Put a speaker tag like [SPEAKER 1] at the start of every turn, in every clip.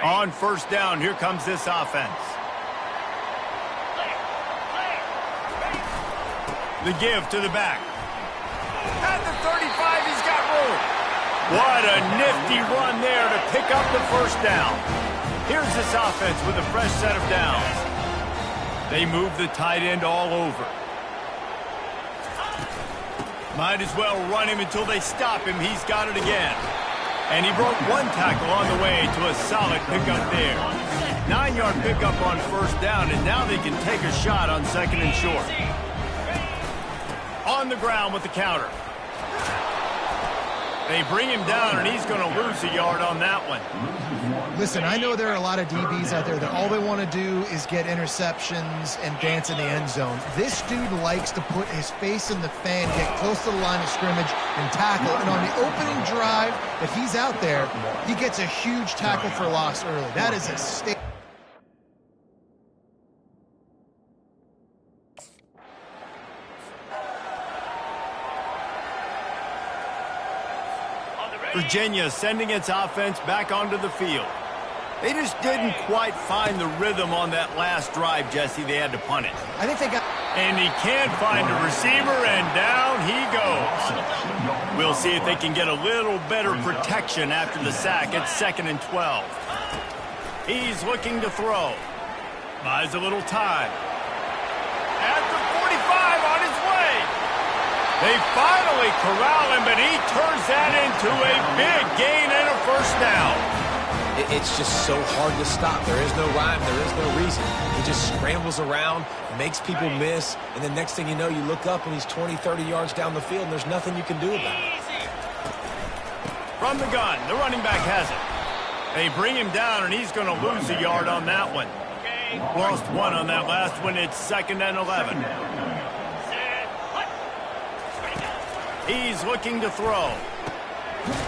[SPEAKER 1] On first down, here comes this offense. The give to the back. At the 35, he's got room. What a nifty run there to pick up the first down. Here's this offense with a fresh set of downs. They move the tight end all over. Might as well run him until they stop him. He's got it again. And he broke one tackle on the way to a solid pickup there. 9-yard pickup on first down, and now they can take a shot on second and short. On the ground with the counter. They bring him down, and he's going to lose a yard on that one.
[SPEAKER 2] Listen, I know there are a lot of DBs out there that all they want to do is get interceptions and dance in the end zone. This dude likes to put his face in the fan, get close to the line of scrimmage, and tackle. And on the opening drive that he's out there, he gets a huge tackle for loss early. That is a state.
[SPEAKER 1] Virginia sending its offense back onto the field. They just didn't quite find the rhythm on that last drive, Jesse. They had to punt it.
[SPEAKER 2] I think they got...
[SPEAKER 1] And he can't find a receiver, and down he goes. We'll see if they can get a little better protection after the sack. It's 2nd and 12. He's looking to throw. Buys a little time. At the 45 on his way. They finally corral him, but he turns that into a big gain and a first down.
[SPEAKER 3] It's just so hard to stop. There is no rhyme. There is no reason. He just scrambles around, makes people miss, and the next thing you know, you look up and he's 20, 30 yards down the field, and there's nothing you can do about it.
[SPEAKER 1] From the gun, the running back has it. They bring him down, and he's going to lose a yard on that one. Lost one on that last one. It's 2nd and 11. He's looking to throw.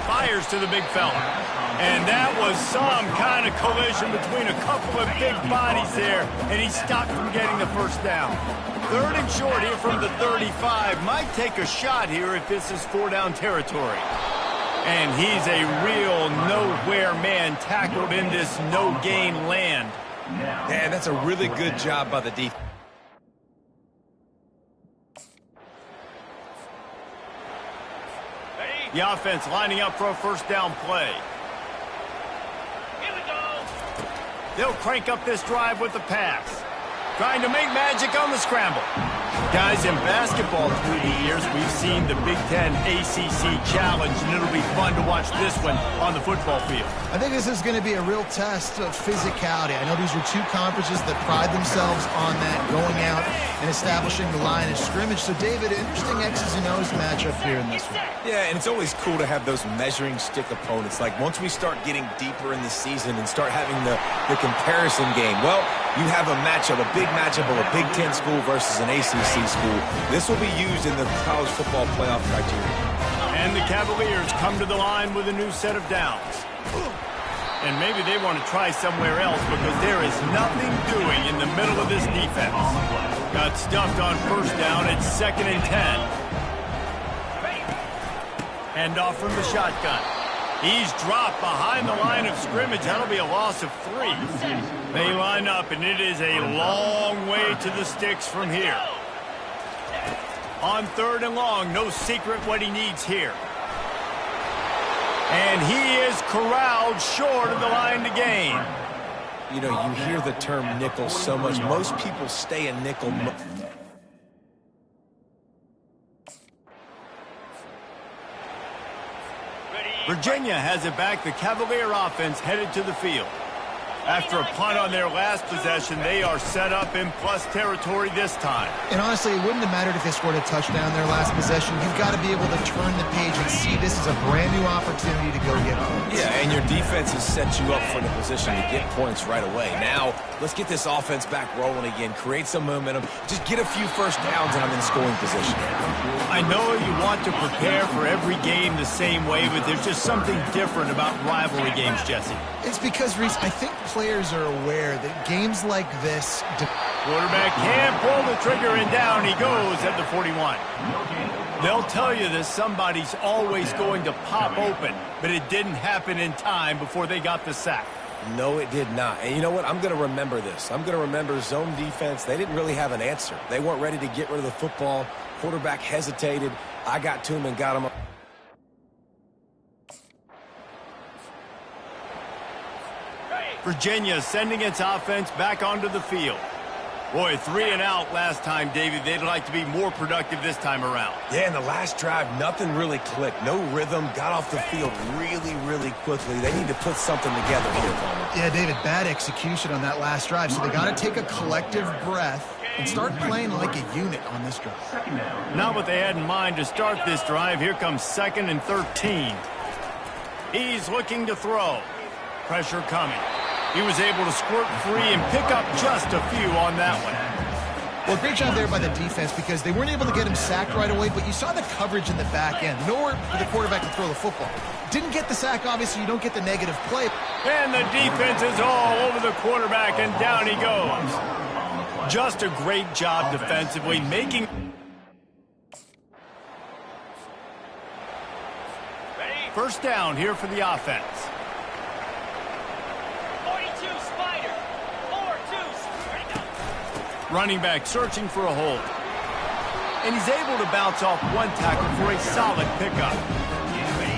[SPEAKER 1] Fires to the big fella. And that was some kind of collision between a couple of big bodies there, and he stopped from getting the first down. 3rd and short here from the 35. Might take a shot here if this is 4-down territory. And he's a real nowhere man tackled in this no-gain land.
[SPEAKER 3] Man, that's a really good job by the defense.
[SPEAKER 1] The offense lining up for a first down play.
[SPEAKER 4] Here we go.
[SPEAKER 1] They'll crank up this drive with the pass. Trying to make magic on the scramble. Guys, in basketball through the years, we've seen the Big Ten ACC Challenge, and it'll be fun to watch this one on the football field.
[SPEAKER 2] I think this is going to be a real test of physicality. I know these are two conferences that pride themselves on that, going out and establishing the line of scrimmage. So, David, interesting X's and O's matchup here in this one.
[SPEAKER 3] Yeah, and it's always cool to have those measuring stick opponents. Like, once we start getting deeper in the season and start having the comparison game, well, you have a matchup, a big matchup of a Big Ten school versus an ACC school. This will be used in the college football playoff criteria.
[SPEAKER 1] And the Cavaliers come to the line with a new set of downs. And maybe they want to try somewhere else because there is nothing doing in the middle of this defense. Got stuffed on first down. It's 2nd and 10. Hand off from the shotgun. He's dropped behind the line of scrimmage. That'll be a loss of 3. They line up, and it is a long way to the sticks from here. On 3rd and long, no secret what he needs here. And he is corralled short of the line to gain.
[SPEAKER 3] You know, you hear the term nickel so much. Most people stay a nickel.
[SPEAKER 1] Virginia has it back. The Cavalier offense headed to the field. After a punt on their last possession, they are set up in plus territory this time.
[SPEAKER 2] And honestly, it wouldn't have mattered if they scored a touchdown their last possession. You've got to be able to turn the page and see this as a brand new opportunity to go get points.
[SPEAKER 3] Yeah, and your defense has set you up for the position to get points right away. Now, let's get this offense back rolling again, create some momentum, just get a few first downs, and I'm in scoring position.
[SPEAKER 1] I know you want to prepare for every game the same way, but there's just something different about rivalry games, Jesse.
[SPEAKER 2] It's because, Reese, I think players are aware that games like this...
[SPEAKER 1] Quarterback can't pull the trigger, and down he goes at the 41. They'll tell you that somebody's always going to pop open, but it didn't happen in time before they got the sack.
[SPEAKER 3] No, it did not. And you know what? I'm going to remember this. I'm going to remember zone defense. They didn't really have an answer. They weren't ready to get rid of the football. Quarterback hesitated. I got to him and got him.
[SPEAKER 1] Virginia sending its offense back onto the field. Boy, 3 and out last time, David. They'd like to be more productive this time around.
[SPEAKER 3] Yeah, in the last drive, nothing really clicked. No rhythm. Got off the field really, really quickly. They need to put something together here, Palmer.
[SPEAKER 2] Yeah, David, bad execution on that last drive. So they got to take a collective breath and start playing like a unit on this drive.
[SPEAKER 1] Not what they had in mind to start this drive. Here comes 2nd and 13. He's looking to throw. Pressure coming. He was able to squirt free and pick up just a few on that one.
[SPEAKER 2] Well, great job there by the defense because they weren't able to get him sacked right away, but you saw the coverage in the back end. Nowhere for the quarterback to throw the football. Didn't get the sack, obviously. You don't get the negative play.
[SPEAKER 1] And the defense is all over the quarterback, and down he goes. Just a great job defensively, making... First down here for the offense. Running back searching for a hole. And he's able to bounce off one tackle for a solid pickup.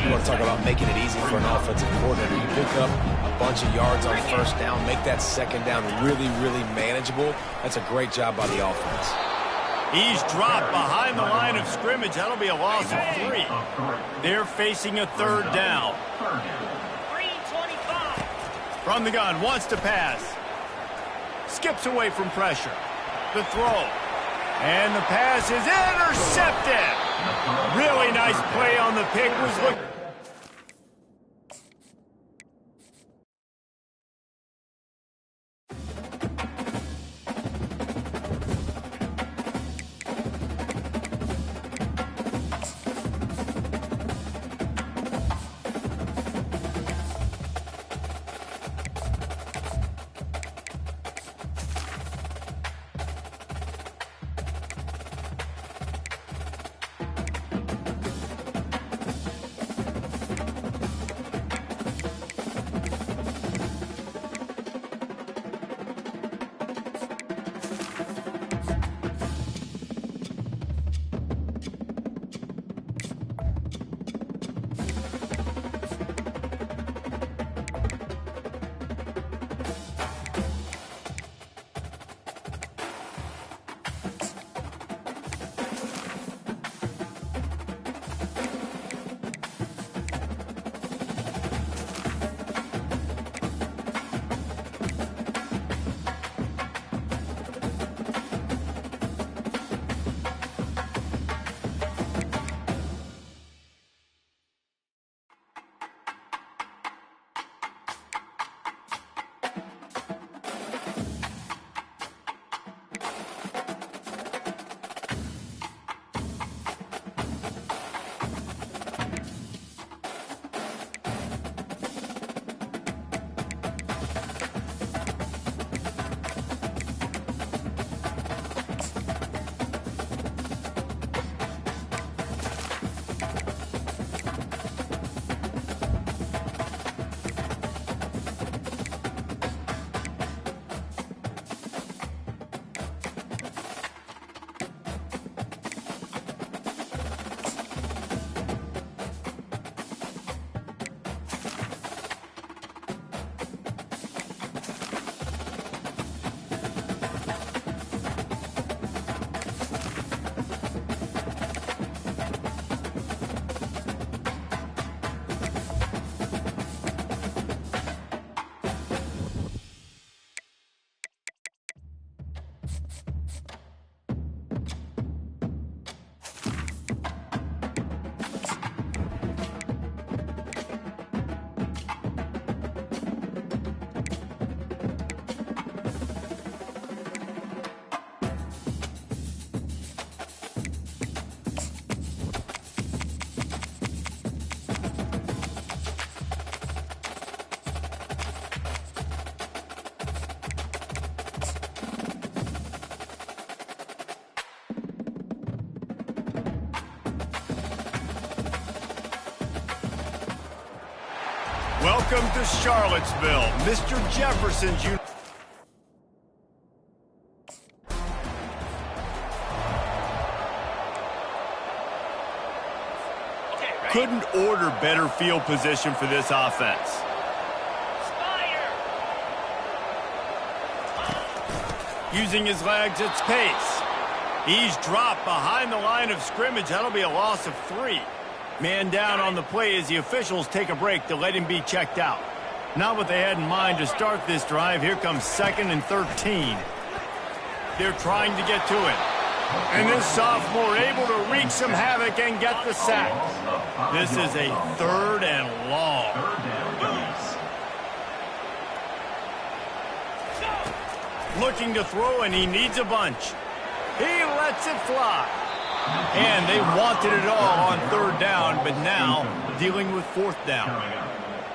[SPEAKER 3] You want to talk about making it easy for an offensive coordinator. You pick up a bunch of yards on first down, make that second down really, really manageable. That's a great job by the offense.
[SPEAKER 1] He's dropped behind the line of scrimmage. That'll be a loss of 3. They're facing a 3rd down.
[SPEAKER 4] 325.
[SPEAKER 1] From the gun, wants to pass. Skips away from pressure. The throw. And the pass is intercepted. Really nice play on the pick. Was looking. Welcome to Charlottesville, Mr. Jefferson's couldn't order better field position for this offense. Using his legs at pace. He's dropped behind the line of scrimmage. That'll be a loss of 3. Man down on the play as the officials take a break to let him be checked out. Not what they had in mind to start this drive. Here comes 2nd and 13. They're trying to get to it. And this sophomore able to wreak some havoc and get the sack. This is a 3rd and long. Looking to throw, and he needs a bunch. He lets it fly. And they wanted it all on 3rd down, but now dealing with 4th down.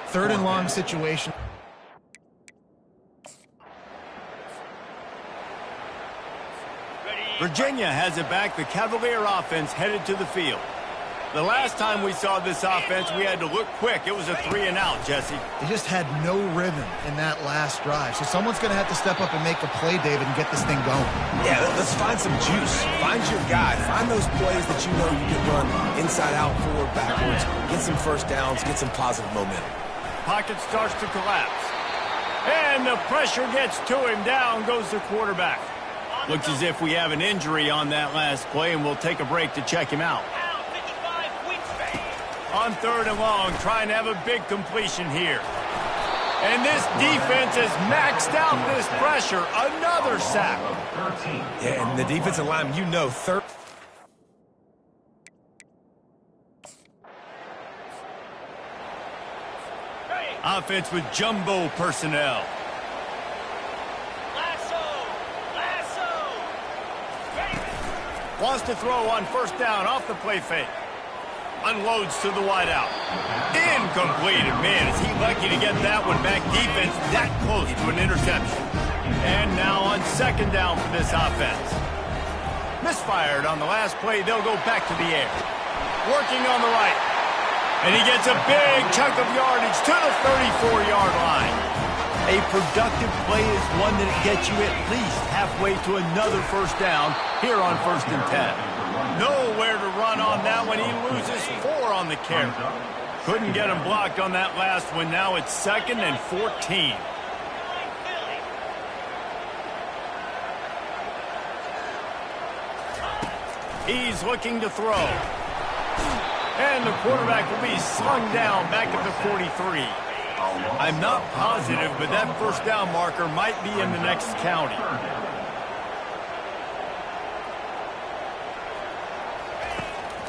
[SPEAKER 2] 3rd and long situation.
[SPEAKER 1] Virginia has it back. The Cavalier offense headed to the field. The last time we saw this offense, we had to look quick. It was a 3 and out, Jesse.
[SPEAKER 2] They just had no rhythm in that last drive. So someone's going to have to step up and make a play, David, and get this thing going.
[SPEAKER 3] Yeah, let's find some juice. Find your guy. Find those plays that you know you can run inside out, forward, backwards. Get some first downs. Get some positive momentum.
[SPEAKER 1] Pocket starts to collapse. And the pressure gets to him. Down goes the quarterback. Looks as if we have an injury on that last play, and we'll take a break to check him out. On 3rd and long, trying to have a big completion here. And this defense has maxed out this pressure. Another sack.
[SPEAKER 3] Yeah, and the defensive line, you know, 3rd.
[SPEAKER 1] Offense with jumbo personnel. Wants to throw on 1st down off the play fake. Unloads to the wideout. Incomplete. And man, is he lucky to get that one back. Defense that close to an interception. And now on 2nd down for this offense. Misfired on the last play. They'll go back to the air. Working on the right. And he gets a big chunk of yardage to the 34-yard line. A productive play is one that gets you at least halfway to another 1st down here on 1st and 10. Nowhere to run on that one. He loses 4 on the carry. Couldn't get him blocked on that last one. Now it's 2nd and 14. He's looking to throw. And the quarterback will be slung down back at the 43. I'm not positive, but that 1st down marker might be in the next county.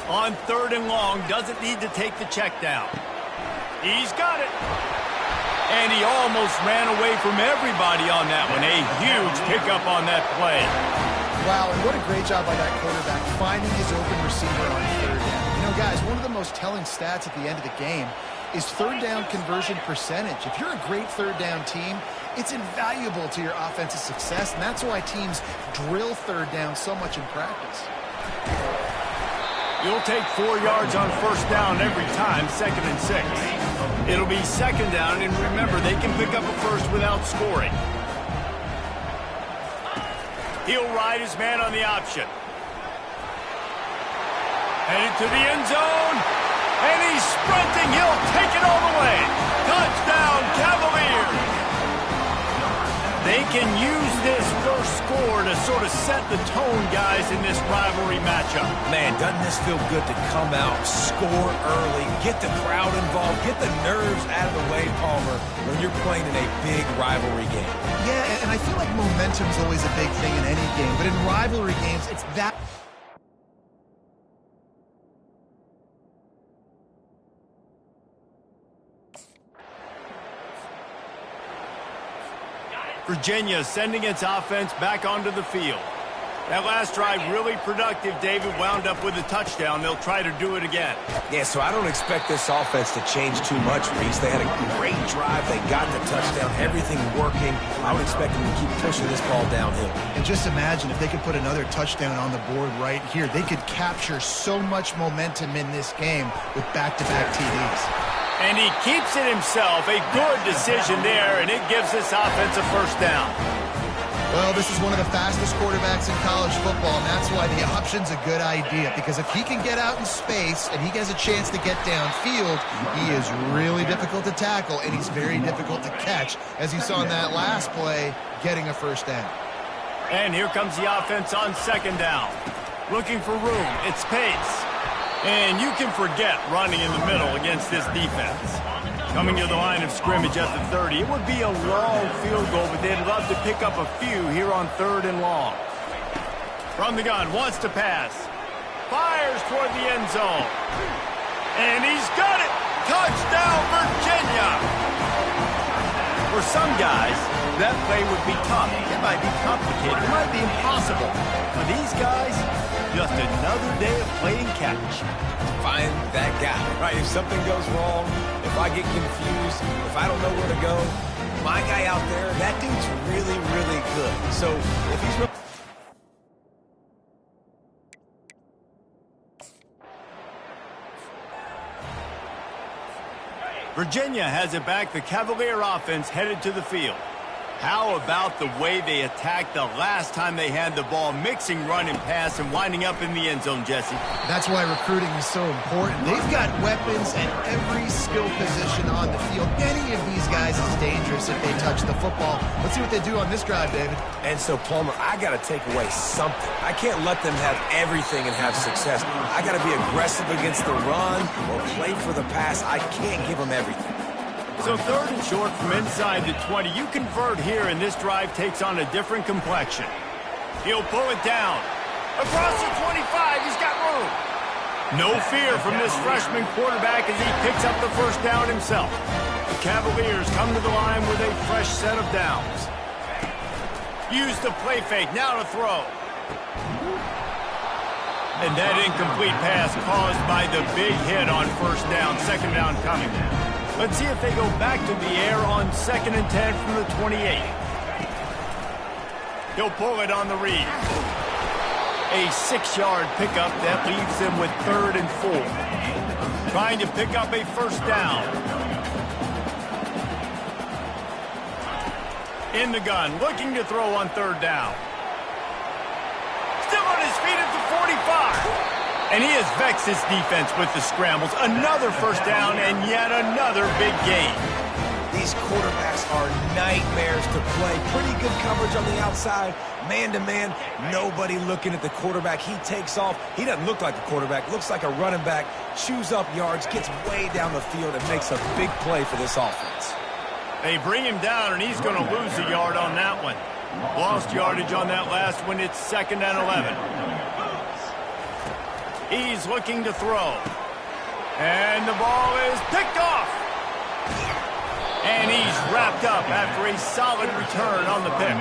[SPEAKER 1] On 3rd and long, doesn't need to take the check down. He's got it. And he almost ran away from everybody on that one. A huge pickup on that play.
[SPEAKER 2] Wow, and what a great job by that quarterback finding his open receiver on 3rd down. You know, guys, one of the most telling stats at the end of the game is 3rd down conversion percentage. If you're a great 3rd down team, it's invaluable to your offensive success, and that's why teams drill 3rd down so much in practice.
[SPEAKER 1] You'll take 4 yards on 1st down every time, 2nd and 6. It'll be 2nd down, and remember, they can pick up a 1st without scoring. He'll ride his man on the option. Headed to the end zone. And he's sprinting. He'll take it all the way. Touchdown, Cavaliers. They can use this first score to sort of set the tone, guys, in this rivalry matchup.
[SPEAKER 3] Man, doesn't this feel good to come out, score early, get the crowd involved, get the nerves out of the way, Palmer, when you're playing in a big rivalry game.
[SPEAKER 2] Yeah, and I feel like momentum's always a big thing in any game, but in rivalry games, it's that...
[SPEAKER 1] Virginia sending its offense back onto the field. That last drive really productive. David wound up with a touchdown. They'll try to do it again.
[SPEAKER 3] Yeah, so I don't expect this offense to change too much, Reese. They had a great drive. They got the touchdown. Everything working. I would expect them to keep pushing this ball downhill.
[SPEAKER 2] And just imagine if they could put another touchdown on the board right here. They could capture so much momentum in this game with back-to-back TDs.
[SPEAKER 1] And he keeps it himself. A good decision there, and it gives this offense a first down.
[SPEAKER 2] Well, this is one of the fastest quarterbacks in college football, and that's why the option's a good idea. Because if he can get out in space and he has a chance to get downfield, he is really difficult to tackle, and he's very difficult to catch, as you saw in that last play, getting a first down.
[SPEAKER 1] And here comes the offense on second down. Looking for room. It's pace. And you can forget running in the middle against this defense. Coming to the line of scrimmage at the 30. It would be a long field goal, but they'd love to pick up a few here on 3rd and long. From the gun, wants to pass. Fires toward the end zone. And he's got it! Touchdown, Virginia! For some guys, that play would be tough. It might be complicated. It might be impossible. For these guys, just another day of playing catch.
[SPEAKER 3] Find that guy, right? If something goes wrong, if I get confused, if I don't know where to go, my guy out there, that dude's really, really good. So if he's real...
[SPEAKER 1] Virginia has it back. The Cavalier offense headed to the field. How about the way they attacked the last time they had the ball, mixing run and pass and winding up in the end zone, Jesse?
[SPEAKER 2] That's why recruiting is so important. They've got weapons at every skill position on the field. Any of these guys is dangerous if they touch the football. Let's see what they do on this drive, David.
[SPEAKER 3] And so, Palmer, I got to take away something. I can't let them have everything and have success. I got to be aggressive against the run or play for the pass. I can't give them everything.
[SPEAKER 1] So 3rd and short from inside the 20. You convert here, and this drive takes on a different complexion. He'll pull it down. Across the 25, he's got room. No fear from this freshman quarterback as he picks up the first down himself. The Cavaliers come to the line with a fresh set of downs. Use the play fake, now to throw. And that incomplete pass caused by the big hit on first down. Second down coming. Let's see if they go back to the air on 2nd and 10 from the 28. He'll pull it on the read. A 6-yard pickup that leaves them with 3rd and 4. Trying to pick up a first down. In the gun, looking to throw on 3rd down. Still on his feet at the 45. And he has vexed his defense with the scrambles. Another first down and yet another big gain.
[SPEAKER 3] These quarterbacks are nightmares to play. Pretty good coverage on the outside. Man-to-man, nobody looking at the quarterback. He takes off. He doesn't look like a quarterback. Looks like a running back. Chews up yards, gets way down the field, and makes a big play for this offense.
[SPEAKER 1] They bring him down, and he's going to lose a yard on that one. Lost yardage on that last one. It's 2nd and 11. He's looking to throw. And the ball is picked off. And he's wrapped up after a solid return on the pick.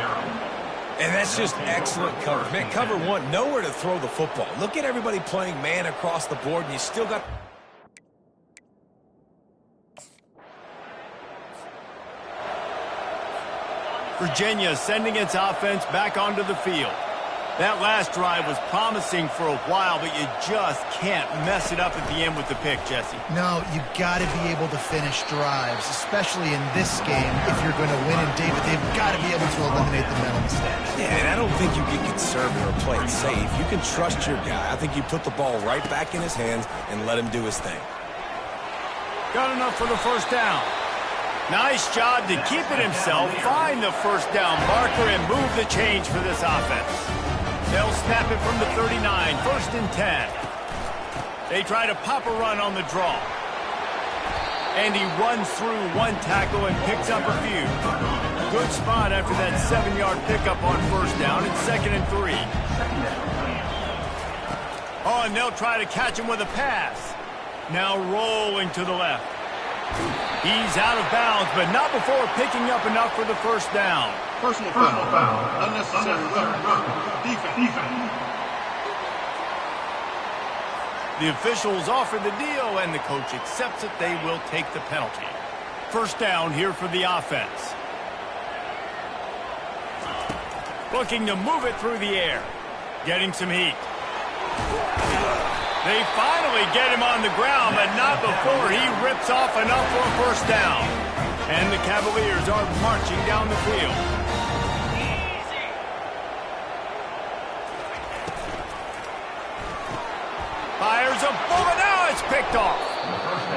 [SPEAKER 3] And that's just excellent coverage. Man, cover one, nowhere to throw the football. Look at everybody playing man across the board, and you still got...
[SPEAKER 1] Virginia sending its offense back onto the field. That last drive was promising for a while, but you just can't mess it up at the end with the pick, Jesse.
[SPEAKER 2] No, you've got to be able to finish drives, especially in this game. If you're going to win, and David, they've got to be able to eliminate the mental mistakes.
[SPEAKER 3] Yeah, and I don't think you get conservative or play it safe. You can trust your guy. I think you put the ball right back in his hands and let him do his thing.
[SPEAKER 1] Got enough for the first down. Nice job to keep it himself, find the first down marker, and move the change for this offense. They'll snap it from the 39, 1st and 10. They try to pop a run on the draw. And he runs through one tackle and picks up a few. Good spot after that 7-yard pickup on first down. It's 2nd and 3. Oh, and they'll try to catch him with a pass. Now rolling to the left. He's out of bounds, but not before picking up enough for the first down.
[SPEAKER 5] Personal foul. Unnecessary defense.
[SPEAKER 1] The officials offer the deal, and the coach accepts it. They will take the penalty. First down here for the offense. Looking to move it through the air. Getting some heat. They finally get him on the ground, but not before he rips off enough for a first down. And the Cavaliers are marching down the field. Fires a bullet. Now it's picked off.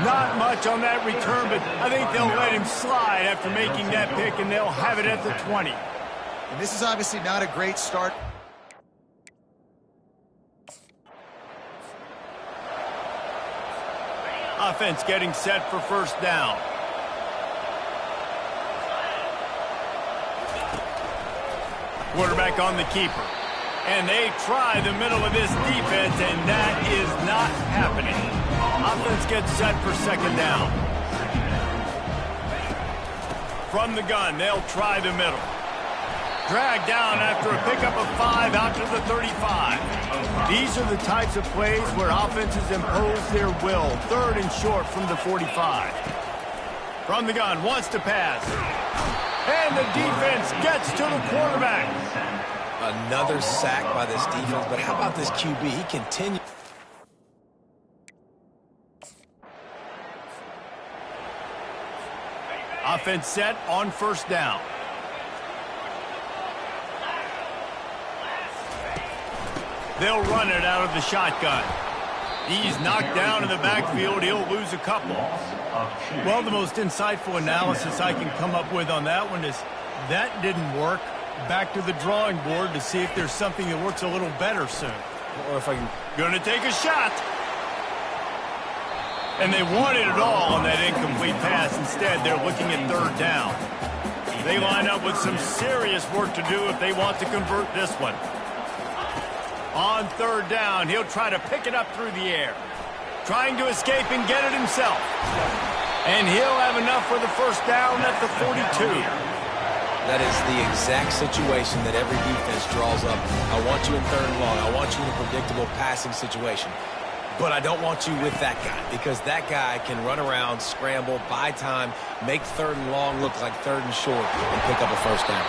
[SPEAKER 1] Not much on that return, but I think they'll let him slide after making that pick, and they'll have it at the 20.
[SPEAKER 2] And this is obviously not a great start.
[SPEAKER 1] Offense getting set for first down. Quarterback on the keeper. And they try the middle of this defense, and that is not happening. Offense gets set for second down. From the gun, they'll try the middle. Dragged down after a pickup of 5 out to the 35. These are the types of plays where offenses impose their will. Third and short from the 45. From the gun, wants to pass. And the defense gets to the quarterback.
[SPEAKER 3] Another sack by this defense, but how about this QB? He continues.
[SPEAKER 1] Offense set on first down. They'll run it out of the shotgun. He's knocked down in the backfield. He'll lose a couple. Well, the most insightful analysis I can come up with on that one is that didn't work. Back to the drawing board to see if there's something that works a little better soon.
[SPEAKER 3] Or if I can...
[SPEAKER 1] Gonna take a shot. And they wanted it all on that incomplete pass. Instead, they're looking at third down. They line up with some serious work to do if they want to convert this one. On third down, he'll try to pick it up through the air. Trying to escape and get it himself. And he'll have enough for the first down at the 42.
[SPEAKER 3] That is the exact situation that every defense draws up. I want you in third and long. I want you in a predictable passing situation. But I don't want you with that guy, because that guy can run around, scramble, buy time, make third and long look like third and short, and pick up a first down.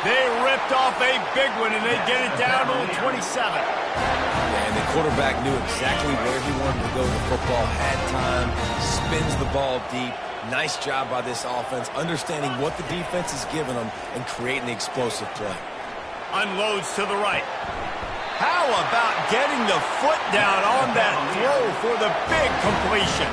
[SPEAKER 1] They ripped off a big one, and they get it down to the 27.
[SPEAKER 3] Yeah, and the quarterback knew exactly where he wanted to go with the football, had time, spins the ball deep. Nice job by this offense, understanding what the defense is giving them and creating the explosive play.
[SPEAKER 1] Unloads to the right. How about getting the foot down on that throw for the big completion?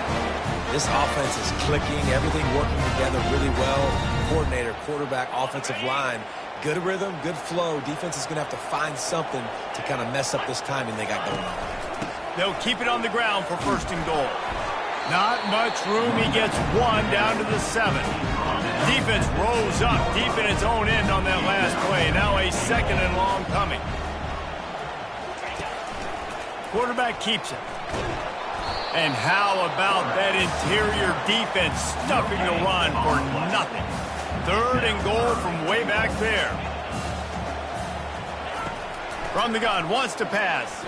[SPEAKER 3] This offense is clicking, everything working together really well. Coordinator, quarterback, offensive line, good rhythm, good flow. Defense is going to have to find something to kind of mess up this timing they got going on.
[SPEAKER 1] They'll keep it on the ground for first and goal. Not much room. He gets one down to the 7. Defense rolls up deep in its own end on that last play. Now a second and long coming. Quarterback keeps it. And how about that interior defense stuffing the run for nothing? Third and goal from way back there. From the gun, wants to pass.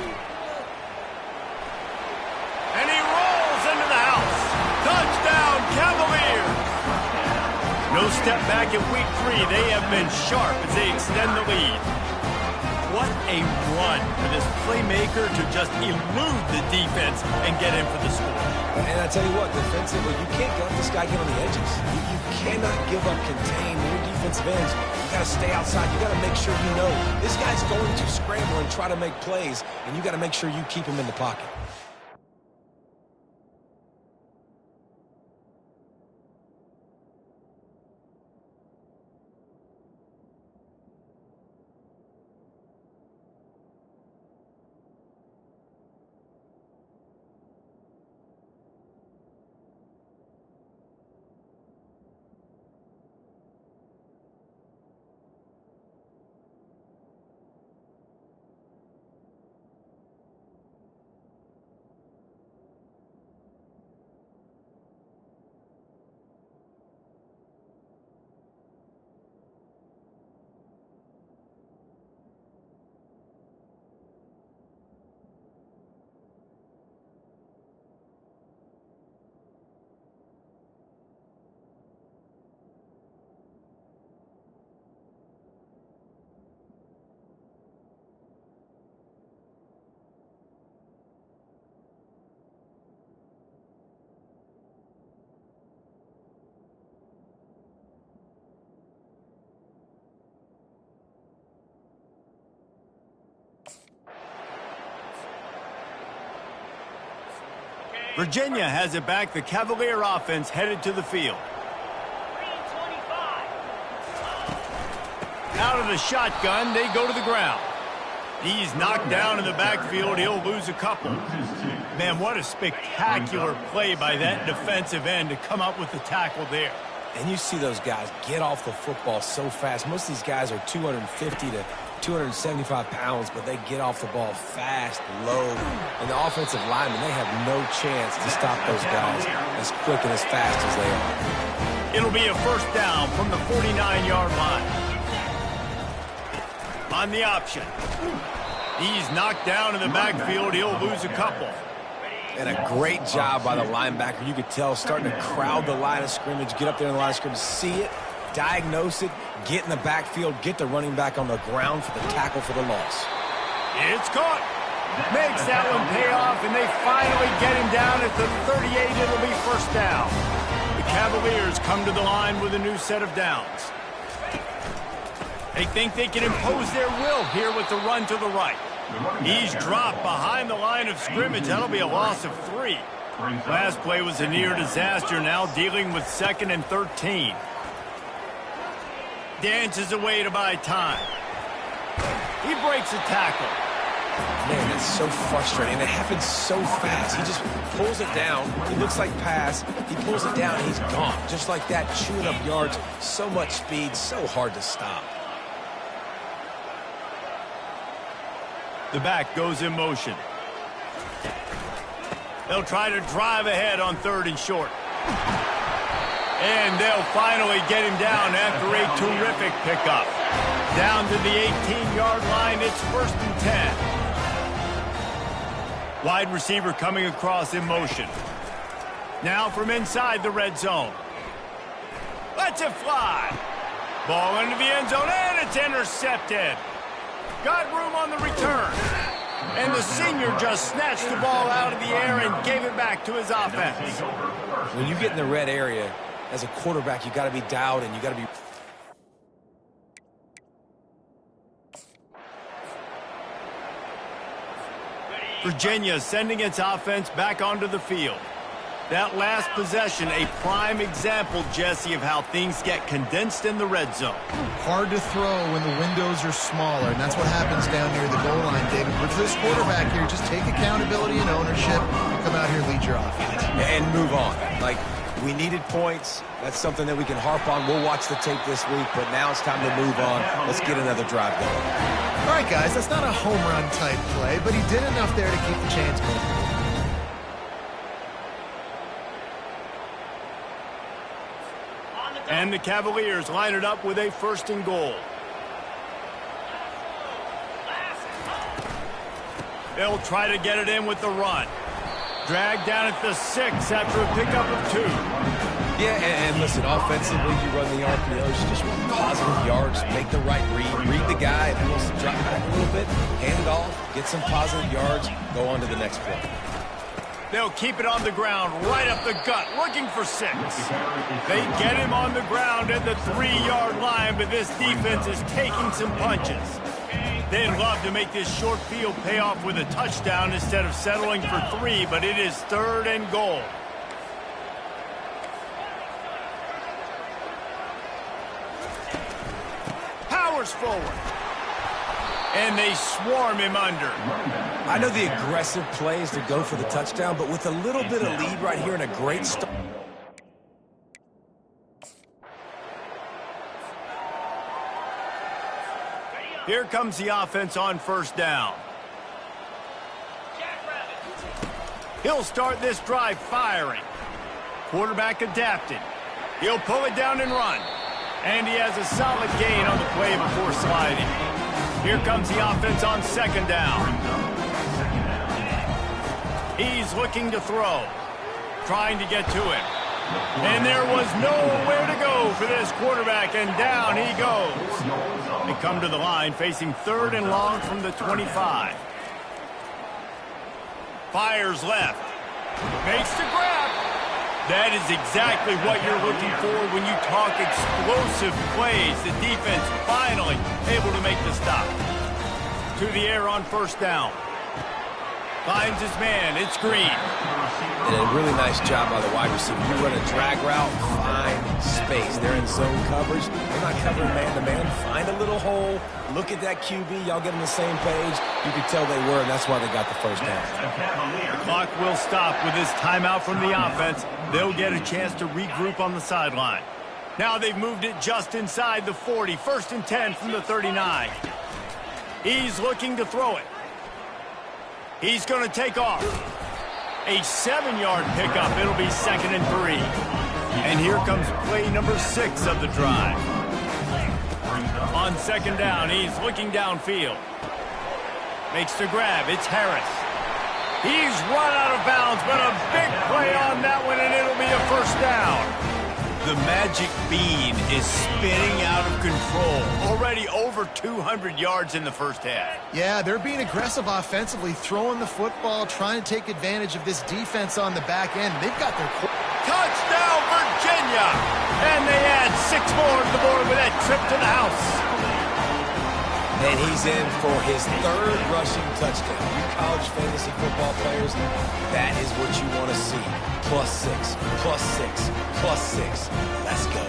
[SPEAKER 1] And he rolls into the house. Touchdown, Cavaliers! No step back in week 3. They have been sharp as they extend the lead. What a run for this playmaker to just elude the defense and get in for the score.
[SPEAKER 3] And I tell you what, defensively, you can't let this guy get on the edges. You cannot give up contain when your defensive ends. You got to stay outside. You got to make sure you know this guy's going to scramble and try to make plays, and you got to make sure you keep him in the pocket.
[SPEAKER 1] Virginia has it back. The Cavalier offense headed to the field.
[SPEAKER 4] 3-25.
[SPEAKER 1] Out of the shotgun, they go to the ground. He's knocked down in the backfield. He'll lose a couple. Man, what a spectacular play by that defensive end to come up with the tackle there.
[SPEAKER 3] And you see those guys get off the football so fast. Most of these guys are 250 to 275 pounds, but they get off the ball fast, low. And the offensive linemen, they have no chance to stop those guys as quick and as fast as they are.
[SPEAKER 1] It'll be a first down from the 49-yard line. On the option. He's knocked down in the backfield. He'll lose a couple.
[SPEAKER 3] And a great job by the linebacker. You could tell starting to crowd the line of scrimmage, get up there in the line of scrimmage, see it, diagnose it, get in the backfield, get the running back on the ground for the tackle for the loss.
[SPEAKER 1] It's caught. Makes that one pay off, and they finally get him down at the 38. It'll be first down. The Cavaliers come to the line with a new set of downs. They think they can impose their will here with the run to the right. He's dropped behind the line of scrimmage. That'll be a loss of 3. Last play was a near disaster, now dealing with 2nd and 13. Dances away to buy time. He breaks a tackle.
[SPEAKER 3] Man, that's so frustrating. It happens so fast. He just pulls it down. It looks like pass. He pulls it down. He's gone. Just like that, chewing up yards. So much speed, so hard to stop.
[SPEAKER 1] The back goes in motion. They'll try to drive ahead on 3rd and short. And they'll finally get him down after a terrific pickup. Down to the 18-yard line, it's 1st and 10. Wide receiver coming across in motion. Now from inside the red zone. Lets it fly. Ball into the end zone, and it's intercepted. Got room on the return. And the senior just snatched the ball out of the air and gave it back to his offense.
[SPEAKER 3] When you get in the red area, as a quarterback, you got to be dialed and you got to be...
[SPEAKER 1] Virginia sending its offense back onto the field. That last possession, a prime example, Jesse, of how things get condensed in the red zone.
[SPEAKER 2] Hard to throw when the windows are smaller, and that's what happens down near the goal line, David. But for this quarterback here, just take accountability and ownership. Come out here, lead your offense.
[SPEAKER 3] And move on. Like, we needed points. That's something that we can harp on. We'll watch the tape this week, but now it's time to move on. Let's get another drive going.
[SPEAKER 2] All right, guys, that's not a home run type play, but he did enough there to keep the chance moving.
[SPEAKER 1] And the Cavaliers line it up with a 1st and goal. They'll try to get it in with the run. Dragged down at the 6 after a pickup of 2.
[SPEAKER 3] Yeah, and listen, offensively, you run the RPOs, you just run positive yards, make the right read the guy. If he wants to drop back a little bit, hand it off, get some positive yards, go on to the next play.
[SPEAKER 1] They'll keep it on the ground, right up the gut, looking for 6. They get him on the ground at the 3-yard line, but this defense is taking some punches. They'd love to make this short field pay off with a touchdown instead of settling for 3, but it is 3rd and goal. Powers forward. And they swarm him under.
[SPEAKER 3] I know the aggressive play is to go for the touchdown, but with a little bit of lead right here and a great start.
[SPEAKER 1] Here comes the offense on 1st down. He'll start this drive firing. Quarterback adapted. He'll pull it down and run. And he has a solid gain on the play before sliding. Here comes the offense on 2nd down. He's looking to throw. Trying to get to him. And there was nowhere to go for this quarterback, and down he goes. They come to the line facing 3rd and long from the 25. Fires left. Makes the grab. That is exactly what you're looking for when you talk explosive plays. The defense finally able to make the stop. To the air on 1st down. Finds his man. It's Green.
[SPEAKER 3] And a really nice job by the wide receiver. You run a drag route, find space. They're in zone coverage. They're not covering man-to-man. Find a little hole. Look at that QB. Y'all get on the same page. You could tell they were, and that's why they got the first down.
[SPEAKER 1] The clock will stop with this timeout from the offense. They'll get a chance to regroup on the sideline. Now they've moved it just inside the 40. 1st and 10 from the 39. He's looking to throw it. He's going to take off. A 7-yard pickup. It'll be 2nd and 3. And here comes play number 6 of the drive. On 2nd down, he's looking downfield. Makes the grab. It's Harris. He's run out of bounds, but a big play on that one, and it'll be a 1st down. The magic bean is spinning out of control. Already over 200 yards in the first half.
[SPEAKER 2] Yeah, they're being aggressive offensively, throwing the football, trying to take advantage of this defense on the back end. They've got their...
[SPEAKER 1] Touchdown, Virginia! And they add 6 more to the board with that trip to the house.
[SPEAKER 3] And he's in for his 3rd rushing touchdown. You college fantasy football players, that is what you want to see. +6, +6, +6. Let's go.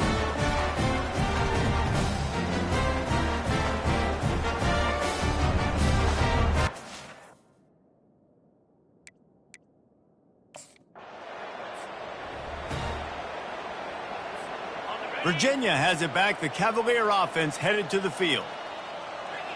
[SPEAKER 1] Virginia has it back. The Cavalier offense headed to the field.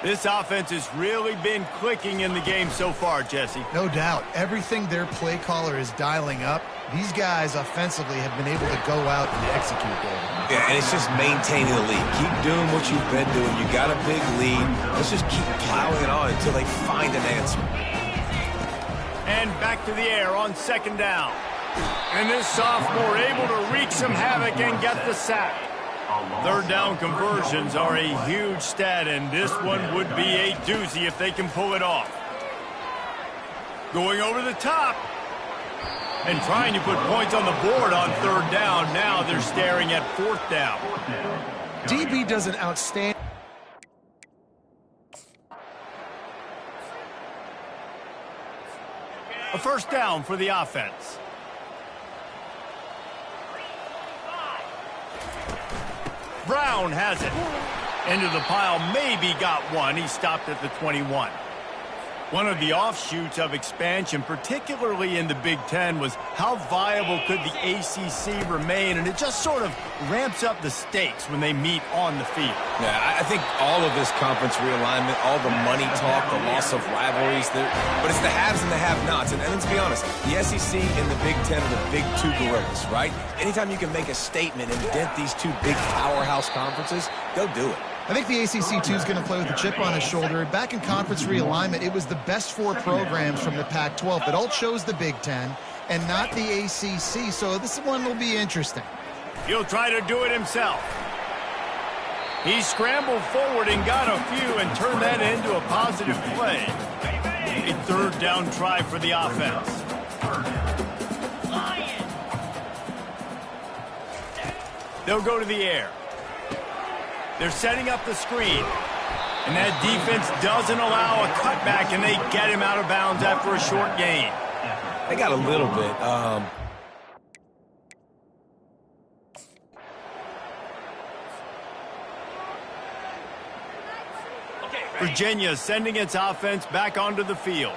[SPEAKER 1] This offense has really been clicking in the game so far, Jesse.
[SPEAKER 2] No doubt. Everything their play caller is dialing up, these guys offensively have been able to go out and execute there.
[SPEAKER 3] Yeah, and it's just maintaining the lead. Keep doing what you've been doing. You got a big lead. Let's just keep plowing it on until they find an answer.
[SPEAKER 1] And back to the air on 2nd down. And this sophomore able to wreak some havoc and get the sack. 3rd down conversions are a huge stat, and this one would be a doozy if they can pull it off. Going over the top. And trying to put points on the board on 3rd down. Now they're staring at 4th down.
[SPEAKER 2] DB does an outstanding...
[SPEAKER 1] A 1st down for the offense. Brown has it. Into the pile, maybe got one. He stopped at the 21. One of the offshoots of expansion, particularly in the Big Ten, was how viable could the ACC remain, and it just sort of ramps up the stakes when they meet on the field.
[SPEAKER 3] Yeah, I think all of this conference realignment, all the money talk, the loss of rivalries, but it's the haves and the have-nots. And let's be honest, the SEC and the Big Ten are the big 2 gorillas, right? Anytime you can make a statement and dent these 2 big powerhouse conferences, go do it.
[SPEAKER 2] I think the ACC, too, is going to play with a chip on his shoulder. Back in conference realignment, it was the best 4 programs from the Pac-12 that all chose the Big Ten and not the ACC, so this one will be interesting.
[SPEAKER 1] He'll try to do it himself. He scrambled forward and got a few and turned that into a positive play. A 3rd down try for the offense. They'll go to the air. They're setting up the screen. And that defense doesn't allow a cutback, and they get him out of bounds after a short gain.
[SPEAKER 3] They got a little bit.
[SPEAKER 1] Virginia sending its offense back onto the field.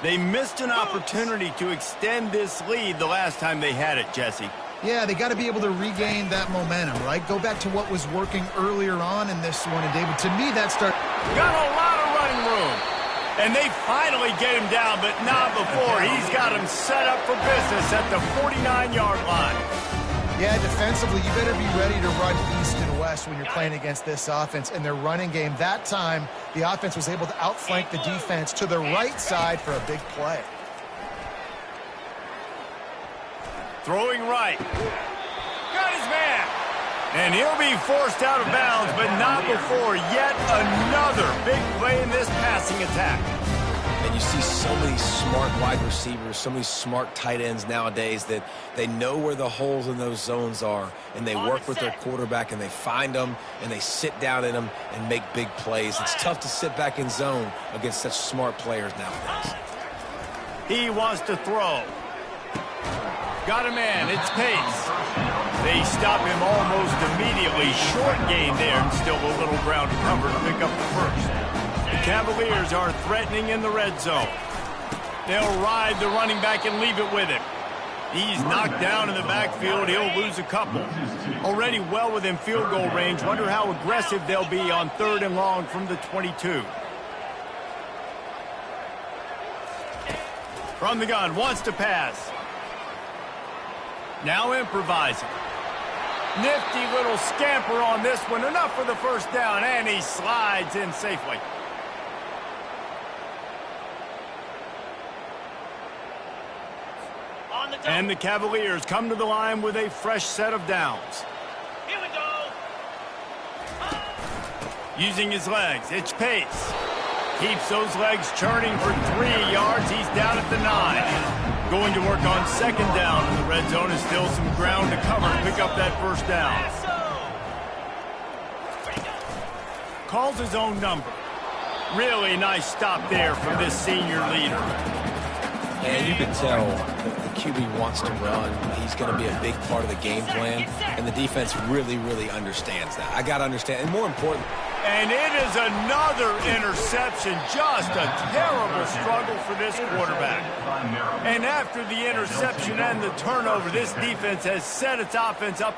[SPEAKER 1] They missed an opportunity to extend this lead the last time they had it, Jesse.
[SPEAKER 2] Yeah, they got to be able to regain that momentum, right? Go back to what was working earlier on in this one. And, David, to me, that start...
[SPEAKER 1] Got a lot of running room. And they finally get him down, but not before. He's got him set up for business at the 49-yard line.
[SPEAKER 2] Yeah, defensively, you better be ready to run east and west when you're playing against this offense. And their running game, that time, the offense was able to outflank the defense to the right side for a big play.
[SPEAKER 1] Throwing right. Got his man. And he'll be forced out of bounds, but not before yet another big play in this passing attack.
[SPEAKER 3] And you see so many smart wide receivers, so many smart tight ends nowadays that they know where the holes in those zones are, and they work with their quarterback, and they find them, and they sit down in them and make big plays. It's tough to sit back in zone against such smart players nowadays.
[SPEAKER 1] He wants to throw. Got a man. It's Pace. They stop him almost immediately. Short gain there, and still a little ground to cover to pick up the first. The Cavaliers are threatening in the red zone. They'll ride the running back and leave it with him. He's knocked down in the backfield. He'll lose a couple. Already well within field goal range. Wonder how aggressive they'll be on 3rd and long from the 22. From the gun, wants to pass. Now improvising. Nifty little scamper on this one. Enough for the first down, and he slides in safely. And the Cavaliers come to the line with a fresh set of downs.
[SPEAKER 4] Here we go.
[SPEAKER 1] Using his legs, it's Pace. Keeps those legs churning for 3 yards. He's down at the 9. Going to work on 2nd down in the red zone. Is still some ground to cover to pick up that first down. Calls his own number. Really nice stop there from this senior leader.
[SPEAKER 3] And you can tell the QB wants to run. He's going to be a big part of the game plan, and the defense really, really understands that. I got to understand, and more important.
[SPEAKER 1] And it is another interception. Just a terrible struggle for this quarterback. And after the interception and the turnover, this defense has set its offense up.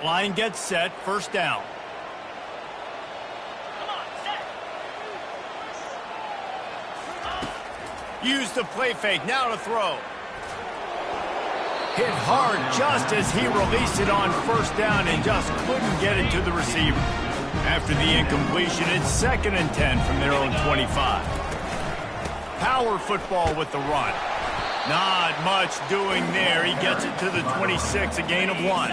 [SPEAKER 1] Line gets set, 1st down.
[SPEAKER 4] Come on, set.
[SPEAKER 1] Use the play fake, now to throw. Hit hard just as he released it on 1st down and just couldn't get it to the receiver. After the incompletion, it's 2nd and 10 from their own 25. Power football with the run. Not much doing there. He gets it to the 26, a gain of 1.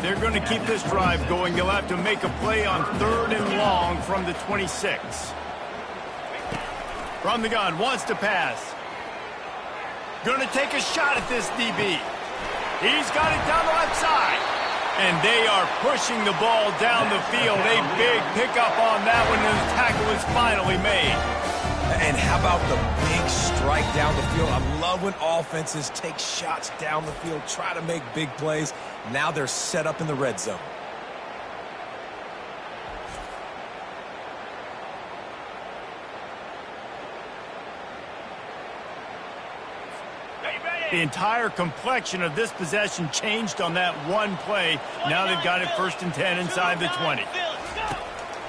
[SPEAKER 1] They're going to keep this drive going. They'll have to make a play on 3rd and long from the 26. From the gun, wants to pass. Going to take a shot at this DB. He's got it down the left side. And they are pushing the ball down the field. A big pickup on that one, and the tackle is finally made.
[SPEAKER 3] And how about the big strike down the field? I love when offenses take shots down the field, try to make big plays. Now they're set up in the red zone.
[SPEAKER 1] The entire complexion of this possession changed on that one play. Now they've got it 1st and 10 inside the 20.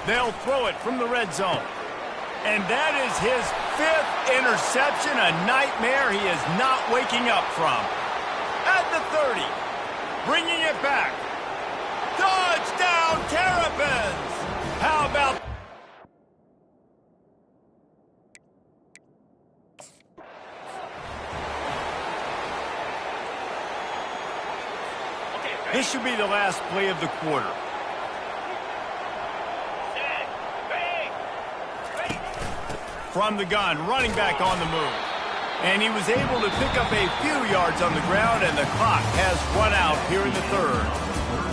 [SPEAKER 1] They'll throw it from the red zone. And that is his 5th interception, a nightmare he is not waking up from. At the 30, bringing it back. Touchdown, Terrapins! How about... This should be the last play of the quarter. From the gun, running back on the move. And he was able to pick up a few yards on the ground, and the clock has run out here in the 3rd.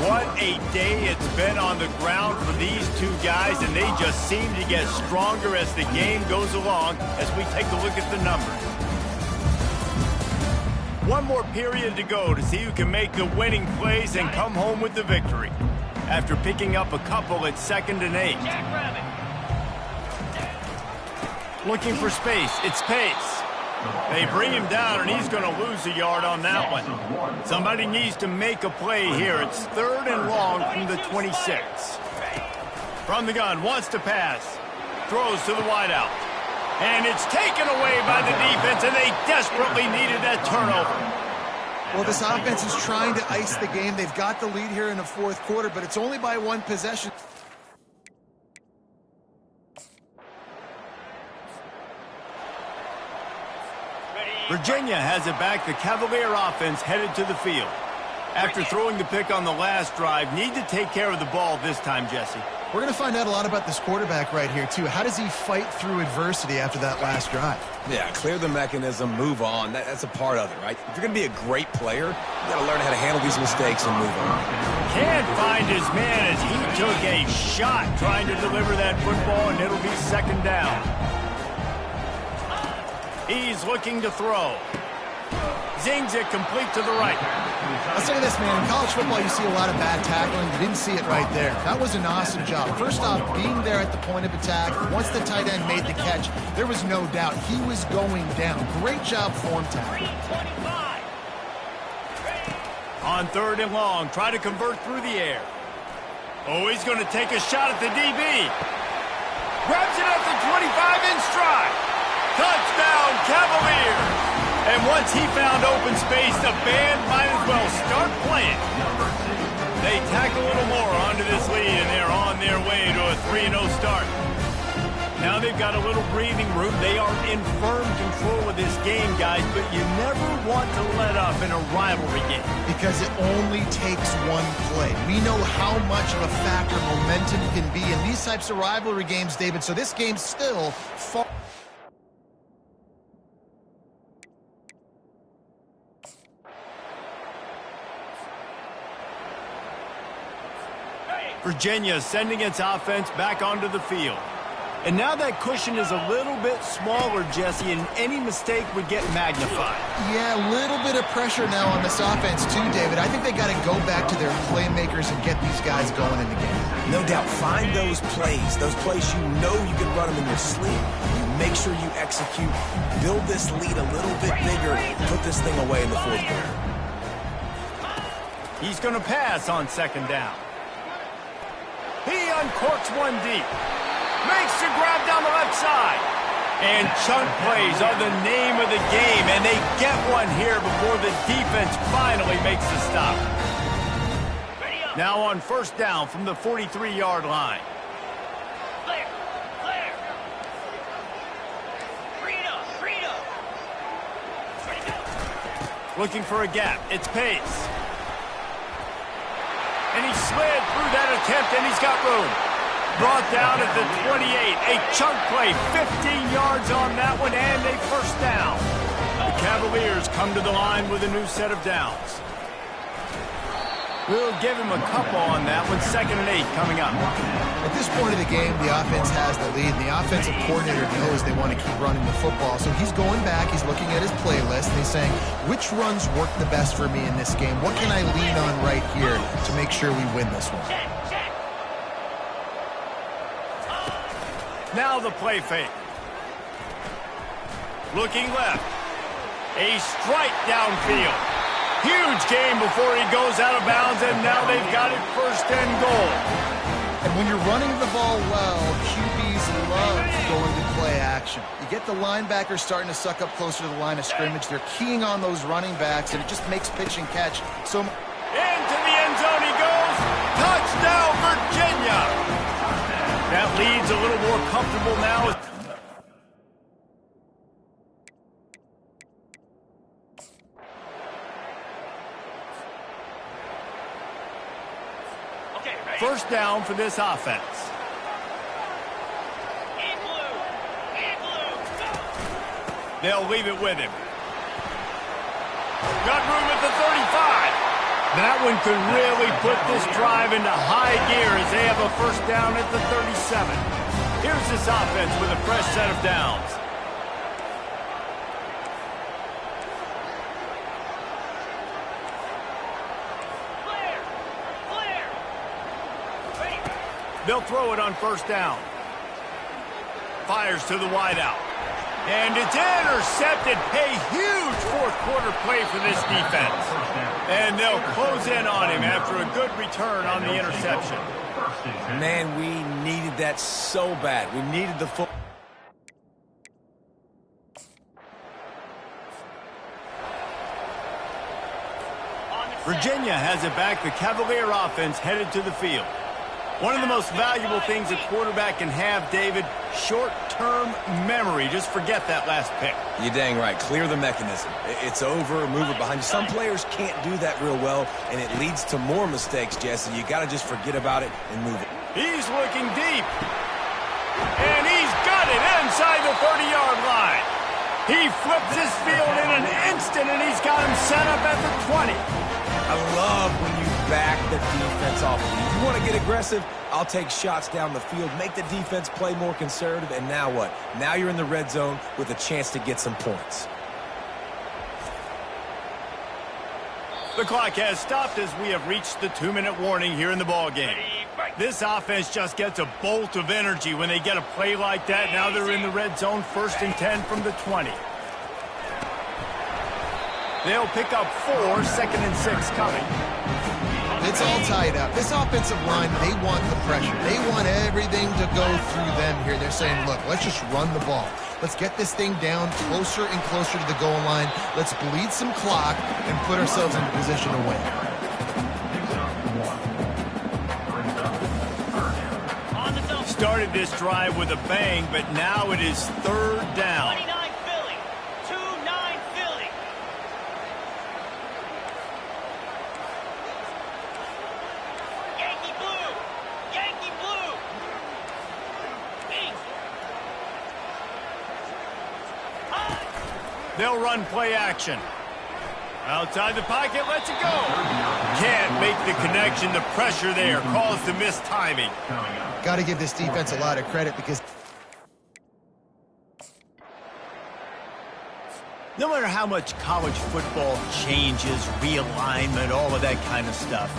[SPEAKER 1] What a day it's been on the ground for these two guys, and they just seem to get stronger as the game goes along as we take a look at the numbers. One more period to go to see who can make the winning plays and come home with the victory. After picking up a couple at 2nd and 8. Looking for space, it's Pace. They bring him down, and he's going to lose a yard on that one. Somebody needs to make a play here. It's 3rd and long from the 26. From the gun, wants to pass. Throws to the wideout. And it's taken away by the defense, and they desperately needed that turnover.
[SPEAKER 2] Well, this offense is trying to ice the game. They've got the lead here in the 4th quarter, but it's only by 1 possession.
[SPEAKER 1] Virginia has it back. The Cavalier offense headed to the field. After throwing the pick on the last drive, need to take care of the ball this time, Jesse.
[SPEAKER 2] We're going to find out a lot about this quarterback right here, too. How does he fight through adversity after that last drive?
[SPEAKER 3] Yeah, clear the mechanism, move on. That's a part of it, right? If you're going to be a great player, you got to learn how to handle these mistakes and move on.
[SPEAKER 1] Can't find his man as he took a shot trying to deliver that football, and it'll be second down. He's looking to throw. Zings it complete to the right.
[SPEAKER 2] I'll say this, man. In college football, you see a lot of bad tackling. You didn't see it right there. That was an awesome job. First off, being there at the point of attack. Once the tight end made the catch, there was no doubt he was going down. Great job form tackling.
[SPEAKER 1] On 3rd and long, try to convert through the air. Oh, he's going to take a shot at the DB. Grabs it at the 25 in stride. Touchdown, Cavaliers. And once he found open space, the band might as well start playing. They tack a little more onto this lead, and they're on their way to a 3-0 start. Now they've got a little breathing room. They are in firm control of this game, guys, but you never want to let up in a rivalry game.
[SPEAKER 2] Because it only takes one play. We know how much of a factor momentum can be in these types of rivalry games, David, so this game's still far.
[SPEAKER 1] Virginia sending its offense back onto the field. And now that cushion is a little bit smaller, Jesse, and any mistake would get magnified.
[SPEAKER 2] Yeah, a little bit of pressure now on this offense too, David. I think they got to go back to their playmakers and get these guys going in the game.
[SPEAKER 3] No doubt, find those plays you know you can run them in your sleep. You make sure you execute, build this lead a little bit bigger, put this thing away in the 4th quarter.
[SPEAKER 1] He's going to pass on 2nd down. He uncorks one deep. Makes the grab down the left side. And chunk plays are the name of the game, and they get one here before the defense finally makes the stop. Now on 1st down from the 43-yard line.
[SPEAKER 4] Clear, clear. Freedom. Ready to go.
[SPEAKER 1] Looking for a gap. It's Pace. And he slid through that attempt, and he's got room. Brought down at the 28. A chunk play, 15 yards on that one, and a 1st down. The Cavaliers come to the line with a new set of downs. We'll give him a couple on that one. 2nd and 8 coming up.
[SPEAKER 2] At this point of the game, the offense has the lead, and the offensive coordinator knows they want to keep running the football. So he's going back, he's looking at his playlist, and he's saying, which runs work the best for me in this game? What can I lean on right here to make sure we win this one?
[SPEAKER 4] Check.
[SPEAKER 1] Now the play fake. Looking left. A strike downfield. Huge game before he goes out of bounds, and now they've got it 1st and goal.
[SPEAKER 2] And when you're running the ball well, QBs love going to play action. You get the linebackers starting to suck up closer to the line of scrimmage. They're keying on those running backs, and it just makes pitch and catch so.
[SPEAKER 1] Into the end zone he goes. Touchdown, Virginia. That lead's a little more comfortable now.
[SPEAKER 4] Okay, ready.
[SPEAKER 1] 1st down for this offense.
[SPEAKER 4] In blue. Go.
[SPEAKER 1] They'll leave it with him. Got room at the 35. That one could really put this drive into high gear as they have a 1st down at the 37. Here's this offense with a fresh set of downs.
[SPEAKER 4] Clear. Ready.
[SPEAKER 1] They'll throw it on 1st down. Fires to the wideout. And it's intercepted. A huge 4th quarter play for this defense. And they'll close in on him after a good return on the interception.
[SPEAKER 3] Man, we needed that so bad. We needed the football.
[SPEAKER 1] Virginia has it back. The Cavalier offense headed to the field. One of the most valuable things a quarterback can have, David, short-term memory. Just forget that last pick.
[SPEAKER 3] You're dang right. Clear the mechanism. It's over, move it behind you. Some players can't do that real well, and it leads to more mistakes, Jesse. You got to just forget about it and move it.
[SPEAKER 1] He's looking deep. And he's got it inside the 30-yard line. He flips his field in an instant, and he's got him set up at the 20.
[SPEAKER 3] I love when you back the defense off. If you want to get aggressive, I'll take shots down the field, make the defense play more conservative, and now what? Now you're in the red zone with a chance to get some points.
[SPEAKER 1] The clock has stopped as we have reached the 2-minute warning here in the ballgame. This offense just gets a bolt of energy when they get a play like that. Now they're in the red zone, 1st and 10 from the 20. They'll pick up 4, 2nd and 6 coming.
[SPEAKER 2] It's all tied up. This offensive line, they want the pressure. They want everything to go through them here. They're saying, look, let's just run the ball. Let's get this thing down closer and closer to the goal line. Let's bleed some clock and put ourselves into position to win.
[SPEAKER 1] Started this drive with a bang, but now it is 3rd down.
[SPEAKER 4] 29 Philly. 2-9 Philly. Yankee blue. Yankee blue. East. High.
[SPEAKER 1] They'll run play action. Outside the pocket, lets it go. Can't make the connection. The pressure there caused the missed timing.
[SPEAKER 2] Got to give this defense a lot of credit because
[SPEAKER 1] no matter how much college football changes, realignment, all of that kind of stuff,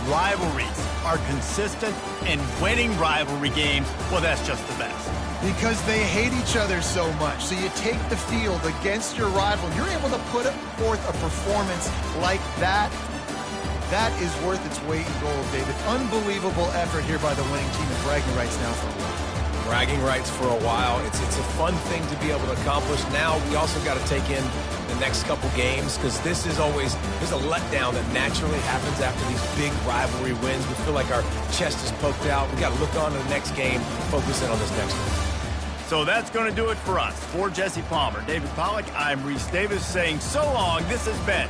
[SPEAKER 1] rivalries are consistent, and winning rivalry games, well, that's just the best.
[SPEAKER 2] because they hate each other so much. So you take the field against your rival. You're able to put forth a performance like that. That is worth its weight in gold, David. Unbelievable effort here by the winning team, and bragging rights now for a while.
[SPEAKER 3] Bragging rights for a while. It's a fun thing to be able to accomplish. Now we also got to take in the next couple games, because there's a letdown that naturally happens after these big rivalry wins. We feel like our chest is poked out. We got to look on to the next game, focus in on this next one.
[SPEAKER 1] So that's going to do it for us. For Jesse Palmer, David Pollack, I'm Reese Davis saying so long. This has been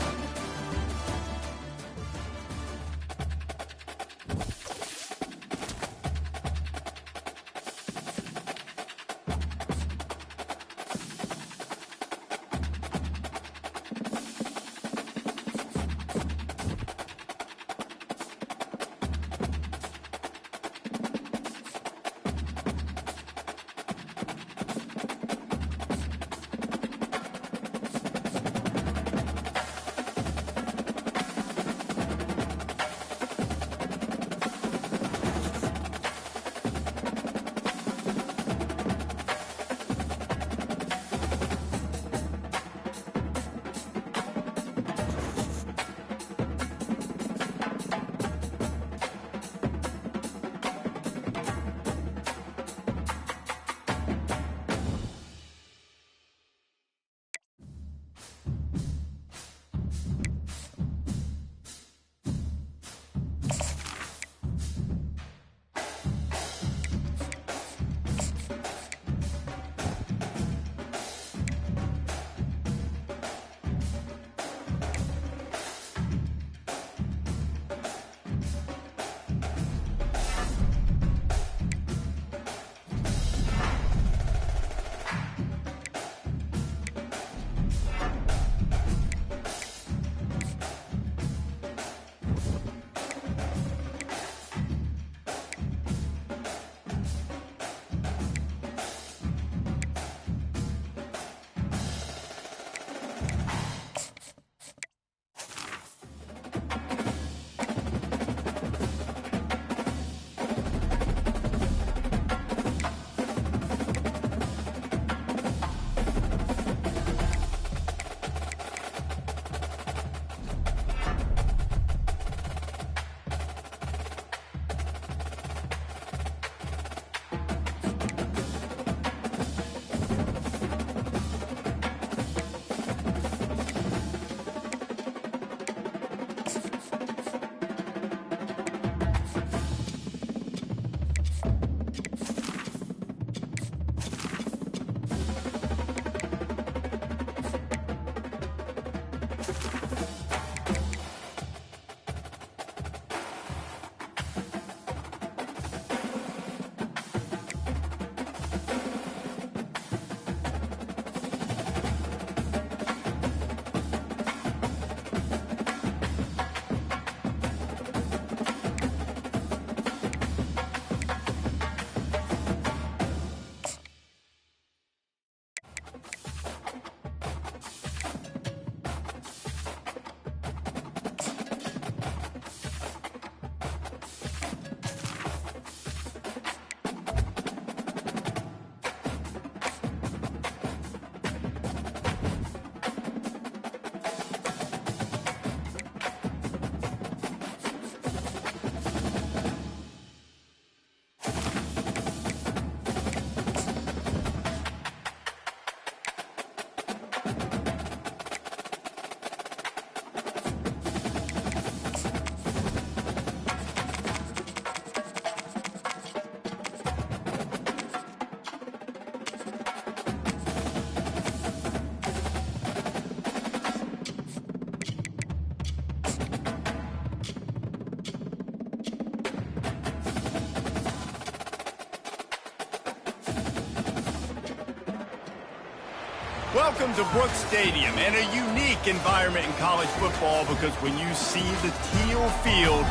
[SPEAKER 1] Welcome to Brooks Stadium, and a unique environment in college football because when you see the teal field,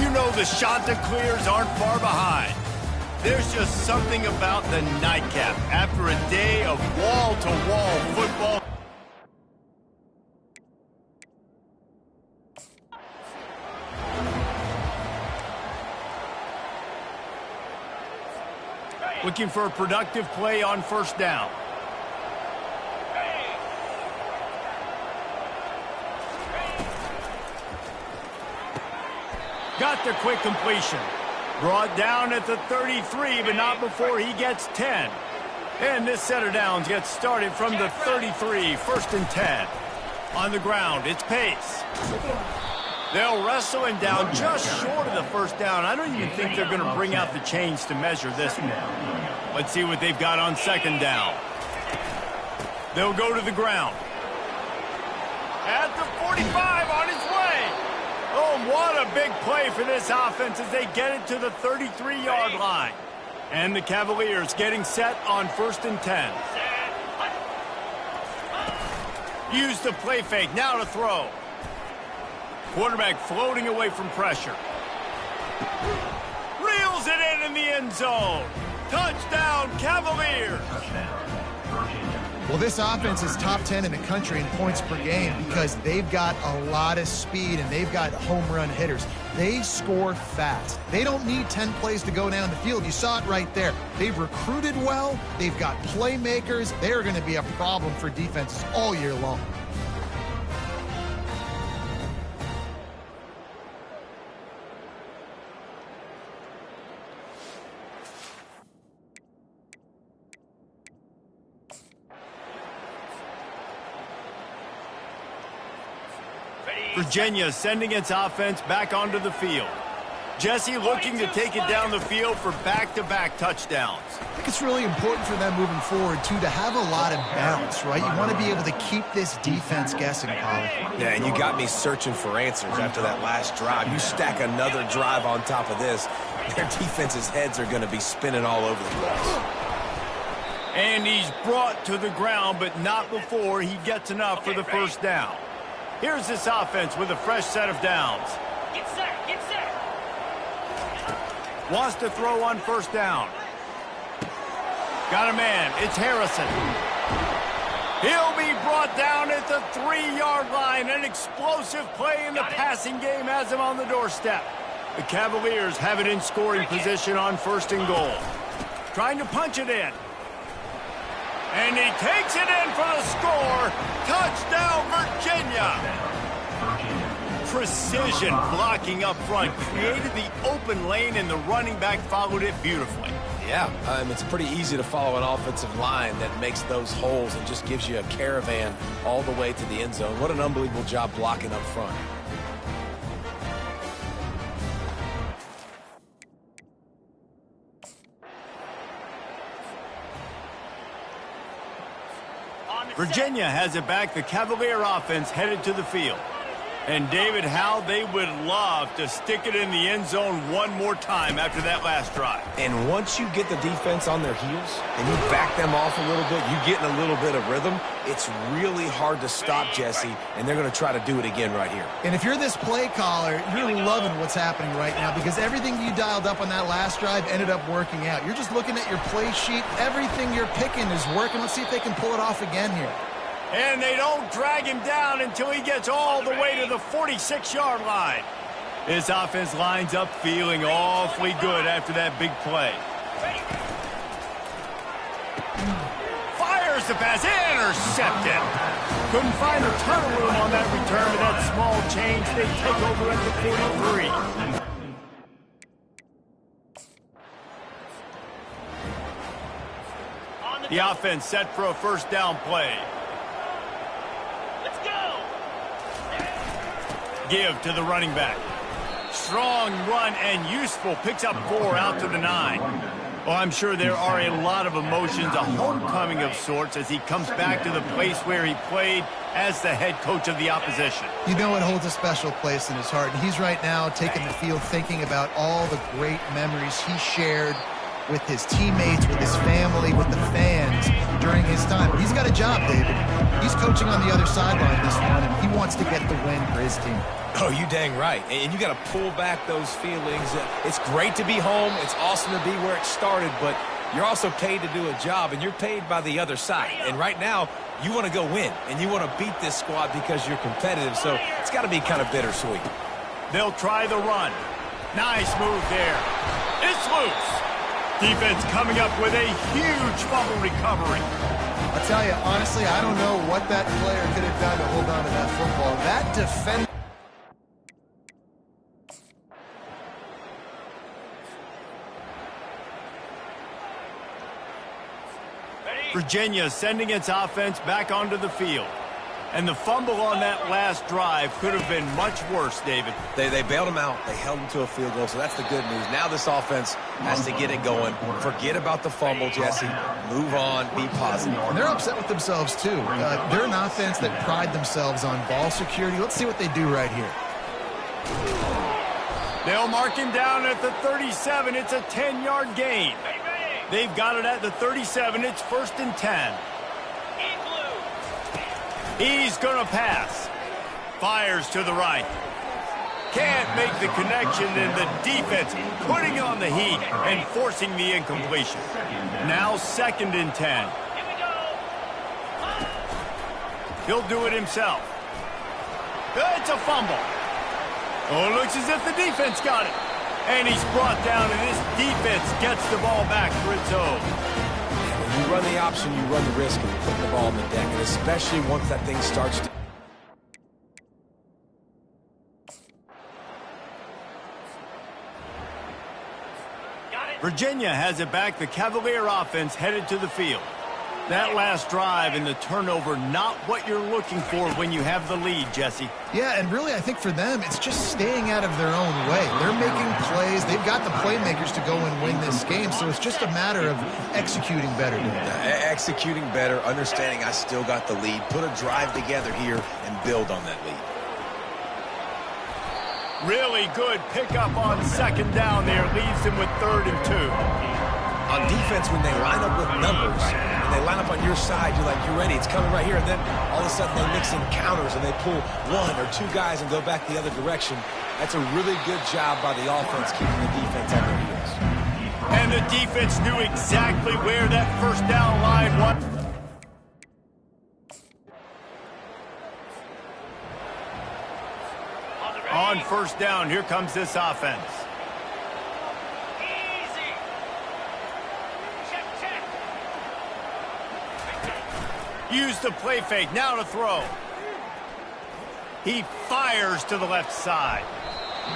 [SPEAKER 1] you know the Chanticleers aren't far behind. There's just something about the nightcap after a day of wall-to-wall football. Looking for a productive play on first down. Got the quick completion. Brought down at the 33, but not before he gets 10. And this set of downs gets started from the 33, 1st and 10. On the ground, it's Pace. They'll wrestle him down just short of the first down. I don't even think they're going to bring out the chains to measure this one. Let's see what they've got on second down. They'll go to the ground. At the 45, on his way. Oh, what a big play for this offense as they get it to the 33-yard line. And the Cavaliers getting set on 1st and 10. Use the play fake, now to throw. Quarterback floating away from pressure. Reels it in the end zone. Touchdown, Cavaliers.
[SPEAKER 2] Well, this offense is top 10 in the country in points per game because they've got a lot of speed and they've got home run hitters. They score fast. They don't need 10 plays to go down the field. You saw it right there. They've recruited well. They've got playmakers. They're going to be a problem for defenses all year long.
[SPEAKER 1] Virginia sending its offense back onto the field. Jesse looking to take it down the field for back-to-back touchdowns.
[SPEAKER 2] I think it's really important for them moving forward, too, to have a lot of balance, right? You want to be able to keep this defense guessing, Colin.
[SPEAKER 3] Yeah, and you got me searching for answers after that last drive. You stack another drive on top of this, their defense's heads are going to be spinning all over the place.
[SPEAKER 1] And he's brought to the ground, but not before he gets enough for the first down. Here's this offense with a fresh set of downs.
[SPEAKER 4] Get set, get set.
[SPEAKER 1] Wants to throw on first down. Got a man. It's Harrison. He'll be brought down at the 3-yard line. An explosive play in the passing game has him on the doorstep. The Cavaliers have it in scoring position on 1st and goal. Trying to punch it in. And he takes it in for the score. Touchdown, Virginia. Precision blocking up front. Created the open lane, and the running back followed it beautifully.
[SPEAKER 3] Yeah, it's pretty easy to follow an offensive line that makes those holes and just gives you a caravan all the way to the end zone. What an unbelievable job blocking up front.
[SPEAKER 1] Virginia has it back. The Cavalier offense headed to the field. And David, how they would love to stick it in the end zone one more time after that last drive.
[SPEAKER 3] And once you get the defense on their heels and you back them off a little bit, you get in a little bit of rhythm, it's really hard to stop Jesse, and they're going to try to do it again right here.
[SPEAKER 2] And if you're this play caller, you're loving what's happening right now because everything you dialed up on that last drive ended up working out. You're just looking at your play sheet. Everything you're picking is working. Let's see if they can pull it off again here.
[SPEAKER 1] And they don't drag him down until he gets all the way to the 46-yard line. This offense lines up feeling awfully good after that big play. Fires the pass, intercepted. Couldn't find a ton of room on that return, but that small change, they take over at the 43. The offense set for a first down play. Give to the running back. Strong run and useful. Picks up 4 out to the 9. Well, I'm sure there are a lot of emotions, a homecoming of sorts as he comes back to the place where he played as the head coach of the opposition.
[SPEAKER 2] You know it holds a special place in his heart. And he's right now taking the field thinking about all the great memories he shared with his teammates, with his family, with the fans during his time. He's got a job, David. coaching on the other sideline this one, and he wants to get the win for his team.
[SPEAKER 3] Oh, you dang right. And you got to pull back those feelings. It's great to be home. It's awesome to be where it started, but you're also paid to do a job, and you're paid by the other side. And right now, you want to go win, and you want to beat this squad because you're competitive, so it's got to be kind of bittersweet.
[SPEAKER 1] They'll try the run. Nice move there. It's loose. Defense coming up with a huge fumble recovery.
[SPEAKER 2] I'll tell you, honestly, I don't know what that player could have done to hold on to that football. That defender.
[SPEAKER 1] Virginia sending its offense back onto the field. And the fumble on that last drive could have been much worse, David.
[SPEAKER 3] They bailed him out. They held him to a field goal, so that's the good news. Now this offense has to get it going. Forget about the fumble, Jesse. Move on. Be positive.
[SPEAKER 2] And they're upset with themselves, too. They're an offense that pride themselves on ball security. Let's see what they do right here.
[SPEAKER 1] They'll mark him down at the 37. It's a 10-yard gain. They've got it at the 37. It's 1st and 10. He's going to pass. Fires to the right. Can't make the connection, and the defense putting on the heat and forcing the incompletion. Now 2nd and 10. He'll do it himself. It's a fumble. Oh, it looks as if the defense got it. And he's brought down, and this defense gets the ball back for its own.
[SPEAKER 3] When you run the option, you run the risk of putting the ball on the deck, and especially once that thing starts to...
[SPEAKER 1] Virginia has it back. The Cavalier offense headed to the field. That last drive and the turnover, not what you're looking for when you have the lead, Jesse.
[SPEAKER 2] Yeah, and really, I think for them, it's just staying out of their own way. They're making plays. They've got the playmakers to go and win this game, so it's just a matter of executing better.
[SPEAKER 3] Executing better, understanding I still got the lead. Put a drive together here and build on that lead.
[SPEAKER 1] Really good pickup on 2nd down there. Leaves them with 3rd and 2.
[SPEAKER 3] On defense, when they line up with numbers, and they line up on your side, you're like, you're ready, it's coming right here. And then all of a sudden they mix in counters and they pull 1 or 2 guys and go back the other direction. That's a really good job by the offense keeping the defense on their heels.
[SPEAKER 1] And the defense knew exactly where that 1st down line was. On 1st down, here comes this offense. Use the play fake, now to throw. He fires to the left side.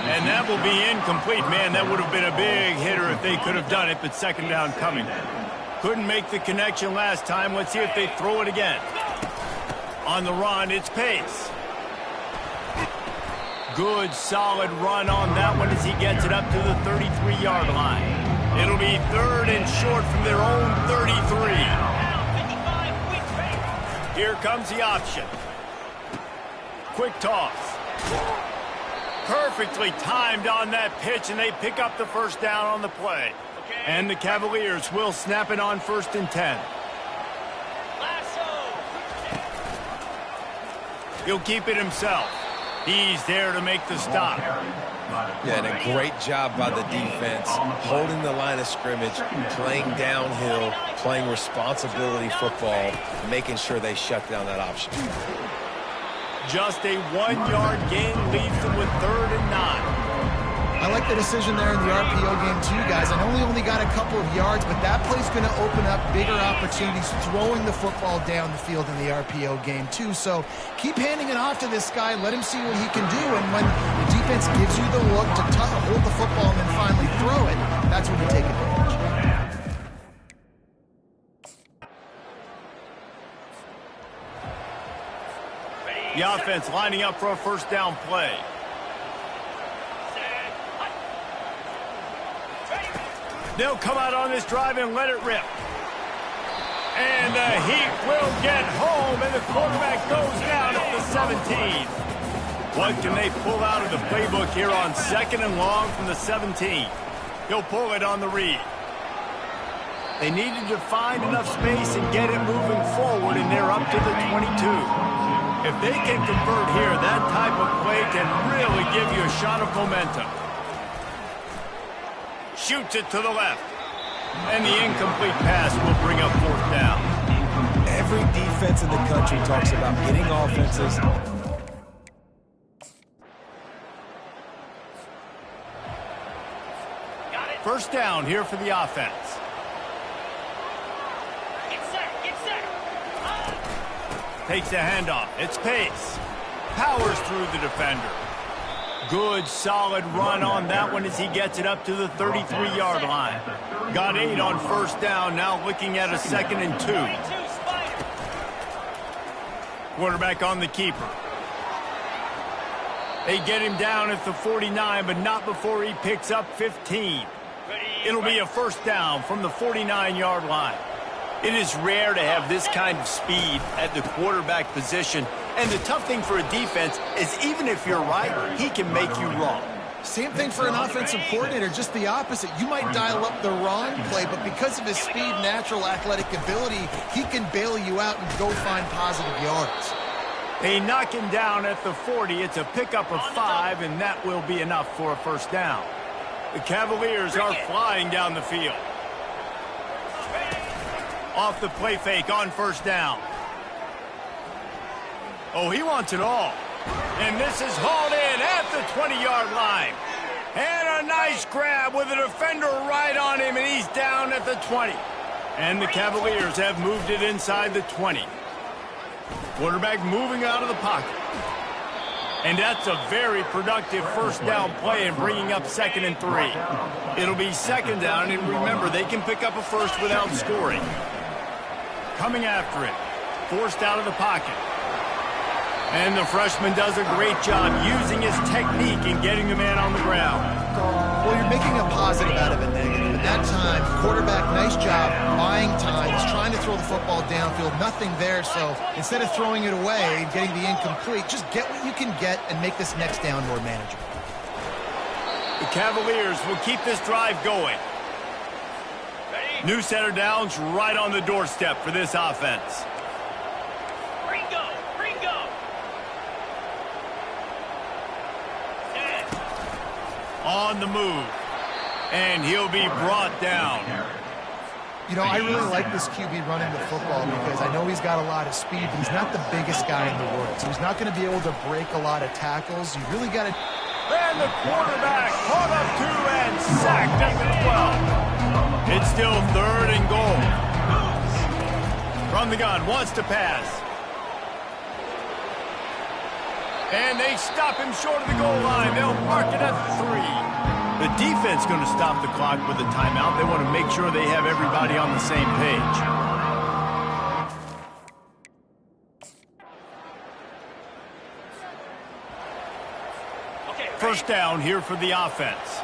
[SPEAKER 1] And that will be incomplete. Man, that would have been a big hitter if they could have done it, but 2nd down coming. Couldn't make the connection last time. Let's see if they throw it again. On the run, it's Pace. Good, solid run on that one as he gets it up to the 33-yard line. It'll be 3rd and short from their own 33. Here comes the option. Quick toss. Perfectly timed on that pitch, and they pick up the 1st down on the play. And the Cavaliers will snap it on 1st and 10. He'll keep it himself. He's there to make the stop.
[SPEAKER 3] Yeah, and a great job by the defense, holding the line of scrimmage, playing downhill, playing responsibility football, making sure they shut down that option.
[SPEAKER 1] Just a 1-yard gain leaves them with 3rd and 9.
[SPEAKER 2] I like the decision there in the RPO game too, guys. I know he only got a couple of yards, but that play's going to open up bigger opportunities throwing the football down the field in the RPO game too. So keep handing it off to this guy. Let him see what he can do. And when the defense gives you the look to hold the football and then finally throw it, that's when you take advantage.
[SPEAKER 1] The offense lining up for a 1st down play. They'll come out on this drive and let it rip. And the Heat will get home, and the quarterback goes down at the 17. What can they pull out of the playbook here on 2nd and long from the 17? He'll pull it on the read. They needed to find enough space and get it moving forward, and they're up to the 22. If they can convert here, that type of play can really give you a shot of momentum. Shoots it to the left. And the incomplete pass will bring up 4th down.
[SPEAKER 3] Every defense in the country talks about getting offenses.
[SPEAKER 4] Got it.
[SPEAKER 1] 1st down here for the offense.
[SPEAKER 4] Get set. Get set.
[SPEAKER 1] Takes the handoff. It's Pace. Powers through the defender. Good, solid run on that one as he gets it up to the 33-yard line. Got 8 on 1st down, now looking at a 2nd and 2.
[SPEAKER 4] 22 Spider.
[SPEAKER 1] Quarterback on the keeper. They get him down at the 49, but not before he picks up 15. It'll be a 1st down from the 49-yard line. It is rare to have this kind of speed at the quarterback position. And the tough thing for a defense is even if you're right, he can make you wrong.
[SPEAKER 2] Same thing for an offensive coordinator, just the opposite. You might dial up the wrong play, but because of his speed, natural athletic ability, he can bail you out and go find positive yards.
[SPEAKER 1] They knock him down at the 40. It's a pickup of 5, and that will be enough for a 1st down. The Cavaliers are flying down the field. Off the play fake on 1st down. Oh, he wants it all. And this is hauled in at the 20-yard line. And a nice grab with a defender right on him, and he's down at the 20. And the Cavaliers have moved it inside the 20. Quarterback moving out of the pocket. And that's a very productive 1st down play and bringing up 2nd and 3. It'll be 2nd down, and remember, they can pick up a 1st without scoring. Coming after it. Forced out of the pocket. And the freshman does a great job using his technique and getting the man on the ground.
[SPEAKER 2] Well, you're making a positive out of a negative. At that time, quarterback, nice job, buying time. He's trying to throw the football downfield. Nothing there, so instead of throwing it away and getting the incomplete, just get what you can get and make this next down more manageable.
[SPEAKER 1] The Cavaliers will keep this drive going. New set of downs right on the doorstep for this offense.
[SPEAKER 4] Ringo.
[SPEAKER 1] On the move. And he'll be brought down.
[SPEAKER 2] You know, I really like this QB running the football because I know he's got a lot of speed, but he's not the biggest guy in the world. So he's not going to be able to break a lot of tackles. You really got to...
[SPEAKER 1] And the quarterback caught up to and sacked at the 12. It's still 3rd and goal. From the gun, wants to pass. And they stop him short of the goal line. They'll mark it at the 3. The defense going to stop the clock with a timeout. They want to make sure they have everybody on the same page.
[SPEAKER 4] Okay,
[SPEAKER 1] 1st down here for the offense.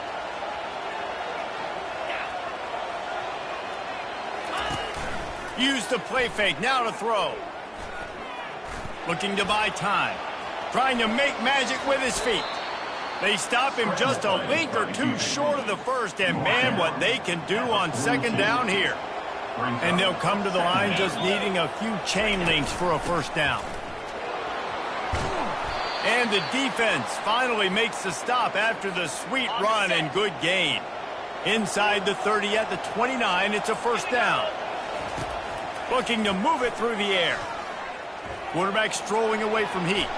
[SPEAKER 1] Use the play fake, now to throw. Looking to buy time. Trying to make magic with his feet. They stop him just a link or 2 short of the 1st, and man, what they can do on 2nd down here. And they'll come to the line just needing a few chain links for a 1st down. And the defense finally makes the stop after the sweet run and good gain. Inside the 30 at the 29, it's a 1st down. Looking to move it through the air. Quarterback strolling away from heat.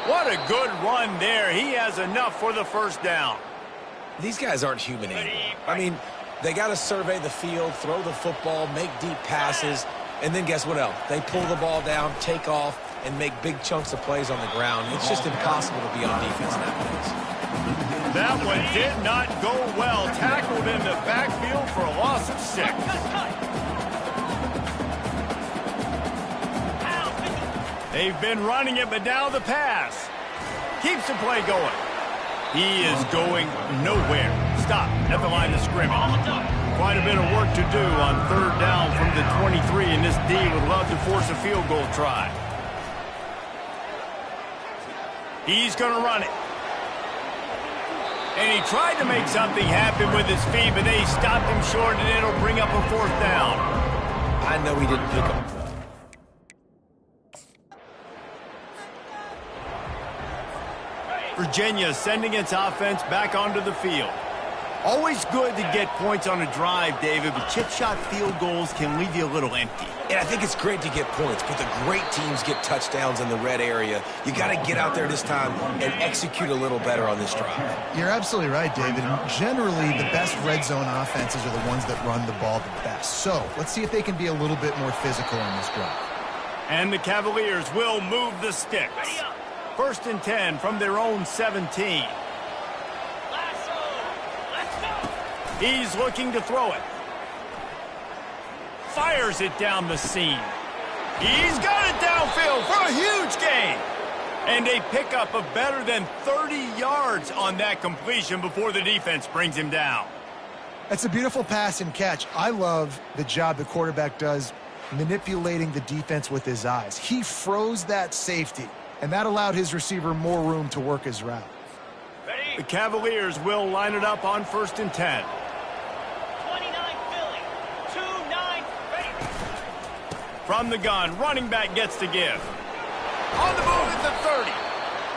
[SPEAKER 1] What a good run there. He has enough for the 1st down.
[SPEAKER 3] These guys aren't human anymore. I mean, they got to survey the field, throw the football, make deep passes, and then guess what else? They pull the ball down, take off, and make big chunks of plays on the ground. It's just impossible to be on defense nowadays.
[SPEAKER 1] That one did not go well. Tackled in the backfield for a loss of 6. They've been running it, but now the pass. Keeps the play going. He is going nowhere. Stop at the line of scrimmage. Quite a bit of work to do on 3rd down from the 23, and this D would love to force a field goal try. He's going to run it. And he tried to make something happen with his feet, but they stopped him short, and it'll bring up a 4th down.
[SPEAKER 3] I know he didn't pick up
[SPEAKER 1] Virginia sending its offense back onto the field. Always good to get points on a drive, David, but chip shot field goals can leave you a little empty.
[SPEAKER 3] And I think it's great to get points, but the great teams get touchdowns in the red area. You got to get out there this time and execute a little better on this drive.
[SPEAKER 2] You're absolutely right, David. And generally, the best red zone offenses are the ones that run the ball the best. So let's see if they can be a little bit more physical on this drive.
[SPEAKER 1] And the Cavaliers will move the sticks. 1st and 10 from their own 17. He's looking to throw it. Fires it down the seam. He's got it downfield for a huge gain. And a pickup of better than 30 yards on that completion before the defense brings him down.
[SPEAKER 2] That's a beautiful pass and catch. I love the job the quarterback does manipulating the defense with his eyes. He froze that safety, and that allowed his receiver more room to work his route.
[SPEAKER 1] The Cavaliers will line it up on 1st and 10. From the gun, running back gets to give. On the move at the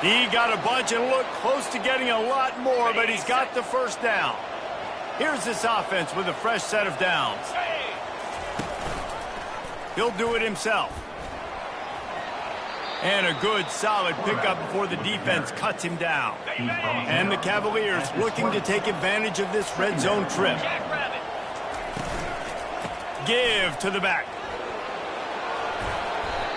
[SPEAKER 1] 30. He got a bunch and looked close to getting a lot more, but he's got the first down. Here's this offense with a fresh set of downs. He'll do it himself. And a good, solid pickup before the defense cuts him down. And the Cavaliers looking to take advantage of this red zone trip. Give to the back.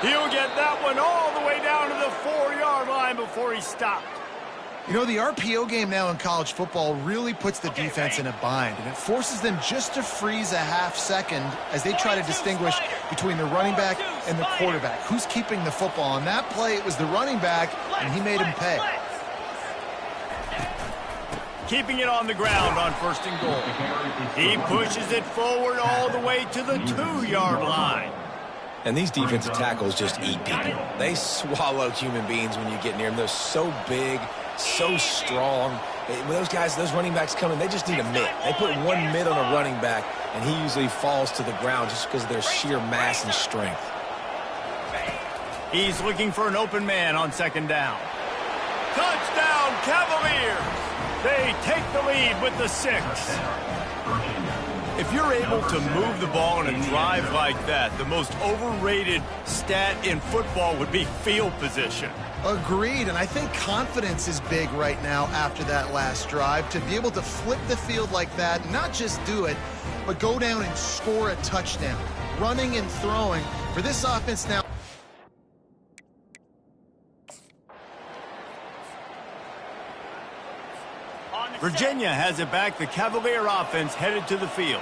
[SPEAKER 1] He'll get that one all the way down to the 4-yard line before he stopped.
[SPEAKER 2] You know, the RPO game now in college football really puts the defense in a bind, and it forces them just to freeze a half second as they try to distinguish between the running back and the quarterback. Who's keeping the football? On that play, it was the running back, and he made him pay.
[SPEAKER 1] Keeping it on the ground on 1st and goal. He pushes it forward all the way to the 2-yard line.
[SPEAKER 3] And these defensive tackles just eat people. They swallow human beings when you get near them. They're so big, so strong. When those guys, those running backs come in, they just need a mitt. They put one mitt on a running back, and he usually falls to the ground just because of their sheer mass and strength.
[SPEAKER 1] He's looking for an open man on 2nd down. Touchdown, Cavaliers! They take the lead with the 6. If you're able to move the ball in a drive like that, the most overrated stat in football would be field position.
[SPEAKER 2] Agreed, and I think confidence is big right now after that last drive. To be able to flip the field like that, not just do it, but go down and score a touchdown. Running and throwing for this offense now.
[SPEAKER 1] Virginia has it back. The Cavalier offense headed to the field.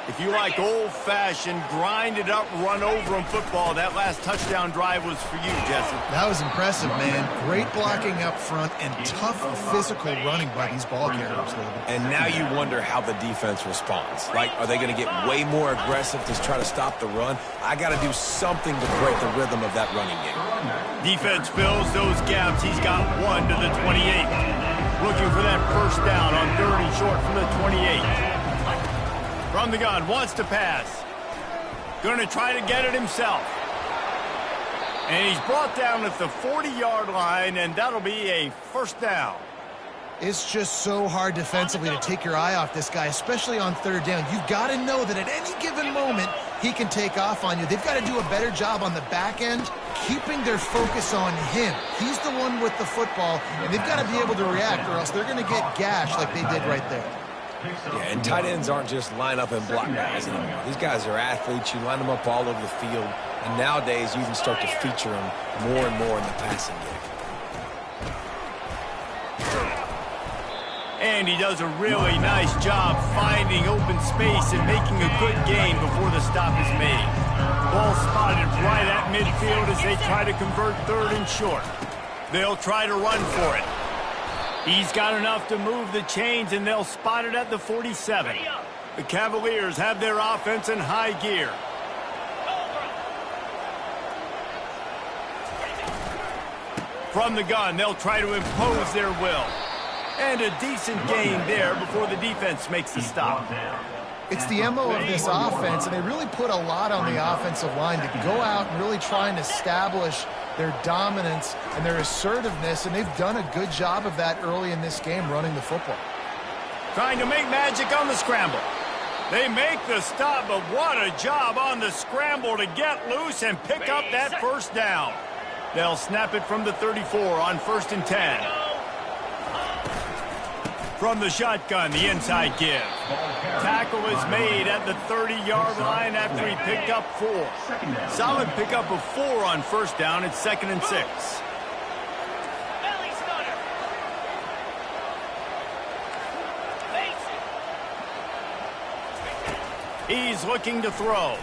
[SPEAKER 1] If you like old-fashioned, grind-it-up, run-over-'em football, that last touchdown drive was for you, Jesse.
[SPEAKER 2] That was impressive, man. Great blocking up front and tough physical running by these ball carriers.
[SPEAKER 3] And now you wonder how the defense responds. Like, are they going to get way more aggressive to try to stop the run? I got to do something to break the rhythm of that running game.
[SPEAKER 1] Defense fills those gaps. He's got one to the 28. Looking for that first down on 3rd and short from the 28. From the gun, wants to pass. Going to try to get it himself. And he's brought down at the 40-yard line, and that'll be a first down.
[SPEAKER 2] It's just so hard defensively to take your eye off this guy, especially on 3rd down. You've got to know that at any given moment, he can take off on you. They've got to do a better job on the back end, keeping their focus on him. He's the one with the football, and they've got to be able to react, or else they're going to get gashed like they did right there.
[SPEAKER 3] Yeah, and tight ends aren't just line up and block guys anymore. These guys are athletes. You line them up all over the field, and nowadays you can start to feature them more and more in the passing game.
[SPEAKER 1] And he does a really nice job finding open space and making a good gain before the stop is made. Ball spotted right at midfield as they try to convert 3rd and short. They'll try to run for it. He's got enough to move the chains, and they'll spot it at the 47. The Cavaliers have their offense in high gear. From the gun, they'll try to impose their will. And a decent gain there before the defense makes the stop.
[SPEAKER 2] It's the MO of this offense, and they really put a lot on the offensive line to go out and really try and establish their dominance and their assertiveness, and they've done a good job of that early in this game running the football.
[SPEAKER 1] Trying to make magic on the scramble. They make the stop, but what a job on the scramble to get loose and pick up that first down. They'll snap it from the 34 on 1st and 10. From the shotgun, the inside give. Tackle is made at the 30-yard line after he picked up 4. Solid pickup of 4 on 1st down. It's 2nd and 6.
[SPEAKER 4] Belly stunner.
[SPEAKER 1] He's looking to throw.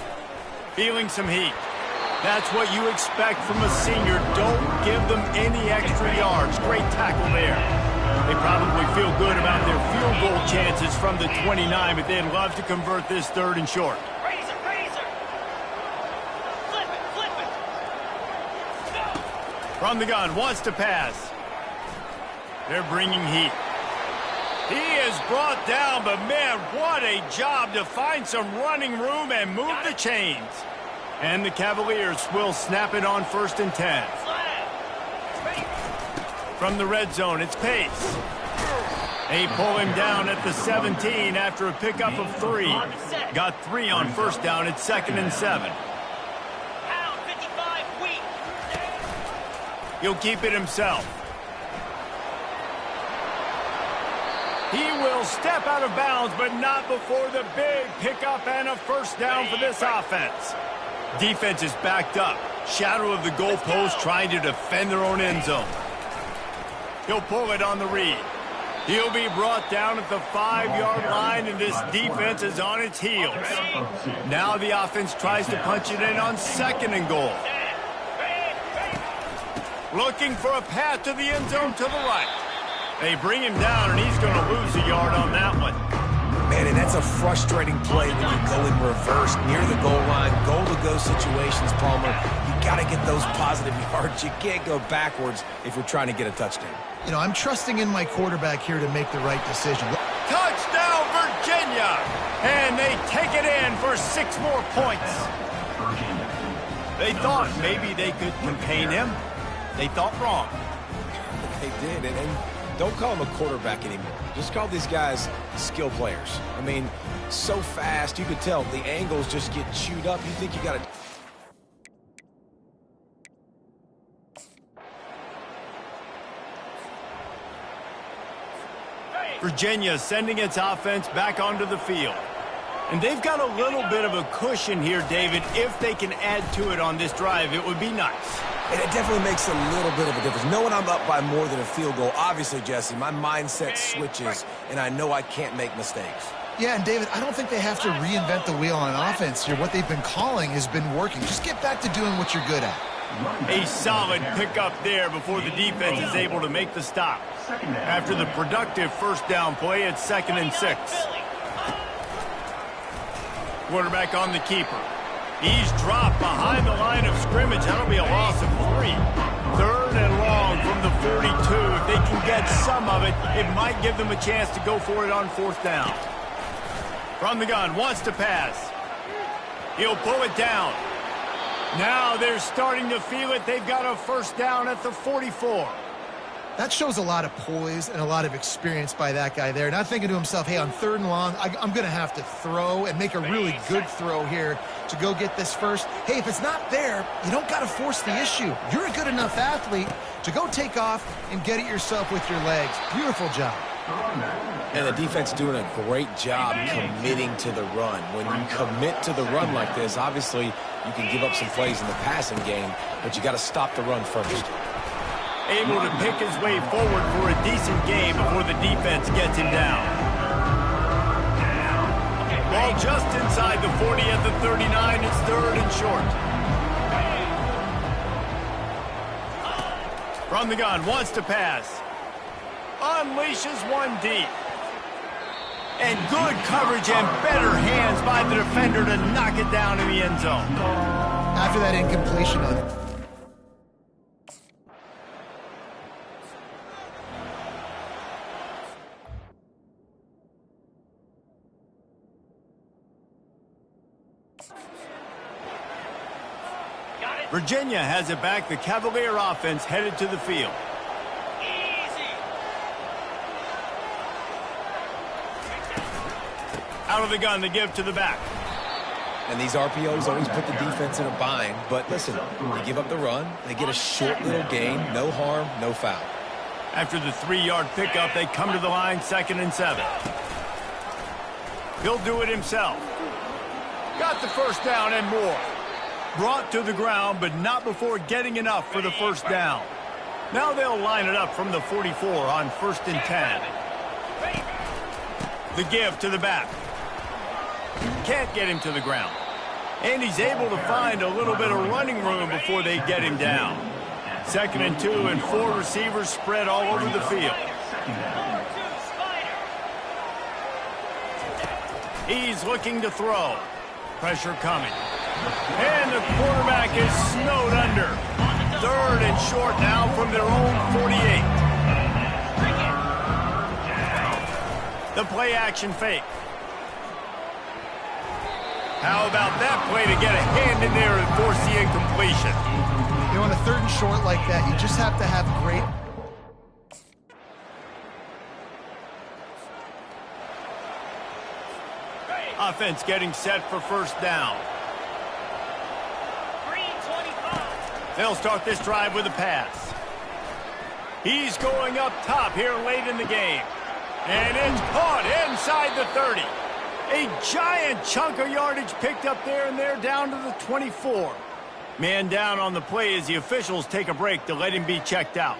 [SPEAKER 1] Feeling some heat. That's what you expect from a senior. Don't give them any extra yards. Great tackle there. They probably feel good about their field goal chances from the 29, but they'd love to convert this 3rd and short.
[SPEAKER 4] Razor, razor. Flip it, flip it. Go.
[SPEAKER 1] From the gun, wants to pass. They're bringing heat. He is brought down, but man, what a job to find some running room and move the chains. And the Cavaliers will snap it on 1st and 10. From the red zone, it's Pace. They pull him down at the 17 after a pickup of 3. Got 3 on 1st down. It's 2nd and 7.
[SPEAKER 4] Pound 55 weak.
[SPEAKER 1] He'll keep it himself. He will step out of bounds, but not before the big pickup and a 1st down for this offense. Defense is backed up. Shadow of the goalpost trying to defend their own end zone. He'll pull it on the read. He'll be brought down at the 5-yard line, and this defense is on its heels. Now the offense tries to punch it in on 2nd and goal. Looking for a path to the end zone to the right. They bring him down, and he's going to lose a yard on that one.
[SPEAKER 3] Man, and that's a frustrating play when you go in reverse near the goal line, goal-to-go situations, Palmer. You got to get those positive yards. You can't go backwards if you're trying to get a touchdown.
[SPEAKER 2] You know, I'm trusting in my quarterback here to make the right decision.
[SPEAKER 1] Touchdown, Virginia! And they take it in for 6 more points. They thought maybe they could contain him. They thought wrong.
[SPEAKER 3] They did, and don't call him a quarterback anymore. Just call these guys skill players. I mean, so fast, you could tell the angles just get chewed up. You think you got to...
[SPEAKER 1] Virginia sending its offense back onto the field. And they've got a little bit of a cushion here, David. If they can add to it on this drive, it would be nice.
[SPEAKER 3] And it definitely makes a little bit of a difference. Knowing I'm up by more than a field goal, obviously, Jesse, my mindset switches, and I know I can't make mistakes.
[SPEAKER 2] Yeah, and David, I don't think they have to reinvent the wheel on offense here. What they've been calling has been working. Just get back to doing what you're good at.
[SPEAKER 1] A solid pickup there before the defense is able to make the stop. After the productive 1st down play, it's 2nd and 6. Quarterback on the keeper. He's dropped behind the line of scrimmage. That'll be a loss of 3. 3rd and long from the 42. If they can get some of it, it might give them a chance to go for it on 4th down. From the gun, wants to pass. He'll pull it down. Now they're starting to feel it. They've got a 1st down at the 44.
[SPEAKER 2] That shows a lot of poise and a lot of experience by that guy there. Not thinking to himself, hey, on 3rd and long, I'm going to have to throw and make a really good throw here to go get this first. Hey, if it's not there, you don't got to force the issue. You're a good enough athlete to go take off and get it yourself with your legs. Beautiful job.
[SPEAKER 3] And the defense doing a great job committing to the run. When you commit to the run like this, obviously you can give up some plays in the passing game, but you got to stop the run first.
[SPEAKER 1] Able to pick his way forward for a decent game before the defense gets him down. Ball just inside the 40 at the 39. It's 3rd and short. From the gun, wants to pass. Unleashes one deep. And good coverage and better hands by the defender to knock it down in the end zone.
[SPEAKER 2] After that incompletion on it.
[SPEAKER 1] Virginia has it back. The Cavalier offense headed to the field.
[SPEAKER 4] Easy.
[SPEAKER 1] Out of the gun, the give to the back.
[SPEAKER 3] And these RPOs always put the defense in a bind. But listen, you give up the run, they get a short little gain, no harm, no foul.
[SPEAKER 1] After the 3-yard pickup, they come to the line, 2nd and 7. He'll do it himself. Got the first down and more. Brought to the ground, but not before getting enough for the first down. Now they'll line it up from the 44 on 1st and 10. The give to the back. Can't get him to the ground. And he's able to find a little bit of running room before they get him down. 2nd and 2, and 4 receivers spread all over the field. He's looking to throw. Pressure coming. And the quarterback is snowed under. 3rd and short now from their own 48. The play action fake. How about that play to get a hand in there and force the incompletion?
[SPEAKER 2] You know, on a 3rd and short like that, you just have to have great...
[SPEAKER 1] Offense getting set for first down. They'll start this drive with a pass. He's going up top here late in the game. And it's caught inside the 30. A giant chunk of yardage picked up there, and they're down to the 24. Man down on the play as the officials take a break to let him be checked out.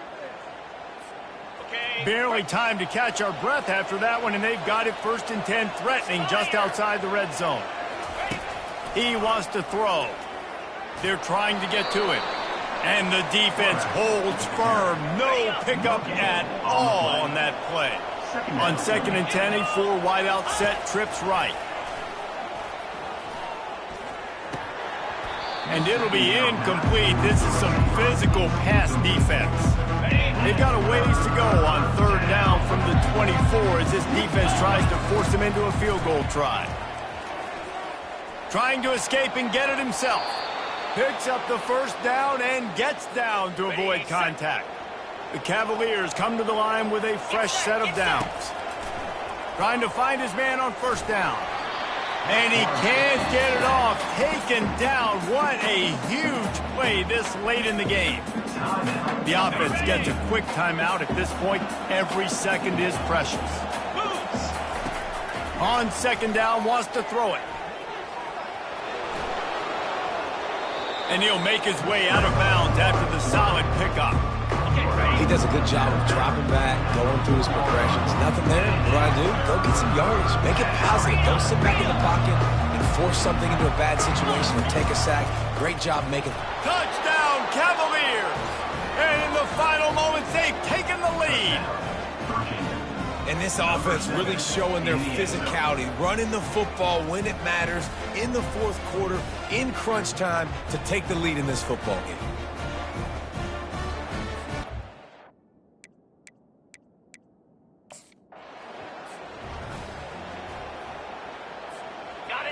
[SPEAKER 1] Barely time to catch our breath after that one, and they've got it 1st and 10, threatening just outside the red zone. He wants to throw. They're trying to get to it. And the defense holds firm. No pickup at all on that play. On 2nd and 10, a 4 wide out set, trips right. And it'll be incomplete. This is some physical pass defense. They've got a ways to go on 3rd down from the 24 as this defense tries to force them into a field goal try. Trying to escape and get it himself. Picks up the first down and gets down to avoid contact. The Cavaliers come to the line with a fresh set of downs. Trying to find his man on 1st down. And he can't get it off. Taken down. What a huge play this late in the game. The offense gets a quick timeout. At this point, every second is precious. On 2nd down, wants to throw it. And he'll make his way out of bounds after the solid pickup.
[SPEAKER 3] He does a good job of dropping back, going through his progressions. Nothing there. What do? Go get some yardage. Make it positive. Don't sit back in the pocket and force something into a bad situation or take a sack. Great job making.
[SPEAKER 1] Touchdown, Cavaliers! And in the final moments, they've taken the lead.
[SPEAKER 3] And this offense really showing their physicality, running the football when it matters, in the 4th quarter, in crunch time, to take the lead in this football game.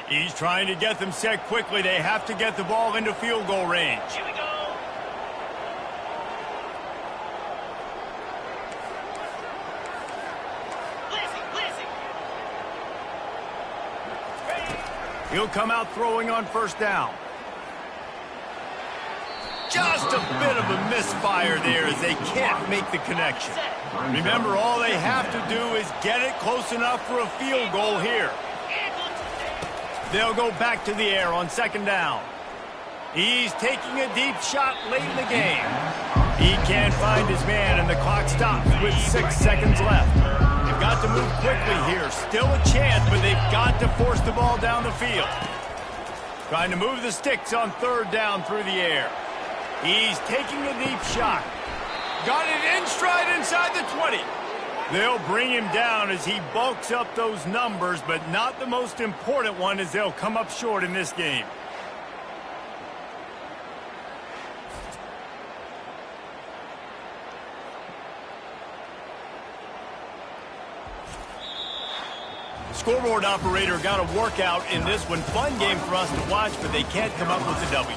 [SPEAKER 1] He's trying to get them set quickly. They have to get the ball into field goal range.
[SPEAKER 4] Here we go.
[SPEAKER 1] He'll come out throwing on 1st down. Just a bit of a misfire there as they can't make the connection. Remember, all they have to do is get it close enough for a field goal here. They'll go back to the air on 2nd down. He's taking a deep shot late in the game. He can't find his man, and the clock stops with 6 seconds left. They've got to move quickly here. Still a chance, but they've got to force the ball down the field. Trying to move the sticks on 3rd down through the air. He's taking a deep shot. Got it in stride inside the 20. They'll bring him down as he bulks up those numbers, but not the most important one as they'll come up short in this game. Scoreboard operator got a workout in this one. Fun game for us to watch, but they can't come up with the W.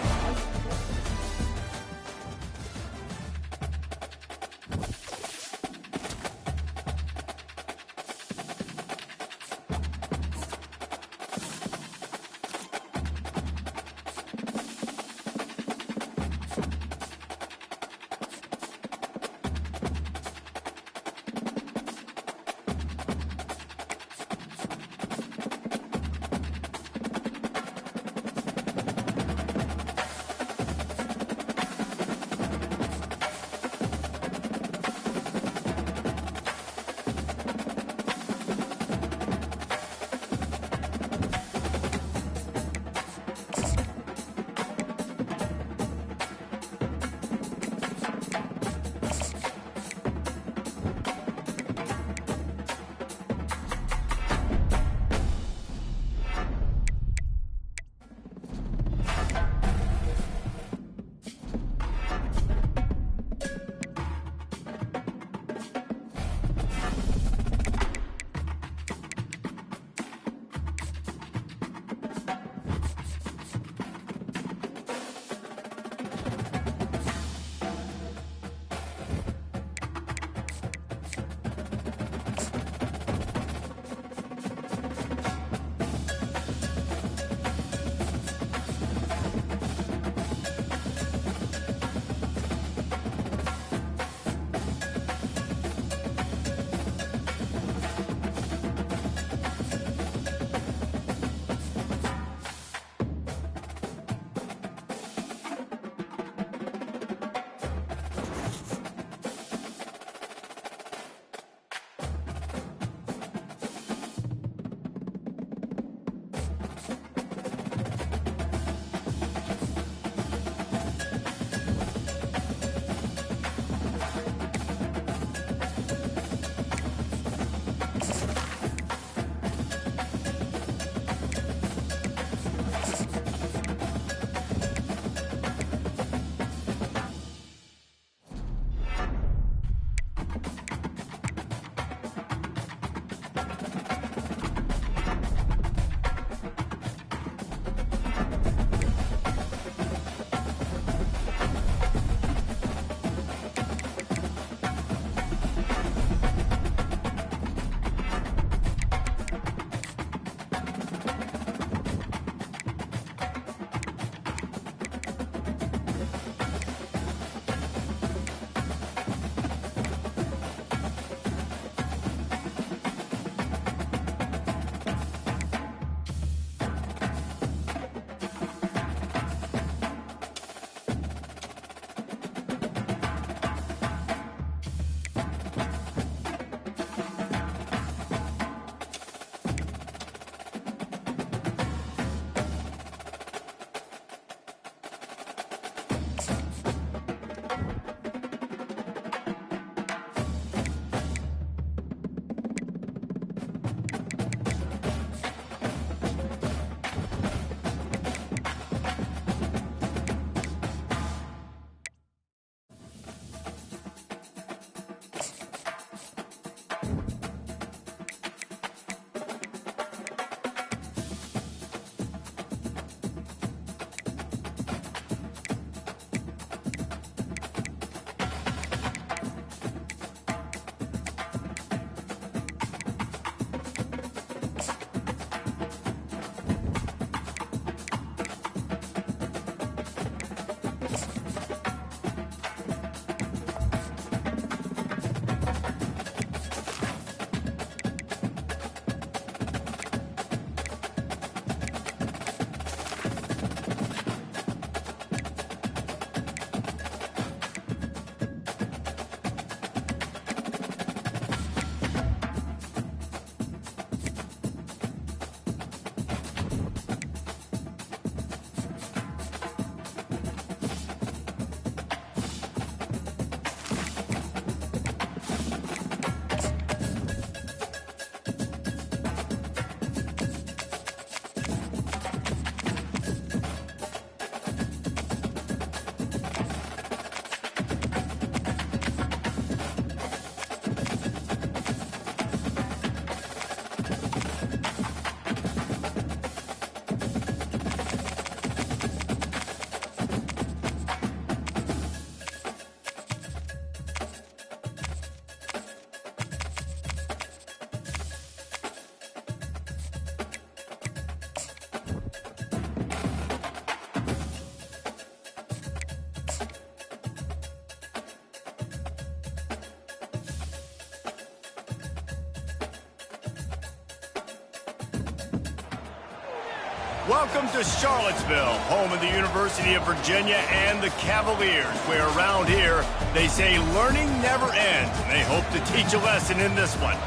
[SPEAKER 1] Welcome to Charlottesville, home of the University of Virginia and the Cavaliers, where around here they say learning never ends, and they hope to teach a lesson in this one.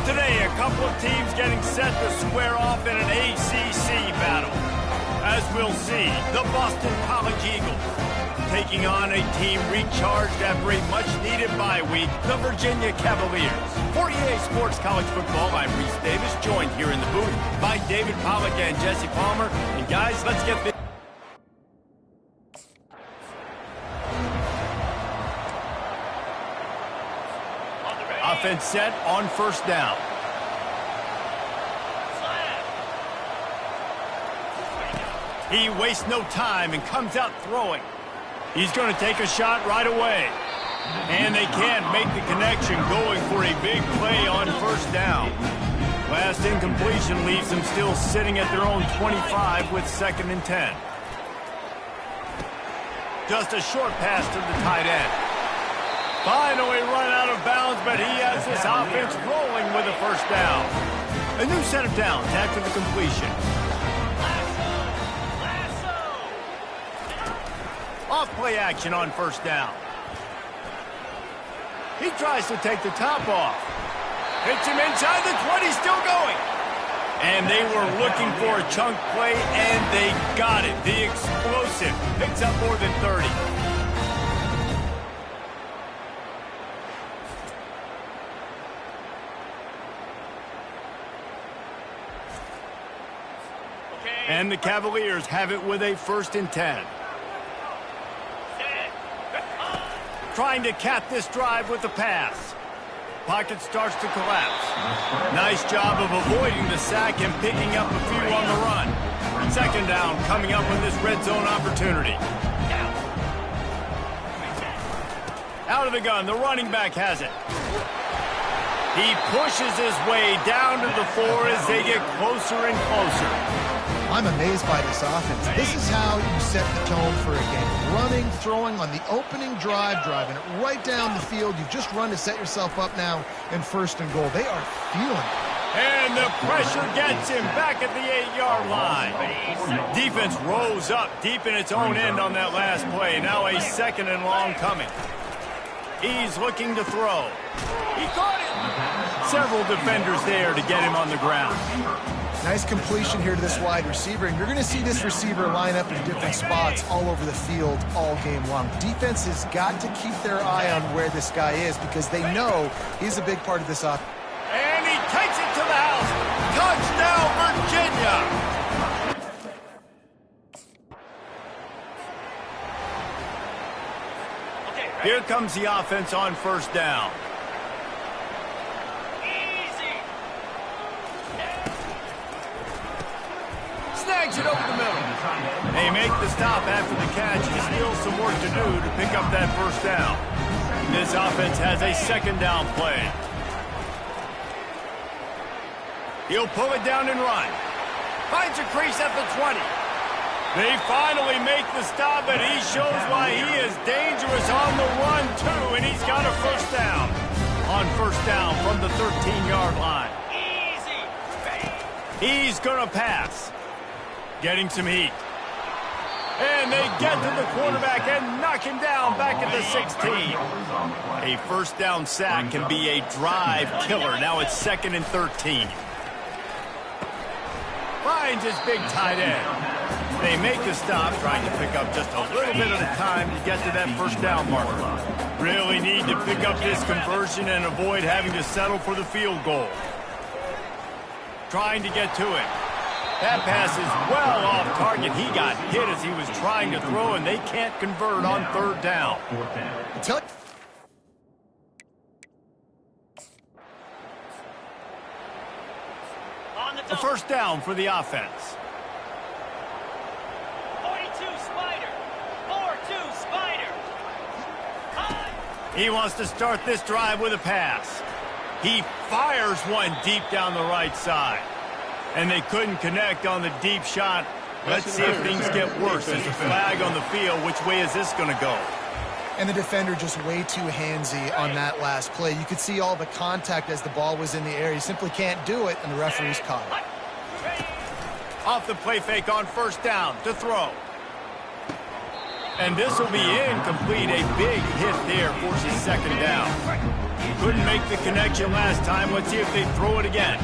[SPEAKER 1] Today, a couple of teams getting set to square off in an ACC battle. As we'll see, the Boston College Eagles taking on a team recharged after a much-needed bye week, the Virginia Cavaliers. For EA Sports College Football, I'm Reese Davis, joined here in the booth by David Pollack and Jesse Palmer. And guys, let's get this. Offense set on first down. He wastes no time and comes out throwing. He's going to take a shot right away. And they can't make the connection, going for a big play on first down. Last incompletion leaves them still sitting at their own 25 with 2nd and 10. Just a short pass to the tight end. Finally run out of bounds, but he has this offense rolling with a first down. A new set of downs after the completion. Off play action on first down. He tries to take the top off. Hits him inside the 20, still going. And they were looking for a chunk play, and they got it. The explosive picks up more than 30. And the Cavaliers have it with a 1st and 10. Trying to cap this drive with the pass. Pocket starts to collapse. Nice job of avoiding the sack and picking up a few on the run. 2nd down coming up with this red zone opportunity. Out of the gun, the running back has it. He pushes his way down to the 4 as they get closer and closer.
[SPEAKER 2] I'm amazed by this offense. This is how you set the tone for a game. Running, throwing on the opening drive, driving it right down the field. You've just run to set yourself up now in 1st and goal. They are feeling it.
[SPEAKER 1] And the pressure gets him back at the 8-yard line. Defense rose up deep in its own end on that last play. Now a 2nd and long coming. He's looking to throw. He caught it. Several defenders there to get him on the ground.
[SPEAKER 2] Nice completion here to this wide receiver, and you're going to see this receiver line up in different spots all over the field all game long. Defense has got to keep their eye on where this guy is because they know he's a big part of this offense.
[SPEAKER 1] And he takes it to the house. Touchdown, Virginia. Here comes the offense on first down. Snags it over the middle. They make the stop after the catch, and still some work to do to pick up that first down. This offense has a 2nd down play. He'll pull it down and run. Finds a crease at the 20. They finally make the stop, and he shows why he is dangerous on the run, too, and he's got a first down. On first down from the 13-yard line. He's going to pass. Getting some heat. And they get to the quarterback and knock him down back at the 16. A first down sack can be a drive killer. Now it's 2nd and 13. Finds his big tight end. They make the stop, trying to pick up just a little bit at a time to get to that first down marker. Really need to pick up this conversion and avoid having to settle for the field goal. Trying to get to it. That pass is well off target. He got hit as he was trying to throw, and they can't convert on 3rd down. A first down for the offense.
[SPEAKER 4] 42 Spider. 4-2 Spider.
[SPEAKER 1] He wants to start this drive with a pass. He fires one deep down the right side. And they couldn't connect on the deep shot. Let's see if things get worse. There's a flag on the field. Which way is this going to go?
[SPEAKER 2] And the defender just way too handsy on that last play. You could see all the contact as the ball was in the air. He simply can't do it, and the referee's caught it.
[SPEAKER 1] Off the play fake on first down to throw. And this will be incomplete. A big hit there forces second down. Couldn't make the connection last time. Let's see if they throw it again.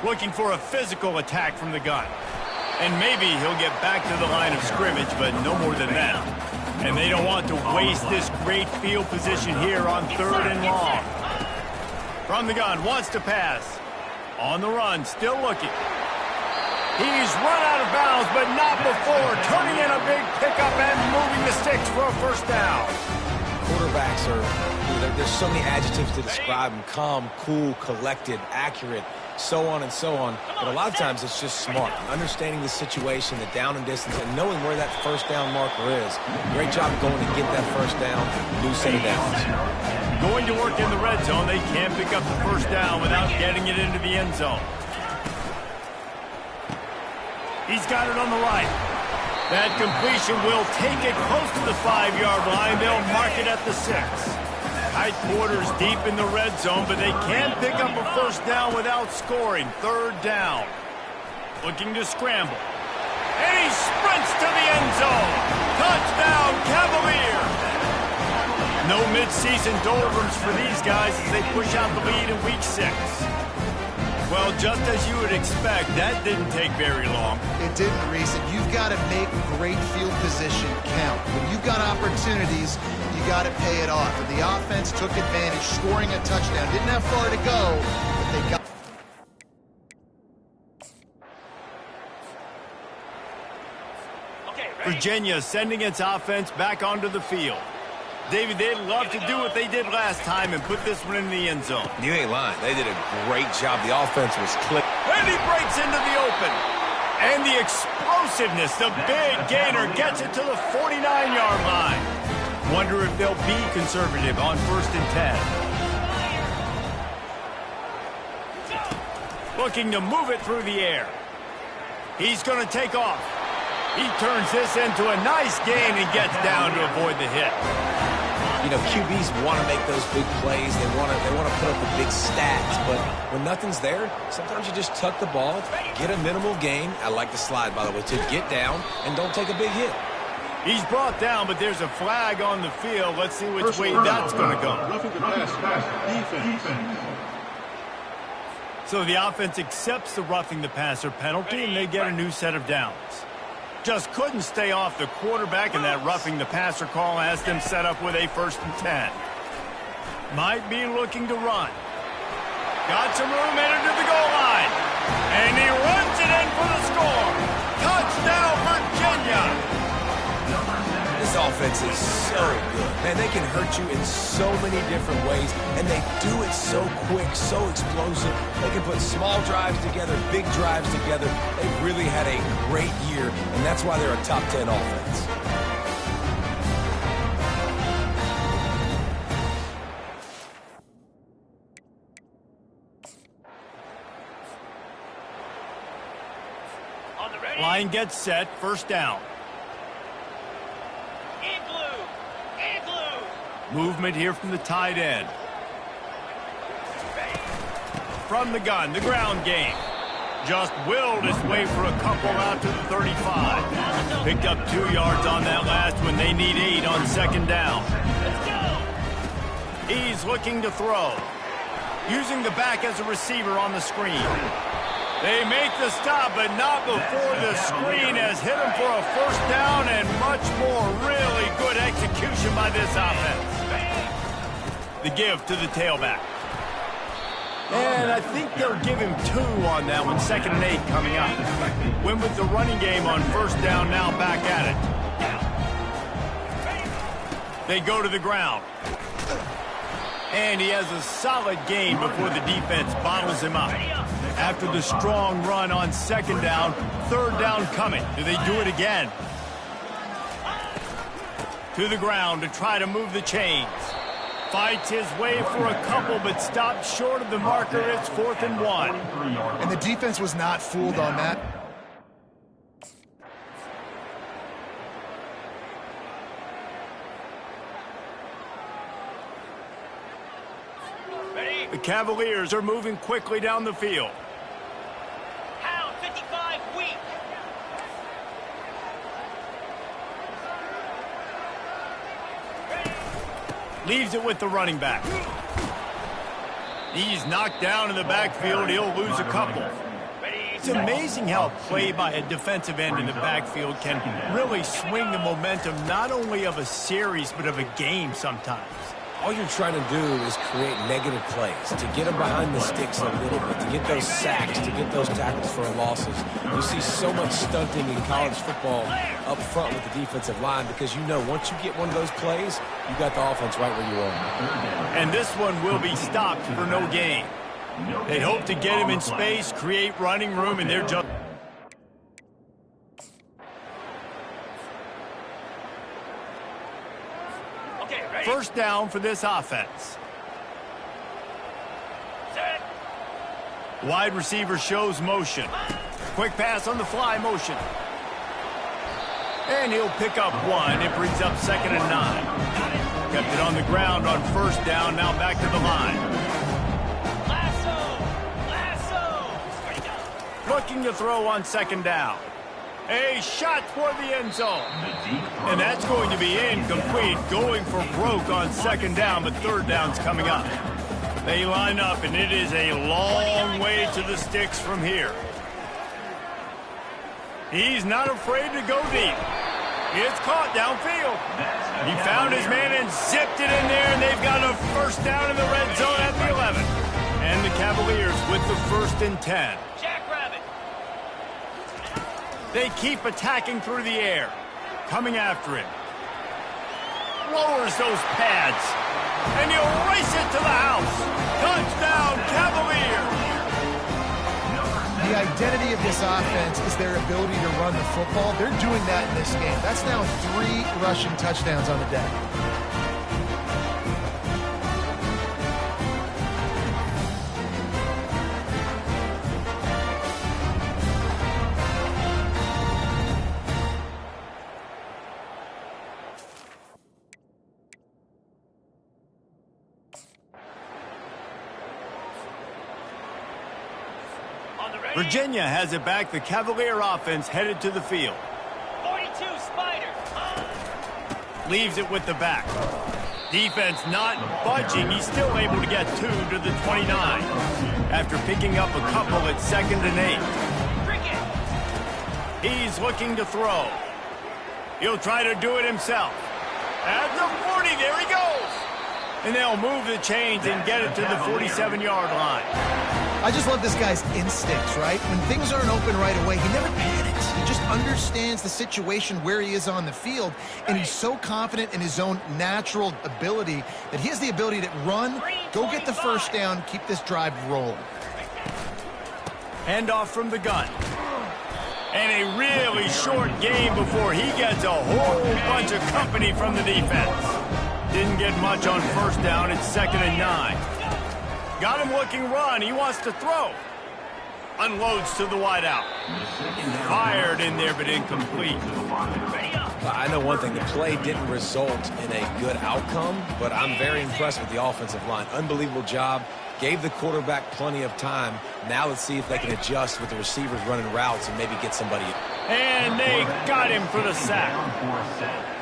[SPEAKER 1] Looking for a physical attack from the gun. And maybe he'll get back to the line of scrimmage, but no more than that. And they don't want to waste this great field position here on 3rd and long. From the gun, wants to pass. On the run, still looking. He's run out of bounds, but not before. Turning in a big pickup and moving the sticks for a first down.
[SPEAKER 3] Quarterbacks there's so many adjectives to describe them. Calm, cool, collected, accurate, so on and so on. But a lot of times it's just smart. Understanding the situation, the down and distance, and knowing where that first down marker is. Great job going to get that first down, new set of downs.
[SPEAKER 1] Going to work in the red zone, they can't pick up the first down without getting it into the end zone. He's got it on the right. That completion will take it close to the 5-yard line. They'll mark it at the 6. Tight quarters deep in the red zone, but they can't pick up a first down without scoring. 3rd down. Looking to scramble. And he sprints to the end zone. Touchdown, Cavaliers. No midseason doldrums for these guys as they push out the lead in week 6. Well, just as you would expect, that didn't take very long.
[SPEAKER 2] It didn't, Reese, and you've got to make great field position count. When you've got opportunities, you got to pay it off. And the offense took advantage, scoring a touchdown. Didn't have far to go, but they got...
[SPEAKER 1] Virginia sending its offense back onto the field. David, they'd love to do what they did last time and put this one in the end zone.
[SPEAKER 3] You ain't lying. They did a great job. The offense was click.
[SPEAKER 1] And he breaks into the open. And the explosiveness, the big gainer gets it to the 49-yard line. Wonder if they'll be conservative on 1st and 10. Looking to move it through the air. He's going to take off. He turns this into a nice gain and gets down to avoid the hit.
[SPEAKER 3] You know, QBs want to make those big plays. They want to put up the big stats. But when nothing's there, sometimes you just tuck the ball, get a minimal gain. I like the slide, by the way, to get down and don't take a big hit.
[SPEAKER 1] He's brought down, but there's a flag on the field. Let's see which way that's going to go.
[SPEAKER 5] Roughing the pass, defense.
[SPEAKER 1] So the offense accepts the roughing the passer penalty, and they get a new set of downs. Just couldn't stay off the quarterback, and that roughing the passer call has them set up with a 1st and 10. Might be looking to run. Got some room headed to the goal line. And he runs it in for the score. Touchdown, Virginia.
[SPEAKER 3] This offense is so good. Man, they can hurt you in so many different ways, and they do it so quick, so explosive. They can put small drives together, big drives together. They've really had a great year, and that's why they're a top 10 offense.
[SPEAKER 1] Line gets set, 1st down. Movement here from the tight end. From the gun, the ground game. Just willed his way for a couple out to the 35. Picked up 2 yards on that last one. They need 8 on 2nd down. He's looking to throw. Using the back as a receiver on the screen. They make the stop, but not before the screen has hit him for a 1st down and much more. Really good execution by this offense. The give to the tailback. And I think they'll give him 2 on that one. 2nd and 8 coming up. Win with the running game on 1st down, now back at it. They go to the ground. And he has a solid gain before the defense bottles him up. After the strong run on 2nd down, 3rd down coming. Do they do it again? To the ground to try to move the chains. Fights his way for a couple, but stopped short of the marker. It's 4th and 1.
[SPEAKER 2] And the defense was not fooled on that.
[SPEAKER 1] The Cavaliers are moving quickly down the field. Leaves it with the running back. He's knocked down in the backfield. He'll lose a couple. It's amazing how play by a defensive end in the backfield can really swing the momentum not only of a series but of a game sometimes.
[SPEAKER 3] All you're trying to do is create negative plays, to get them behind the sticks a little bit, to get those sacks, to get those tackles for losses. You see so much stunting in college football up front with the defensive line because you know once you get one of those plays, you got the offense right where you are.
[SPEAKER 1] And this one will be stopped for no gain. They hope to get him in space, create running room, and they're just... First down for this offense.
[SPEAKER 4] Set.
[SPEAKER 1] Wide receiver shows motion. Quick pass on the fly motion. And he'll pick up one. It brings up 2nd and 9. Kept it on the ground on first down. Now back to the line.
[SPEAKER 4] Lasso. Where'd he go?
[SPEAKER 1] Looking to throw on 2nd down. A shot toward the end zone. And that's going to be incomplete. Going for broke on 2nd down, but 3rd down's coming up. They line up, and it is a long way to the sticks from here. He's not afraid to go deep. It's caught downfield. He found his man and zipped it in there, and they've got a first down in the red zone at the 11. And the Cavaliers with the 1st and 10.
[SPEAKER 4] Jackrabbit.
[SPEAKER 1] They keep attacking through the air. Coming after him. Lowers those pads. And he'll race it to the house. Touchdown, Cavaliers!
[SPEAKER 2] The identity of this offense is their ability to run the football. They're doing that in this game. That's now 3 rushing touchdowns on the day.
[SPEAKER 1] Virginia has it back. The Cavalier offense headed to the field.
[SPEAKER 4] 42 Spider.
[SPEAKER 1] Leaves it with the back. Defense not budging. He's still able to get 2 to the 29. After picking up a couple at 2nd and 8. He's looking to throw. He'll try to do it himself. At the 40, there he goes. And they'll move the chains and get it to the 47-yard line.
[SPEAKER 2] I just love this guy's instincts, right? When things aren't open right away, he never panics. He just understands the situation where he is on the field, and he's so confident in his own natural ability that he has the ability to run, go get the first down, keep this drive rolling.
[SPEAKER 1] Handoff from the gun. And a really short game before he gets a whole bunch of company from the defense. Didn't get much on first down. It's 2nd and 9. Got him looking run. He wants to throw. Unloads to the wideout. Fired in there, but incomplete.
[SPEAKER 3] I know one thing. The play didn't result in a good outcome, but I'm very impressed with the offensive line. Unbelievable job. Gave the quarterback plenty of time. Now let's see if they can adjust with the receivers running routes and maybe get somebody.
[SPEAKER 1] And they got him for the sack.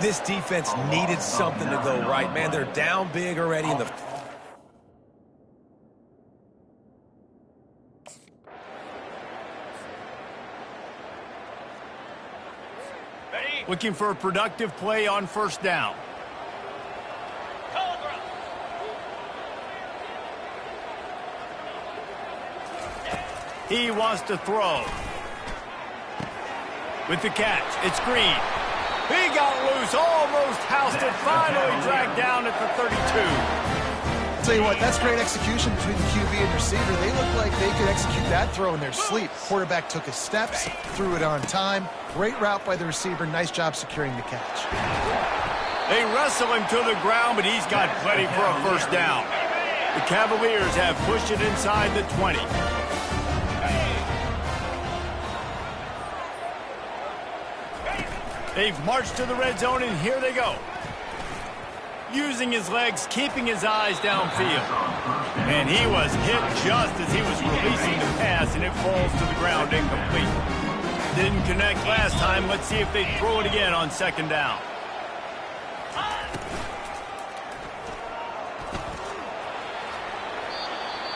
[SPEAKER 3] This defense needed something to go right. Man, they're down big already in the...
[SPEAKER 1] Looking for a productive play on first down. He wants to throw. With the catch, it's Green. He got loose, almost housed it, finally dragged down at the 32.
[SPEAKER 2] I'll tell you what, that's great execution between the QB and receiver. They look like they could execute that throw in their sleep. Quarterback took his steps, threw it on time. Great route by the receiver. Nice job securing the catch.
[SPEAKER 1] They wrestle him to the ground, but he's got plenty for a first down. The Cavaliers have pushed it inside the 20. They've marched to the red zone, and here they go. Using his legs, keeping his eyes downfield. And he was hit just as he was releasing the pass, and it falls to the ground incomplete. Didn't connect last time. Let's see if they throw it again on second down.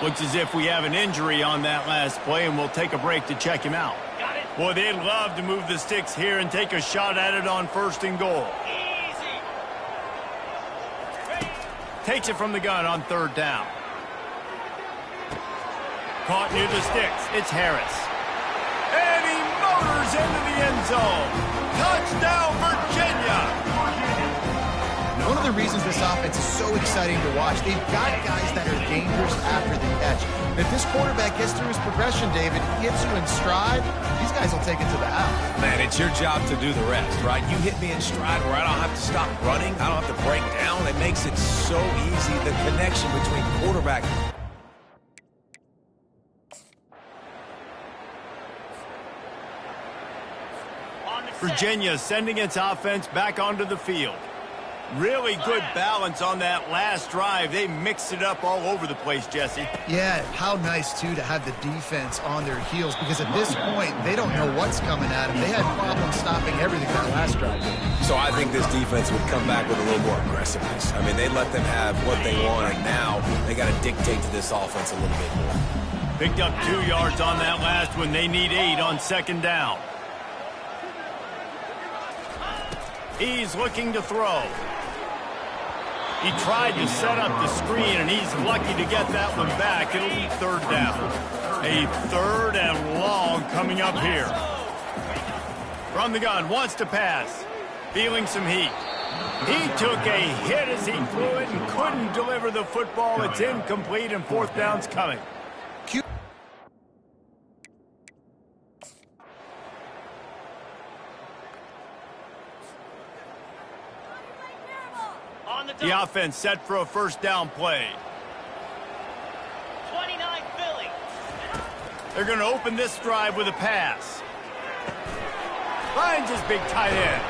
[SPEAKER 1] Looks as if we have an injury on that last play, and we'll take a break to check him out.
[SPEAKER 4] Got it.
[SPEAKER 1] Boy, they'd love to move the sticks here and take a shot at it on 1st and goal.
[SPEAKER 4] Easy. Ready.
[SPEAKER 1] Takes it from the gun on 3rd down. Caught near the sticks. It's Harris. And he motors into the end zone. Touchdown, Virginia!
[SPEAKER 2] One of the reasons this offense is so exciting to watch, they've got guys that are dangerous after the catch. If this quarterback gets through his progression, David, gets you in stride, these guys will take it to the house.
[SPEAKER 3] Man, it's your job to do the rest, right? You hit me in stride where I don't have to stop running. I don't have to break down. It makes it so easy, the connection between quarterback.
[SPEAKER 4] On the set.
[SPEAKER 1] Virginia sending its offense back onto the field. Really good balance on that last drive. They mixed it up all over the place, Jesse.
[SPEAKER 2] Yeah, how nice, too, to have the defense on their heels, because at this point, they don't know what's coming at them. They had problems stopping everything that last drive.
[SPEAKER 3] So I think this defense would come back with a little more aggressiveness. I mean, they let them have what they want, and now they got to dictate to this offense a little bit more.
[SPEAKER 1] Picked up 2 yards on that last one. They need 8 on 2nd down. He's looking to throw. He tried to set up the screen, and he's lucky to get that one back. It'll be 3rd down. A 3rd and long coming up here. From the gun, wants to pass. Feeling some heat. He took a hit as he threw it and couldn't deliver the football. It's incomplete, and 4th down's coming.
[SPEAKER 4] On the
[SPEAKER 1] The
[SPEAKER 4] double.
[SPEAKER 1] offense set for a 1st down play.
[SPEAKER 4] 29 Philly.
[SPEAKER 1] They're going to open this drive with a pass. Finds his big tight end.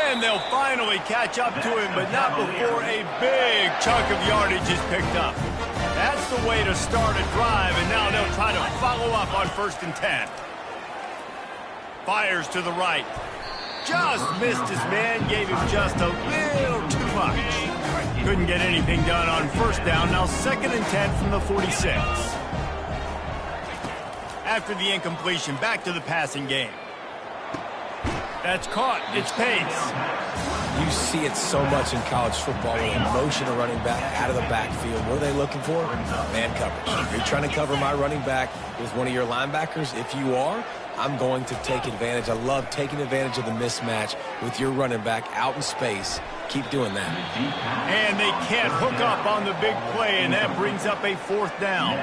[SPEAKER 1] And they'll finally catch up to him, but not before a big chunk of yardage is picked up. That's the way to start a drive, and now they'll try to follow up on 1st and 10. Fires to the right. Just missed his man, gave him just a little too much. Couldn't get anything done on 1st down, now 2nd and 10 from the 46. After the incompletion, back to the passing game. That's caught. It's Pace.
[SPEAKER 3] You see it so much in college football with a motion of running back out of the backfield. What are they looking for? Man coverage. If you're trying to cover my running back with one of your linebackers, if you are, I'm going to take advantage. I love taking advantage of the mismatch with your running back out in space. Keep doing that.
[SPEAKER 1] And they can't hook up on the big play, and that brings up a 4th down.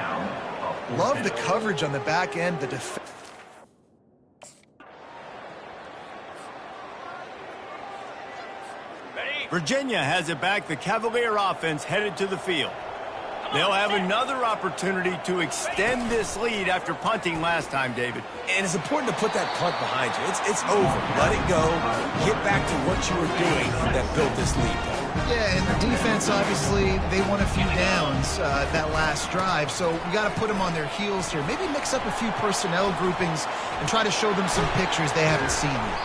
[SPEAKER 2] Love the coverage on the back end, the defense.
[SPEAKER 4] Ready.
[SPEAKER 1] Virginia has it back. The Cavalier offense headed to the field. They'll have another opportunity to extend this lead after punting last time, David.
[SPEAKER 3] And it's important to put that punt behind you. It's over. Let it go. Get back to what you were doing that built this lead.
[SPEAKER 2] Yeah, and the defense, obviously, they won a few downs that last drive, so we got to put them on their heels here. Maybe mix up a few personnel groupings and try to show them some pictures they haven't seen yet.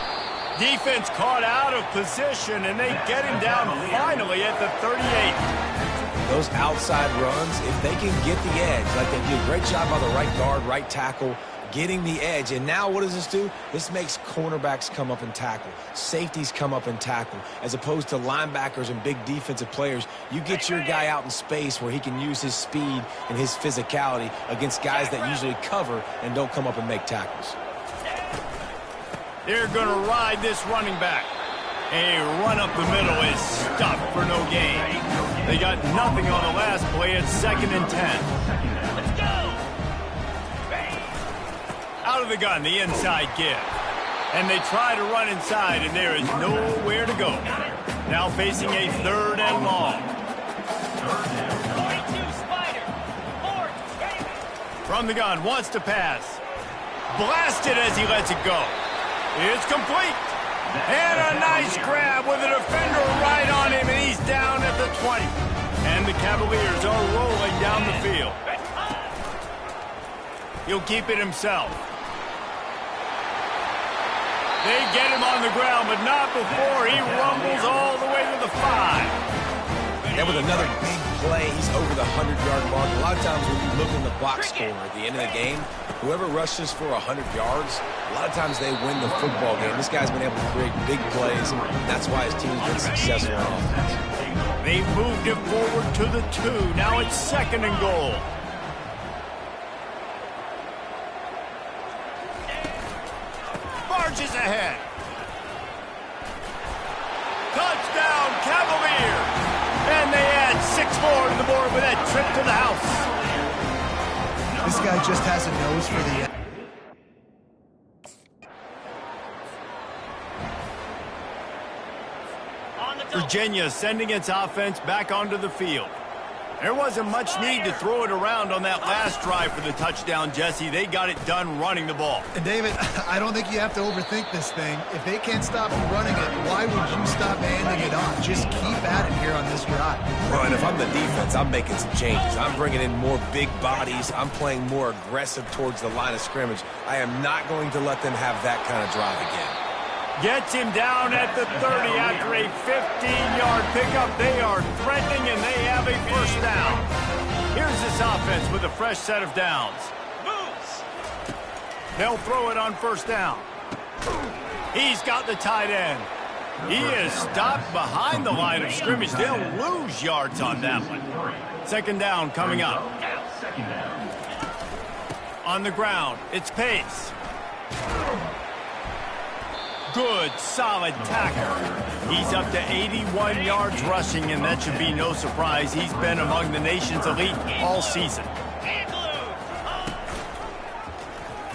[SPEAKER 1] Defense caught out of position, and they get him down finally at the 38.
[SPEAKER 3] Those outside runs, if they can get the edge, like they do a great job by the right guard, right tackle, getting the edge. And now what does this do? This makes cornerbacks come up and tackle. Safeties come up and tackle. As opposed to linebackers and big defensive players, you get your guy out in space where he can use his speed and his physicality against guys that usually cover and don't come up and make tackles.
[SPEAKER 1] They're going to ride this running back. A run up the middle is stuffed for no gain. They got nothing on the last play at 2nd and 10.
[SPEAKER 4] Let's go.
[SPEAKER 1] Out of the gun, the inside give. And they try to run inside, and there is nowhere to go. Now facing a 3rd and long.
[SPEAKER 4] 42 Spider. Ford. Ready.
[SPEAKER 1] From the gun, wants to pass. Blasted as he lets it go. It's complete. And a nice grab with a defender right on him, and he's down at the 20. And the Cavaliers are rolling down the field. He'll keep it himself. They get him on the ground, but not before he rumbles all the way to the 5.
[SPEAKER 3] And with another big play, he's over the 100-yard mark. A lot of times when you look in the box score at the end of the game, whoever rushes for 100 yards, a lot of times they win the football game. This guy's been able to create big plays, and that's why his team's been successful on offense.
[SPEAKER 1] They moved it forward to the 2. Now it's 2nd and goal. Marches ahead. Touchdown, Cavaliers! And they add 6 more to the board with that trip to the house.
[SPEAKER 2] This guy just has a nose for the end.
[SPEAKER 1] Virginia sending its offense back onto the field. There wasn't much need to throw it around on that last drive for the touchdown, Jesse. They got it done running the ball.
[SPEAKER 2] And David, I don't think you have to overthink this thing. If they can't stop you running it, why would you stop handing it off? Just keep at it here on this drive.
[SPEAKER 3] Well, and if I'm the defense, I'm making some changes. I'm bringing in more big bodies. I'm playing more aggressive towards the line of scrimmage. I am not going to let them have that kind of drive again.
[SPEAKER 1] Gets him down at the 30 after a 15-yard pickup. They are threatening, and they have a first down. Here's this offense with a fresh set of downs.
[SPEAKER 4] Moves.
[SPEAKER 1] They'll throw it on first down. He's got the tight end. He is stopped behind the line of scrimmage. They'll lose yards on that one. 2nd down coming up. On the ground, it's Pace. Good, solid tackle. He's up to 81 yards rushing, and that should be no surprise. He's been among the nation's elite all season.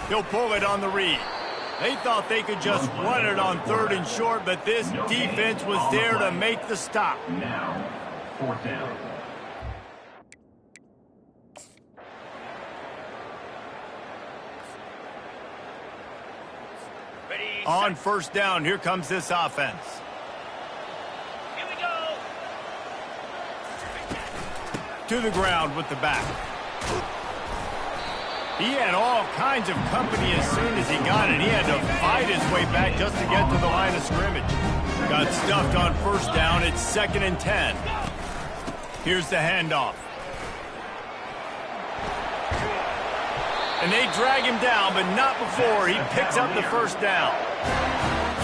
[SPEAKER 1] He'll pull it on the read. They thought they could just run it on 3rd and short, but this defense was there to make the stop.
[SPEAKER 5] Now, 4th down.
[SPEAKER 1] On first down, here comes this offense.
[SPEAKER 4] Here we go.
[SPEAKER 1] To the ground with the back. He had all kinds of company as soon as he got it. He had to fight his way back just to get to the line of scrimmage. Got stuffed on first down. It's 2nd and 10. Here's the handoff. And they drag him down, but not before he picks up the first down.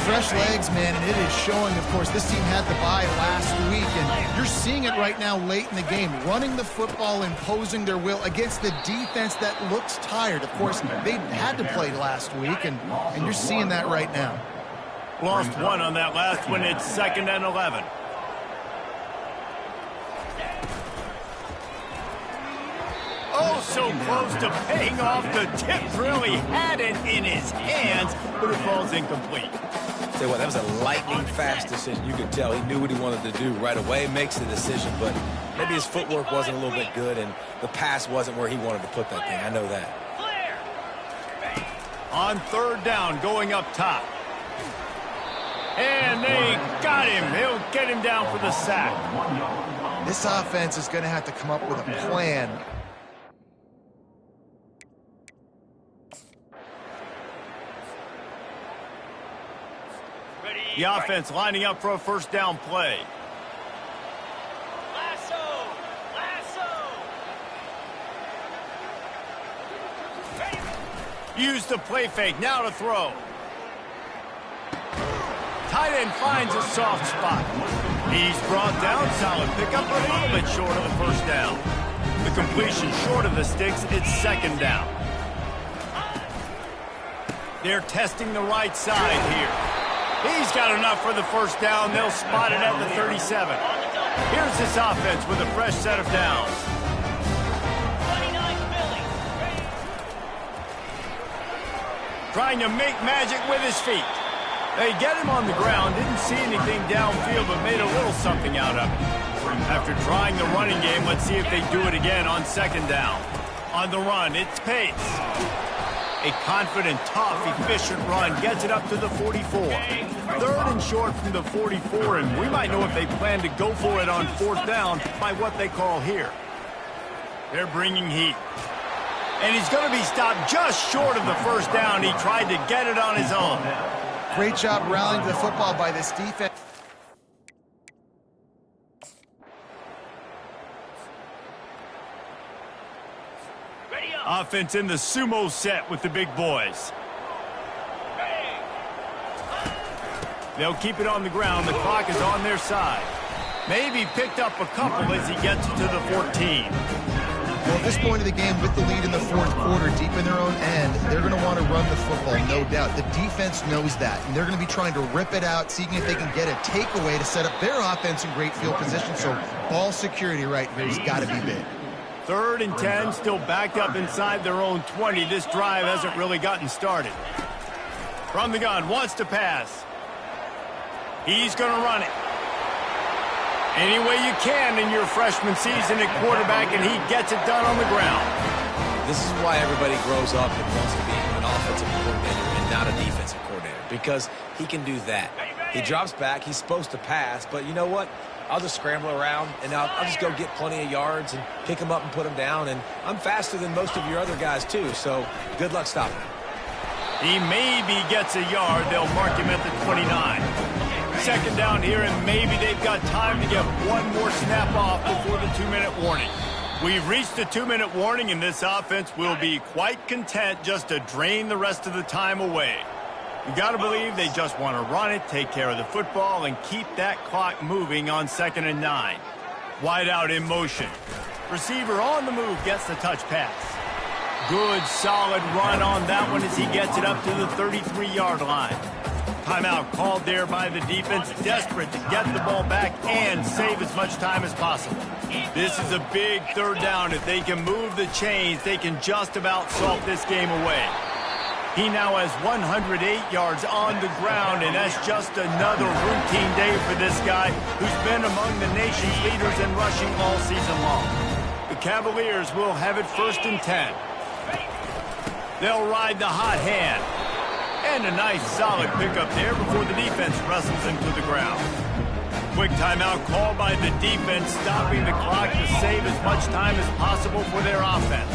[SPEAKER 2] Fresh legs, man, and it is showing, of course. This team had the bye last week, and you're seeing it right now late in the game. Running the football, imposing their will against the defense that looks tired. Of course, they had to play last week, and you're seeing that right now.
[SPEAKER 1] Lost 1 on that last one. It's 2nd and 11. Oh, so close to paying off the tip drill. He had it in his hands, but it falls incomplete.
[SPEAKER 3] Tell you what, that was a lightning-fast decision. You could tell he knew what he wanted to do right away, makes the decision, but maybe his footwork wasn't a little bit good, and the pass wasn't where he wanted to put that thing. I know that.
[SPEAKER 1] On 3rd down, going up top. And they got him. He'll get him down for the sack.
[SPEAKER 2] This offense is going to have to come up with a plan.
[SPEAKER 1] The offense lining up for a first down play.
[SPEAKER 4] Lasso.
[SPEAKER 1] Use the play fake. Now to throw. Tight end finds a soft spot. He's brought down. Solid pickup, a little bit short of the first down. The completion short of the sticks. It's 2nd down. They're testing the right side here. He's got enough for the first down. They'll spot it at the 37. Here's this offense with a fresh set of downs.
[SPEAKER 4] 29 Philly.
[SPEAKER 1] Trying to make magic with his feet. They get him on the ground. Didn't see anything downfield, but made a little something out of it. After trying the running game, let's see if they do it again on 2nd down. On the run, it's Pace. A confident, tough, efficient run gets it up to the 44. 3rd and short from the 44, and we might know if they plan to go for it on 4th down by what they call here. They're bringing heat. And he's going to be stopped just short of the first down. He tried to get it on his own.
[SPEAKER 2] Great job rallying to the football by this defense.
[SPEAKER 1] Offense in the sumo set with the big boys. They'll keep it on the ground. The clock is on their side. Maybe picked up a couple as he gets to the 14.
[SPEAKER 2] Well, at this point of the game, with the lead in the fourth quarter, deep in their own end, they're going to want to run the football, no doubt. The defense knows that, and they're going to be trying to rip it out, seeing if they can get a takeaway to set up their offense in great field position. So ball security right here has got to be big.
[SPEAKER 1] 3rd and 10, still backed up inside their own 20. This drive hasn't really gotten started. From the gun, wants to pass. He's going to run it. Any way you can in your freshman season at quarterback, and he gets it done on the ground.
[SPEAKER 3] This is why everybody grows up and wants to be an offensive coordinator and not a defensive coordinator, because he can do that. He drops back. He's supposed to pass, but you know what? I'll just scramble around, and I'll just go get plenty of yards and pick them up and put them down, and I'm faster than most of your other guys, too, so good luck stopping him.
[SPEAKER 1] He maybe gets a yard. They'll mark him at the 29. 2nd down here, and maybe they've got time to get one more snap off before the 2-minute warning. We've reached the 2-minute warning, and this offense will be quite content just to drain the rest of the time away. You got to believe they just want to run it, take care of the football, and keep that clock moving on 2nd and 9. Wide out in motion. Receiver on the move gets the touch pass. Good, solid run on that one as he gets it up to the 33-yard line. Timeout called there by the defense, desperate to get the ball back and save as much time as possible. This is a big 3rd down. If they can move the chains, they can just about salt this game away. He now has 108 yards on the ground, and that's just another routine day for this guy who's been among the nation's leaders in rushing all season long. The Cavaliers will have it 1st and 10. They'll ride the hot hand. And a nice solid pickup there before the defense wrestles him to the ground. Quick timeout called by the defense, stopping the clock to save as much time as possible for their offense.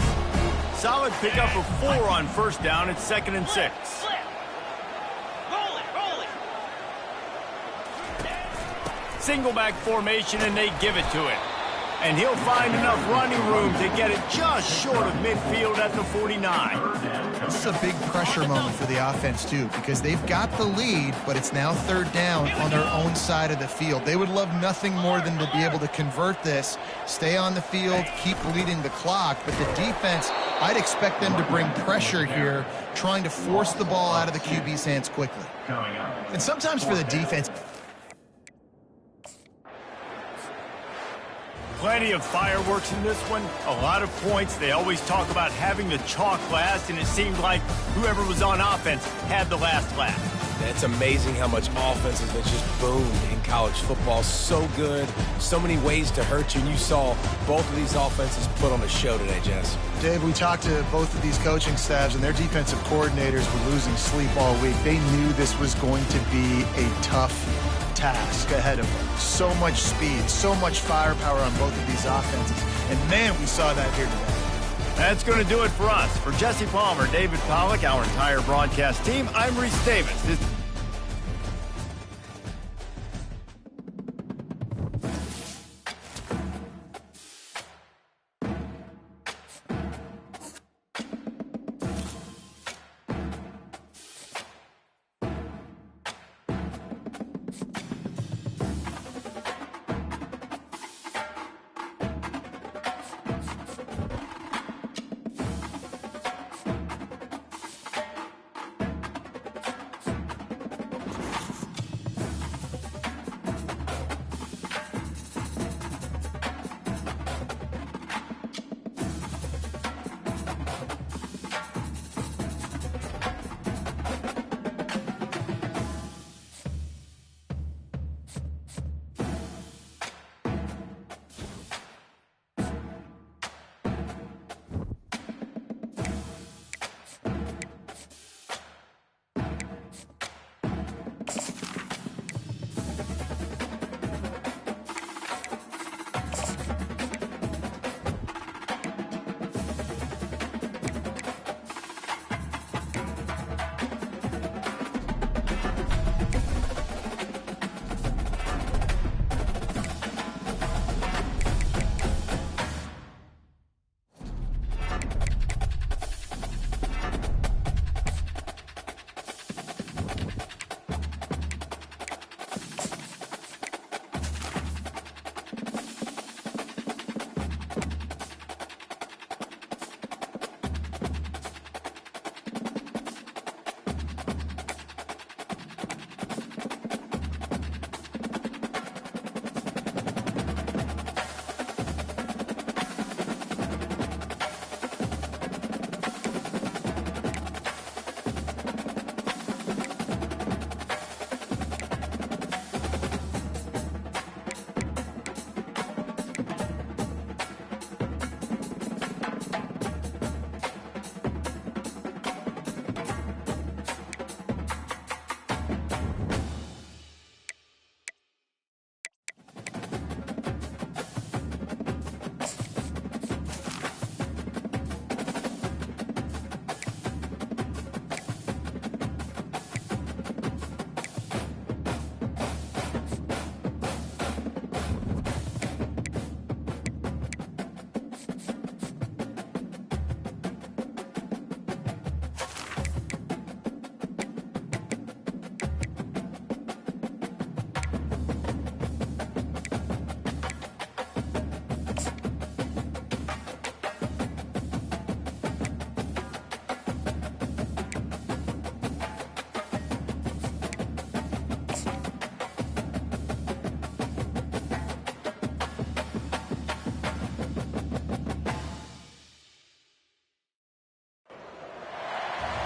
[SPEAKER 1] Solid pickup of 4 on 1st down. It's 2nd and 6.
[SPEAKER 4] Roll it.
[SPEAKER 1] Single back formation, and they give it to him. And he'll find enough running room to get it just short of midfield at the 49.
[SPEAKER 2] This is a big pressure moment for the offense, too, because they've got the lead, but it's now 3rd down on their own side of the field. They would love nothing more than to be able to convert this, stay on the field, keep leading the clock. But the defense, I'd expect them to bring pressure here, trying to force the ball out of the QB's hands quickly. And sometimes for the defense,
[SPEAKER 1] Plenty of fireworks in this one, a lot of points. They always talk about having the chalk last, and it seemed like whoever was on offense had the last laugh.
[SPEAKER 3] It's amazing how much offenses that just boomed in college football. So good, so many ways to hurt you, and you saw both of these offenses put on a show today, Jess.
[SPEAKER 2] Dave, we talked to both of these coaching staffs, and their defensive coordinators were losing sleep all week. They knew this was going to be a tough task ahead of them. So much speed, so much firepower on both of these offenses. And man, we saw that here today.
[SPEAKER 1] That's going to do it for us. For Jesse Palmer, David Pollack, our entire broadcast team, I'm Reese Davis.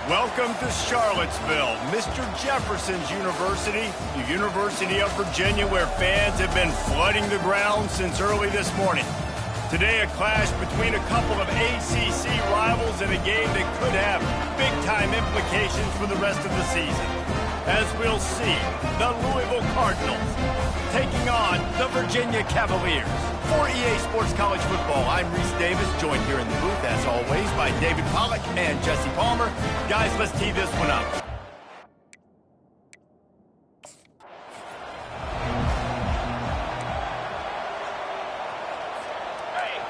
[SPEAKER 1] Welcome to Charlottesville, Mr. Jefferson's University, the University of Virginia, where fans have been flooding the ground since early this morning. Today, a clash between a couple of ACC rivals in a game that could have big-time implications for the rest of the season. As we'll see, the Louisville Cardinals taking on the Virginia Cavaliers. For EA Sports College Football, I'm Reese Davis, joined here in the booth, as always, by David Pollack and Jesse Palmer. Guys, let's tee this one up.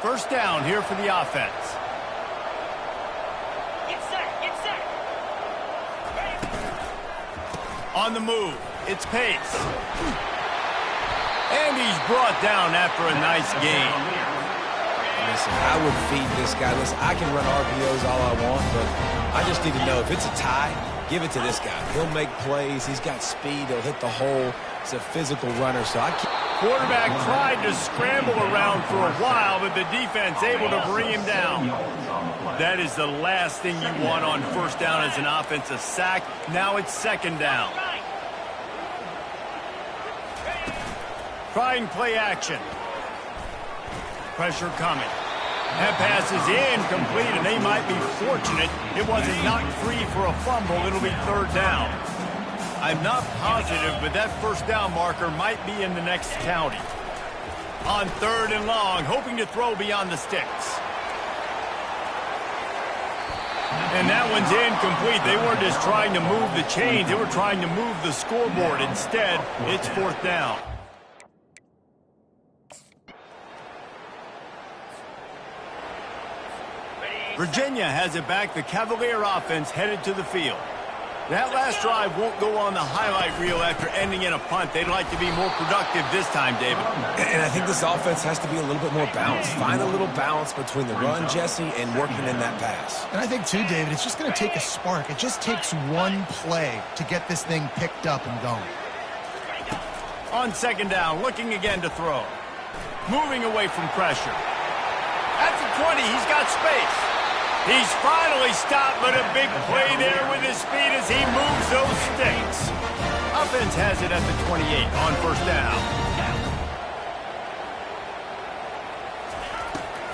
[SPEAKER 1] First down here for the offense.
[SPEAKER 4] Get set, get set.
[SPEAKER 1] On the move, it's Pace. And he's brought down after a nice gain.
[SPEAKER 3] Listen, I would feed this guy. Listen, I can run RPOs all I want, but I just need to know if it's a tie, give it to this guy. He'll make plays. He's got speed. He'll hit the hole. He's a physical runner, so I can't.
[SPEAKER 1] Quarterback tried to scramble around for a while, but the defense able to bring him down. That is the last thing you want on first down as an offensive sack. Now it's second down. Trying play action. Pressure coming. That pass is incomplete, and they might be fortunate it wasn't knocked free for a fumble. It'll be third down. I'm not positive, but that first down marker might be in the next county. On third and long, hoping to throw beyond the sticks. And that one's incomplete. They weren't just trying to move the chains. They were trying to move the scoreboard. Instead, it's fourth down. Virginia has it back. The Cavalier offense headed to the field. That last drive won't go on the highlight reel after ending in a punt. They'd like to be more productive this time, David.
[SPEAKER 3] And I think this offense has to be a little bit more balanced. Find a little balance between the run, Jesse, and working in that pass.
[SPEAKER 2] And I think, too, David, it's just going to take a spark. It just takes one play to get this thing picked up and going.
[SPEAKER 1] On second down, looking again to throw. Moving away from pressure. At the 20, he's got space. He's finally stopped, but a big play there with his speed as he moves those sticks. Offense has it at the 28 on first down.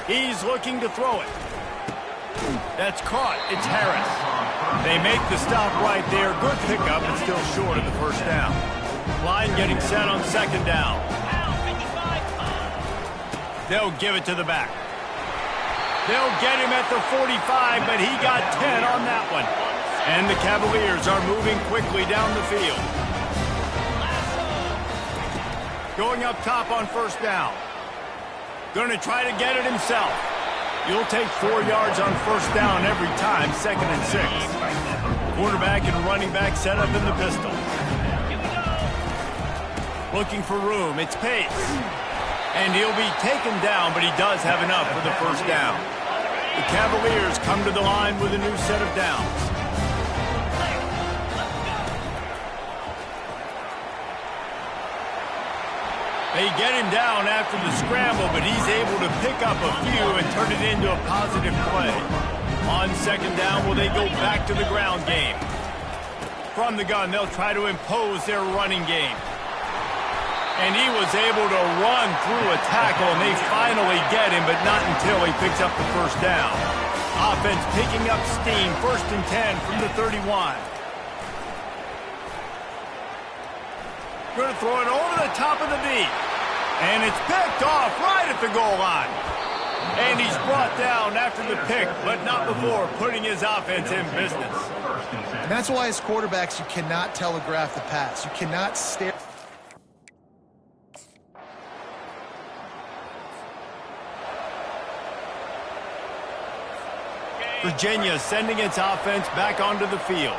[SPEAKER 1] He's looking to throw it. That's caught. It's Harris. They make the stop right there. Good pickup, but still short of the first down. Line getting set on second down. They'll give it to the back. They'll get him at the 45, but he got 10 on that one. And the Cavaliers are moving quickly down the field. Going up top on first down. Going to try to get it himself. You'll take 4 yards on first down every time, second and 6. Quarterback and running back set up in the pistol. Looking for room, it's Pace. And he'll be taken down, but he does have enough for the first down. The Cavaliers come to the line with a new set of downs. They get him down after the scramble, but he's able to pick up a few and turn it into a positive play. On second down, will they go back to the ground game? From the gun, they'll try to impose their running game. And he was able to run through a tackle, and they finally get him, but not until he picks up the first down. Offense picking up steam, first and 10 from the 31. Going to throw it over the top of the deep. And it's picked off right at the goal line. And he's brought down after the pick, but not before putting his offense in business.
[SPEAKER 2] And that's why as quarterbacks, you cannot telegraph the pass. You cannot stare.
[SPEAKER 1] Virginia sending its offense back onto the field.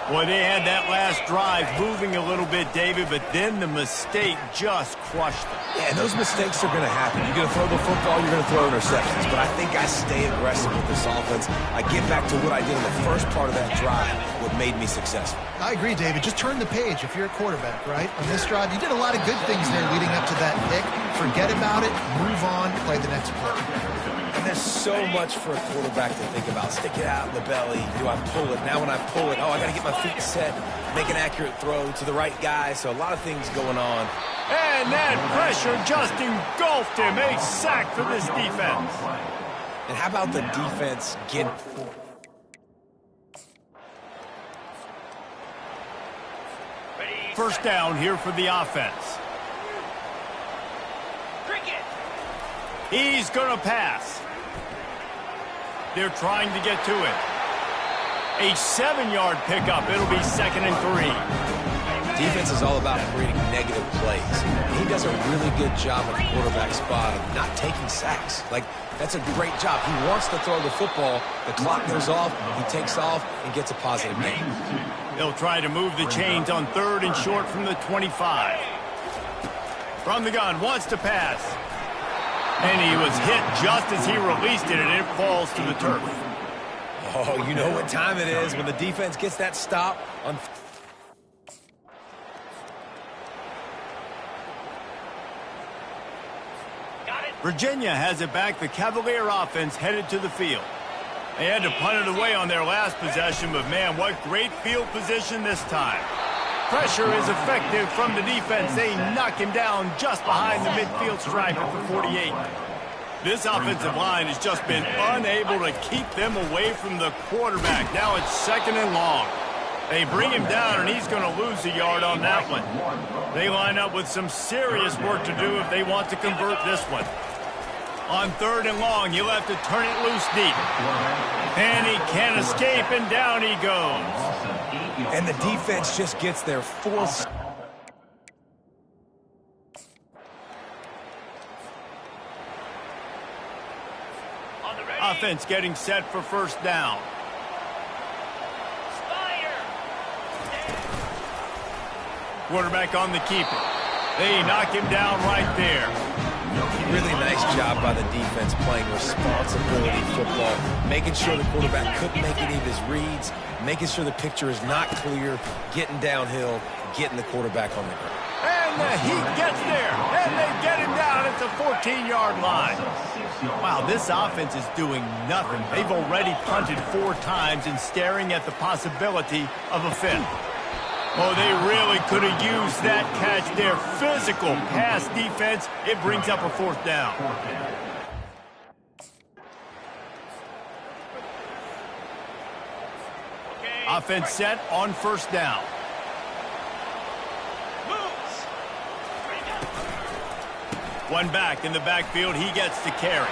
[SPEAKER 1] Boy, they had that last drive moving a little bit, David, but then the mistake just crushed them.
[SPEAKER 3] Yeah, and those mistakes are going to happen. You're going to throw the football, you're going to throw interceptions. But I think I stay aggressive with this offense. I get back to what I did in the first part of that drive, what made me successful.
[SPEAKER 2] I agree, David. Just turn the page if you're a quarterback, right? On this drive, you did a lot of good things there leading up to that pick. Forget about it, move on, play the next play.
[SPEAKER 3] Man, there's so much for a quarterback to think about. Stick it out in the belly. Do I pull it? Now when I pull it, oh, I got to get my feet set, make an accurate throw to the right guy. So a lot of things going on.
[SPEAKER 1] And that pressure just engulfed him. A sack for this defense.
[SPEAKER 3] And how about the defense get...
[SPEAKER 1] First down here for the offense. He's going to pass. They're trying to get to it. A 7-yard pickup. It'll be 2nd and 3.
[SPEAKER 3] Defense is all about creating negative plays. He does a really good job at the quarterback spot of not taking sacks. Like, that's a great job. He wants to throw the football. The clock goes off. He takes off and gets a positive gain.
[SPEAKER 1] They'll try to move the chains on 3rd and short from the 25. From the gun, wants to pass. And he was hit just as he released it, and it falls to the turf.
[SPEAKER 3] Oh, you know what time it is when the defense gets that stop on...
[SPEAKER 1] Virginia has it back. The Cavalier offense headed to the field. They had to punt it away on their last possession, but man, what great field position this time. Pressure is effective from the defense. They knock him down just behind the midfield stripe at the 48. This offensive line has just been unable to keep them away from the quarterback. Now it's 2nd and long. They bring him down, and he's going to lose a yard on that one. They line up with some serious work to do if they want to convert this one. On 3rd and long, he'll have to turn it loose deep. And he can't escape, and down he goes.
[SPEAKER 3] And the defense just gets their 4th.
[SPEAKER 1] Offense getting set for 1st down. Quarterback on the keeper. They knock him down right there.
[SPEAKER 3] Really nice job by the defense playing responsibility football, making sure the quarterback couldn't make any of his reads, making sure the picture is not clear, getting downhill, getting the quarterback on the ground.
[SPEAKER 1] And he gets there, and they get him down at the 14-yard line. Wow, this offense is doing nothing. They've already punted 4 times and staring at the possibility of a 5th. Oh, they really could have used that catch there. Physical pass defense. It brings up a 4th down. Offense set on 1st down. One back in the backfield. He gets to carry.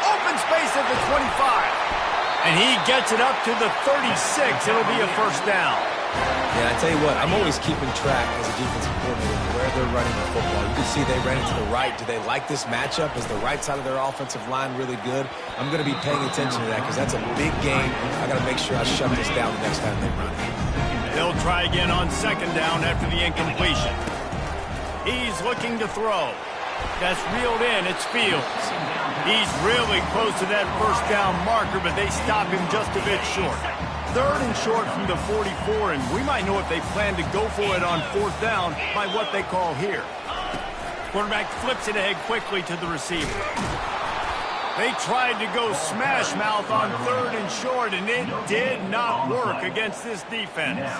[SPEAKER 1] Open space at the 25. And he gets it up to the 36. It'll be a 1st down.
[SPEAKER 3] Yeah, I tell you what, I'm always keeping track as a defensive coordinator where they're running the football. You can see they ran it to the right. Do they like this matchup? Is the right side of their offensive line really good? I'm going to be paying attention to that because that's a big game. I got to make sure I shut this down the next time they run it.
[SPEAKER 1] They'll try again on 2nd down after the incompletion. He's looking to throw. That's reeled in. It's Fields. He's really close to that 1st down marker, but they stop him just a bit short. 3rd and short from the 44, and we might know if they plan to go for it on 4th down by what they call here. Quarterback flips it ahead quickly to the receiver. They tried to go smash mouth on 3rd and short, and it did not work against this defense.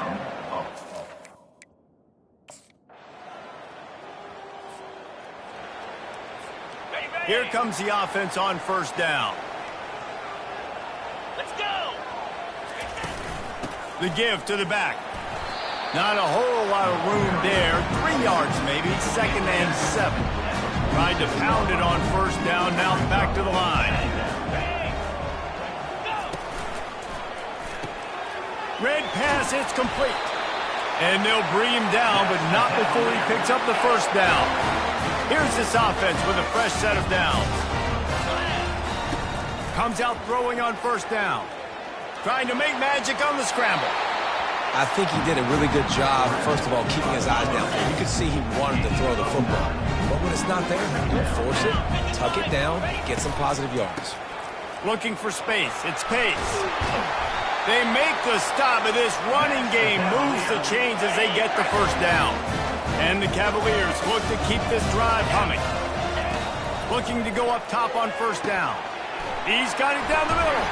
[SPEAKER 1] Here comes the offense on 1st down.
[SPEAKER 4] Let's go!
[SPEAKER 1] The give to the back. Not a whole lot of room there. 3 yards maybe. 2nd and 7. Tried to pound it on 1st down. Now back to the line. Red pass. It's complete. And they'll bring him down, but not before he picks up the 1st down. Here's this offense with a fresh set of downs. Comes out throwing on 1st down. Trying to make magic on the scramble.
[SPEAKER 3] I think he did a really good job, first of all, keeping his eyes downfield. You could see he wanted to throw the football. But when it's not there, don't force it, tuck it down, get some positive yards.
[SPEAKER 1] Looking for space. It's Pace. They make the stop, but this running game moves the chains as they get the 1st down. And the Cavaliers look to keep this drive humming. Looking to go up top on 1st down. He's got it down the middle.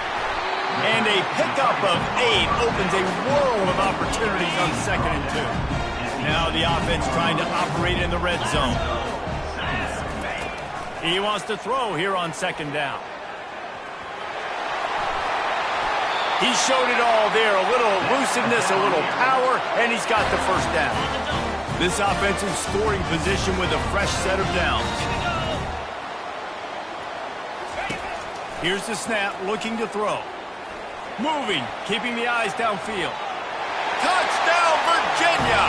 [SPEAKER 1] And a pickup of 8 opens a world of opportunities on 2nd and 2. Now the offense trying to operate in the red zone. He wants to throw here on 2nd down. He showed it all there, a little elusiveness, a little power, and he's got the first down. This offensive scoring position with a fresh set of downs. Here's the snap, looking to throw. Moving, keeping the eyes downfield. Touchdown, Virginia!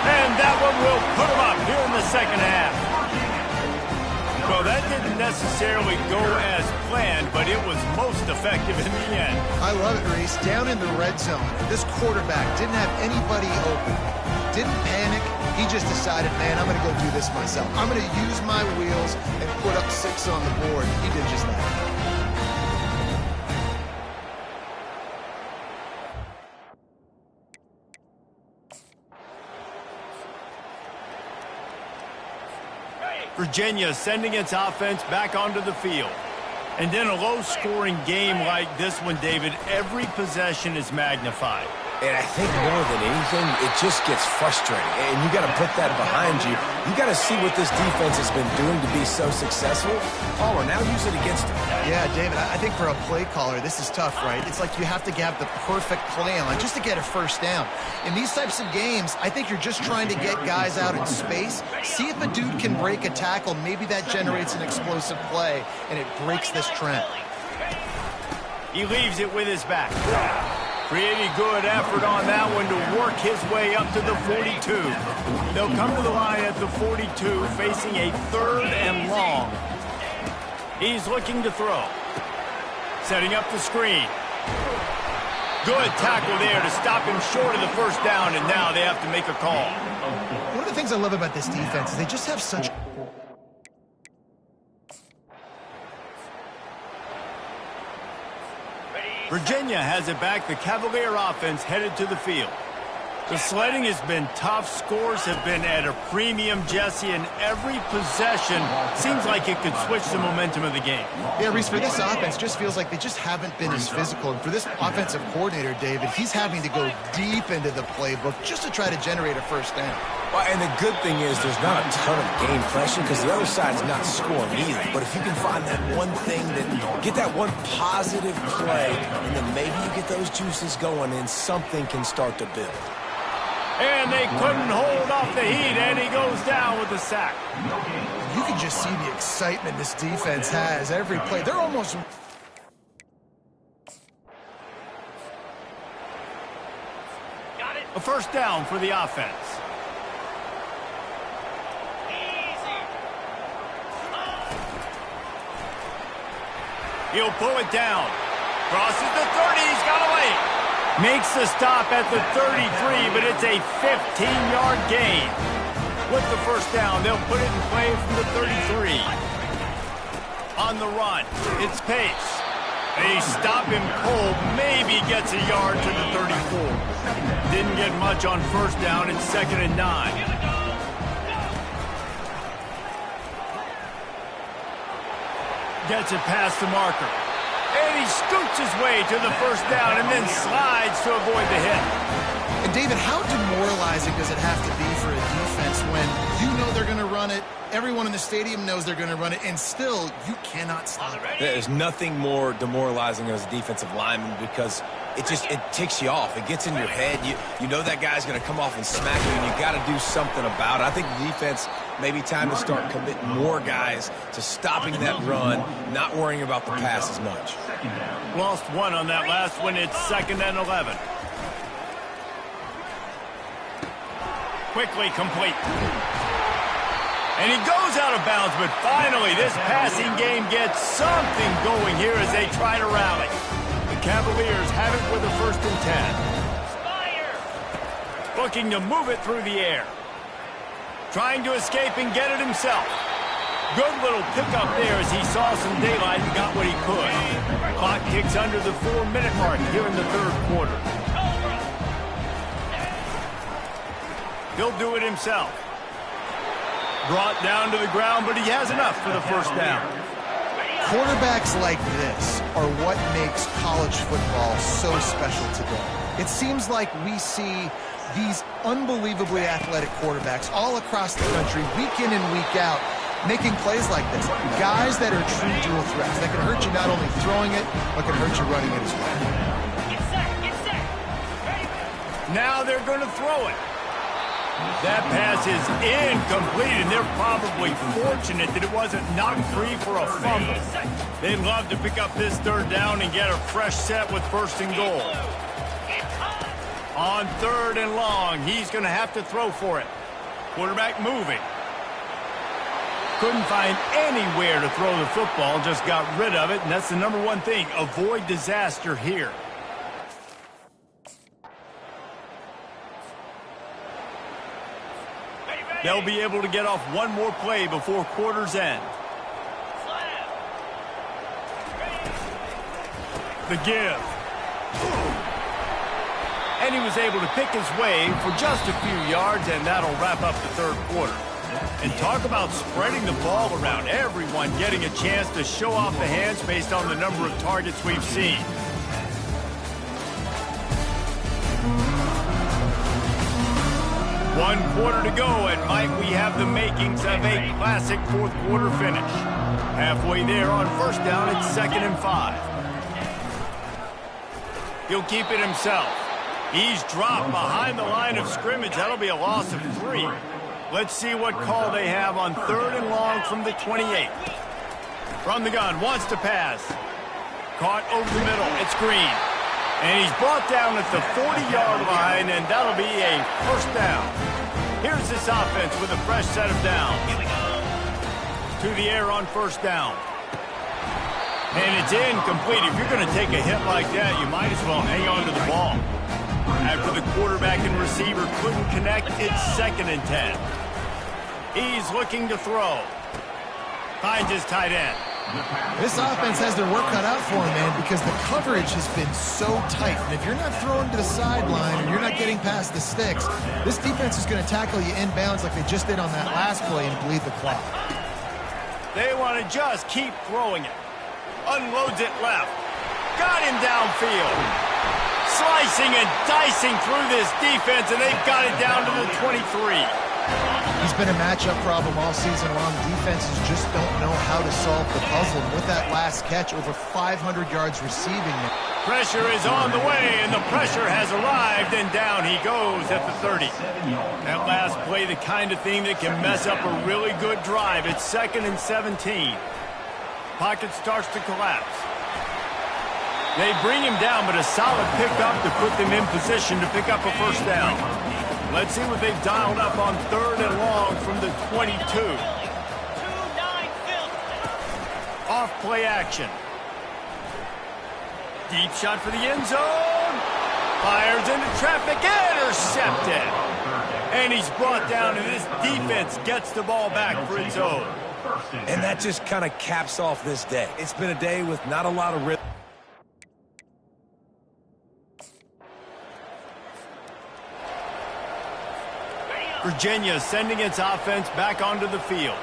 [SPEAKER 1] And that one will put him up here in the second half. Well, that didn't necessarily go as planned, but it was most effective in the end.
[SPEAKER 2] I love it, Reese. Down in the red zone, this quarterback didn't have anybody open. Didn't panic. He just decided, man, I'm going to go do this myself. I'm going to use my wheels and put up 6 on the board. He did just that.
[SPEAKER 1] Virginia sending its offense back onto the field. And in a low-scoring game like this one, David, every possession is magnified.
[SPEAKER 3] And I think more than anything, it just gets frustrating. And you got to put that behind you. You got to see what this defense has been doing to be so successful. Palmer, now use it against him.
[SPEAKER 2] Yeah, David, I think for a play caller, this is tough, right? It's like you have to have the perfect play on just to get a first down. In these types of games, I think you're just trying to get guys out in space, see if a dude can break a tackle. Maybe that generates an explosive play, and it breaks this trend.
[SPEAKER 1] He leaves it with his back. Pretty good effort on that one to work his way up to the 42. They'll come to the line at the 42, facing a 3rd and long. He's looking to throw. Setting up the screen. Good tackle there to stop him short of the first down, and now they have to make a call.
[SPEAKER 2] One of the things I love about this defense is they just have such...
[SPEAKER 1] Virginia has it back. The Cavalier offense headed to the field. The sledding has been tough. Scores have been at a premium, Jesse, and every possession seems like it could switch the momentum of the game.
[SPEAKER 2] Yeah, Reese, for this offense, just feels like they just haven't been as physical. And for this offensive coordinator, David, he's having to go deep into the playbook just to try to generate a first down.
[SPEAKER 3] Well, and the good thing is there's not a ton of game pressure because the other side's not scoring either. But if you can find that one thing, that get that one positive play, and then maybe you get those juices going and something can start to build.
[SPEAKER 1] And they couldn't hold off the heat, and he goes down with the sack.
[SPEAKER 2] You can just see the excitement this defense has every play. They're almost...
[SPEAKER 4] Got it.
[SPEAKER 1] A first down for the offense.
[SPEAKER 4] Easy.
[SPEAKER 1] He'll pull it down. Crosses the 30. He's got away. Makes the stop at the 33, but it's a 15-yard gain. With the first down, they'll put it in play from the 33. On the run, it's Pace. They stop him cold, maybe gets a yard to the 34. Didn't get much on first down. It's 2nd and 9. Gets it past the marker. And he scoots his way to the first down and then slides to avoid the hit.
[SPEAKER 2] And David, how demoralizing does it have to be for a defense when you know they're going to run it, everyone in the stadium knows they're going to run it, and still you cannot stop it?
[SPEAKER 3] There's nothing more demoralizing as a defensive lineman because it ticks you off. It gets in your head. You know that guy's going to come off and smack you, and you got to do something about it. I think the defense, maybe time to start committing more guys to stopping that run, not worrying about the pass as much.
[SPEAKER 1] Lost one on that last one. It's 2nd and 11. Quickly complete. And he goes out of bounds, but finally this passing game gets something going here as they try to rally. The Cavaliers have it with a 1st and 10. Looking to move it through the air. Trying to escape and get it himself. Good little pickup there as he saw some daylight and got what he could. Clock ticks under the 4-minute mark here in the 3rd quarter. He'll do it himself. Brought down to the ground, but he has enough for the first down.
[SPEAKER 2] Quarterbacks like this are what makes college football so special today. It seems like we see these unbelievably athletic quarterbacks all across the country, week in and week out, making plays like this. Guys that are true dual threats. That can hurt you not only throwing it, but can hurt you running it as well.
[SPEAKER 4] Get set, get set. Ready?
[SPEAKER 1] Now they're going to throw it. That pass is incomplete, and they're probably fortunate that it wasn't knocked free for a fumble. They'd love to pick up this third down and get a fresh set with first and goal. On third and long, he's going to have to throw for it. Quarterback moving. Couldn't find anywhere to throw the football, just got rid of it, and that's the number one thing. Avoid disaster here. They'll be able to get off one more play before quarter's end. The give. And he was able to pick his way for just a few yards, and that'll wrap up the third quarter. And talk about spreading the ball around. Everyone getting a chance to show off the hands based on the number of targets we've seen. One quarter to go, and Mike, we have the makings of a classic fourth quarter finish. Halfway there on first down, it's 2nd and 5. He'll keep it himself. He's dropped behind the line of scrimmage. That'll be a loss of 3. Let's see what call they have on third and long from the 28. From the gun, wants to pass. Caught over the middle, it's Green. And he's brought down at the 40-yard line, and that'll be a first down. Here's this offense with a fresh set of downs. To the air on first down. And it's incomplete. If you're going to take a hit like that, you might as well hang on to the ball. After the quarterback and receiver couldn't connect, it's 2nd and 10. He's looking to throw. Finds his tight end.
[SPEAKER 2] This offense has their work cut out for them, man, because the coverage has been so tight. And if you're not throwing to the sideline or you're not getting past the sticks, this defense is going to tackle you inbounds like they just did on that last play and bleed the clock.
[SPEAKER 1] They want to just keep throwing it. Unloads it left. Got him downfield. Slicing and dicing through this defense, and they've got it down to the 23.
[SPEAKER 2] He's been a matchup problem all season long. Defenses just don't know how to solve the puzzle. And with that last catch, over 500 yards receiving.
[SPEAKER 1] Pressure is on the way, and the pressure has arrived, and down he goes at the 30. That last play, the kind of thing that can mess up a really good drive. It's 2nd and 17. Pocket starts to collapse. They bring him down, but a solid pickup to put them in position to pick up a first down. Let's see what they've dialed up on third and long from the 22.
[SPEAKER 4] 2-9
[SPEAKER 1] Off play action. Deep shot for the end zone. Fires into traffic, intercepted. And he's brought down, and this defense gets the ball back for its own.
[SPEAKER 3] And that just kind of caps off this day. It's been a day with not a lot of rhythm.
[SPEAKER 1] Virginia sending its offense back onto the field.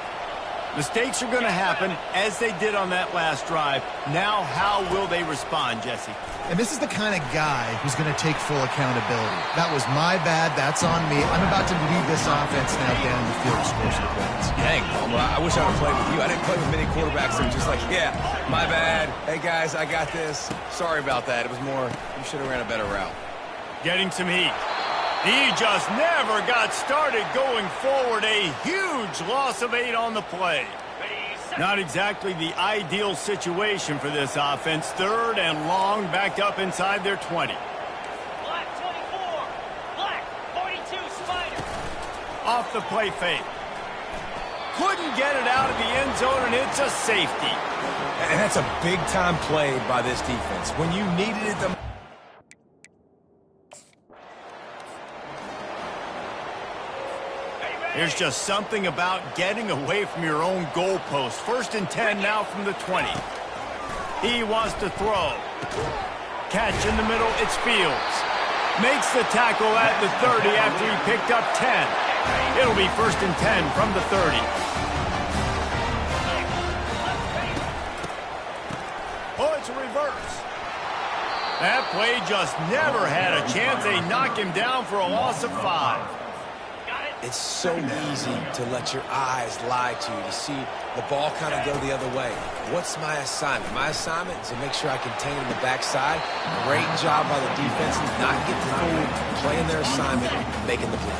[SPEAKER 1] Mistakes are going to happen, as they did on that last drive. Now, how will they respond, Jesse?
[SPEAKER 2] And this is the kind of guy who's going to take full accountability. That was my bad. That's on me. I'm about to lead this offense now down the field to score some points.
[SPEAKER 3] Dang, Palmer, I wish I would play with you. I didn't play with many quarterbacks that were just like, yeah, my bad. Hey, guys, I got this. Sorry about that. It was more, you should have ran a better route.
[SPEAKER 1] Getting some heat. He just never got started going forward. A huge loss of 8 on the play. Not exactly the ideal situation for this offense. Third and long, backed up inside their 20.
[SPEAKER 4] Black 24. Black 42. Spider.
[SPEAKER 1] Off the play fake. Couldn't get it out of the end zone, and it's a safety.
[SPEAKER 3] And that's a big-time play by this defense. When you needed it the
[SPEAKER 1] There's just something about getting away from your own goalpost. 1st and 10 now from the 20. He wants to throw. Catch in the middle, it's Fields. Makes the tackle at the 30 after he picked up 10. It'll be 1st and 10 from the 30. makes a reverse. That play just never had a chance. They knock him down for a loss of 5.
[SPEAKER 3] It's so easy to let your eyes lie to you, to see the ball kind of go the other way. What's my assignment? My assignment is to make sure I contain him the backside. Great job by the defense, not getting fooled, playing their assignment, making the play.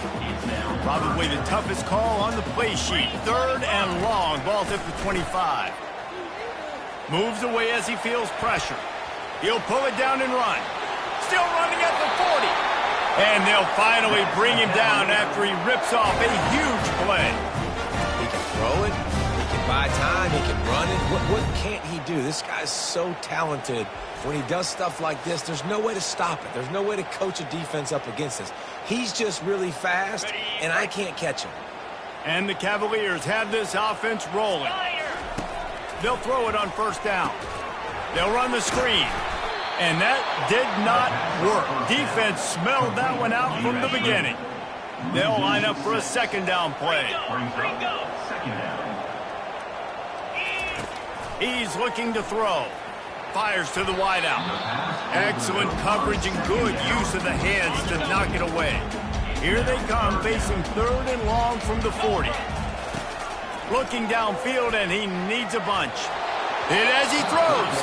[SPEAKER 1] Probably the toughest call on the play sheet. 3rd and long, ball at the 25. Moves away as he feels pressure. He'll pull it down and run. Still running at the 40. And they'll finally bring him down after he rips off a huge play.
[SPEAKER 3] He can throw it. He can buy time. He can run it. What can't he do? This guy's so talented. When he does stuff like this, there's no way to stop it. There's no way to coach a defense up against this. He's just really fast, and I can't catch him.
[SPEAKER 1] And the Cavaliers have this offense rolling. They'll throw it on 1st down. They'll run the screen. And that did not work. Defense smelled that one out from the beginning. They'll line up for a 2nd down play. He's looking to throw. Fires to the wideout. Excellent coverage and good use of the hands to knock it away. Here they come, facing 3rd and long from the 40. Looking downfield, and he needs a bunch. Hit as he throws.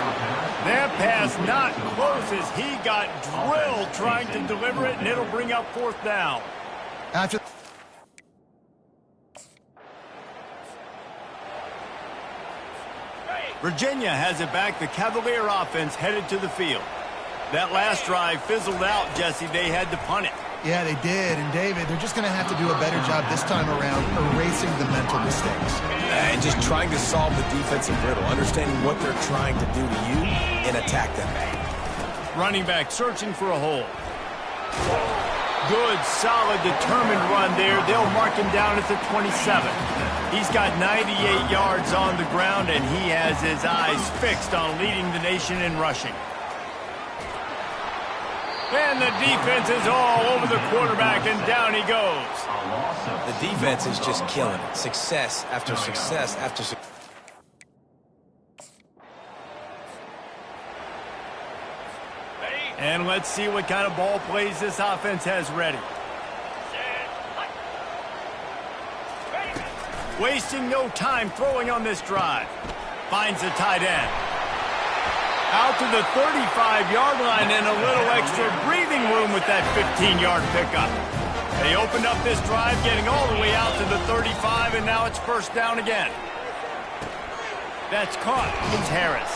[SPEAKER 1] That pass not close as he got drilled trying to deliver it, and it'll bring up 4th down.
[SPEAKER 2] After
[SPEAKER 1] Virginia has it back. The Cavalier offense headed to the field. That last drive fizzled out, Jesse. They had to punt it.
[SPEAKER 2] Yeah, they did. And, David, they're just going to have to do a better job this time around erasing the mental mistakes.
[SPEAKER 3] And just trying to solve the defensive riddle, understanding what they're trying to do to you and attack them.
[SPEAKER 1] Running back searching for a hole. Good, solid, determined run there. They'll mark him down at the 27. He's got 98 yards on the ground, and he has his eyes fixed on leading the nation in rushing. And the defense is all over the quarterback, and down he goes.
[SPEAKER 3] The defense is just killing it. Success after success after success.
[SPEAKER 1] And let's see what kind of ball plays this offense has ready. Wasting no time throwing on this drive. Finds the tight end. Out to the 35-yard line and a little extra breathing room with that 15-yard pickup. They opened up this drive, getting all the way out to the 35, and now it's 1st down again. That's caught. It's Harris.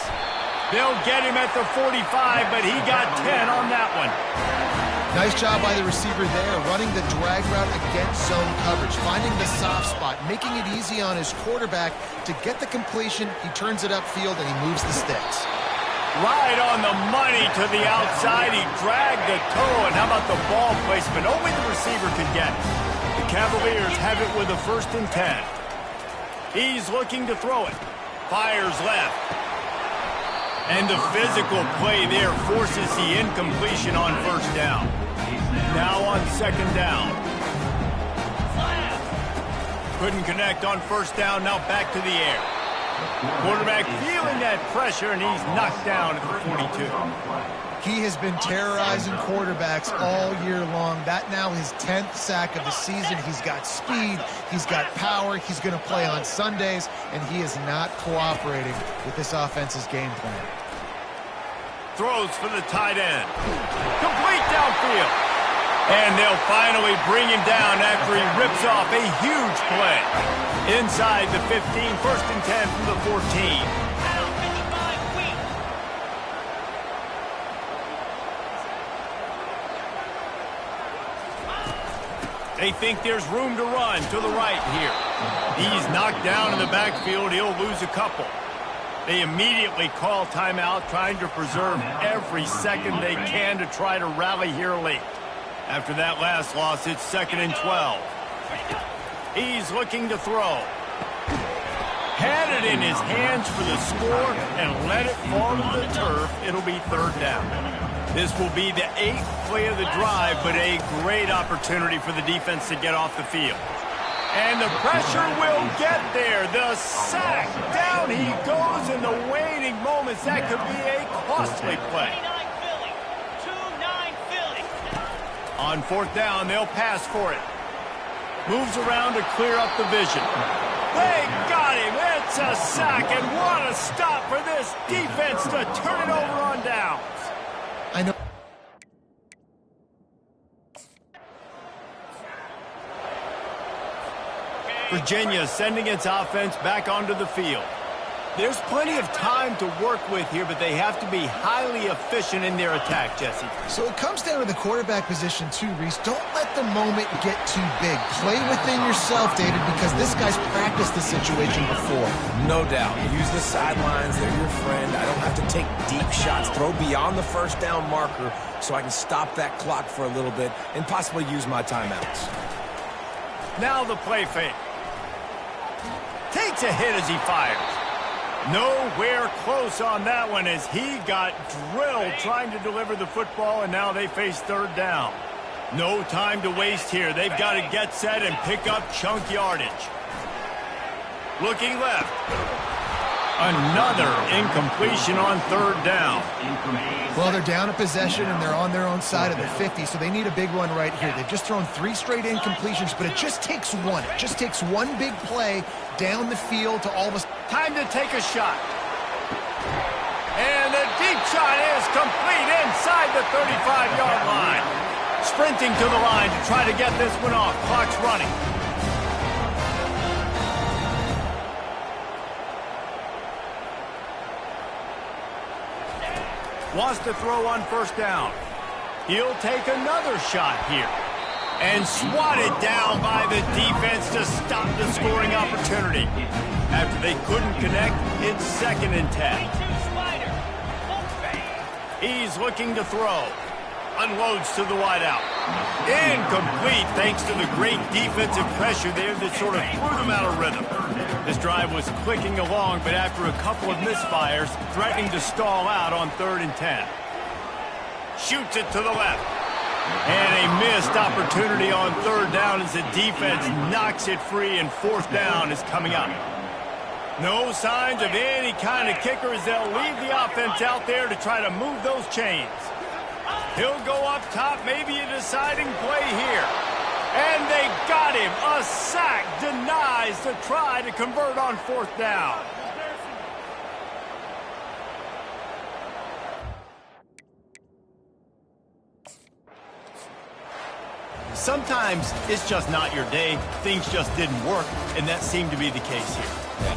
[SPEAKER 1] They'll get him at the 45, but he got 10 on that one.
[SPEAKER 2] Nice job by the receiver there, running the drag route against zone coverage, finding the soft spot, making it easy on his quarterback to get the completion. He turns it upfield, and he moves the sticks.
[SPEAKER 1] Right on the money to the outside. He dragged the toe, and how about the ball placement? Only the receiver could get it. The Cavaliers have it with a 1st and 10. He's looking to throw it. Fires left. And the physical play there forces the incompletion on 1st down. Now on 2nd down. Couldn't connect on 1st down, now back to the air. Quarterback feeling that pressure, and he's knocked down at the 42.
[SPEAKER 2] He has been terrorizing quarterbacks all year long. That now his 10th sack of the season. He's got speed. He's got power. He's going to play on Sundays, and he is not cooperating with this offense's game plan.
[SPEAKER 1] Throws for the tight end. Complete downfield. And they'll finally bring him down after he rips off a huge play. Inside the 15, 1st and 10 from the 14. They think there's room to run to the right here. He's knocked down in the backfield. He'll lose a couple. They immediately call timeout, trying to preserve every second they can to try to rally here late. After that last loss, it's 2nd and 12. He's looking to throw. Had it in his hands for the score and let it fall to the turf. It'll be 3rd down. This will be the 8th play of the drive, but a great opportunity for the defense to get off the field. And the pressure will get there. The sack down down he goes in the waiting moments. That could be a costly play.
[SPEAKER 4] 29 Philly. 2-9 Philly.
[SPEAKER 1] On fourth down, they'll pass for it. Moves around to clear up the vision. They got him. It's a sack, and what a stop for this defense to turn it over on downs.
[SPEAKER 2] I know.
[SPEAKER 1] Virginia sending its offense back onto the field. There's plenty of time to work with here, but they have to be highly efficient in their attack, Jesse.
[SPEAKER 2] So it comes down to the quarterback position too, Reese. Don't let the moment get too big. Play within yourself, David, because this guy's practiced the situation before.
[SPEAKER 3] No doubt. Use the sidelines. They're your friend. I don't have to take deep shots. Throw beyond the first down marker so I can stop that clock for a little bit and possibly use my timeouts.
[SPEAKER 1] Now the play fake. Takes a hit as he fires. Nowhere close on that one as he got drilled trying to deliver the football, and now they face third down. No time to waste here. They've got to get set and pick up chunk yardage. Looking left. Another incompletion on third down.
[SPEAKER 2] Well, they're down a possession, and they're on their own side of the 50, so they need a big one right here. They've just thrown 3 straight incompletions, but it just takes one. It just takes one big play down the field to all of us.
[SPEAKER 1] Time to take a shot. And the deep shot is complete inside the 35-yard line. Sprinting to the line to try to get this one off. Clock's running. Wants to throw on first down. He'll take another shot here. And swatted down by the defense to stop the scoring opportunity. After they couldn't connect, it's 2nd and 10.
[SPEAKER 4] 22 Spider.
[SPEAKER 1] He's looking to throw. Unloads to the wideout. Incomplete thanks to the great defensive pressure there that sort of threw them out of rhythm. This drive was clicking along, but after a couple of misfires, threatening to stall out on 3rd and 10. Shoots it to the left. And a missed opportunity on third down as the defense knocks it free, and fourth down is coming up. No signs of any kind of kicker as they'll leave the offense out there to try to move those chains. He'll go up top, maybe a deciding play here. And they got him. A sack denies the try to convert on fourth down. Sometimes it's just not your day. Things just didn't work, and that seemed to be the case here.
[SPEAKER 3] Yeah.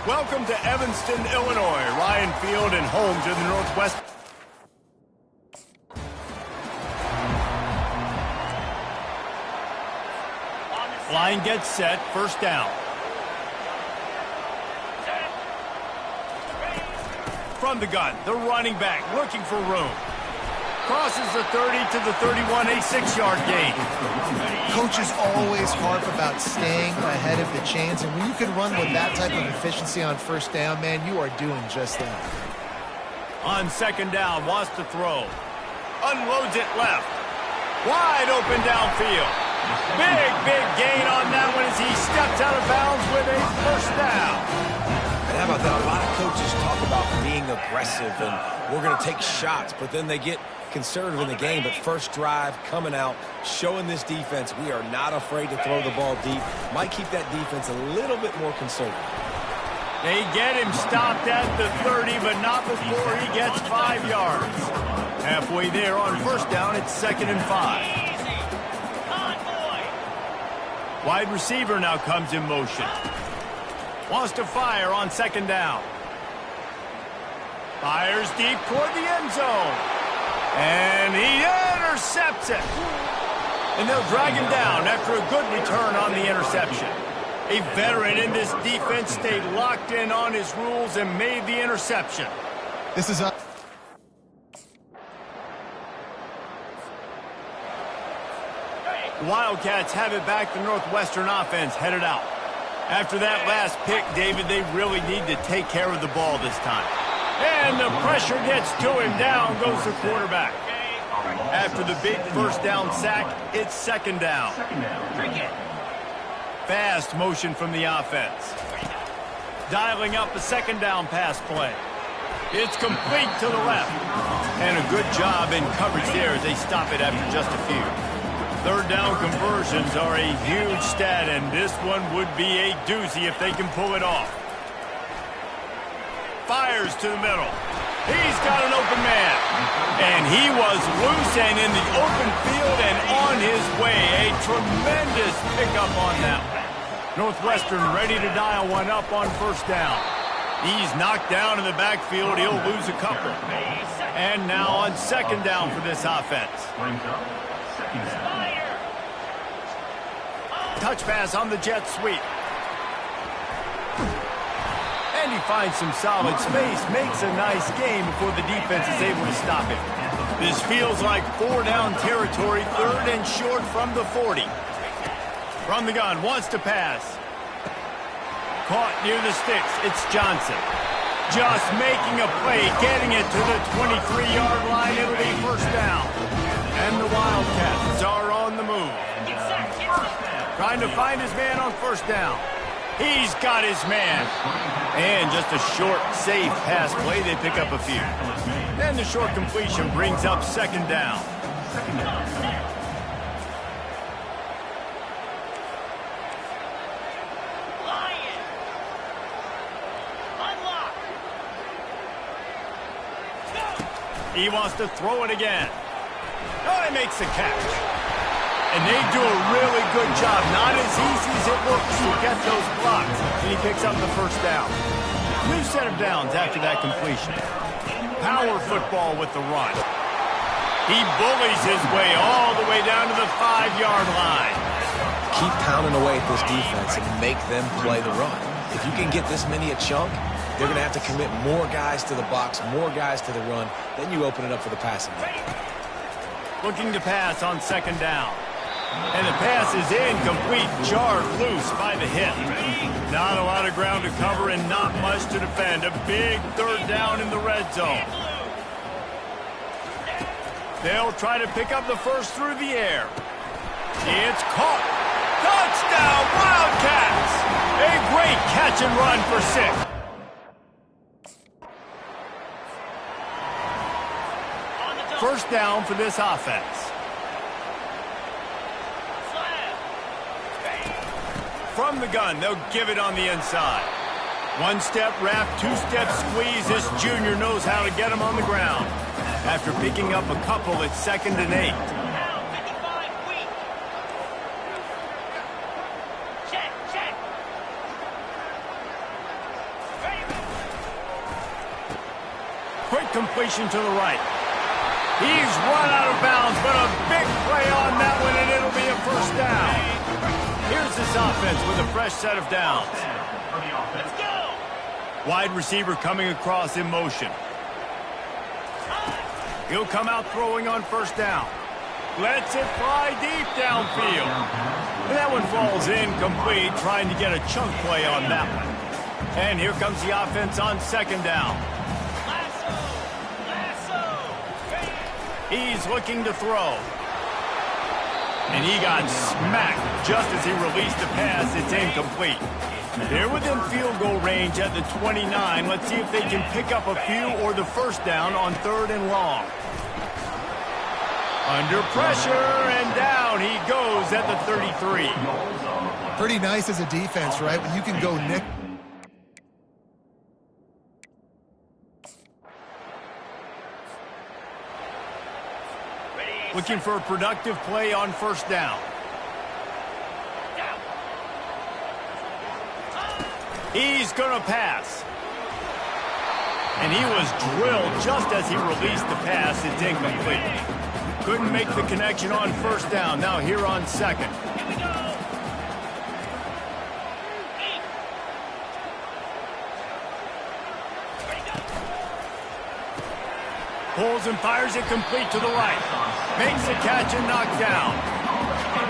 [SPEAKER 1] Welcome to Evanston, Illinois. Ryan Field and home to the Northwest. Line gets set, first down. From the gun, the running back looking for room. Crosses the 30 to the 31, a 6-yard gain.
[SPEAKER 2] Coaches always harp about staying ahead of the chains, and when you can run with that type of efficiency on first down, man, you are doing just that.
[SPEAKER 1] On second down, wants to throw. Unloads it left. Wide open downfield. Big gain on that one as he steps out of bounds with a first down.
[SPEAKER 3] And how about that? A lot of coaches talk about being aggressive and we're going to take shots, but then they get conservative in the game. But first drive, coming out, showing this defense we are not afraid to throw the ball deep. Might keep that defense a little bit more conservative.
[SPEAKER 1] They get him stopped at the 30, but not before he gets 5 yards. Halfway there on first down, it's 2nd and 5. Wide receiver now comes in motion. Wants to fire on second down. Fires deep toward the end zone. And he intercepts it. And they'll drag him down after a good return on the interception. A veteran in this defense stayed locked in on his rules and made the interception.
[SPEAKER 2] This is up.
[SPEAKER 1] The Wildcats have it back. The Northwestern offense headed out. After that last pick, David, they really need to take care of the ball this time. And the pressure gets to him. Down goes the quarterback. After the big first down sack, it's second down. Fast motion from the offense. Dialing up a second down pass play. It's complete to the left. And a good job in coverage there as they stop it after just a few. Third down conversions are a huge stat, and this one would be a doozy if they can pull it off. Fires to the middle. He's got an open man. And he was loose and in the open field and on his way. A tremendous pickup on that one. Northwestern ready to dial one up on first down. He's knocked down in the backfield. He'll lose a couple. And now on second down for this offense. Touch pass on the jet sweep. And he finds some solid space, makes a nice game before the defense is able to stop him. This feels like 4-down territory, 3rd and short from the 40. From the gun, wants to pass. Caught near the sticks, it's Johnson. Just making a play, getting it to the 23-yard line. It'll be first down. And the Wildcats are on the move. Trying to find his man on first down. He's got his man. And just a short, safe pass play. They pick up a few. And the short completion brings up second down. He wants to throw it again. Oh, he makes the catch. And they do a really good job. Not as easy as it looks to get those blocks. And he picks up the first down. New set of downs after that completion. Power football with the run. He bullies his way all the way down to the 5-yard line.
[SPEAKER 3] Keep pounding away at this defense and make them play the run. If you can get this many a chunk, they're going to have to commit more guys to the box, more guys to the run. Then you open it up for the passing game.
[SPEAKER 1] Looking to pass on second down. And the pass is incomplete, jarred loose by the hit. Not a lot of ground to cover and not much to defend. A big third down in the red zone. They'll try to pick up the first through the air. It's caught. Touchdown, Wildcats! A great catch and run for 6. First down for this offense. From the gun, they'll give it on the inside. One-step wrap, two-step squeeze. This junior knows how to get him on the ground. After picking up a couple, it's 2nd and 8. Quick completion to the right. He's run out of bounds, but a big play on that one, and it'll be a first down. Here's this offense with a fresh set of downs.
[SPEAKER 4] Let's go.
[SPEAKER 1] Wide receiver coming across in motion. He'll come out throwing on first down. Lets it fly deep downfield. And that one falls incomplete, trying to get a chunk play on that one. And here comes the offense on second down. He's looking to throw. And he got smacked just as he released the pass. It's incomplete. They're within field goal range at the 29. Let's see if they can pick up a few or the first down on 3rd and long. Under pressure, and down he goes at the 33.
[SPEAKER 2] Pretty nice as a defense, right? When you can go nick.
[SPEAKER 1] Looking for a productive play on first down. He's going to pass. And he was drilled just as he released the pass. It's incomplete. Couldn't make the connection on first down. Now here on second. Pulls and fires it complete to the right. Makes the catch and knocked down.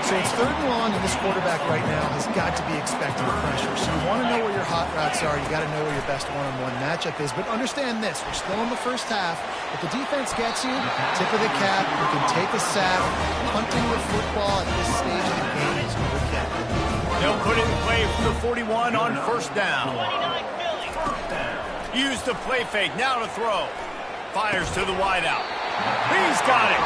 [SPEAKER 2] So it's 3rd and long, and this quarterback right now has got to be expecting pressure. So you want to know where your hot routes are. You got to know where your best one-on-one matchup is. But understand this: we're still in the first half. If the defense gets you, tip of the cap, you can take a sack. Punting the football at this stage of the game is okay.
[SPEAKER 1] They'll put in play for the 41 on first down. Use the play fake. Now to throw. Fires to the wideout. He's got it.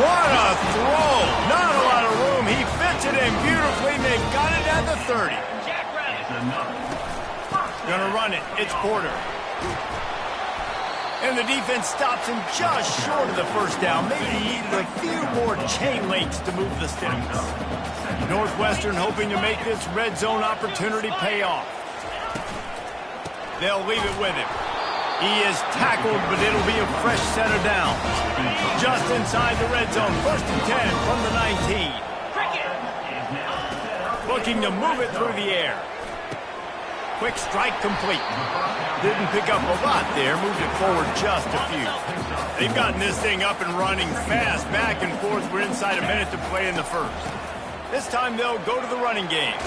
[SPEAKER 1] What a throw. Not a lot of room. He fits it in beautifully, and they've got it at the 30. Gonna run it. It's Porter. And the defense stops him just short of the first down. Maybe needed a few more chain links to move the sticks. Northwestern hoping to make this red zone opportunity pay off. They'll leave it with him. He is tackled, but it'll be a fresh set of downs. Just inside the red zone, 1st and 10 from the 19. Looking to move it through the air. Quick strike complete. Didn't pick up a lot there, moved it forward just a few. They've gotten this thing up and running fast, back and forth. We're inside a minute to play in the first. This time they'll go to the running game.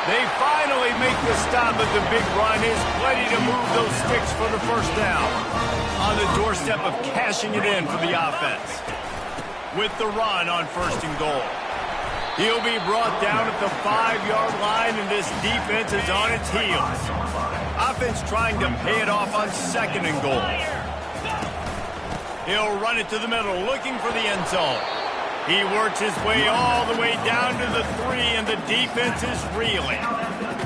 [SPEAKER 1] They finally make the stop, but the big run is plenty to move those sticks for the first down. On the doorstep of cashing it in for the offense. With the run on 1st and goal. He'll be brought down at the 5-yard line, and this defense is on its heels. Offense trying to pay it off on 2nd and goal. He'll run it to the middle, looking for the end zone. He works his way all the way down to the 3, and the defense is reeling.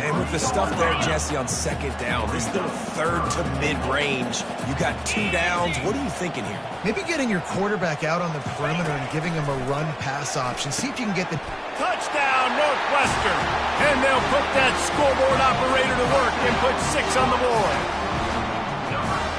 [SPEAKER 3] And with the stuff there, Jesse, on 2nd down, this little 3rd to mid-range, you got 2 downs. What are you thinking here?
[SPEAKER 2] Maybe getting your quarterback out on the perimeter and giving him a run-pass option. See if you can get the...
[SPEAKER 1] Touchdown, Northwestern. And they'll put that scoreboard operator to work and put 6 on the board.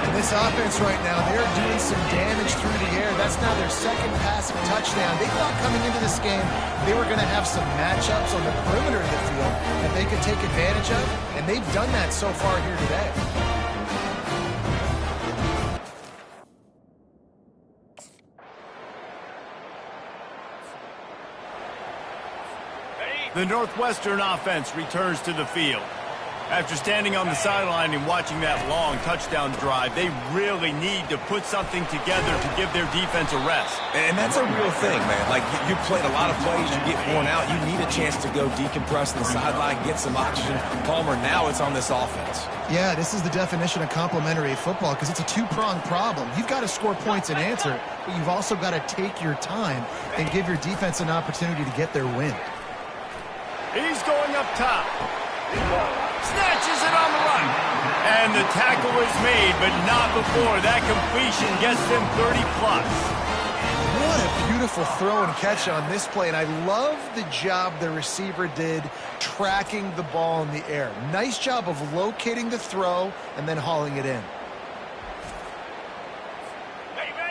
[SPEAKER 2] And this offense right now, they're doing some damage through the air. That's now their 2nd passing touchdown. They thought coming into this game they were going to have some matchups on the perimeter of the field that they could take advantage of, and they've done that so far here today.
[SPEAKER 1] The Northwestern offense returns to the field. After standing on the sideline and watching that long touchdown drive, they really need to put something together to give their defense a rest.
[SPEAKER 3] And that's a real thing, man. Like, you played a lot of plays, you get worn out, you need a chance to go decompress on the sideline, get some oxygen. Palmer, now it's on this offense.
[SPEAKER 2] Yeah, this is the definition of complementary football because it's a two-pronged problem. You've got to score points and answer, but you've also got to take your time and give your defense an opportunity to get their win.
[SPEAKER 1] He's going up top. Snatches it on the run. And the tackle is made, but not before. That completion gets them 30-plus.
[SPEAKER 2] What a beautiful throw and catch on this play, and I love the job the receiver did tracking the ball in the air. Nice job of locating the throw and then hauling it in.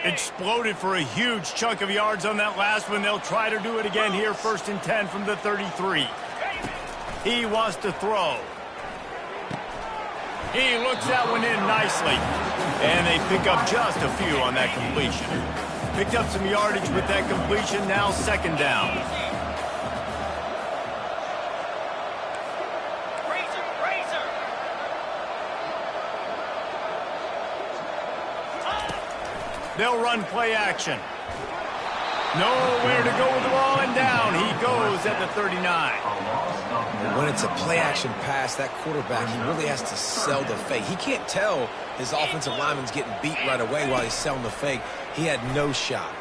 [SPEAKER 1] Exploded for a huge chunk of yards on that last one. They'll try to do it again here, 1st and 10 from the 33. He wants to throw. He looks that one in nicely. And they pick up just a few on that completion. Picked up some yardage with that completion, now 2nd down. They'll run play action. Nowhere to go with the ball, and down he goes at the 39.
[SPEAKER 3] When it's a play-action pass, that quarterback, he really has to sell the fake. He can't tell his offensive lineman's getting beat right away while he's selling the fake. He had no shot.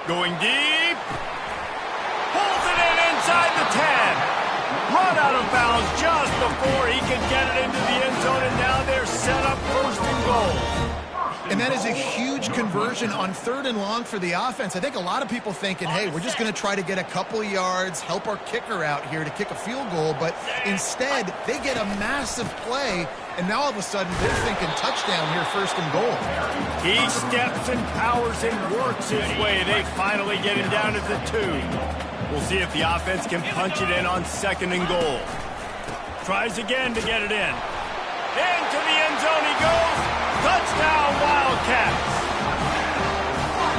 [SPEAKER 1] Going deep. Pulls it in inside the 10. Run out of bounds just before he can get it into the end zone, and now they're set up 1st and goal.
[SPEAKER 2] And that is a huge conversion on 3rd and long for the offense. I think a lot of people thinking, hey, we're just going to try to get a couple yards, help our kicker out here to kick a field goal. But instead, they get a massive play, and now all of a sudden they're thinking touchdown here, 1st and goal.
[SPEAKER 1] He steps and powers and works his way. They finally get him down at the 2. We'll see if the offense can punch it in on 2nd and goal. Tries again to get it in. Into the end zone he goes. Touchdown, Wildcats!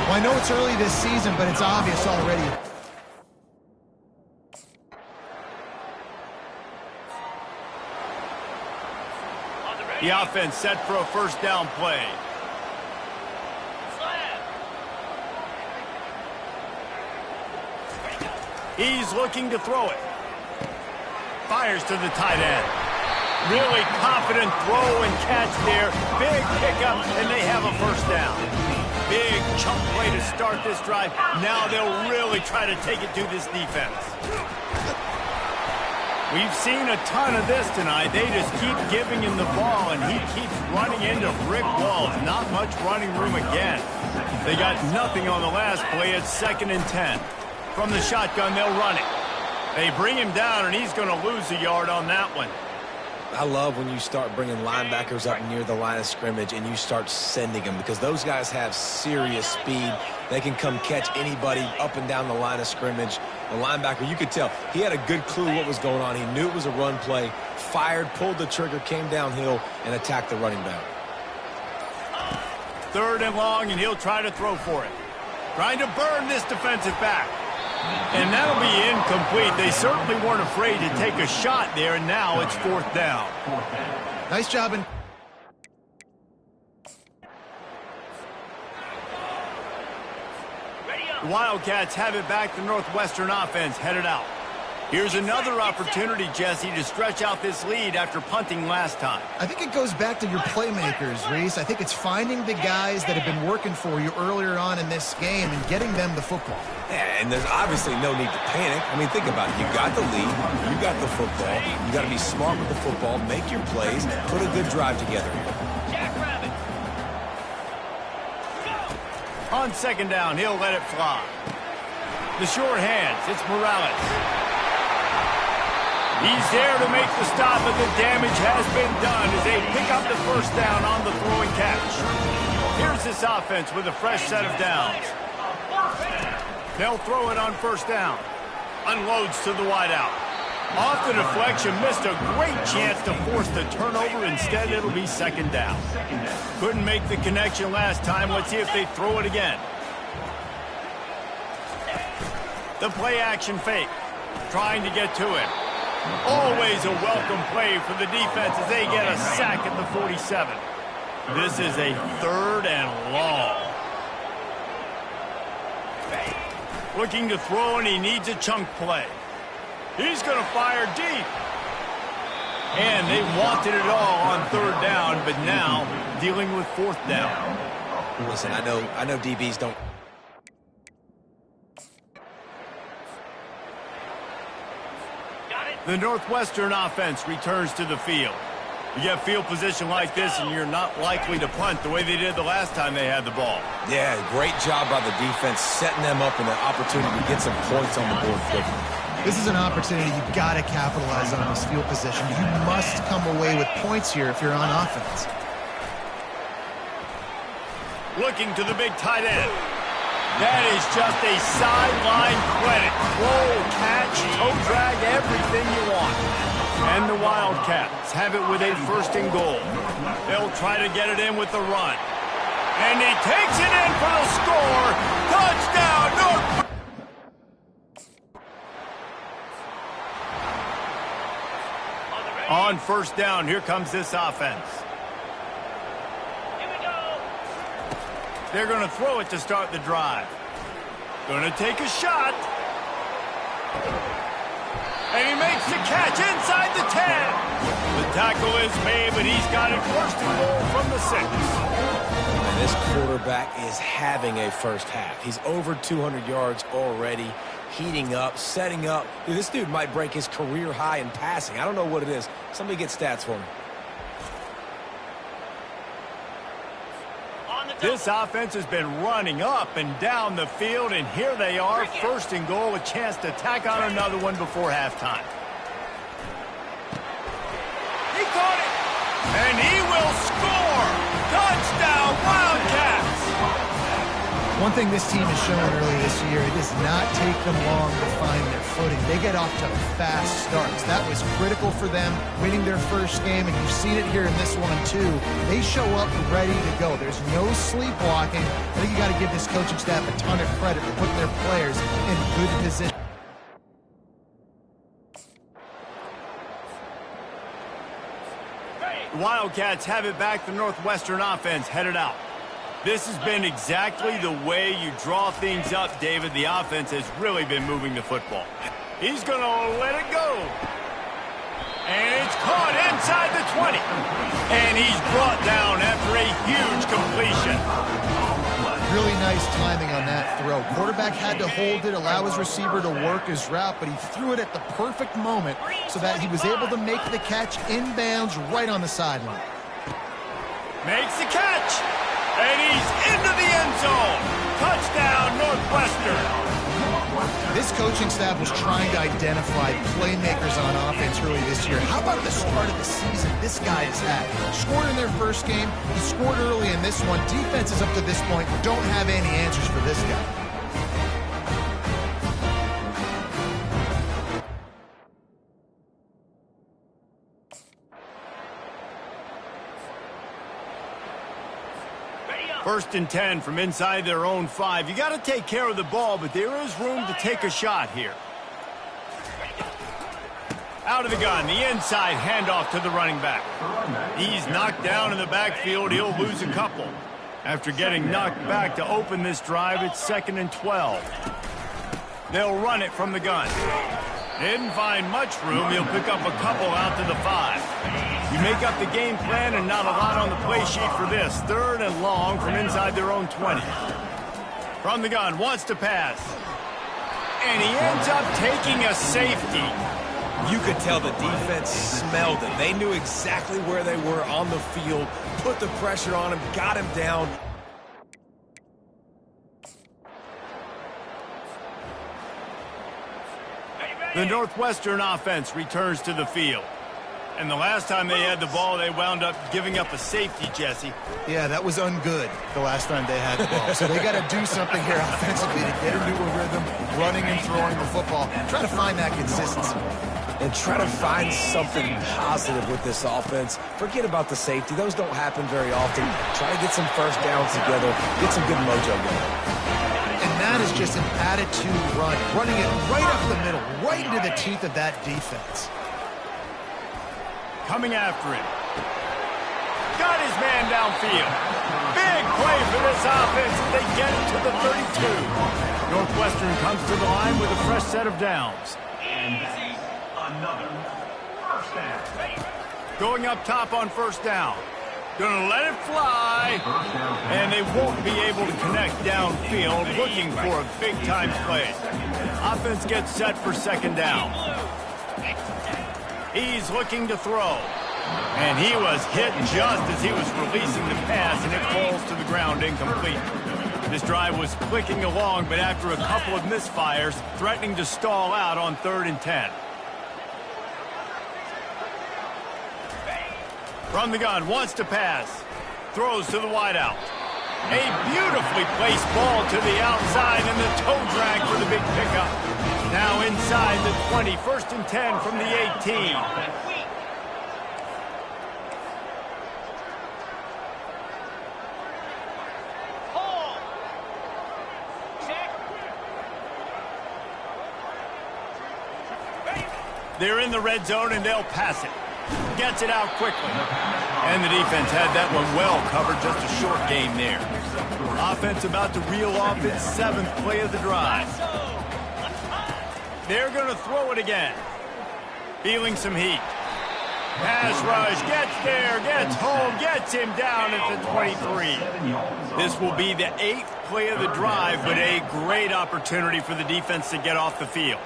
[SPEAKER 2] Well, I know it's early this season, but it's obvious already.
[SPEAKER 1] The offense set for a 1st down play. He's looking to throw it. Fires to the tight end. Really confident throw and catch there. Big pickup, and they have a 1st down. Big chunk play to start this drive. Now they'll really try to take it to this defense. We've seen a ton of this tonight. They just keep giving him the ball, and he keeps running into brick walls. Not much running room again. They got nothing on the last play. It's 2nd and 10. From the shotgun, they'll run it. They bring him down, and he's going to lose a yard on that one.
[SPEAKER 3] I love when you start bringing linebackers up near the line of scrimmage and you start sending them, because those guys have serious speed. They can come catch anybody up and down the line of scrimmage. The linebacker, you could tell, he had a good clue what was going on. He knew it was a run play, fired, pulled the trigger, came downhill, and attacked the running back.
[SPEAKER 1] 3rd and long, and he'll try to throw for it. Trying to burn this defensive back. And that'll be incomplete. They certainly weren't afraid to take a shot there, and now it's 4th down.
[SPEAKER 2] Nice job.
[SPEAKER 1] The Wildcats have it back. The Northwestern offense headed out. Here's another opportunity, Jesse, to stretch out this lead after punting last time.
[SPEAKER 2] I think it goes back to your playmakers, Reese. I think it's finding the guys that have been working for you earlier on in this game and getting them the football.
[SPEAKER 3] Yeah, and there's obviously no need to panic. I mean, think about it. You got the lead. You got the football. You got to be smart with the football. Make your plays. Put a good drive together here.
[SPEAKER 1] On 2nd down, he'll let it fly. The short hands, it's Morales. He's there to make the stop, but the damage has been done as they pick up the 1st down on the throw and catch. Here's this offense with a fresh set of downs. They'll throw it on 1st down. Unloads to the wideout. Off the deflection, missed a great chance to force the turnover. Instead, it'll be 2nd down. Couldn't make the connection last time. Let's see if they throw it again. The play action fake. Trying to get to him. Always a welcome play for the defense as they get a sack at the 47. This is a 3rd and long. Looking to throw, and he needs a chunk play. He's going to fire deep. And they wanted it all on 3rd down, but now dealing with 4th down.
[SPEAKER 3] Listen, I know DBs don't.
[SPEAKER 1] The Northwestern offense returns to the field. You get field position like this, and you're not likely to punt the way they did the last time they had the ball.
[SPEAKER 3] Yeah, great job by the defense, setting them up in an opportunity to get some points on the board quickly.
[SPEAKER 2] This is an opportunity you've got to capitalize on this field position. You must come away with points here if you're on offense.
[SPEAKER 1] Looking to the big tight end. That is just a sideline credit. Roll, catch, toe drag, everything you want. And the Wildcats have it with a 1st and goal. They'll try to get it in with the run. And he takes it in for the score. Touchdown, North. On 1st down, here comes this offense.
[SPEAKER 4] Here we go.
[SPEAKER 1] They're going to throw it to start the drive. Going to take a shot. And he makes the catch inside the 10. The tackle is made, but he's got it 1st and goal from the 6.
[SPEAKER 3] And this quarterback is having a first half. He's over 200 yards already, heating up, setting up. Dude, this dude might break his career high in passing. I don't know what it is. Somebody get stats for me.
[SPEAKER 1] This offense has been running up and down the field, and here they are, 1st and goal, a chance to tack on another one before halftime. He caught it, and he will score! Touchdown, Wildcats!
[SPEAKER 2] One thing this team has shown early this year, it does not take them long to find their footing. They get off to fast starts. That was critical for them, winning their 1st game, and you've seen it here in this one, too. They show up ready to go. There's no sleepwalking. I think you got to give this coaching staff a ton of credit for putting their players in good position.
[SPEAKER 1] The Wildcats have it back. The Northwestern offense headed out. This has been exactly the way you draw things up, David. The offense has really been moving the football. He's going to let it go. And it's caught inside the 20. And he's brought down after a huge completion.
[SPEAKER 2] Really nice timing on that throw. Quarterback had to hold it, allow his receiver to work his route, but he threw it at the perfect moment so that he was able to make the catch inbounds right on the sideline.
[SPEAKER 1] Makes the catch. And he's into the end zone. Touchdown, Northwestern.
[SPEAKER 2] This coaching staff was trying to identify playmakers on offense early this year. How about the start of the season this guy has had? Scored in their 1st game. He scored early in this one. Defenses up to this point don't have any answers for this guy.
[SPEAKER 1] First and 10 from inside their own 5. You got to take care of the ball, but there is room to take a shot here. Out of the gun, the inside handoff to the running back. He's knocked down in the backfield. He'll lose a couple. After getting knocked back to open this drive, it's 2nd and 12. They'll run it from the gun. Didn't find much room. He'll pick up a couple out to the 5. You make up the game plan and not a lot on the play sheet for this. 3rd and long from inside their own 20. From the gun, wants to pass. And he ends up taking a safety.
[SPEAKER 3] You could tell the defense smelled it. They knew exactly where they were on the field, put the pressure on him, got him down.
[SPEAKER 1] The Northwestern offense returns to the field. And the last time they had the ball, they wound up giving up a safety, Jesse.
[SPEAKER 2] Yeah, that was ungood the last time they had the ball. So they got to do something here offensively to get into a rhythm, running and throwing the football. Try to find that consistency.
[SPEAKER 3] And try to find something positive with this offense. Forget about the safety. Those don't happen very often. Try to get some 1st downs together, get some good mojo going.
[SPEAKER 2] And that is just an attitude run, running it right up the middle, right into the teeth of that defense.
[SPEAKER 1] Coming after him. Got his man downfield. Big play for this offense as they get it to the 32. Northwestern comes to the line with a fresh set of downs.
[SPEAKER 5] Another 1st down.
[SPEAKER 1] Going up top on 1st down. Gonna let it fly. And they won't be able to connect downfield, looking for a big-time play. Offense gets set for 2nd down. He's looking to throw. And he was hit just as he was releasing the pass, and it falls to the ground incomplete. This drive was clicking along, but after a couple of misfires, threatening to stall out on 3rd and 10. From the gun, wants to pass. Throws to the wideout. A beautifully placed ball to the outside and the toe drag for the big pickup. Now inside the 20, 1st and 10 from the 18. They're in the red zone, and they'll pass it. Gets it out quickly. And the defense had that one well covered, just a short game there. Offense about to reel off its 7th play of the drive. They're going to throw it again. Feeling some heat. Pass rush, gets there, gets home, gets him down at the 23. This will be the 8th play of the drive, but a great opportunity for the defense to get off the field.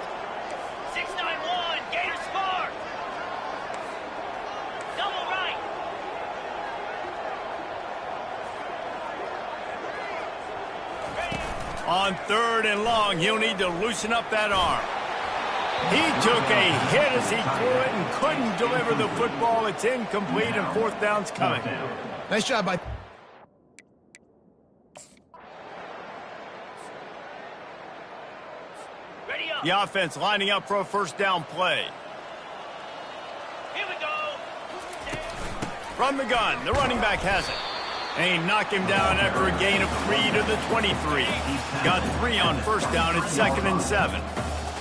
[SPEAKER 1] On 3rd and long, he'll need to loosen up that arm. He took a hit as he threw it and couldn't deliver the football. It's incomplete, and 4th down's coming.
[SPEAKER 2] Nice job by...
[SPEAKER 1] The offense lining up for a 1st down play.
[SPEAKER 4] Here we go.
[SPEAKER 1] From the gun, the running back has it. And he knocked him down after a gain of 3 to the 23. Got 3 on 1st down at 2nd and 7.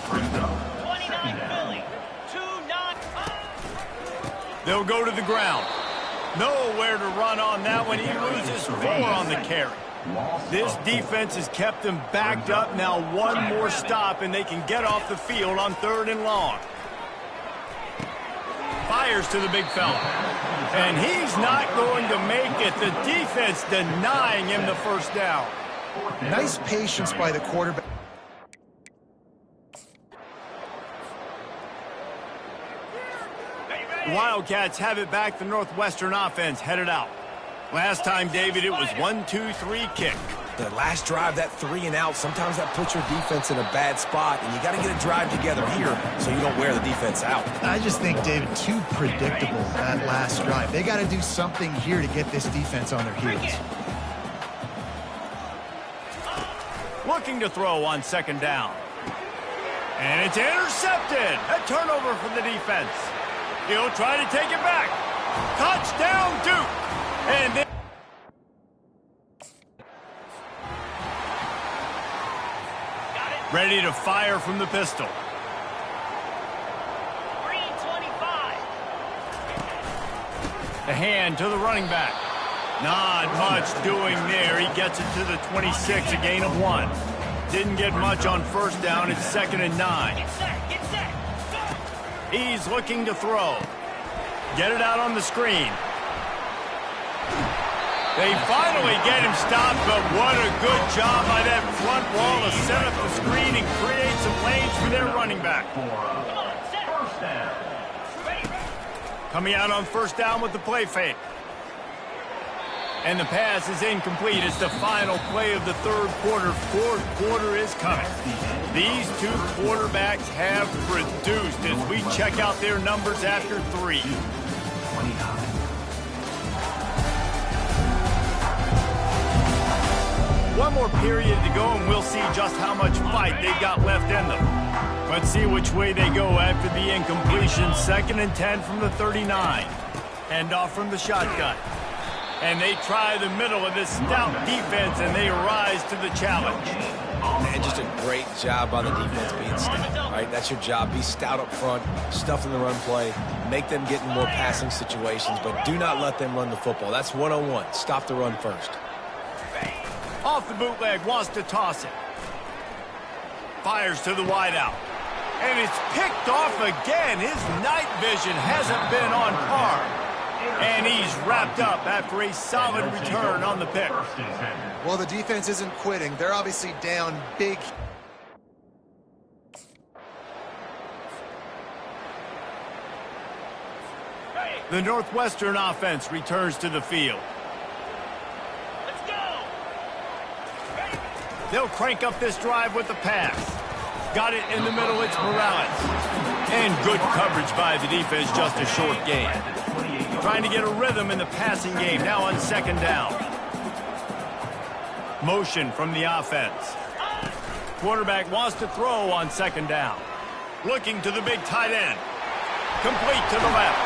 [SPEAKER 4] 29 Philly. 2-9.
[SPEAKER 1] They'll go to the ground. Nowhere to run on that one. He loses 4 on the carry. This defense has kept them backed up. Now 1 more stop, and they can get off the field on 3rd and long. Fires to the big fella. And he's not going to make it. The defense denying him the 1st down.
[SPEAKER 2] Nice patience by the quarterback.
[SPEAKER 1] The Wildcats have it back. The Northwestern offense headed out. Last time, David, it was 1-2-3 kick.
[SPEAKER 3] The last drive, that 3 and out, sometimes that puts your defense in a bad spot, and you got to get a drive together here so you don't wear the defense out.
[SPEAKER 2] I just think, David, too predictable, that last drive. They got to do something here to get this defense on their heels.
[SPEAKER 1] Looking to throw on 2nd down. And it's intercepted. A turnover for the defense. He'll try to take it back. Touchdown, Duke. And then ready to fire from the pistol.
[SPEAKER 4] Green 25.
[SPEAKER 1] The hand to the running back. Not much doing there. He gets it to the 26, a gain of 1. Didn't get much on 1st down. It's 2nd and 9.
[SPEAKER 4] Get set. Get set.
[SPEAKER 1] He's looking to throw. Get it out on the screen. They finally get him stopped, but what a good job by that front wall to set up the screen and create some lanes for their running back.
[SPEAKER 5] First down.
[SPEAKER 1] Coming out on 1st down with the play fake. And the pass is incomplete. It's the final play of the 3rd quarter. 4th quarter is coming. These 2 quarterbacks have produced as we check out their numbers after 3.
[SPEAKER 5] 29.
[SPEAKER 1] One more period to go, and we'll see just how much fight they've got left in them. Let's see which way they go after the incompletion. 2nd and 10 from the 39. Hand off from the shotgun. And they try the middle of this stout defense, and they rise to the challenge.
[SPEAKER 3] Man, just a great job by the defense being stout, right? That's your job. Be stout up front, stuff in the run play, make them get in more passing situations, but do not let them run the football. That's 101. Stop the run first.
[SPEAKER 1] Off the bootleg, wants to toss it. Fires to the wideout. And it's picked off again. His night vision hasn't been on par. And he's wrapped up after a solid return on the pick.
[SPEAKER 2] Well, the defense isn't quitting. They're obviously down big.
[SPEAKER 1] The Northwestern offense returns to the field.
[SPEAKER 4] Let's go.
[SPEAKER 1] They'll crank up this drive with the pass. Got it in the middle, it's Morales. And good coverage by the defense, just a short gain. Trying to get a rhythm in the passing game, now on 2nd down. Motion from the offense. Quarterback wants to throw on second down. Looking to the big tight end. Complete to the left.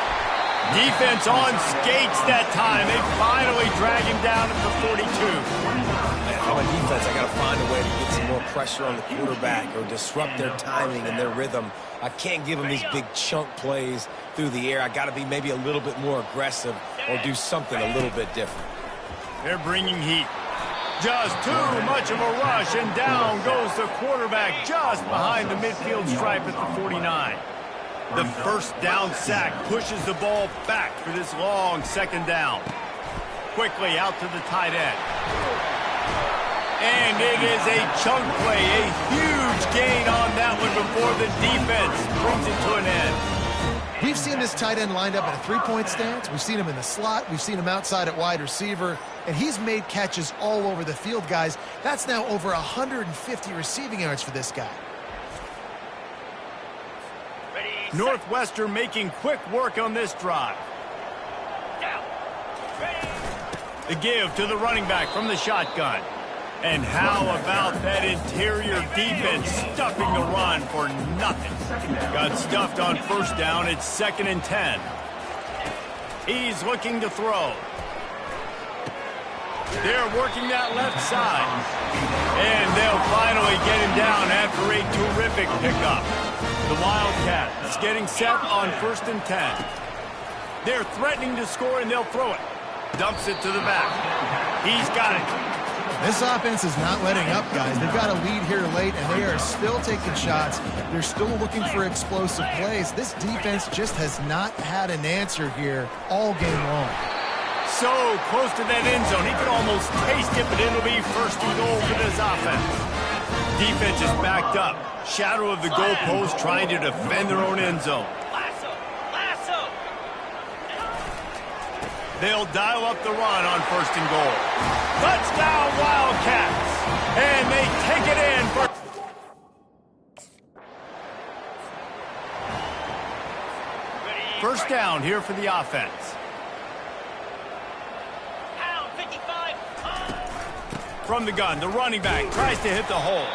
[SPEAKER 1] Defense on skates that time. They finally drag him down at the 42.
[SPEAKER 3] On defense, I got to find a way to get some more pressure on the quarterback or disrupt their timing and their rhythm. I can't give them these big chunk plays through the air. I got to be maybe a little bit more aggressive or do something a little bit different.
[SPEAKER 1] They're bringing heat. Just too much of a rush, and down goes the quarterback just behind the midfield stripe at the 49. The first down sack pushes the ball back for this long second down. Quickly out to the tight end. And it is a chunk play, a huge gain on that one before the defense brings it to an end.
[SPEAKER 2] We've seen this tight end lined up in a three-point stance. We've seen him in the slot. We've seen him outside at wide receiver. And he's made catches all over the field, guys. That's now over 150 receiving yards for this guy.
[SPEAKER 1] Northwestern making quick work on this drive. The give to the running back from the shotgun. And how about that interior defense stuffing the run for nothing? Got stuffed on first down. It's 2nd and 10. He's looking to throw. They're working that left side. And they'll finally get him down after a terrific pickup. The Wildcats getting set on 1st and 10. They're threatening to score, and they'll throw it. Dumps it to the back. He's got it.
[SPEAKER 2] This offense is not letting up, guys. They've got a lead here late, and they are still taking shots. They're still looking for explosive plays. This defense just has not had an answer here all game long.
[SPEAKER 1] So close to that end zone. He could almost taste it, but it'll be 1st and goal for this offense. Defense is backed up. Shadow of the goalpost trying to defend their own end zone. They'll dial up the run on 1st and goal. Touchdown, Wildcats! And they take it in for... First down here for the offense. From the gun, the running back tries to hit the hole.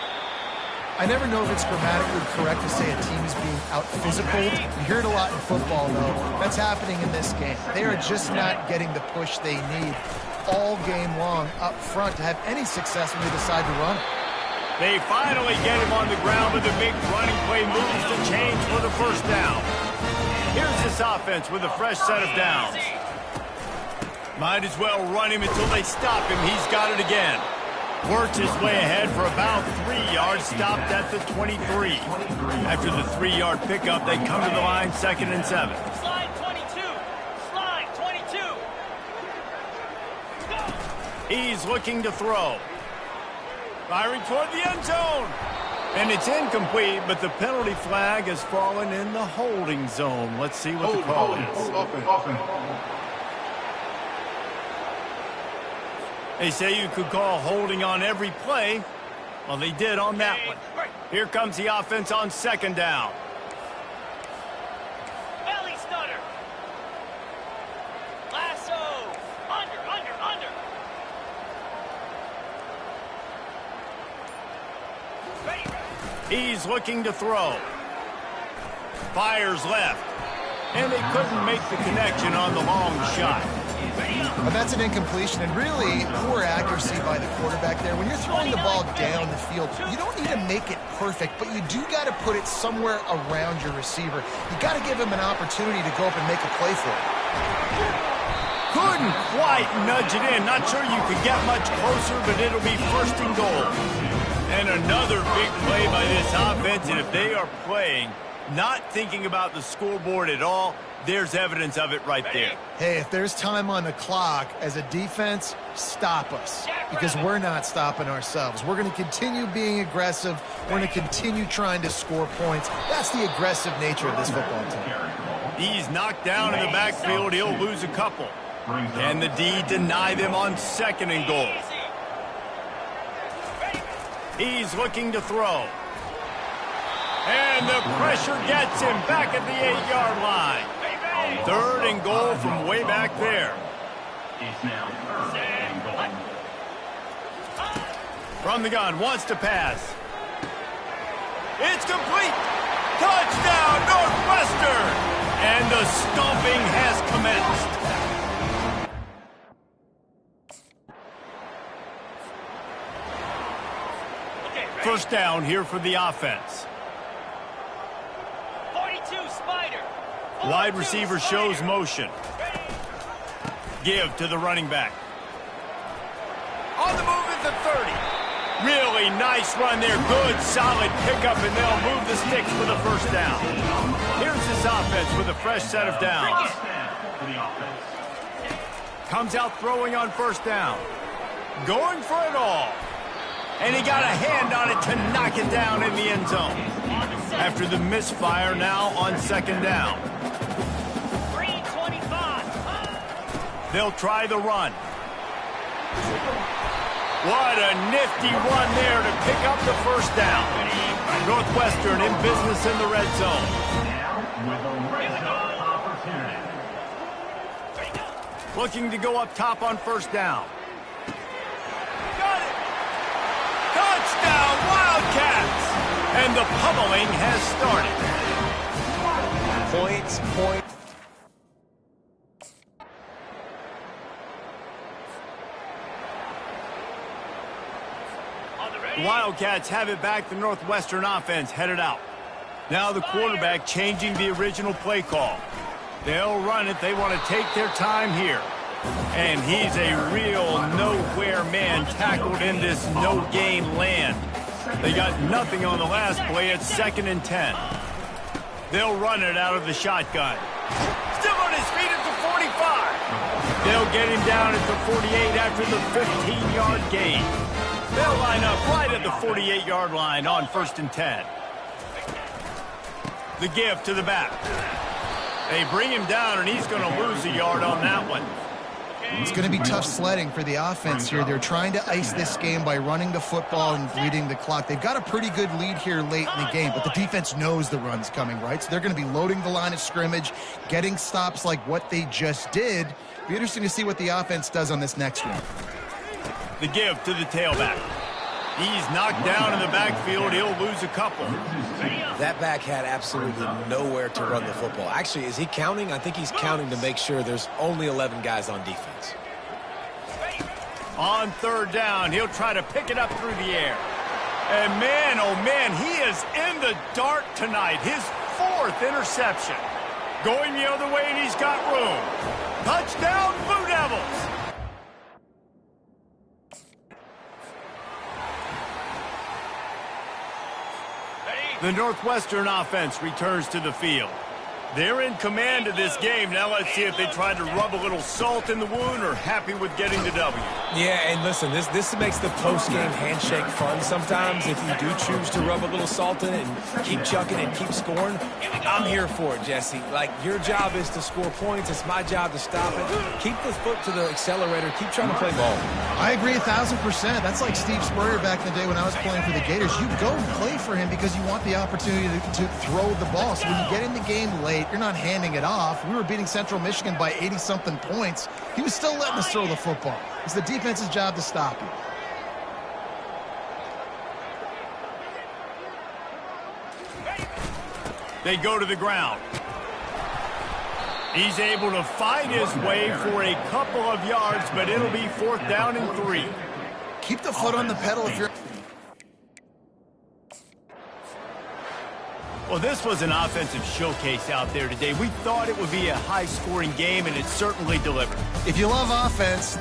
[SPEAKER 2] I never know if it's grammatically correct to say a team is being out-physical. You hear it a lot in football, though. That's happening in this game. They are just not getting the push they need all game long up front to have any success when they decide to run it.
[SPEAKER 1] They finally get him on the ground with a big running play, moves the chains for the first down. Here's this offense with a fresh set of downs. Might as well run him until they stop him. He's got it again. Works his way ahead for about 3 yards, stopped at the 23. After the 3-yard pickup, they come to the line 2nd and 7.
[SPEAKER 4] Slide 22. Slide 22.
[SPEAKER 1] He's looking to throw. Firing toward the end zone. And it's incomplete, but the penalty flag has fallen in the holding zone. Let's see what the call is. They say you could call holding on every play. Well, they did on that one. Here comes the offense on 2nd down.
[SPEAKER 4] Belly stutter. Lasso. Under.
[SPEAKER 1] He's looking to throw. Fires left. And they couldn't make the connection on the long shot.
[SPEAKER 2] But that's an incompletion, and really poor accuracy by the quarterback there. When you're throwing the ball down the field, you don't need to make it perfect, but you do got to put it somewhere around your receiver. You got to give him an opportunity to go up and make a play for it.
[SPEAKER 1] Couldn't quite nudge it in. Not sure you could get much closer, but it'll be 1st and goal. And another big play by this offense, and if they are playing, not thinking about the scoreboard at all, there's evidence of it right there.
[SPEAKER 2] Hey, if there's time on the clock as a defense, stop us, because we're not stopping ourselves. We're going to continue being aggressive. We're going to continue trying to score points. That's the aggressive nature of this football team.
[SPEAKER 1] He's knocked down in the backfield. He'll lose a couple. Can the D deny them on 2nd and goal? He's looking to throw. And the pressure gets him back at the 8-yard line. 3rd and goal from way back there.
[SPEAKER 5] It's now 3rd and goal.
[SPEAKER 1] From the gun, wants to pass. It's complete. Touchdown, Northwestern! And the stomping has commenced. First down here for the offense.
[SPEAKER 4] 42 Spider.
[SPEAKER 1] Wide receiver shows motion. Give to the running back. On the move at the 30. Really nice run there. Good, solid pickup, and they'll move the sticks for the first down. Here's this offense with a fresh set of downs. Comes out throwing on first down. Going for it all. And he got a hand on it to knock it down in the end zone. After the misfire, now on second down.
[SPEAKER 4] Green 25.
[SPEAKER 1] They'll try the run. What a nifty run there to pick up the first down. Northwestern in business in the red zone.
[SPEAKER 5] With a red zone opportunity.
[SPEAKER 1] Looking to go up top on first down. Got it! Touchdown, Wildcats! And the pummeling has started.
[SPEAKER 3] Points.
[SPEAKER 1] Wildcats have it back. The Northwestern offense headed out. Now the quarterback changing the original play call. They'll run it. They want to take their time here. And he's a real nowhere man tackled in this no-gain land. They got nothing on the last play. It's 2nd and 10. They'll run it out of the shotgun. Still on his feet at the 45. They'll get him down at the 48 after the 15-yard gain. They'll line up right at the 48-yard line on 1st and 10. The give to the back. They bring him down, and he's going to lose a yard on that one.
[SPEAKER 2] It's going to be tough sledding for the offense here. They're trying to ice this game by running the football and bleeding the clock. They've got a pretty good lead here late in the game, but the defense knows the run's coming, right? So they're going to be loading the line of scrimmage, getting stops like what they just did. Be interesting to see what the offense does on this next one.
[SPEAKER 1] The give to the tailback. He's knocked down in the backfield. He'll lose a couple.
[SPEAKER 3] That back had absolutely nowhere to run the football. Actually, is he counting? I think he's counting to make sure there's only 11 guys on defense.
[SPEAKER 1] On third down, he'll try to pick it up through the air. And man, oh man, he is in the dark tonight. His 4th interception. Going the other way, and he's got room. Touchdown, Blue Devils! The Northwestern offense returns to the field. They're in command of this game. Now let's see if they try to rub a little salt in the wound or happy with getting the W.
[SPEAKER 3] Yeah, and listen, this makes the post-game handshake fun sometimes. If you do choose to rub a little salt in it and keep chucking and keep scoring, I'm here for it, Jesse. Like, your job is to score points. It's my job to stop it. Keep the foot to the accelerator. Keep trying to play ball.
[SPEAKER 2] I agree 1,000%. That's like Steve Spurrier back in the day when I was playing for the Gators. You go and play for him because you want the opportunity to throw the ball. So when you get in the game late, you're not handing it off. We were beating Central Michigan by 80-something points. He was still letting us throw the football. It's the defense's job to stop you.
[SPEAKER 1] They go to the ground. He's able to find his way for a couple of yards, but it'll be 4th down and 3.
[SPEAKER 2] Keep the foot on the pedal if you're...
[SPEAKER 1] Well, this was an offensive showcase out there today. We thought it would be a high-scoring game, and it certainly delivered.
[SPEAKER 2] If you love offense...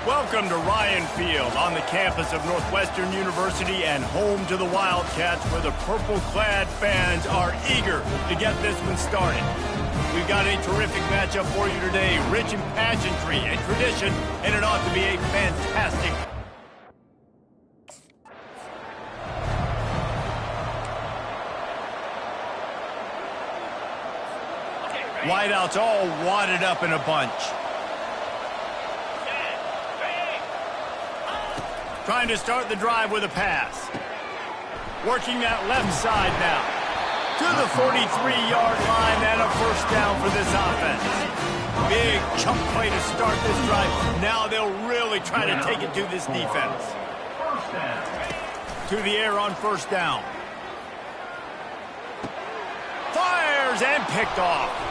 [SPEAKER 1] Welcome to Ryan Field on the campus of Northwestern University and home to the Wildcats, where the purple-clad fans are eager to get this one started. We've got a terrific matchup for you today, rich in pageantry and tradition, and it ought to be a fantastic. Wideouts all wadded up in a bunch. Trying to start the drive with a pass. Working that left side now. To the 43-yard line and a first down for this offense. Big chunk play to start this drive. Now they'll really try to take it to this defense. To the air on first down. Fires and picked off.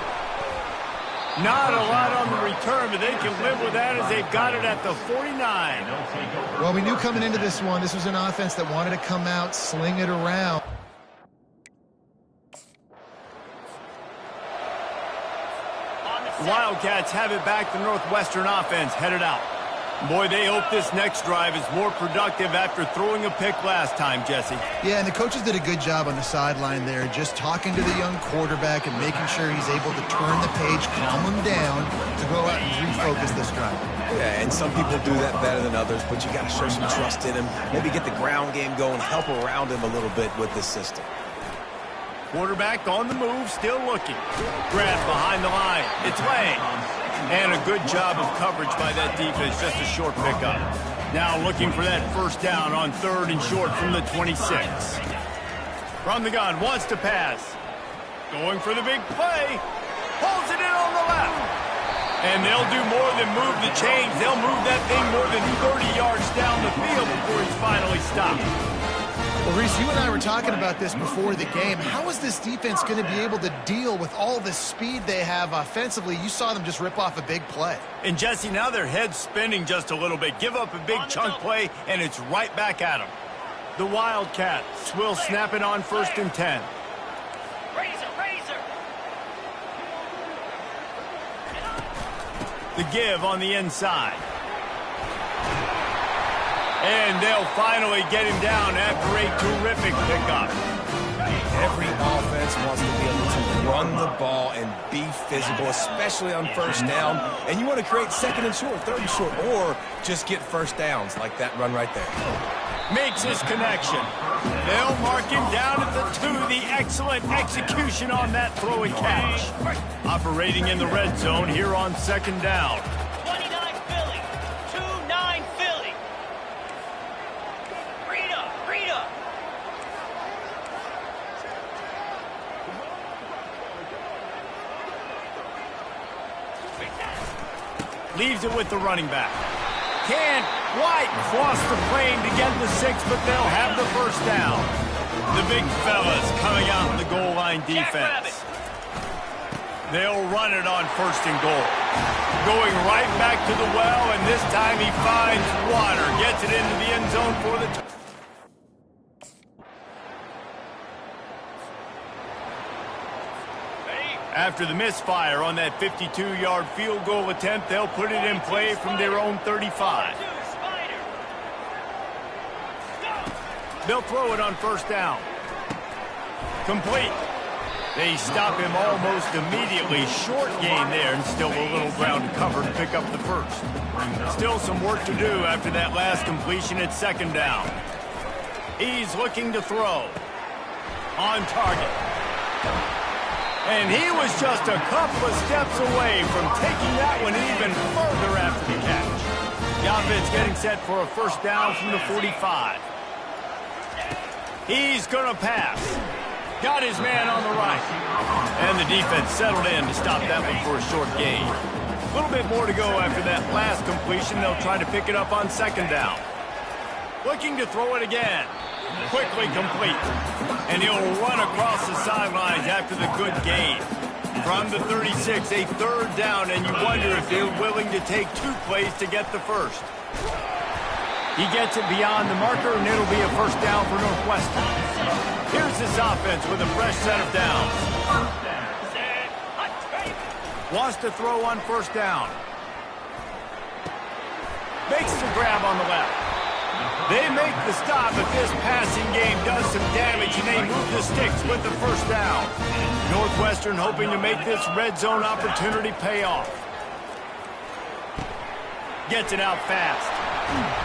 [SPEAKER 1] Not a lot on the return, but they can live with that as they've got it at the 49.
[SPEAKER 2] Well, we knew coming into this one, this was an offense that wanted to come out, sling it around.
[SPEAKER 1] Wildcats have it back. The Northwestern offense headed out. Boy, they hope this next drive is more productive after throwing a pick last time, Jesse.
[SPEAKER 2] Yeah, and the coaches did a good job on the sideline there, just talking to the young quarterback and making sure he's able to turn the page, calm him down to go out and refocus this drive.
[SPEAKER 3] Yeah, and some people do that better than others, but you got to show some trust in him. Maybe get the ground game going, help around him a little bit with this system.
[SPEAKER 1] Quarterback on the move, still looking. Grab behind the line. It's Lang. And a good job of coverage by that defense, just a short pickup. Now looking for that first down on third and short from the 26. From the gun, wants to pass. Going for the big play. Pulls it in on the left. And they'll do more than move the chains. They'll move that thing more than 30 yards down the field before he's finally stopped.
[SPEAKER 2] Well, Reese, you and I were talking about this before the game. How is this defense going to be able to deal with all the speed they have offensively? You saw them just rip off a big play.
[SPEAKER 1] And, Jesse, now their head's spinning just a little bit. Give up a big chunk play, and it's right back at them. The Wildcats will snap it on first and 10. The give on the inside. And they'll finally get him down after a terrific pickup.
[SPEAKER 3] Every offense wants to be able to run the ball and be physical, especially on first down. And you want to create second and short, third and short, or just get first downs like that run right there.
[SPEAKER 1] Makes his connection. They'll mark him down at the 2. The excellent execution on that throw and catch. Operating in the red zone here on second down.
[SPEAKER 4] 29 Philly. 2-9 Philly. Read up.
[SPEAKER 1] Leaves it with the running back. Can't quite cross the plane to get the 6, but they'll have the first down. The big fellas coming out in the goal line defense. They'll run it on first and goal. Going right back to the well, and this time he finds water. Gets it into the end zone for the... After the misfire on that 52-yard field goal attempt, they'll put it in play from their own 35. They'll throw it on first down. Complete. They stop him almost immediately. Short gain there, and still a little ground to cover to pick up the first. Still some work to do after that last completion at second down. He's looking to throw. On target. And he was just a couple of steps away from taking that one even further after the catch. The offense getting set for a first down from the 45. He's going to pass. Got his man on the right. And the defense settled in to stop that one for a short gain. A little bit more to go after that last completion. They'll try to pick it up on second down. Looking to throw it again. Quickly complete. And he'll run across the sidelines after the good gain. From the 36, a third down, and you wonder if they're willing to take 2 plays to get the first. He gets it beyond the marker, and it'll be a first down for Northwestern. Here's this offense with a fresh set of downs. Wants to throw on first down. makes the grab on the left. They make the stop, but this passing game does some damage, and they move the sticks with the first down. Northwestern hoping to make this red zone opportunity pay off. Gets it out fast.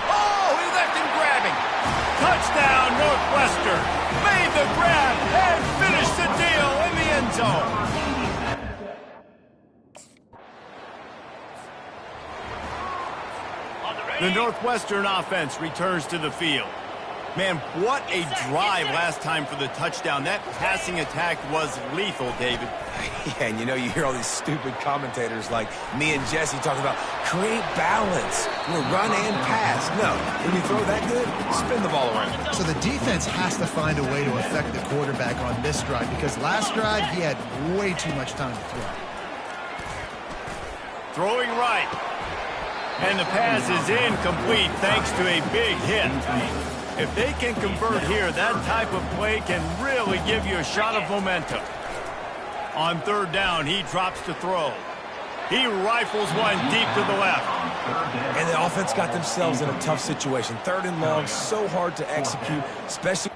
[SPEAKER 1] Oh, he left him grabbing. Touchdown, Northwestern. Made the grab and finished the deal in the end zone. The Northwestern offense returns to the field. Man, what a drive last time for the touchdown. That passing attack was lethal, David.
[SPEAKER 3] Yeah, and you hear all these stupid commentators like me and Jesse talking about create balance. Run and pass. No, when you throw that good, spin the ball around.
[SPEAKER 2] So the defense has to find a way to affect the quarterback on this drive because last drive he had way too much time to throw.
[SPEAKER 1] Throwing right. And the pass is incomplete thanks to a big hit. If they can convert here, that type of play can really give you a shot of momentum. On third down, he drops to throw. He rifles one deep to the left.
[SPEAKER 3] And the offense got themselves in a tough situation. Third and long, so hard to execute, especially...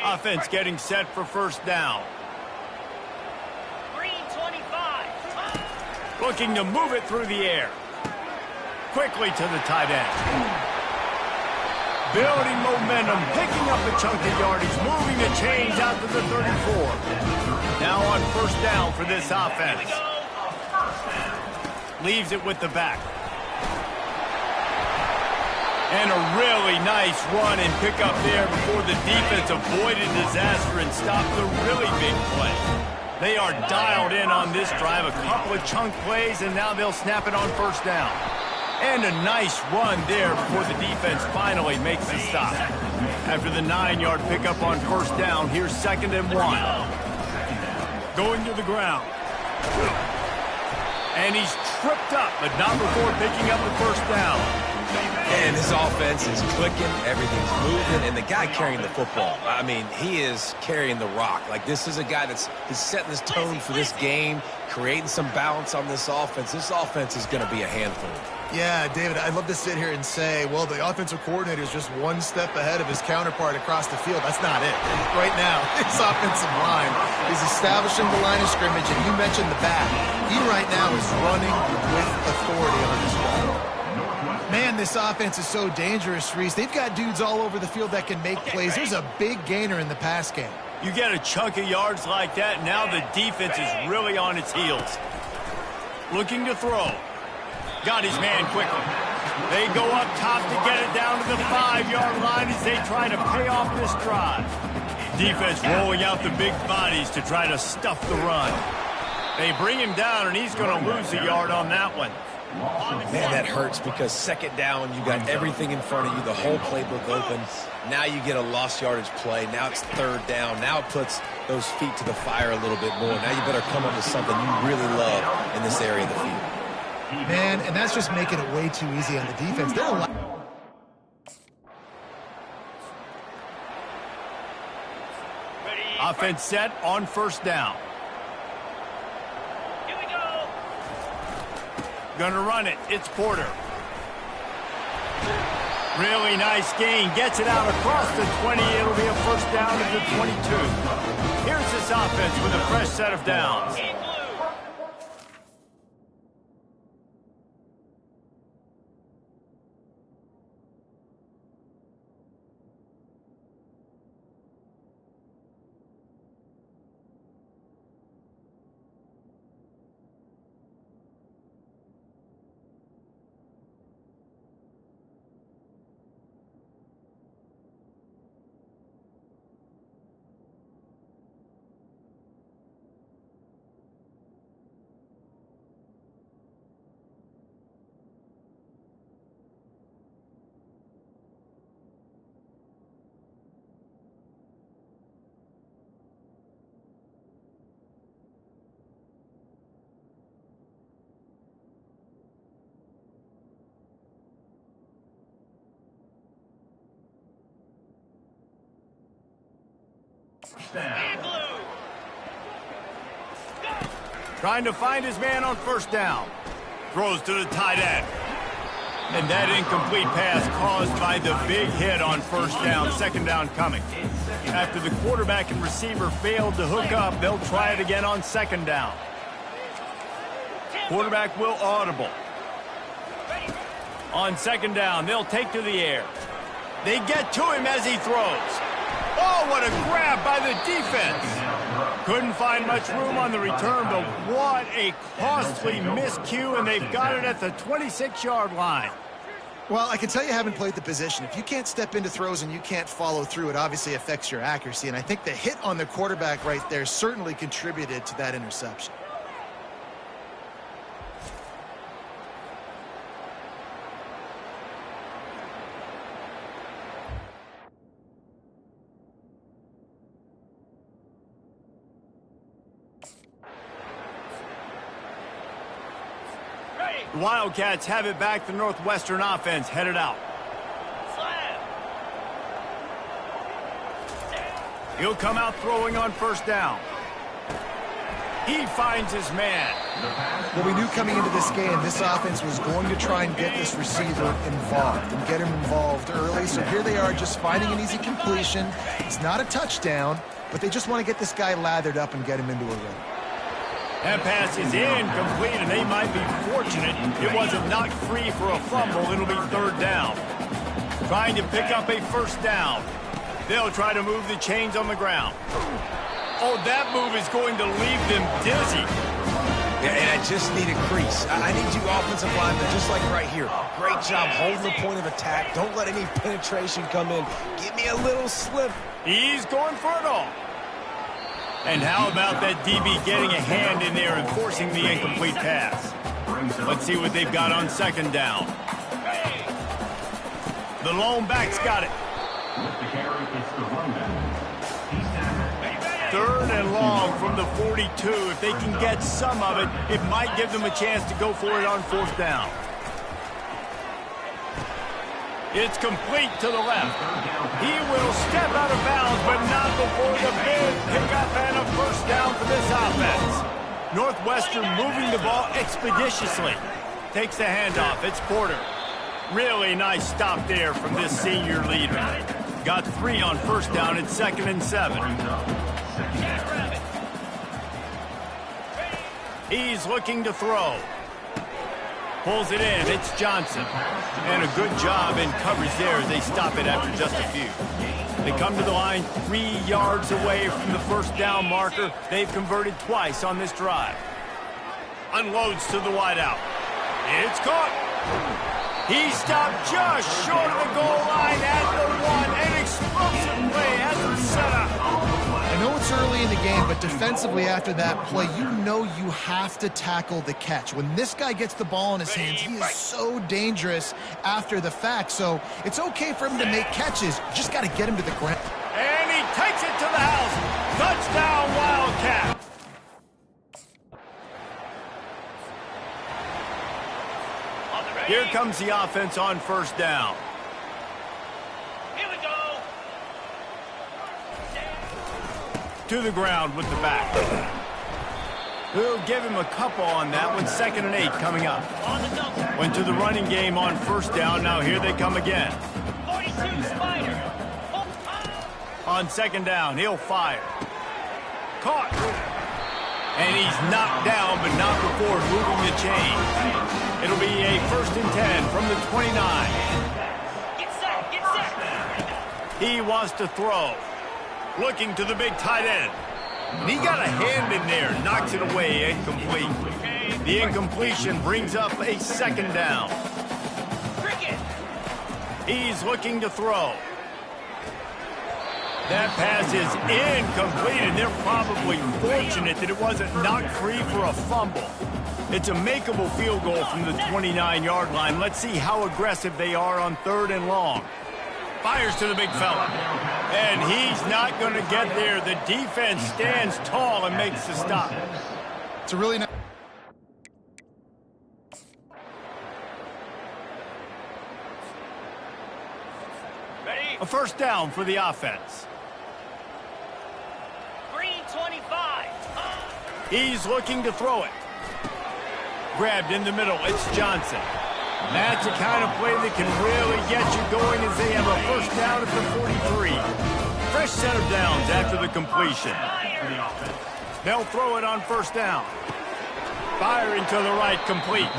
[SPEAKER 1] Offense getting set for first down. Looking to move it through the air. Quickly to the tight end. Building momentum, picking up a chunk of yardage, moving the chains out to the 34. Now on first down for this offense. Leaves it with the back. And a really nice run and pick up there before the defense avoided disaster and stopped the really big play. They are dialed in on this drive, a couple of chunk plays, and now they'll snap it on first down. And a nice run there before the defense finally makes the stop. After the 9-yard pickup on first down, here's 2nd and 1. Going to the ground. And he's tripped up, but not before picking up the first down.
[SPEAKER 3] And his offense is clicking, everything's moving, and the guy carrying the football, I mean, he is carrying the rock. Like, this is a guy he's setting this tone for this game, creating some balance on this offense. This offense is going to be a handful.
[SPEAKER 2] Yeah, David, I'd love to sit here and say, well, the offensive coordinator is just one step ahead of his counterpart across the field. That's not it. Right now, his offensive line is establishing the line of scrimmage, and you mentioned the back. He right now is running with authority on this ball. Man, this offense is so dangerous, Reese. They've got dudes all over the field that can make plays. There's a big gainer in the pass game.
[SPEAKER 1] You get a chunk of yards like that, now the defense is really on its heels. Looking to throw. Got his man quickly. They go up top to get it down to the 5-yard line as they try to pay off this drive. Defense rolling out the big bodies to try to stuff the run. They bring him down, and he's going to lose a yard on that one.
[SPEAKER 3] Man, that hurts because second down, you got everything in front of you, the whole playbook open. Now you get a lost yardage play. Now it's third down. Now it puts those feet to the fire a little bit more. Now you better come up with something you really love in this area of the field.
[SPEAKER 2] Man, and that's just making it way too easy on the defense. They're
[SPEAKER 1] Offense set on first down. Gonna run it. It's Porter. Really nice gain. Gets it out across the 20. It'll be a first down at the 22. Here's this offense with a fresh set of downs. trying to find his man on first down. Throws to the tight end. And that incomplete pass caused by the big hit on first down, second down coming. After the quarterback and receiver failed to hook up, they'll try it again on second down. Quarterback will audible. On second down, they'll take to the air. They get to him as he throws. Oh, what a grab by the defense. Couldn't find much room on the return, but what a costly miscue, and they've got it at the 26-yard line.
[SPEAKER 2] Well, I can tell you haven't played the position. If you can't step into throws and you can't follow through, it obviously affects your accuracy, and I think the hit on the quarterback right there certainly contributed to that interception.
[SPEAKER 1] The Wildcats have it back. The Northwestern offense headed out. He'll come out throwing on first down. He finds his man.
[SPEAKER 2] Well, we knew coming into this game, this offense was going to try and get this receiver involved and get him involved early. So here they are just finding an easy completion. It's not a touchdown, but they just want to get this guy lathered up and get him into a rhythm.
[SPEAKER 1] That pass is incomplete, and they might be fortunate it wasn't knocked free for a fumble. It'll be third down. Trying to pick up a first down. They'll try to move the chains on the ground. Oh, that move is going to leave them dizzy.
[SPEAKER 3] Yeah, and I just need a crease. I need you offensive linemen, just like right here. Great job holding the point of attack. Don't let any penetration come in. Give me a little slip.
[SPEAKER 1] He's going for it all. And how about that DB getting a hand in there and forcing the incomplete pass? Let's see what they've got on second down. The lone back's got it. Third and long from the 42. If they can get some of it, it might give them a chance to go for it on fourth down. It's complete to the left. He will step out of bounds, but not before the big pickup and a first down for this offense. Northwestern moving the ball expeditiously. Takes the handoff. It's Porter. Really nice stop there from this senior leader. Got 3 on first down. It's 2nd and 7. He's looking to throw. Pulls it in. It's Johnson. And a good job in coverage there as they stop it after just a few. They come to the line 3 yards away from the first down marker. They've converted twice on this drive. Unloads to the wideout. It's caught. He stopped just short of the goal line at the 1. An explosive play as a setup.
[SPEAKER 2] I know it's early in the game, but defensively after that play, you know you have to tackle the catch. When this guy gets the ball in his hands, he is so dangerous after the fact. So it's okay for him to make catches. You just got to get him to the ground.
[SPEAKER 1] And he takes it to the house. Touchdown, Wildcat. Here comes the offense on first down.
[SPEAKER 4] Here we go.
[SPEAKER 1] To the ground with the back. We'll give him a couple on that one. 2nd and 8 coming up. Went to the running game on first down. Now here they come again.
[SPEAKER 4] 42 Spider.
[SPEAKER 1] On second down, he'll fire. Caught. And he's knocked down, but not before moving the chain. It'll be a 1st and 10 from the 29.
[SPEAKER 4] Get set, get set.
[SPEAKER 1] He wants to throw. Looking to the big tight end. And he got a hand in there, knocks it away, incomplete. The incompletion brings up a 2nd down.
[SPEAKER 4] Cricket.
[SPEAKER 1] He's looking to throw. That pass is incomplete, and they're probably fortunate that it wasn't knocked free for a fumble. It's a makeable field goal from the 29-yard line. Let's see how aggressive they are on 3rd and long. Fires to the big fella. And he's not going to get there. The defense stands tall and makes the stop.
[SPEAKER 2] It's a really nice...
[SPEAKER 4] Ready?
[SPEAKER 1] A first down for the offense.
[SPEAKER 4] Green 25.
[SPEAKER 1] He's looking to throw it. Grabbed in the middle, it's Johnson. That's the kind of play that can really get you going as they have a first down at the 43. Fresh set of downs after the completion. They'll throw it on first down. Firing to the right, complete.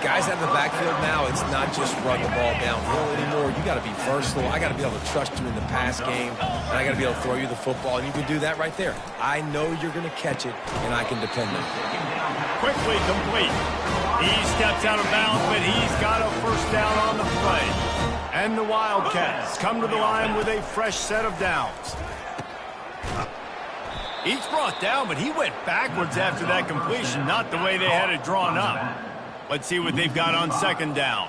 [SPEAKER 3] Guys out of the backfield now, it's not just run the ball downhill anymore. You got to be versatile. I got to be able to trust you in the pass game, and I got to be able to throw you the football, and you can do that right there. I know you're going to catch it, and I can depend on it.
[SPEAKER 1] Quickly complete. He steps out of bounds, but he's got a first down on the play. And the Wildcats come to the line with a fresh set of downs. He's brought down, but he went backwards after that completion, not the way they had it drawn up. Let's see what they've got on second down.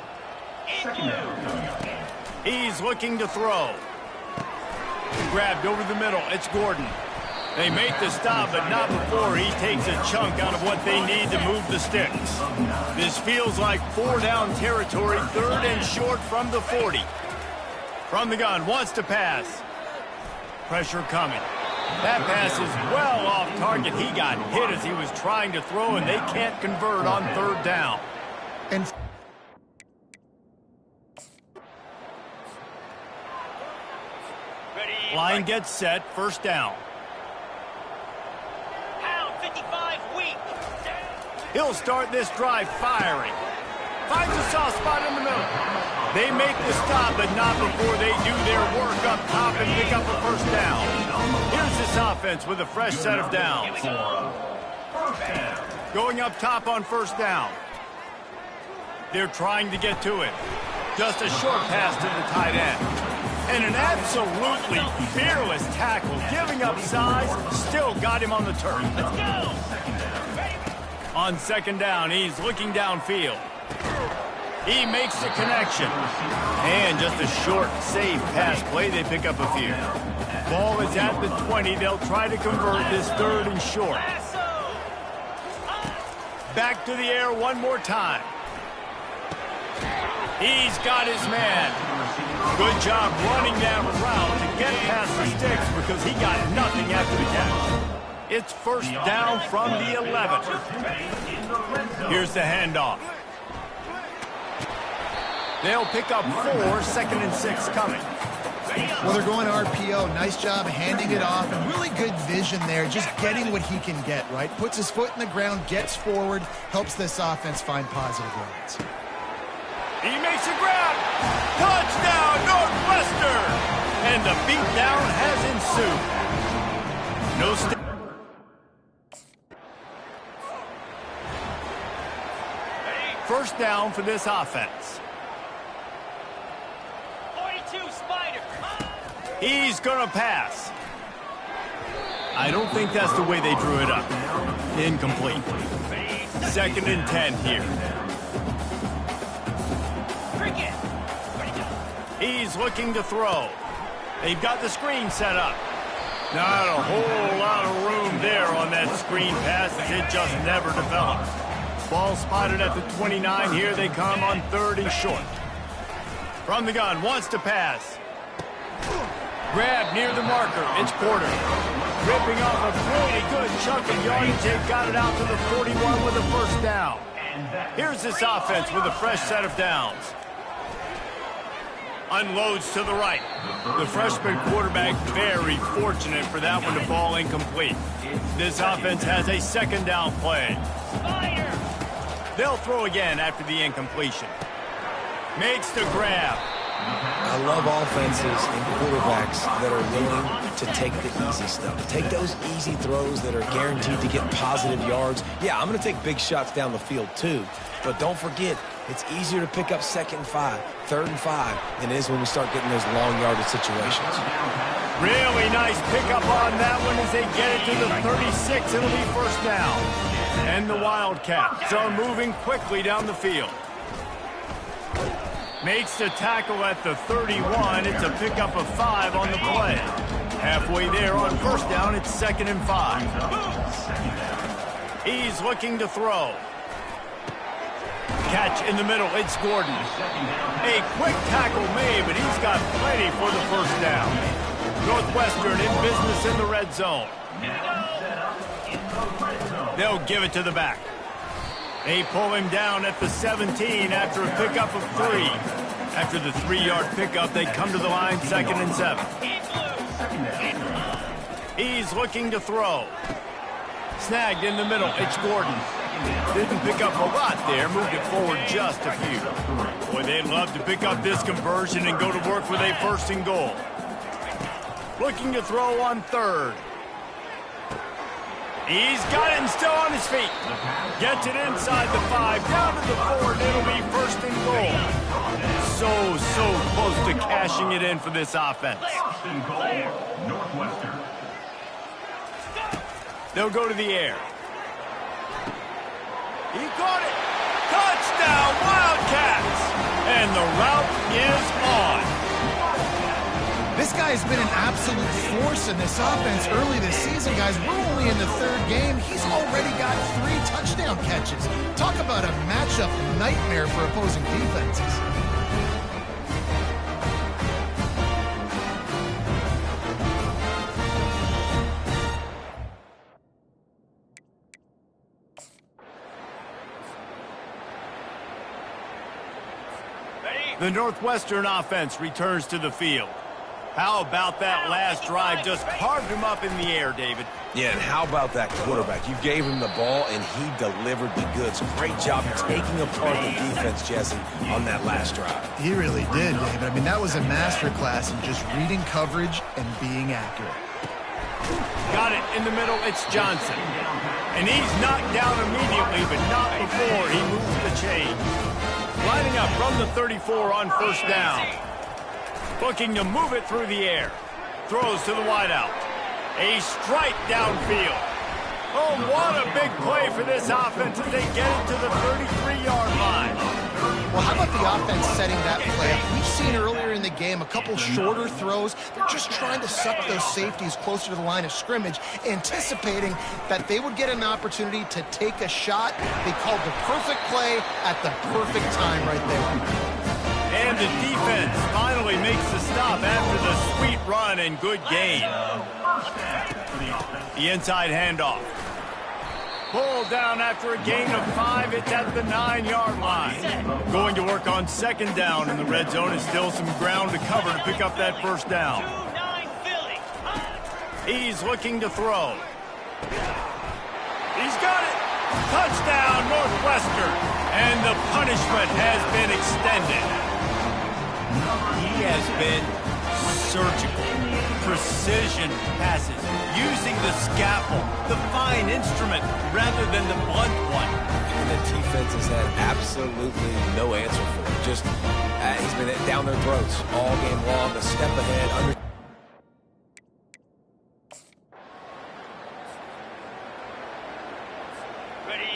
[SPEAKER 1] He's looking to throw. Grabbed over the middle, it's Gordon. They make the stop, but not before he takes a chunk out of what they need to move the sticks. This feels like 4-down territory, third and short from the 40. From the gun, wants to pass. Pressure coming. That pass is well off target. He got hit as he was trying to throw, and they can't convert on third down.
[SPEAKER 2] And
[SPEAKER 1] line gets set, first down.
[SPEAKER 4] Pound 55 weak.
[SPEAKER 1] He'll start this drive firing. Finds a soft spot in the middle. They make the stop, but not before they do their work up top and pick up a first down. Here's this offense with a fresh set of downs. Going up top on first down. They're trying to get to it. Just a short pass to the tight end. And an absolutely fearless tackle, giving up size, still got him on the turf.
[SPEAKER 4] Let's go.
[SPEAKER 1] On second down, he's looking downfield. He makes the connection. And just a short, safe pass play, they pick up a few. Ball is at the 20. They'll try to convert this third and short. Back to the air one more time. He's got his man. Good job running that route to get past the sticks because he got nothing after the catch. It's first down from the 11. Here's the handoff. They'll pick up 4, second and 6 coming.
[SPEAKER 2] well, they're going RPO. Nice job handing it off, and really good vision there, just getting what he can get, right? Puts his foot in the ground, gets forward, helps this offense find positive yards.
[SPEAKER 1] He makes a grab. Touchdown, Northwestern! And the beatdown has ensued. No step. First down for this offense.
[SPEAKER 4] 42 Spider.
[SPEAKER 1] He's going to pass. I don't think that's the way they drew it up. Incomplete. Second and 10 here. He's looking to throw. They've got the screen set up. Not a whole lot of room there on that screen pass as it just never developed. Ball spotted at the 29. Here they come on third and short. From the gun, wants to pass. Grab near the marker. It's Porter. Ripping off a really good chunk of yardage. They've got it out to the 41 with a first down. Here's this offense with a fresh set of downs. Unloads to the right. The freshman quarterback very fortunate for that one to fall incomplete. This offense has a second down play. They'll throw again after the incompletion. Makes the grab.
[SPEAKER 3] I love offenses and quarterbacks that are willing to take the easy stuff. Take those easy throws that are guaranteed to get positive yards. Yeah, I'm going to take big shots down the field too. But don't forget, it's easier to pick up second and 5, third and 5 than it is when we start getting those long yardage situations.
[SPEAKER 1] Really nice pickup on that one as they get it to the 36. It'll be first down. And the Wildcats are moving quickly down the field. Makes the tackle at the 31. It's a pickup of 5 on the play. Halfway there on first down, it's second and 5. He's looking to throw. Catch in the middle, it's Gordon. A quick tackle made, but he's got plenty for the first down. Northwestern in business in the red zone. They'll give it to the back. They pull him down at the 17 after a pickup of 3. After the 3-yard pickup, they come to the line 2nd and 7. He's looking to throw. Snagged in the middle, it's Gordon. Didn't pick up a lot there, moved it forward just a few. Boy, they'd love to pick up this conversion and go to work with a 1st and goal. Looking to throw on 3rd. He's got it and still on his feet. Gets it inside the 5, down to the 4, and it'll be 1st and goal. So close to cashing it in for this offense.
[SPEAKER 5] First and goal, Northwestern.
[SPEAKER 1] They'll go to the air. He caught it. Touchdown, Wildcats! And the route is on.
[SPEAKER 2] This guy has been an absolute force in this offense early this season, guys. We're only in the 3rd game. He's already got 3 touchdown catches. Talk about a matchup nightmare for opposing defenses.
[SPEAKER 1] The Northwestern offense returns to the field. How about that last drive? Just carved him up in the air, David.
[SPEAKER 3] Yeah, and how about that quarterback? You gave him the ball, and he delivered the goods. Great job taking apart the defense, Jesse, on that last drive.
[SPEAKER 2] He really did, David. I mean, that was a masterclass in just reading coverage and being accurate.
[SPEAKER 1] Got it in the middle, it's Johnson. And he's knocked down immediately, but not before he moves the chain. Lining up from the 34 on 1st down. Looking to move it through the air. Throws to the wideout. A strike downfield. Oh, what a big play for this offense as they get it to the 33-yard line.
[SPEAKER 2] Well, how about the offense setting that play? We've seen earlier in the game a couple shorter throws. They're just trying to suck those safeties closer to the line of scrimmage, anticipating that they would get an opportunity to take a shot. They called the perfect play at the perfect time right there.
[SPEAKER 1] And the defense finally makes the stop after the sweet run and good gain. The inside handoff. Pulled down after a gain of 5. It's at the 9-yard line. Going to work on 2nd down, and the red zone is still some ground to cover to pick up that 1st down. He's looking to throw. He's got it. Touchdown, Northwestern. And the punishment has been extended. He has been surgical, precision passes, using the scalpel, the fine instrument, rather than the blunt one.
[SPEAKER 3] And the defense has had absolutely no answer for him. Just, he's been down their throats all game long, a step ahead, under.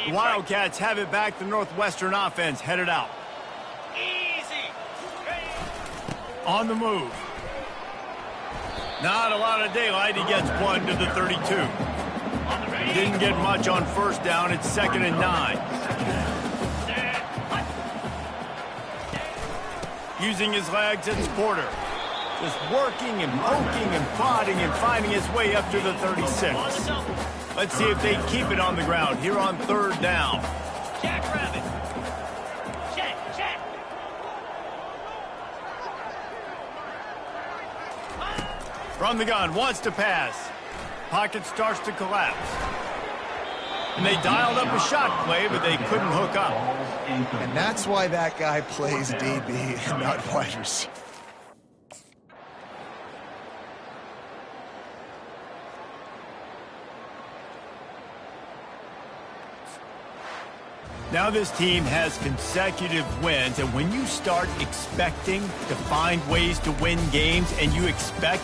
[SPEAKER 1] The Wildcats have it back. The Northwestern offense headed out. On the move. Not a lot of daylight. He gets 1 to the 32. Didn't get much on 1st down. It's 2nd and 9. Using his legs, it's Porter. Just working and poking and prodding and finding his way up to the 36. Let's see if they keep it on the ground here on 3rd down.
[SPEAKER 4] Jackrabbit. Check.
[SPEAKER 1] From the gun, wants to pass. Pocket starts to collapse. And they dialed up a shot play, but they couldn't hook up.
[SPEAKER 2] And that's why that guy plays DB and not wide receiver.
[SPEAKER 1] Now this team has consecutive wins, and when you start expecting to find ways to win games and you expect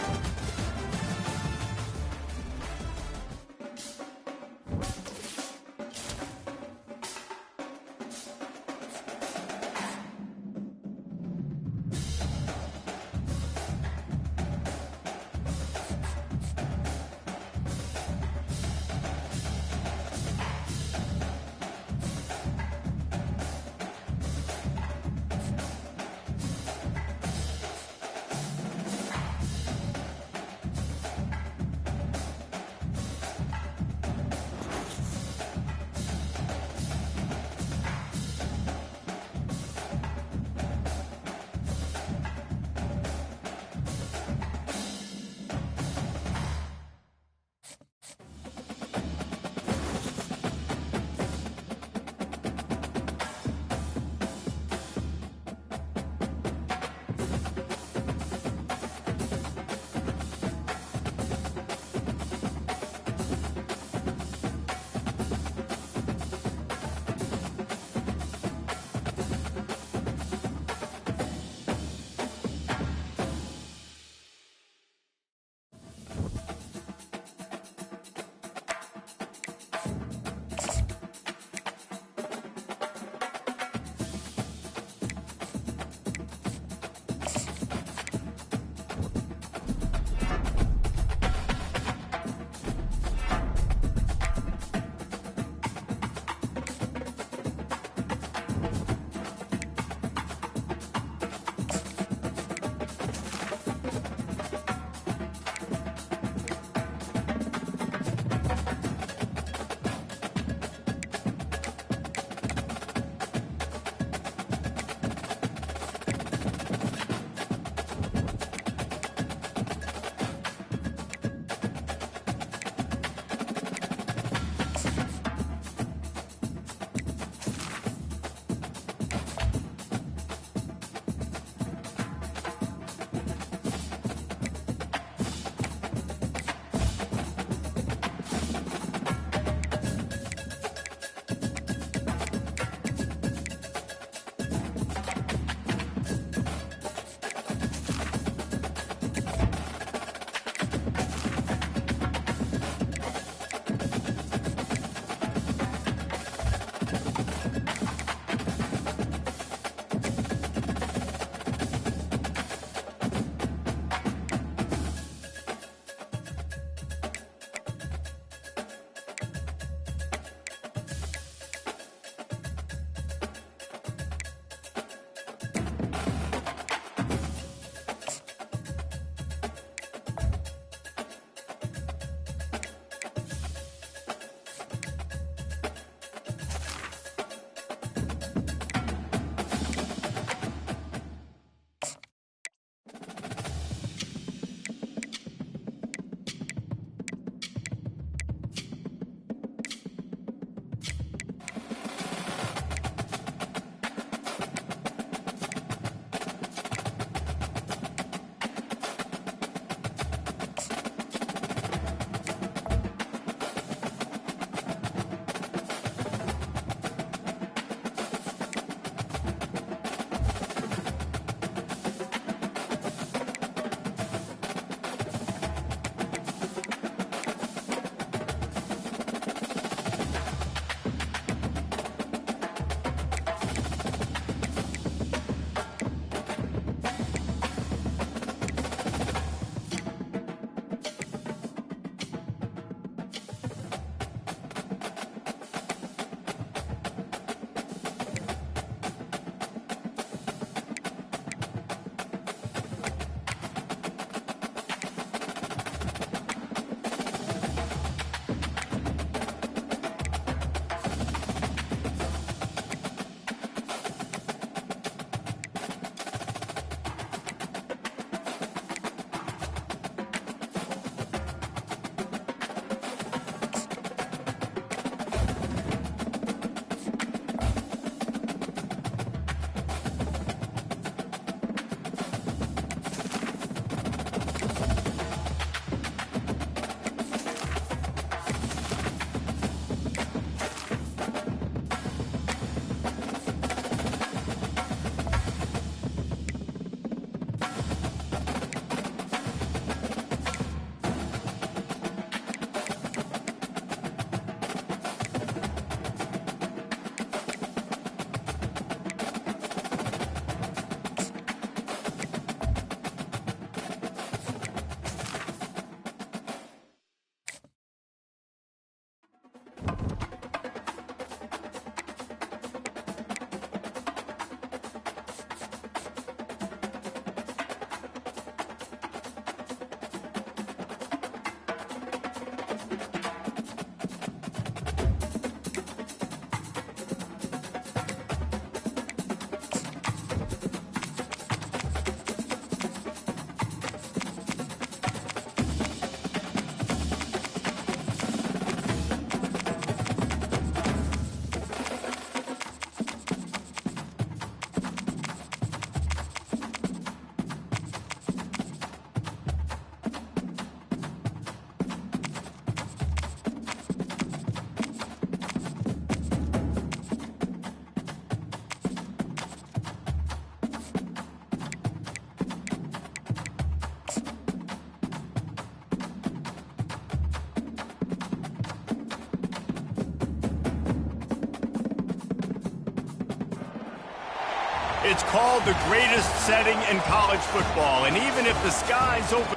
[SPEAKER 1] It's called the greatest setting in college football, and even if the sky's open...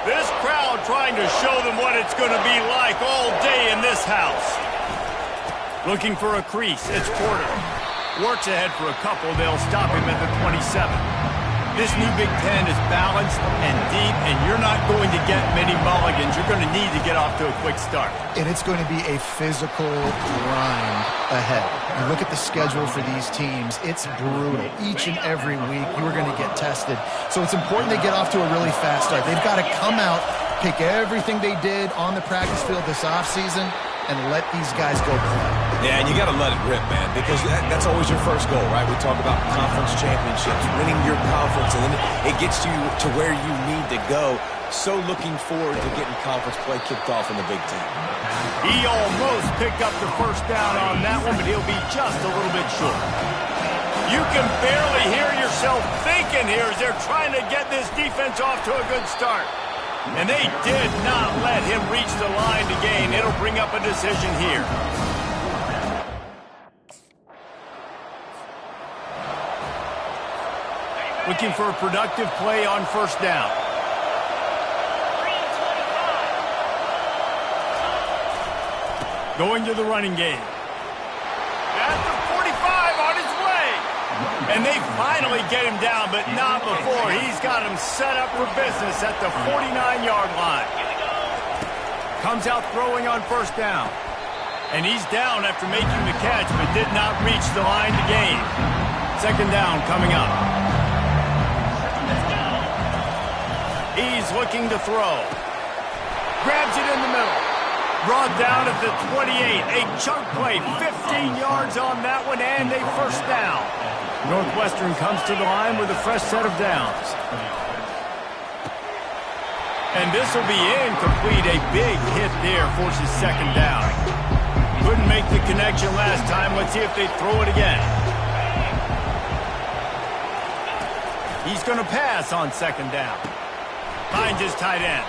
[SPEAKER 1] This crowd trying to show them what it's going to be like all day in this house. Looking for a crease, it's Porter. Works ahead for a couple, they'll stop him at the 27. This new Big Ten is balanced and deep, and you're not going to get many mulligans. You're going to need to get off to a quick start.
[SPEAKER 2] And it's going to be a physical grind ahead. You look at the schedule for these teams, it's brutal. Each and every week, you are going to get tested. So it's important they get off to a really fast start. They've got to come out, pick everything they did on the practice field this offseason, and let these guys go play.
[SPEAKER 3] Yeah, and you got to let it rip, man, because that's always your first goal, right? We talk about conference championships, winning your conference, and then it gets you to where you need to go. So looking forward to getting conference play kicked off in the Big Ten.
[SPEAKER 1] He almost picked up the first down on that one, but he'll be just a little bit short. You can barely hear yourself thinking here as they're trying to get this defense off to a good start. And they did not let him reach the line to gain. It'll bring up a decision here. Looking for a productive play on first down. Going to the running game. At the 45 on his way. And they finally get him down, but not before. He's got him set up for business at the 49-yard line. Comes out throwing on first down. And he's down after making the catch, but did not reach the line to gain. Second down coming up. He's looking to throw. Grabs it in the middle. Brought down at the 28. A chunk play, 15 yards on that one, and a first down. Northwestern comes to the line with a fresh set of downs. And this will be incomplete. A big hit there forces second down. Couldn't make the connection last time. Let's see if they throw it again. He's going to pass on second down. Finds his tight end.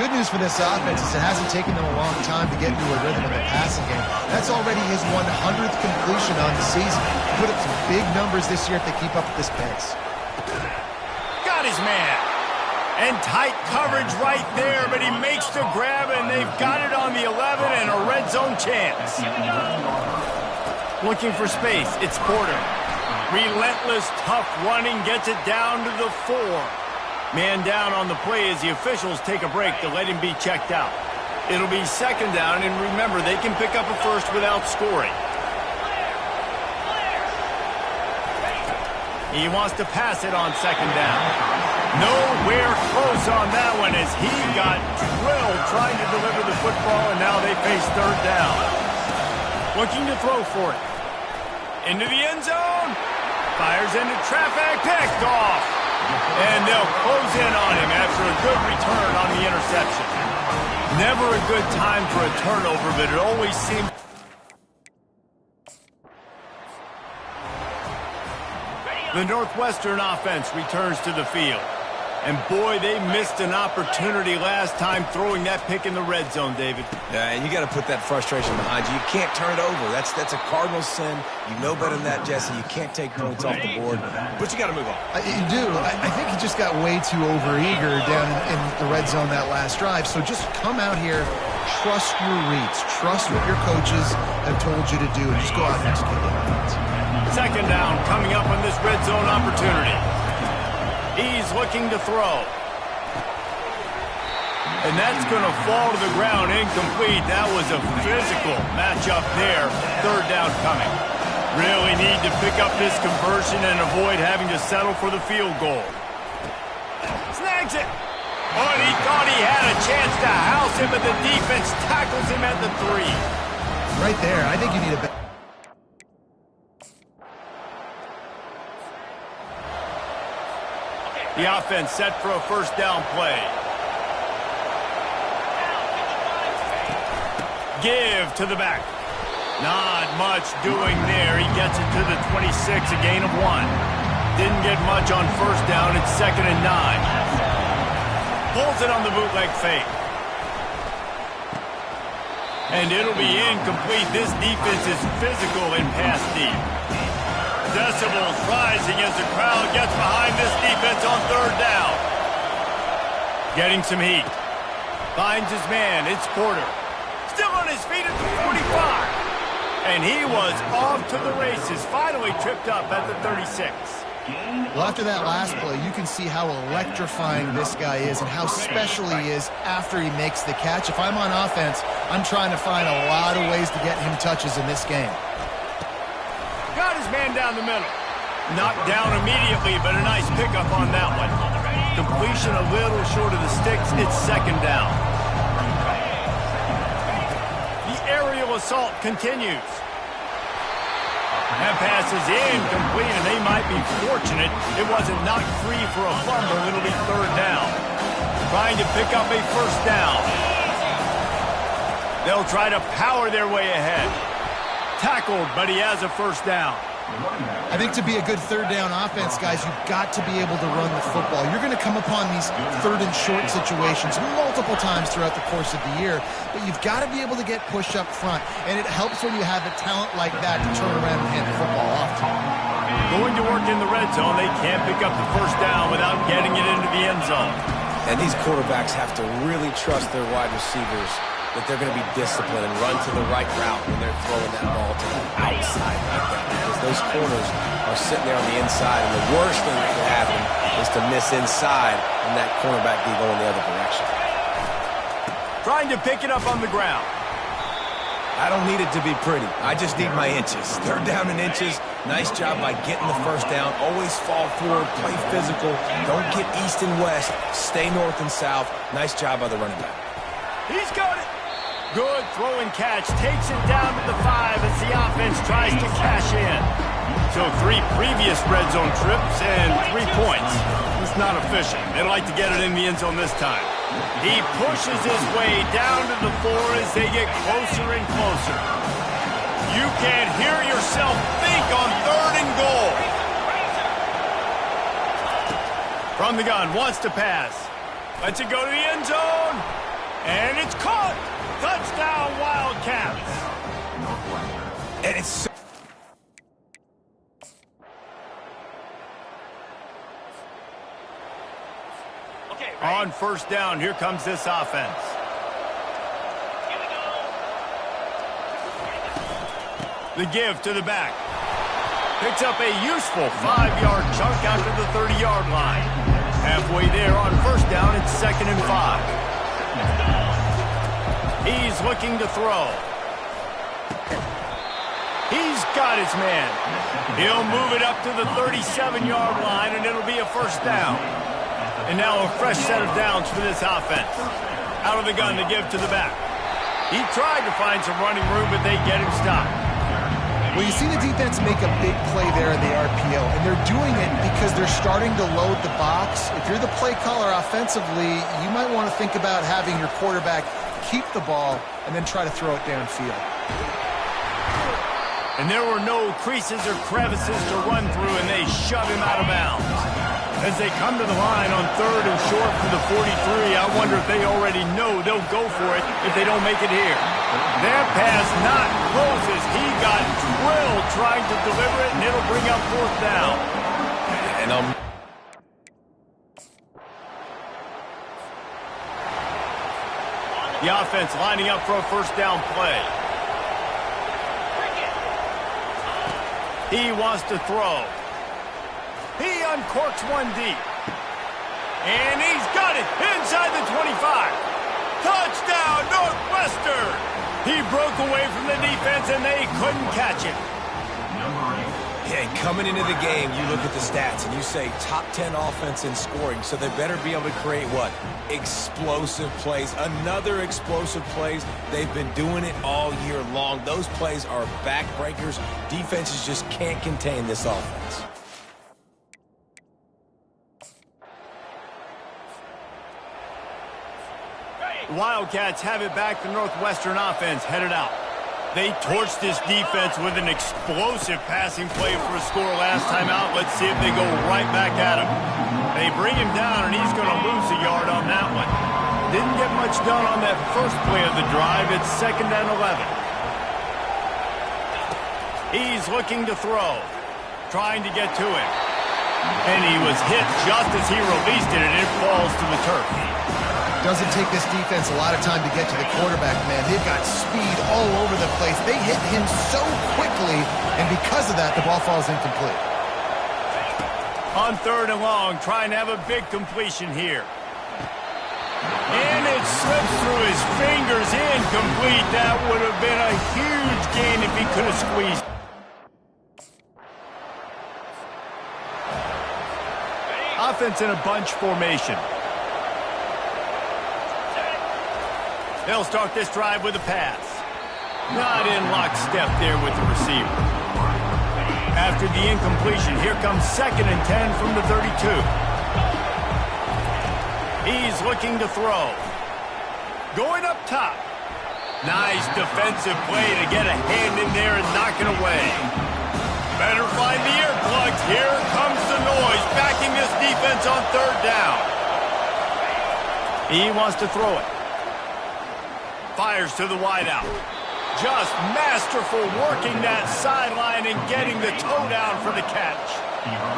[SPEAKER 2] Good news for this offense is it hasn't taken them a long time to get into a rhythm in the passing game. That's already his 100th completion on the season. Put up some big numbers this year if they keep up with this pace.
[SPEAKER 1] Got his man. And tight coverage right there, but he makes the grab, and they've got it on the 11 and a red zone chance. Looking for space, it's Porter. Relentless, tough running, gets it down to the 4. Man down on the play as the officials take a break to let him be checked out. It'll be second down, and remember, they can pick up a first without scoring. He wants to pass it on second down. Nowhere close on that one as he got drilled trying to deliver the football, and now they face third down. Looking to throw for it. Into the end zone. Fires into traffic. Picked off. And they'll close in on him after a good return on the interception. Never a good time for a turnover, but it always seemed... The Northwestern offense returns to the field. And boy, they missed an opportunity last time throwing that pick in the red zone, David.
[SPEAKER 3] Yeah, and you got to put that frustration behind you. You can't turn it over. That's a cardinal sin. You know better than that, Jesse. You can't take points off the board, but you got to move on.
[SPEAKER 2] You do. I think he just got way too overeager down in the red zone that last drive. So just come out here, trust your reads, trust what your coaches have told you to do, and just go out and execute it.
[SPEAKER 1] Second down coming up on this red zone opportunity. He's looking to throw. And that's going to fall to the ground incomplete. That was a physical matchup there. Third down coming. Really need to pick up this conversion and avoid having to settle for the field goal. Snags it. Oh, and he thought he had a chance to house him, but the defense tackles him at the 3.
[SPEAKER 2] Right there, I think you need a...
[SPEAKER 1] The offense set for a first down play. Give to the back. Not much doing there. He gets it to the 26, a gain of 1. Didn't get much on first down. It's 2nd and 9. Pulls it on the bootleg fake. And it'll be incomplete. This defense is physical and pass deep. Decibels rising as the crowd gets behind this defense on third down. Getting some heat. Finds his man. It's Porter. Still on his feet at the 45. And he was off to the races. Finally tripped up at the 36.
[SPEAKER 2] Well, after that last play, you can see how electrifying this guy is and how special he is after he makes the catch. If I'm on offense, I'm trying to find a lot of ways to get him touches in this game.
[SPEAKER 1] Got his man down the middle. Knocked down immediately, but a nice pickup on that one. Completion a little short of the sticks. It's second down. The aerial assault continues. That pass is incomplete, and they might be fortunate it wasn't knocked free for a fumble. It'll be third down. Trying to pick up a first down. They'll try to power their way ahead. Tackled, but he has a first down.
[SPEAKER 2] I think to be a good third down offense, guys, you've got to be able to run the football. You're going to come upon these third and short situations multiple times throughout the course of the year, but you've got to be able to get push up front, and it helps when you have a talent like that to turn around and hand the football off to.
[SPEAKER 1] Going to work in the red zone, they can't pick up the first down without getting it into the end zone.
[SPEAKER 3] And these quarterbacks have to really trust their wide receivers that they're going to be disciplined and run to the right route when they're throwing that ball to the outside like that. Because those corners are sitting there on the inside, and the worst thing that could happen is to miss inside and that cornerback be going the other direction.
[SPEAKER 1] Trying to pick it up on the ground.
[SPEAKER 3] I don't need it to be pretty. I just need my inches. Third down in inches. Nice job by getting the first down. Always fall forward, play physical. Don't get east and west. Stay north and south. Nice job by the running back.
[SPEAKER 1] He's got it. Good throw and catch. Takes it down to the 5 as the offense tries to cash in. So 3 previous red zone trips and 3 points. It's not efficient. They'd like to get it in the end zone this time. He pushes his way down to the 4 as they get closer and closer. You can't hear yourself think on third and goal. From the gun, wants to pass. Lets it go to the end zone. And it's caught. Touchdown, Wildcats.
[SPEAKER 3] And it's
[SPEAKER 1] on first down, here comes this offense. The give to the back. Picks up a useful 5-yard chunk out to the 30-yard line. Halfway there on first down, it's 2nd and 5. He's looking to throw. He's got his man. He'll move it up to the 37-yard line, and it'll be a first down. And now a fresh set of downs for this offense. Out of the gun to give to the back. He tried to find some running room, but they get him stopped.
[SPEAKER 2] Well, you see the defense make a big play there in the RPO, and they're doing it because they're starting to load the box. If you're the play caller offensively, you might want to think about having your quarterback keep the ball and then try to throw it downfield.
[SPEAKER 1] And there were no creases or crevices to run through, and they shove him out of bounds. As they come to the line on third and short for the 43, I wonder if they already know they'll go for it if they don't make it here. Their pass not closes. He got drilled trying to deliver it, and it'll bring up fourth down.
[SPEAKER 3] And
[SPEAKER 1] the offense lining up for a first down play. He wants to throw. He uncorks one deep. And he's got it inside the 25. Touchdown, Northwestern! He broke away from the defense, and they couldn't catch it.
[SPEAKER 3] Yeah, coming into the game, you look at the stats, and you say top 10 offense in scoring, so they better be able to create what? Explosive plays. Another explosive plays. They've been doing it all year long. Those plays are backbreakers. Defenses just can't contain this offense.
[SPEAKER 1] The Wildcats have it back. The Northwestern offense headed out. They torched this defense with an explosive passing play for a score last time out. Let's see if they go right back at him. They bring him down, and he's going to lose a yard on that one. Didn't get much done on that first play of the drive. It's 2nd and 11. He's looking to throw, trying to get to it. And he was hit just as he released it, and it falls to the turf.
[SPEAKER 2] Doesn't take this defense a lot of time to get to the quarterback, man. They've got speed all over the place. They hit him so quickly, and because of that, the ball falls incomplete.
[SPEAKER 1] On 3rd and long, trying to have a big completion here. And it slips through his fingers, incomplete. That would have been a huge gain if he could have squeezed. Offense in a bunch formation. They'll start this drive with a pass. Not in lockstep there with the receiver. After the incompletion, here comes 2nd and 10 from the 32. He's looking to throw. Going up top. Nice defensive play to get a hand in there and knock it away. Better find the earplugs. Here comes the noise, backing this defense on 3rd down. He wants to throw it. Fires to the wideout. Just masterful working that sideline and getting the toe down for the catch.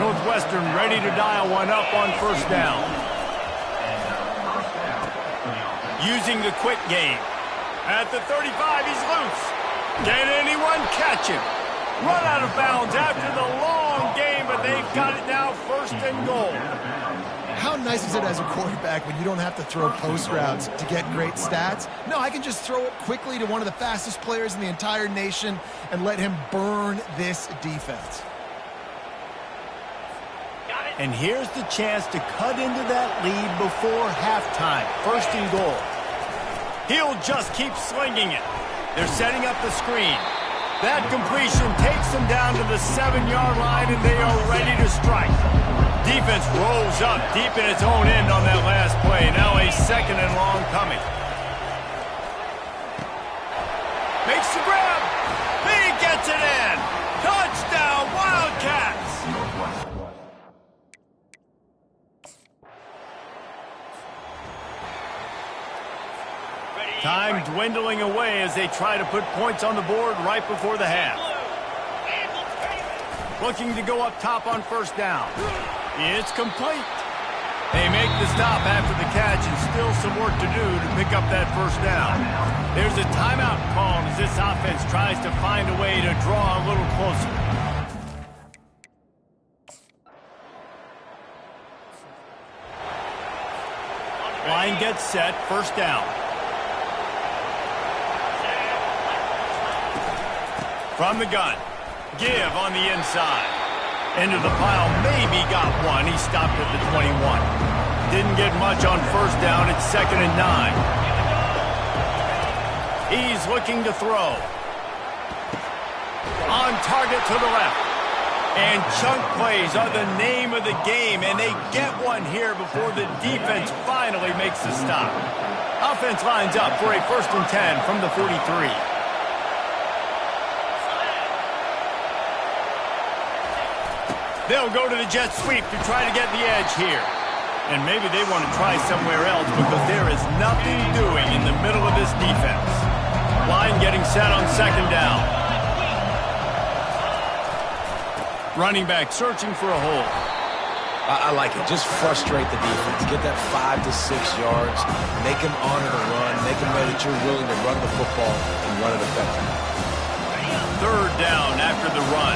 [SPEAKER 1] Northwestern ready to dial one up on 1st down. Using the quick game. At the 35, he's loose. Can anyone catch him? Run out of bounds after the long game, but they've got it now 1st and goal.
[SPEAKER 2] How nice is it as a quarterback when you don't have to throw post routes to get great stats? No, I can just throw it quickly to one of the fastest players in the entire nation and let him burn this defense.
[SPEAKER 1] And here's the chance to cut into that lead before halftime. 1st and goal. He'll just keep slinging it. They're setting up the screen. That completion takes them down to the 7-yard line, and they are ready to strike. Defense rolls up deep in its own end on that last play. Now a 2nd and long coming. Makes the grab. He gets it in. Touchdown, Wildcats. Time dwindling away as they try to put points on the board right before the half. Looking to go up top on 1st down. It's complete. They make the stop after the catch and still some work to do to pick up that 1st down. There's a timeout called as this offense tries to find a way to draw a little closer. Line gets set, 1st down. From the gun. Give on the inside. Into the pile, maybe got one. He stopped at the 21. Didn't get much on 1st down. It's 2nd and 9. He's looking to throw. On target to the left. And chunk plays are the name of the game, and they get one here before the defense finally makes the stop. Offense lines up for a 1st and 10 from the 43. They'll go to the jet sweep to try to get the edge here. And maybe they want to try somewhere else because there is nothing doing in the middle of this defense. Line getting set on 2nd down. Running back searching for a hole.
[SPEAKER 3] I like it. Just frustrate the defense. Get that 5 to 6 yards. Make them honor the run. Make them know that you're willing to run the football and run it effectively.
[SPEAKER 1] 3rd down after the run.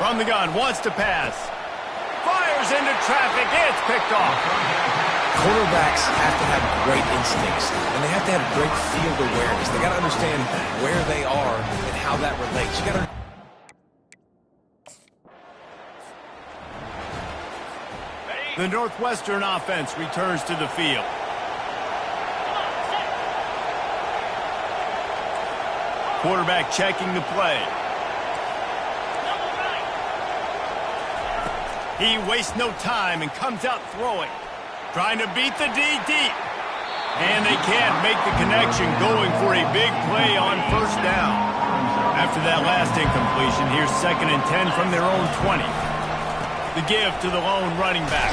[SPEAKER 1] From the gun, wants to pass. Fires into traffic, it's picked off.
[SPEAKER 3] Quarterbacks have to have great instincts, and they have to have great field awareness. They got to understand where they are and how that relates. You got to...
[SPEAKER 1] The Northwestern offense returns to the field. Quarterback checking the play. He wastes no time and comes out throwing. Trying to beat the D deep. And they can't make the connection, going for a big play on 1st down. After that last incompletion, here's 2nd and 10 from their own 20. The give to the lone running back.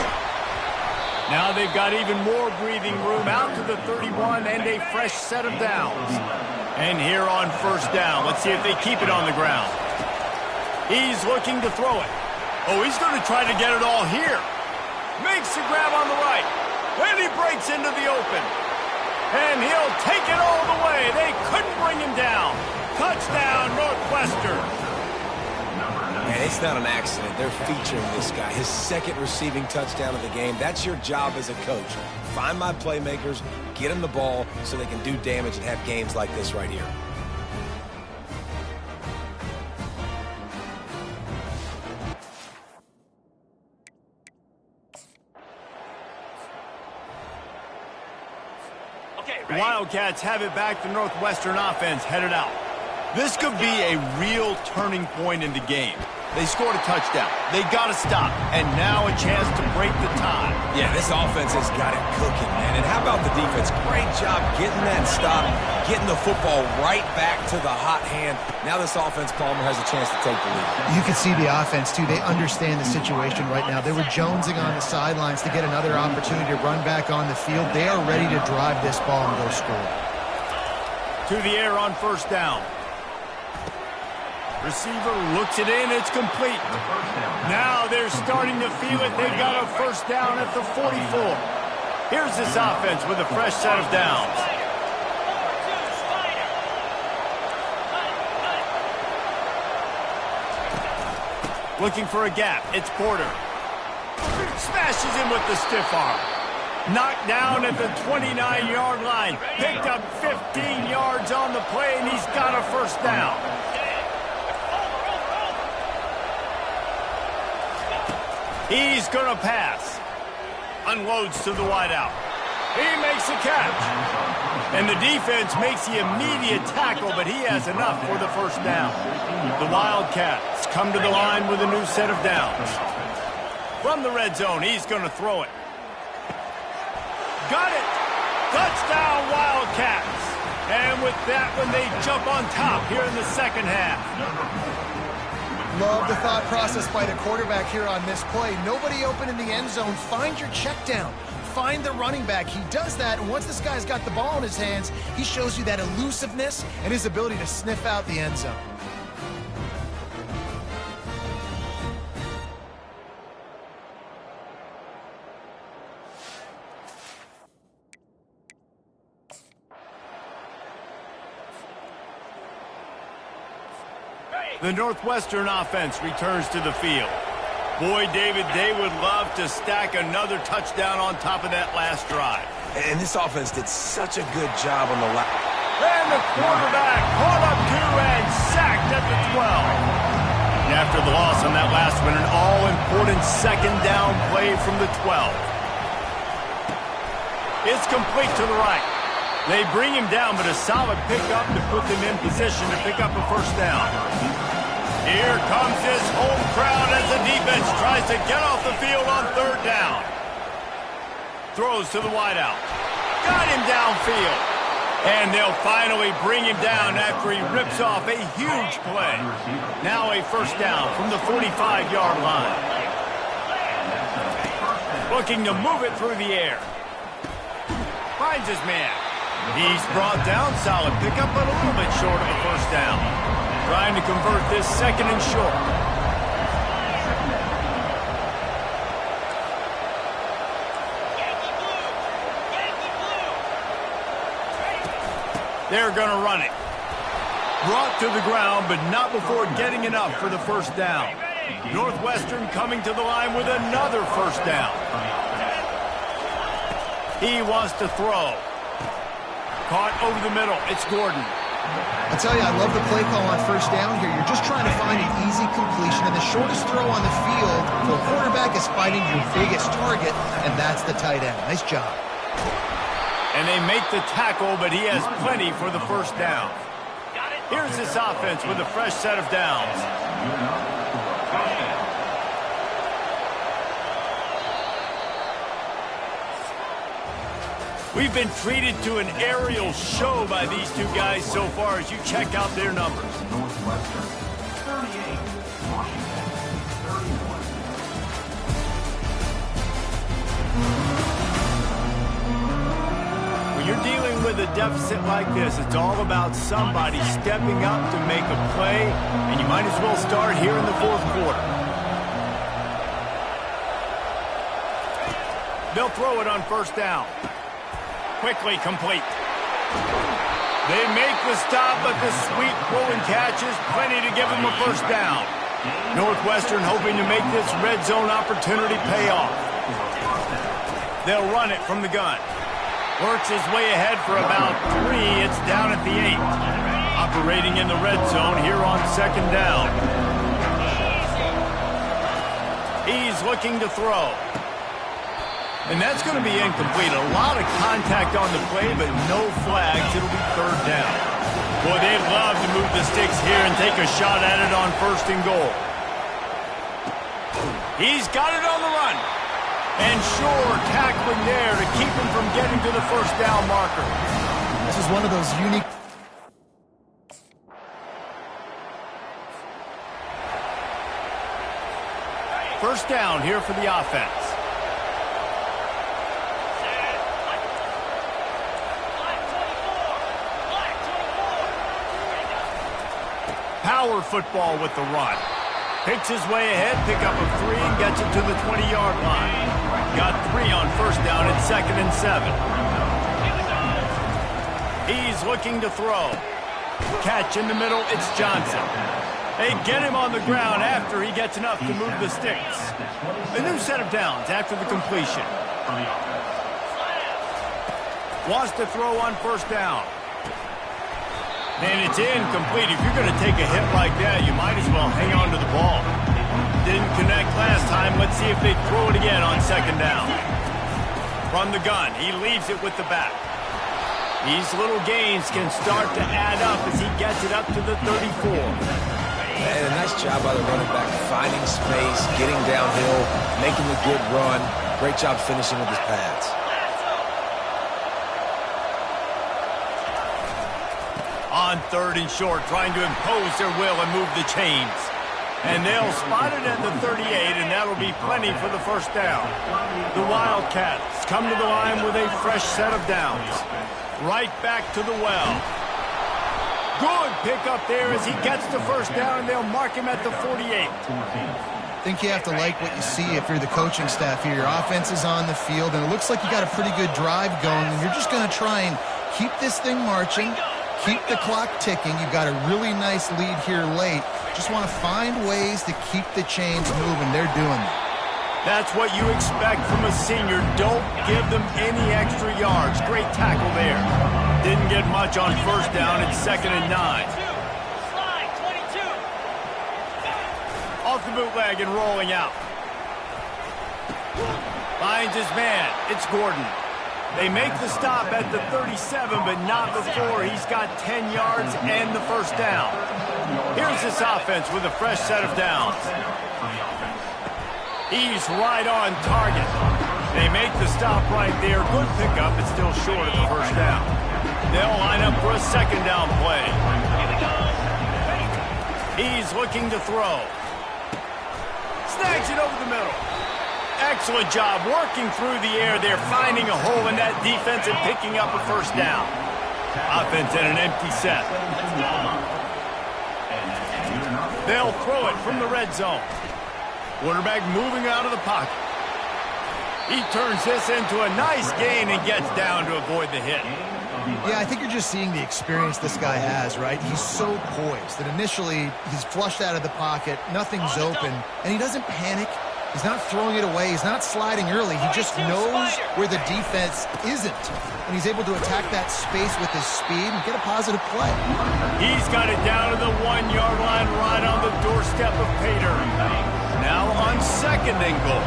[SPEAKER 1] Now they've got even more breathing room out to the 31 and a fresh set of downs. And here on 1st down, let's see if they keep it on the ground. He's looking to throw it. Oh, he's going to try to get it all here. Makes the grab on the right. And he breaks into the open. And he'll take it all the way. They couldn't bring him down. Touchdown, Northwestern.
[SPEAKER 3] And it's not an accident. They're featuring this guy. His 2nd receiving touchdown of the game. That's your job as a coach. Find my playmakers, get them the ball so they can do damage and have games like this right here.
[SPEAKER 1] The Wildcats have it back. The Northwestern offense headed out. This could be a real turning point in the game. They scored a touchdown. They got to stop. And now a chance to break the tie.
[SPEAKER 3] Yeah, this offense has got it cooking, man. And how about the defense? Great job getting that stop, getting the football right back to the hot hand. Now this offense, Palmer, has a chance to take the lead.
[SPEAKER 2] You can see the offense, too. They understand the situation right now. They were jonesing on the sidelines to get another opportunity to run back on the field. They are ready to drive this ball and go score.
[SPEAKER 1] To the air on 1st down. Receiver looks it in. It's complete. Now they're starting to feel it. They've got a 1st down at the 44. Here's this offense with a fresh set of downs. Looking for a gap. It's Porter. Smashes him with the stiff arm. Knocked down at the 29-yard line. Picked up 15 yards on the play, and he's got a 1st down. He's going to pass. Unloads to the wideout. He makes the catch. And the defense makes the immediate tackle, but he has enough for the 1st down. The Wildcats come to the line with a new set of downs. From the red zone, he's going to throw it. Got it. Touchdown, Wildcats. And with that one, they jump on top here in the 2nd half.
[SPEAKER 2] Love the thought process by the quarterback here on this play. Nobody open in the end zone. Find your check down. Find the running back. He does that, and once this guy's got the ball in his hands, he shows you that elusiveness and his ability to sniff out the end zone.
[SPEAKER 1] The Northwestern offense returns to the field. Boy, David, they would love to stack another touchdown on top of that last drive.
[SPEAKER 3] And this offense did such a good job on the last.
[SPEAKER 1] And the quarterback caught up to and sacked at the 12. And after the loss on that last one, an all-important 2nd down play from the 12. It's complete to the right. They bring him down, but a solid pickup to put them in position to pick up a 1st down. Here comes this home crowd as the defense tries to get off the field on 3rd down. Throws to the wideout. Got him downfield. And they'll finally bring him down after he rips off a huge play. Now a 1st down from the 45-yard line. Looking to move it through the air. Finds his man. He's brought down. Solid pickup, but a little bit short of a 1st down. Trying to convert this 2nd and short. They're going to run it. Brought to the ground, but not before getting enough for the 1st down. Northwestern coming to the line with another 1st down. He wants to throw. Caught over the middle. It's Gordon.
[SPEAKER 2] I tell you, I love the play call on 1st down here. You're just trying to find an easy completion, and the shortest throw on the field for a quarterback is finding your biggest target, and that's the tight end. Nice job.
[SPEAKER 1] And they make the tackle, but he has plenty for the 1st down. Here's this offense with a fresh set of downs. We've been treated to an aerial show by these two guys so far as you check out their numbers.
[SPEAKER 5] Northwestern 38, Washington 31.
[SPEAKER 1] When you're dealing with a deficit like this, it's all about somebody stepping up to make a play, and you might as well start here in the fourth quarter. They'll throw it on first down. Quickly complete. They make the stop, but the sweet throwing catch is plenty to give them a first down. Northwestern hoping to make this red zone opportunity pay off. They'll run it from the gun. Works his way ahead for about 3. It's down at the 8. Operating in the red zone here on second down. He's looking to throw. And that's going to be incomplete. A lot of contact on the play, but no flags. It'll be third down. Boy, they'd love to move the sticks here and take a shot at it on first and goal. He's got it on the run. And sure, tackling there to keep him from getting to the first down marker.
[SPEAKER 2] This is one of those unique...
[SPEAKER 1] First down here for the offense. Power football with the run. Picks his way ahead, pick up a 3, and gets it to the 20-yard line. Got 3 on first down at 2nd and 7. He's looking to throw. Catch in the middle, it's Johnson. They get him on the ground after he gets enough to move the sticks. A new set of downs after the completion. Wants to throw on first down. And it's incomplete. If you're going to take a hit like that, you might as well hang on to the ball. Didn't connect last time. Let's see if they throw it again on second down. From the gun, he leaves it with the back. These little gains can start to add up as he gets it up to the 34.
[SPEAKER 3] And a nice job by the running back, finding space, getting downhill, making a good run. Great job finishing with his pads.
[SPEAKER 1] On third and short, trying to impose their will and move the chains. And they'll spot it at the 38, and that'll be plenty for the first down. The Wildcats come to the line with a fresh set of downs. Right back to the well. Good pickup there as he gets the first down, and they'll mark him at the 48.
[SPEAKER 2] I think you have to like what you see if you're the coaching staff here. Your offense is on the field, and it looks like you got a pretty good drive going, and you're just going to try and keep this thing marching. Keep the clock ticking. You've got a really nice lead here late. Just want to find ways to keep the chains moving. They're doing that.
[SPEAKER 1] That's what you expect from a senior. Don't give them any extra yards. Great tackle there. Didn't get much on first down. It's 2nd and 9.
[SPEAKER 4] Slide, 22.
[SPEAKER 1] Off the bootleg and rolling out. Finds his man. It's Gordon. They make the stop at the 37, but not before he's got 10 yards and the first down. Here's this offense with a fresh set of downs. He's right on target. They make the stop right there. Good pickup, but still short of the first down. They'll line up for a second down play. He's looking to throw. Snags it over the middle. Excellent job working through the air there, finding a hole in that defense and picking up a first down. Offense at an empty set. They'll throw it from the red zone. Quarterback moving out of the pocket. He turns this into a nice gain and gets down to avoid the hit.
[SPEAKER 2] Yeah, I think you're just seeing the experience this guy has, right? He's so poised that initially he's flushed out of the pocket, nothing's open, and he doesn't panic. He's not throwing it away. He's not sliding early. He just knows where the defense isn't. And he's able to attack that space with his speed and get a positive play.
[SPEAKER 1] He's got it down to the 1-yard line right on the doorstep of Pater. Now on second and goal.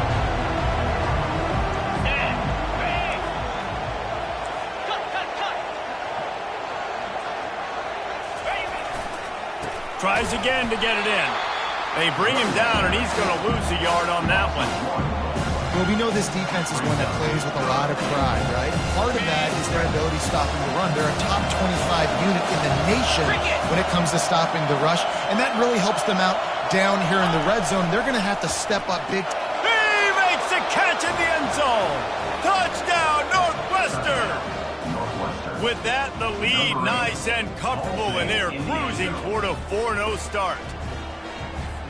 [SPEAKER 1] Tries again to get it in. They bring him down, and he's going to lose a yard on that one.
[SPEAKER 2] Well, we know this defense is one that plays with a lot of pride, right? Part of that is their ability stopping the run. They're a top 25 unit in the nation when it comes to stopping the rush, and that really helps them out down here in the red zone. They're going to have to step up big.
[SPEAKER 1] He makes a catch in the end zone. Touchdown, Northwestern. With that, the lead nice and comfortable, and they're cruising toward a 4-0 start.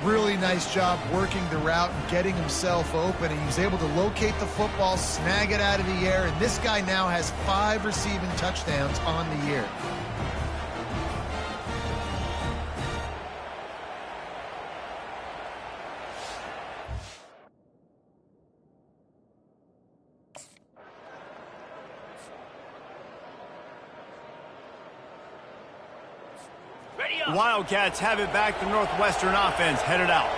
[SPEAKER 2] Really nice job working the route and getting himself open, and he was able to locate the football, snag it out of the air, and this guy now has 5 receiving touchdowns on the year.
[SPEAKER 1] Wildcats have it back. The Northwestern offense headed out.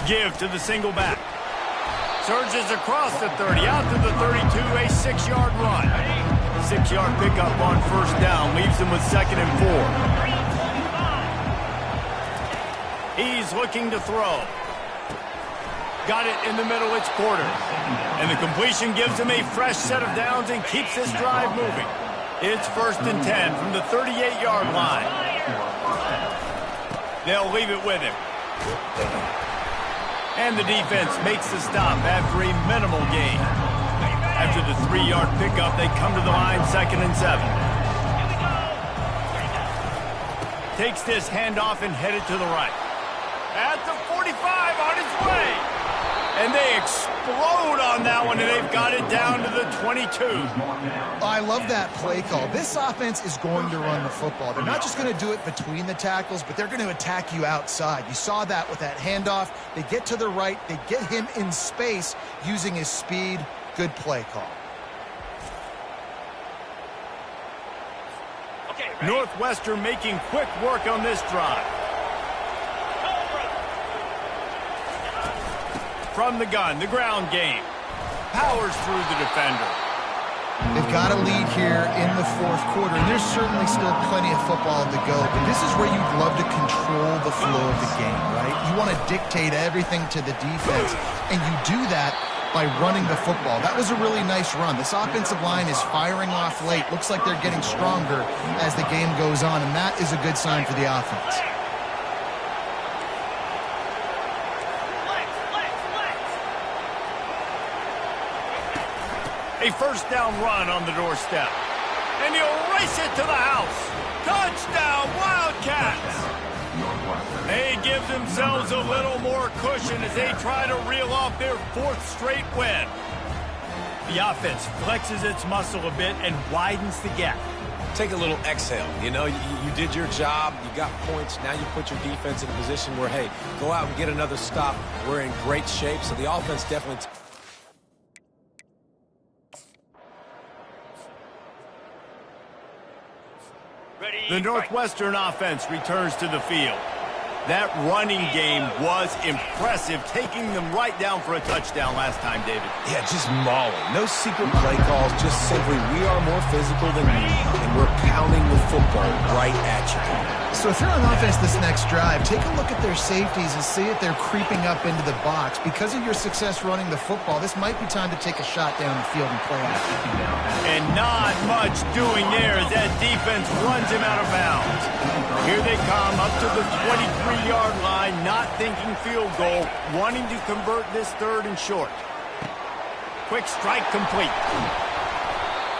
[SPEAKER 1] Give to the single back. Surges across the 30, out to the 32, a 6-yard run. 6-yard pickup on first down, leaves him with 2nd and 4. He's looking to throw. Got it in the middle, it's Porter. And the completion gives him a fresh set of downs and keeps this drive moving. It's 1st and 10 from the 38-yard line. They'll leave it with him. And the defense makes the stop after a minimal gain. After the 3-yard pickup, they come to the line 2nd and 7. Takes this handoff and headed to the right. At the 45 on his way. And they explode on that one, and they've got it down to the 22.
[SPEAKER 2] I love that play call. This offense is going to run the football. They're not just going to do it between the tackles, but they're going to attack you outside. You saw that with that handoff. They get to the right. They get him in space using his speed. Good play call.
[SPEAKER 1] Okay, Northwestern making quick work on this drive. From the gun, the ground game. Powers through the defender.
[SPEAKER 2] They've got a lead here in the 4th quarter, and there's certainly still plenty of football to go, but this is where you'd love to control the flow of the game, right? You want to dictate everything to the defense, and you do that by running the football. That was a really nice run. This offensive line is firing off late. Looks like they're getting stronger as the game goes on, and that is a good sign for the offense.
[SPEAKER 1] A first down run on the doorstep. And he'll race it to the house. Touchdown, Wildcats! They give themselves a little more cushion as they try to reel off their 4th straight win. The offense flexes its muscle a bit and widens the gap.
[SPEAKER 3] Take a little exhale. You know, you did your job. You got points. Now you put your defense in a position where, hey, go out and get another stop. We're in great shape, so the offense definitely...
[SPEAKER 1] The Northwestern offense returns to the field. That running game was impressive, taking them right down for a touchdown last time, David.
[SPEAKER 3] Yeah, just mauling. No secret play calls, just simply we are more physical than you, and we're pounding the football right at you.
[SPEAKER 2] So if you're on offense this next drive, take a look at their safeties and see if they're creeping up into the box. Because of your success running the football, this might be time to take a shot down the field and play out.
[SPEAKER 1] And not much doing there as that defense runs him out of bounds. Here they come up to the 23-yard line, not thinking field goal, wanting to convert this 3rd and short. Quick strike complete.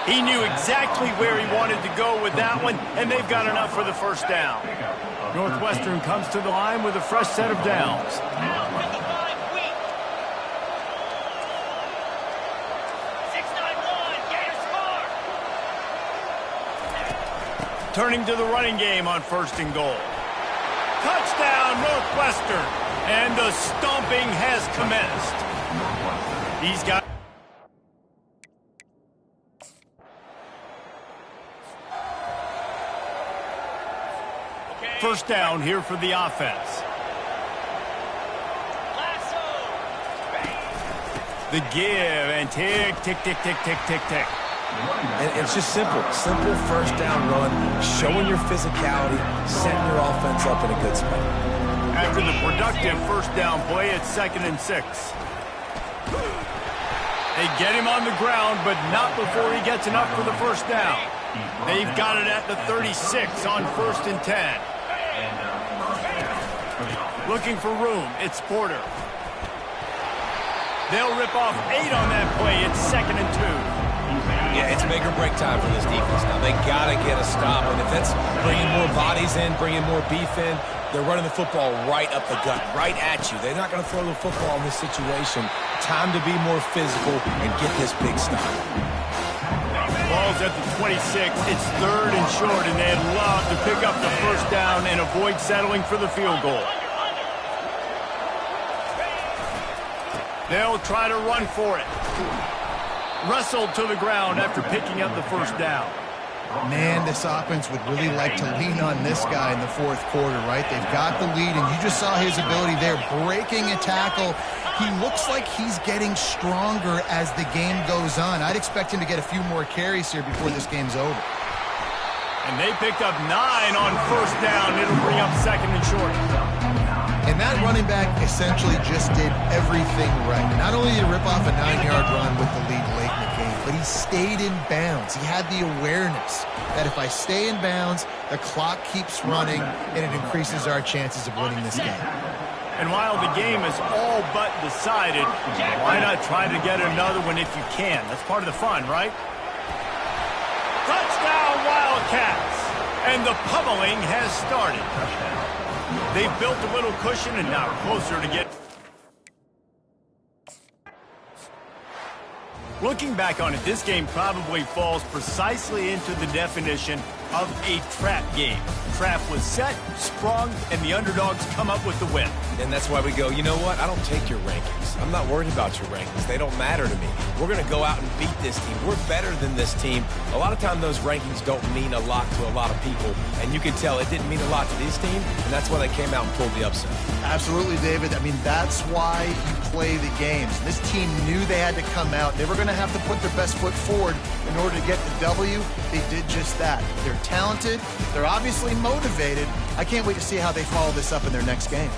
[SPEAKER 1] He knew exactly where he wanted to go with that one, and they've got enough for the first down. Northwestern comes to the line with a fresh set of downs. Turning to the running game on 1st and goal. Touchdown, Northwestern, and the stomping has commenced. These guys... First down here for the offense. The give and tick, tick, tick, tick, tick, tick, tick.
[SPEAKER 3] And it's just simple first down run, showing your physicality, setting your offense up in a good spot.
[SPEAKER 1] after the productive first down play at 2nd and 6. They get him on the ground, but not before he gets enough for the first down. They've got it at the 36 on 1st and 10. Looking for room, it's Porter. They'll rip off 8 on that play. It's 2nd and 2.
[SPEAKER 3] Yeah, it's make or break time for this defense now. They got to get a stop, and if that's bringing more bodies in, bringing more beef in, they're running the football right up the gut, right at you. They're not going to throw the football in this situation. Time to be more physical and get this big stop.
[SPEAKER 1] Ball's at the 26. It's 3rd and short, and they'd love to pick up the first down and avoid settling for the field goal. They'll try to run for it. Wrestled to the ground after picking up the first down.
[SPEAKER 2] Man, this offense would really like to lean on this guy in the 4th quarter, right? They've got the lead, and you just saw his ability there, breaking a tackle. He looks like he's getting stronger as the game goes on. I'd expect him to get a few more carries here before this game's over.
[SPEAKER 1] And they picked up 9 on first down. It'll bring up 2nd and short.
[SPEAKER 2] And that running back essentially just did everything right. Not only did he rip off a 9-yard run with the lead late in the game, but he stayed in bounds. He had the awareness that if I stay in bounds, the clock keeps running, and it increases our chances of winning this game.
[SPEAKER 1] And while the game is all but decided, why not try to get another one if you can? That's part of the fun, right? Touchdown, Wildcats! And the pummeling has started. They've built a little cushion and now closer to get... Looking back on it, this game probably falls precisely into the definition of a trap game. Trap was set, sprung, and the underdogs come up with the win.
[SPEAKER 3] And that's why we go, you know what? I don't take your rankings. I'm not worried about your rankings. They don't matter to me. We're going to go out and beat this team. We're better than this team. A lot of time those rankings don't mean a lot to a lot of people. And you can tell it didn't mean a lot to this team, and that's why they came out and pulled the upset.
[SPEAKER 2] Absolutely, David. I mean, that's why you play the games. This team knew they had to come out. They were going to have to put their best foot forward in order to get the W. They did just that. They're talented. They're obviously motivated. I can't wait to see how they follow this up in their next game.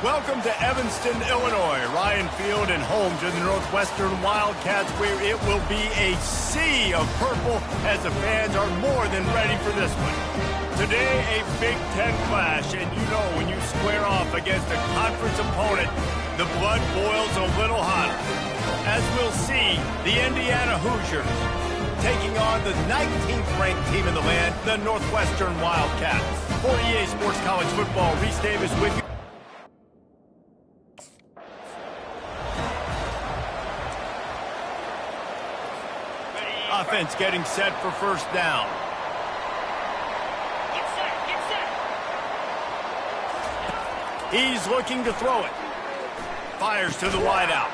[SPEAKER 1] Welcome to Evanston, Illinois, Ryan Field, and home to the Northwestern Wildcats, where it will be a sea of purple as the fans are more than ready for this one. Today, a Big Ten clash, and you know when you square off against a conference opponent, the blood boils a little hotter. As we'll see, the Indiana Hoosiers taking on the 19th ranked team in the land, the Northwestern Wildcats. For EA Sports College Football, Reese Davis with you. Offense getting set for first down.
[SPEAKER 4] Get set, get set.
[SPEAKER 1] He's looking to throw it. Fires to the wideout.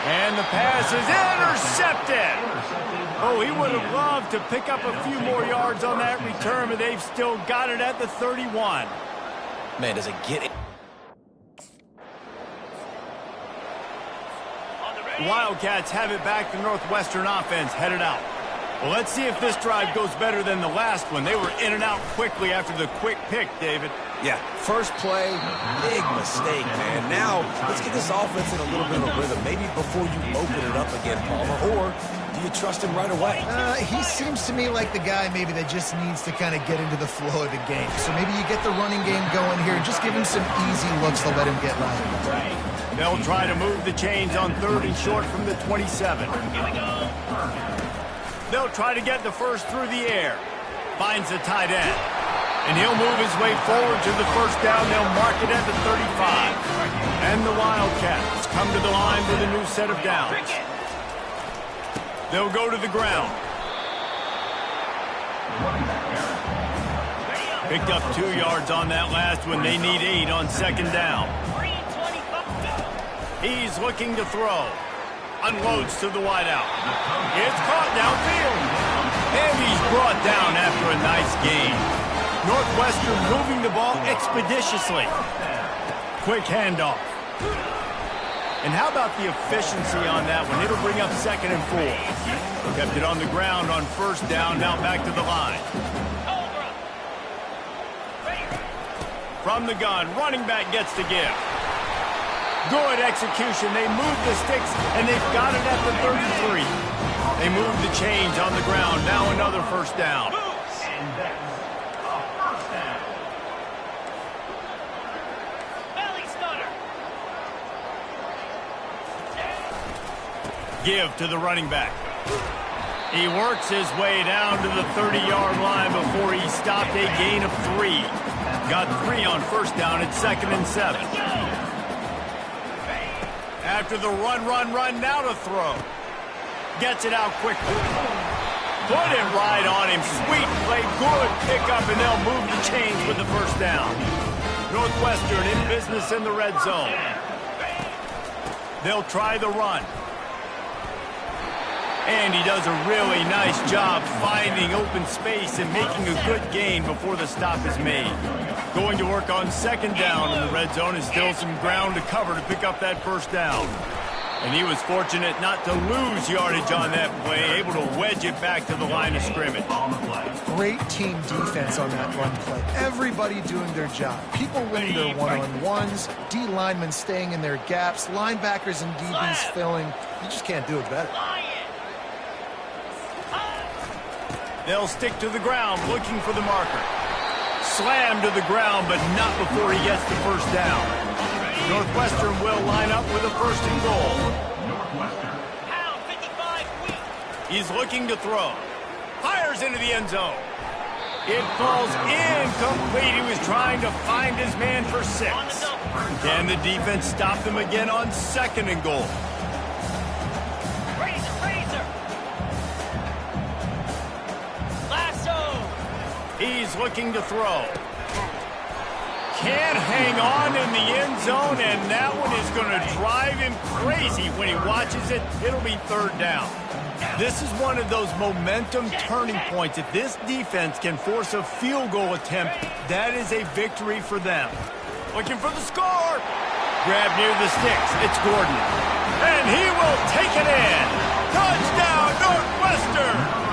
[SPEAKER 1] And the pass is intercepted. Oh, he would have loved to pick up a few more yards on that return, but they've still got it at the 31.
[SPEAKER 3] Man, does it get it?
[SPEAKER 1] Wildcats have it back. The Northwestern offense headed out. Well, let's see if this drive goes better than the last one. They were in and out quickly after the quick pick, David.
[SPEAKER 3] Yeah, first play, big mistake, man. Now, let's get this offense in a little bit of a rhythm. Maybe before you open it up again, Palmer, or do you trust him right away?
[SPEAKER 2] He seems to me like the guy maybe that just needs to kind of get into the flow of the game. So maybe you get the running game going here and just give him some easy looks to let him get right.
[SPEAKER 1] They'll try to move the chains on 3rd and short from the 27.
[SPEAKER 4] Here we go.
[SPEAKER 1] They'll try to get the first through the air. Finds the tight end. And he'll move his way forward to the first down. They'll mark it at the 35. And the Wildcats come to the line with a new set of downs. They'll go to the ground. Picked up 2 yards on that last one. They need 8 on 2nd down. He's looking to throw. Unloads to the wideout. It's caught downfield. And he's brought down after a nice gain. Northwestern moving the ball expeditiously. Quick handoff. And how about the efficiency on that one? It'll bring up 2nd and 4. Kept it on the ground on 1st down. Now back to the line. From the gun, running back gets the give. Good execution. They move the sticks, and they've got it at the 33. They move the chains on the ground. Now another first down.
[SPEAKER 5] And that's a first down.
[SPEAKER 4] Belly stunner.
[SPEAKER 1] Give to the running back. He works his way down to the 30-yard line before he stopped a gain of 3. Got 3 on 1st down at 2nd and 7. After the run, now to throw. Gets it out quickly. Put it right on him. Sweet play, good pickup, and they'll move the chains with the first down. Northwestern in business in the red zone. They'll try the run. And he does a really nice job finding open space and making a good gain before the stop is made. Going to work on 2nd down in the red zone is still some ground to cover to pick up that first down. And he was fortunate not to lose yardage on that play, able to wedge it back to the line of scrimmage.
[SPEAKER 2] Great team defense on that run play. Everybody doing their job. People winning their one-on-ones, D linemen staying in their gaps, linebackers and DBs filling. You just can't do it better.
[SPEAKER 1] They'll stick to the ground looking for the marker. Slam to the ground, but not before he gets the first down. Northwestern will line up with a 1st and goal.
[SPEAKER 5] Northwestern.
[SPEAKER 4] Pound 55 weak.
[SPEAKER 1] He's looking to throw. Fires into the end zone. It falls incomplete. He was trying to find his man for 6. Can the defense stop them again on 2nd and goal? He's looking to throw. Can't hang on in the end zone, and that one is going to drive him crazy when he watches it. It'll be 3rd down. This is one of those momentum turning points. If this defense can force a field goal attempt, that is a victory for them. Looking for the score. Grab near the sticks. It's Gordon. And he will take it in. Touchdown, Northwestern!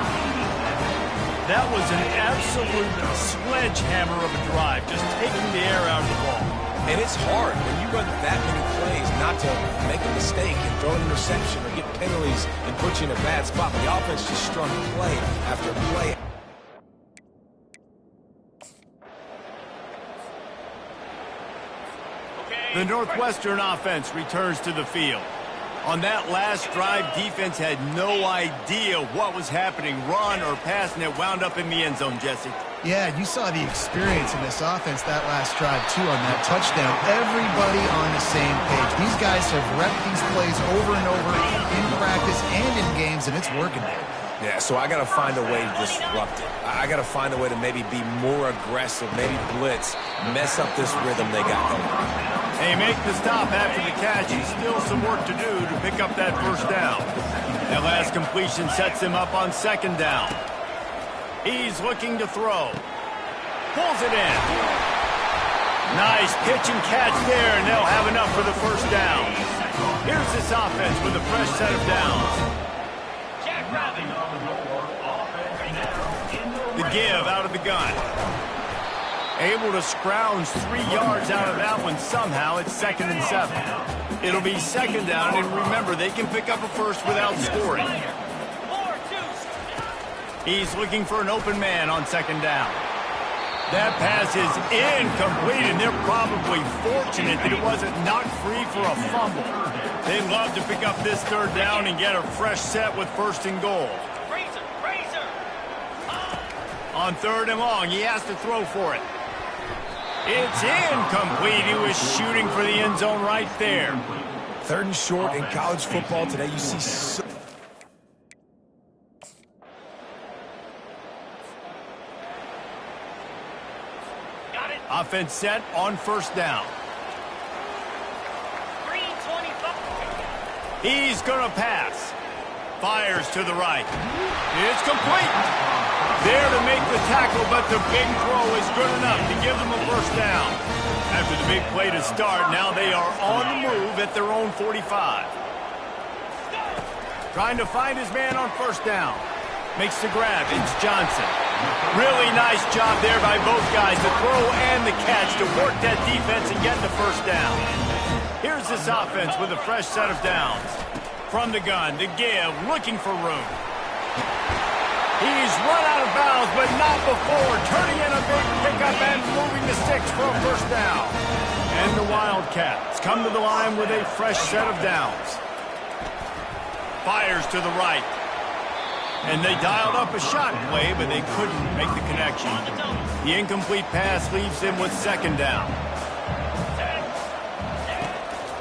[SPEAKER 1] That was an absolute sledgehammer of a drive, just taking the air out of the ball.
[SPEAKER 3] And it's hard when you run that many plays not to make a mistake and throw an interception or get penalties and put you in a bad spot. But the offense just strung play after play.
[SPEAKER 1] The Northwestern offense returns to the field. On that last drive, defense had no idea what was happening, run or pass, and it wound up in the end zone, Jesse.
[SPEAKER 2] Yeah, you saw the experience in this offense that last drive, too, on that touchdown. Everybody on the same page. These guys have repped these plays over and over in practice and in games, and it's working there.
[SPEAKER 3] Yeah, so I got to find a way to disrupt it. I got to find a way to maybe be more aggressive, maybe blitz, mess up this rhythm they got going.
[SPEAKER 1] They make the stop after the catch, and still some work to do to pick up that first down. That last completion sets him up on second down. He's looking to throw. Pulls it in. Nice pitch and catch there, and they'll have enough for the first down. Here's this offense with a fresh set of downs. The give out of the gun. Able to scrounge 3 yards out of that one somehow. It's 2nd and 7. It'll be second down, and remember, they can pick up a first without scoring. He's looking for an open man on second down. That pass is incomplete, and they're probably fortunate that it wasn't knocked free for a fumble. They'd love to pick up this third down and get a fresh set with 1st and goal. On 3rd and long, he has to throw for it. It's incomplete. He was shooting for the end zone right there.
[SPEAKER 3] 3rd and short in college football today, you see so
[SPEAKER 1] offense set on 1st down. He's going to pass. Fires to the right. It's complete. There to make the tackle, but the big throw is good enough to give them a first down. After the big play to start, now they are on the move at their own 45. Trying to find his man on 1st down. Makes the grab. It's Johnson. Really nice job there by both guys, the throw and the catch, to work that defense and get the first down. Here's this offense with a fresh set of downs. From the gun, the give, looking for room. He's run out of bounds, but not before. Turning in a big pickup and moving the sticks for a first down. And the Wildcats come to the line with a fresh set of downs. Fires to the right. And they dialed up a shot play, but they couldn't make the connection. The incomplete pass leaves him with 2nd down.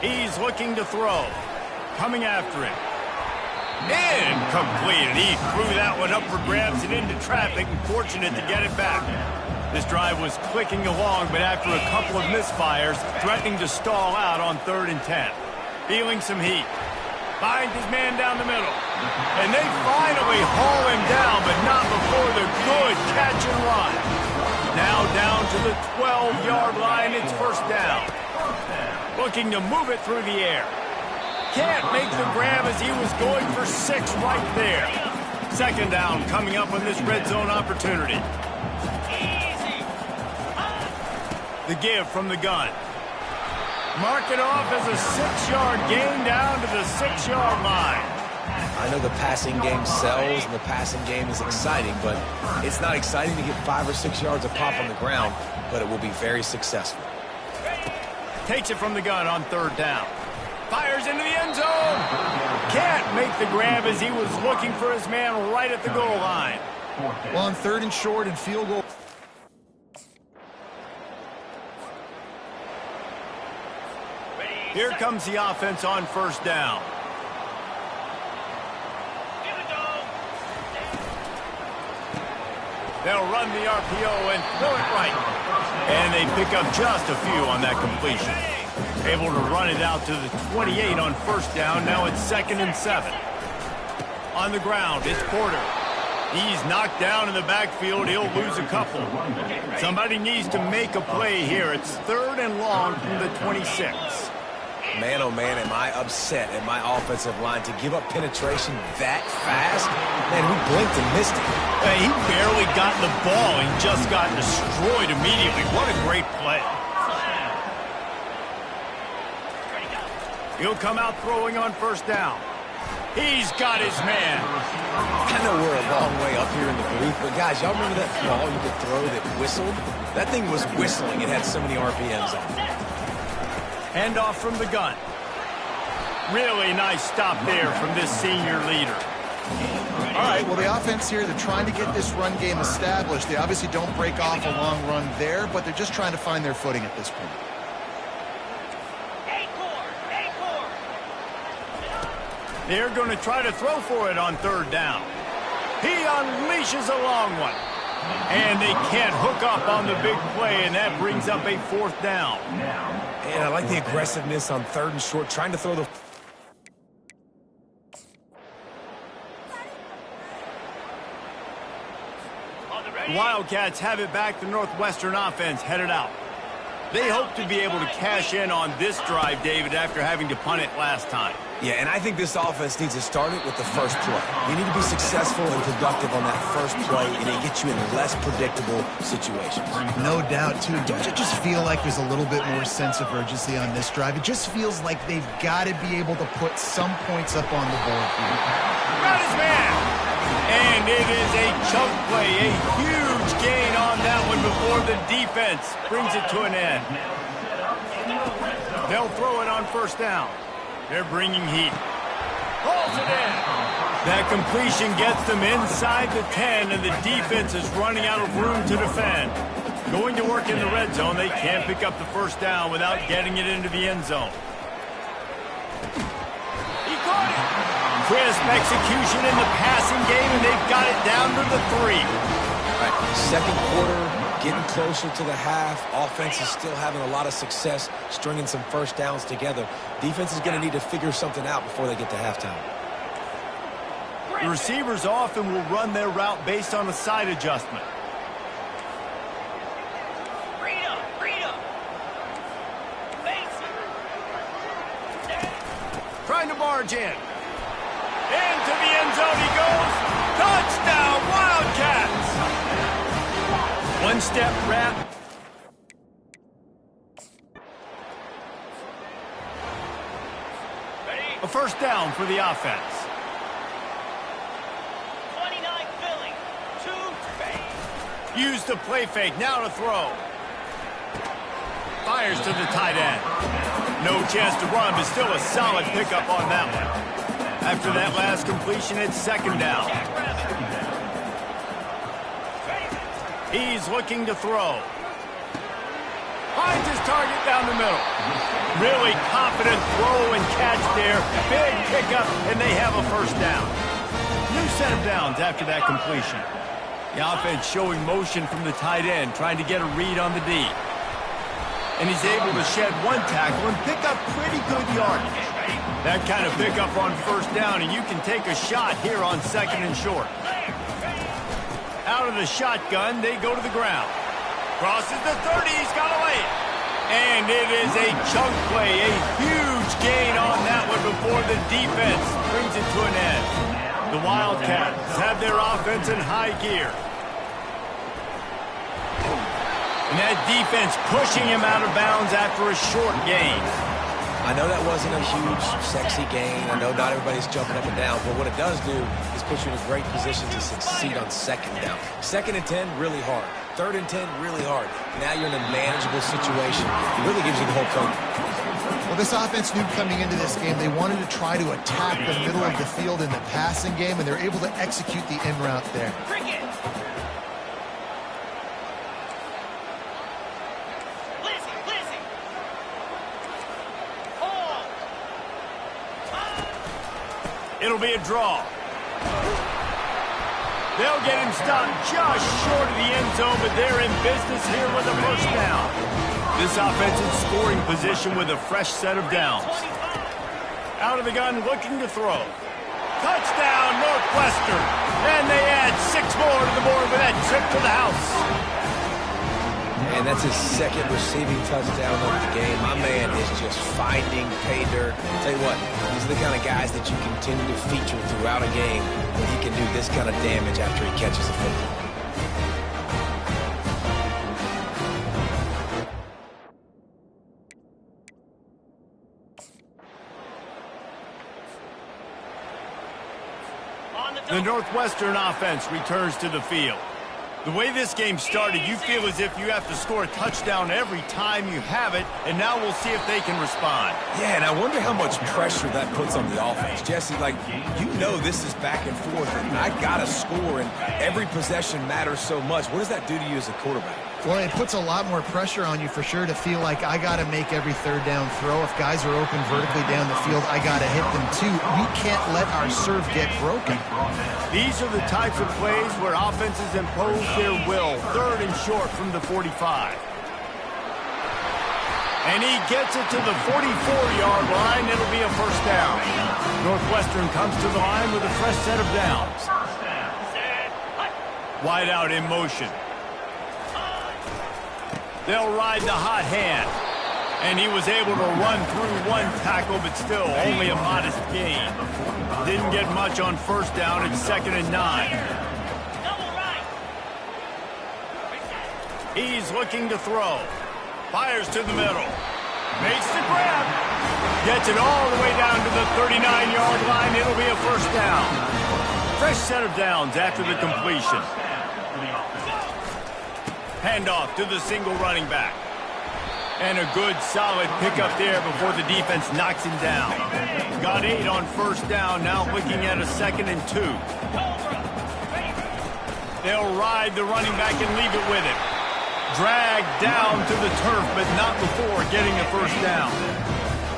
[SPEAKER 1] He's looking to throw. Coming after him. Incomplete. And he threw that one up for grabs and into traffic, and fortunate to get it back. This drive was clicking along, but after a couple of misfires, threatening to stall out on 3rd and 10. Feeling some heat. Finds his man down the middle. And they finally haul him down, but not before the good catch and run. Now down to the 12-yard line. It's 1st down. Looking to move it through the air. Can't make the grab as he was going for 6 right there. 2nd down coming up on this red zone opportunity. The give from the gun. Mark it off as a 6-yard gain down to the 6-yard line.
[SPEAKER 3] I know the passing game sells and the passing game is exciting, but it's not exciting to get 5 or 6 yards of pop on the ground, but it will be very successful.
[SPEAKER 1] Takes it from the gun on 3rd down. Fires into the end zone. Can't make the grab as he was looking for his man right at the goal line.
[SPEAKER 2] Well, on 3rd and short and field goal.
[SPEAKER 1] Here comes the offense on 1st down. They'll run the RPO and throw it right. And they pick up just a few on that completion. Able to run it out to the 28 on 1st down. Now it's 2nd and 7. On the ground, it's Porter. He's knocked down in the backfield. He'll lose a couple. Somebody needs to make a play here. It's 3rd and long from the 26.
[SPEAKER 3] Man, oh man, am I upset at my offensive line to give up penetration that fast? Man, we blinked and missed it.
[SPEAKER 1] He barely got the ball. He just got destroyed immediately. What a great play. He'll come out throwing on first down. He's got his man.
[SPEAKER 3] I know we're a long way up here in the booth, but guys, y'all remember that ball you could throw that whistled? That thing was whistling. It had so many RPMs on it.
[SPEAKER 1] Handoff from the gun. Really nice stop there from this senior leader.
[SPEAKER 2] All right, well, the offense here, they're trying to get this run game established. They obviously don't break off a long run there, but they're just trying to find their footing at this point.
[SPEAKER 1] They're going to try to throw for it on third down. He unleashes a long one. And they can't hook up on the big play, and that brings up a fourth down.
[SPEAKER 3] And I like the aggressiveness on third and short, trying to throw the...
[SPEAKER 1] The Wildcats have it back. The Northwestern offense headed out. They hope to be able to cash in on this drive, David, after having to punt it last time.
[SPEAKER 3] Yeah, and I think this offense needs to start it with the first play. You need to be successful and productive on that first play, and it gets you in less predictable situations.
[SPEAKER 2] No doubt, too. Don't you just feel like there's a little bit more sense of urgency on this drive? It just feels like they've got to be able to put some points up on the board here.
[SPEAKER 1] Got his man! And it is a chunk play, a huge gain on that one before the defense brings it to an end. They'll throw it on first down. They're bringing heat. Holds it in. That completion gets them inside the 10, and the defense is running out of room to defend. Going to work in the red zone, they can't pick up the first down without getting it into the end zone. He caught it. Crisp execution in the passing game, and they've got it down to the 3.
[SPEAKER 3] All right, second quarter, getting closer to the half. Offense is still having a lot of success stringing some first downs together. Defense is going to need to figure something out before they get to halftime.
[SPEAKER 1] The receivers often will run their route based on a side adjustment. Trying to barge in. Into the end zone he goes. Touchdown, Wildcats! One-step wrap. A first down for the offense.
[SPEAKER 4] 29 Philly. 2
[SPEAKER 1] Use the play fake. Now to throw. Fires to the tight end. No chance to run, but still a solid pickup on that one. After that last completion, it's second down. He's looking to throw. Finds his target down the middle. Really confident throw and catch there. Big pickup, and they have a first down. New set of downs after that completion. The offense showing motion from the tight end, trying to get a read on the D. And he's able to shed one tackle and pick up pretty good yardage. That kind of pickup on first down, and you can take a shot here on second and short. Out of the shotgun, they go to the ground. Crosses the 30, he's got to lay it. And it is a chunk play, a huge gain on that one before the defense brings it to an end. The Wildcats have their offense in high gear. And that defense pushing him out of bounds after a short gain.
[SPEAKER 3] I know that wasn't a huge, sexy gain. I know not everybody's jumping up and down, but what it does do is put you in a great position to succeed on second down. Second and 10, really hard. Third and 10, really hard. Now you're in a manageable situation. It really gives you the whole coat.
[SPEAKER 2] Well, this offense knew coming into this game they wanted to try to attack the middle of the field in the passing game, and they're able to execute the in route there.
[SPEAKER 1] It'll be a draw. They'll get him stopped just short of the end zone, but they're in business here with a first down. This offense in scoring position with a fresh set of downs. Out of the gun, looking to throw. Touchdown, Northwestern. And they add 6 more to the board with that trip to the house.
[SPEAKER 3] And that's his second receiving touchdown of the game. My man is just finding pay dirt. Tell you what, these are the kind of guys that you continue to feature throughout a game when he can do this kind of damage after he catches a football.
[SPEAKER 1] The Northwestern offense returns to the field. The way this game started, you feel as if you have to score a touchdown every time you have it, and now we'll see if they can respond.
[SPEAKER 3] Yeah, and I wonder how much pressure that puts on the offense. Jesse, like, you know this is back and forth, and I got to score, and every possession matters so much. What does that do to you as a quarterback?
[SPEAKER 2] Well, it puts a lot more pressure on you for sure to feel like I got to make every third down throw. If guys are open vertically down the field, I got to hit them too. We can't let our serve get broken.
[SPEAKER 1] These are the types of plays where offenses impose their will. 3rd and short from the 45. And he gets it to the 44-yard line. It'll be a first down. Northwestern comes to the line with a fresh set of downs. Wide out in motion. They'll ride the hot hand. And he was able to run through one tackle, but still only a modest gain. Didn't get much on first down. It's 2nd and 9. He's looking to throw. Fires to the middle. Makes the grab. Gets it all the way down to the 39-yard line. It'll be a first down. Fresh set of downs after the completion. Handoff to the single running back. And a good, solid pickup there before the defense knocks him down. Got 8 on first down, now looking at a 2nd and 2. They'll ride the running back and leave it with him. Dragged down to the turf, but not before getting the first down.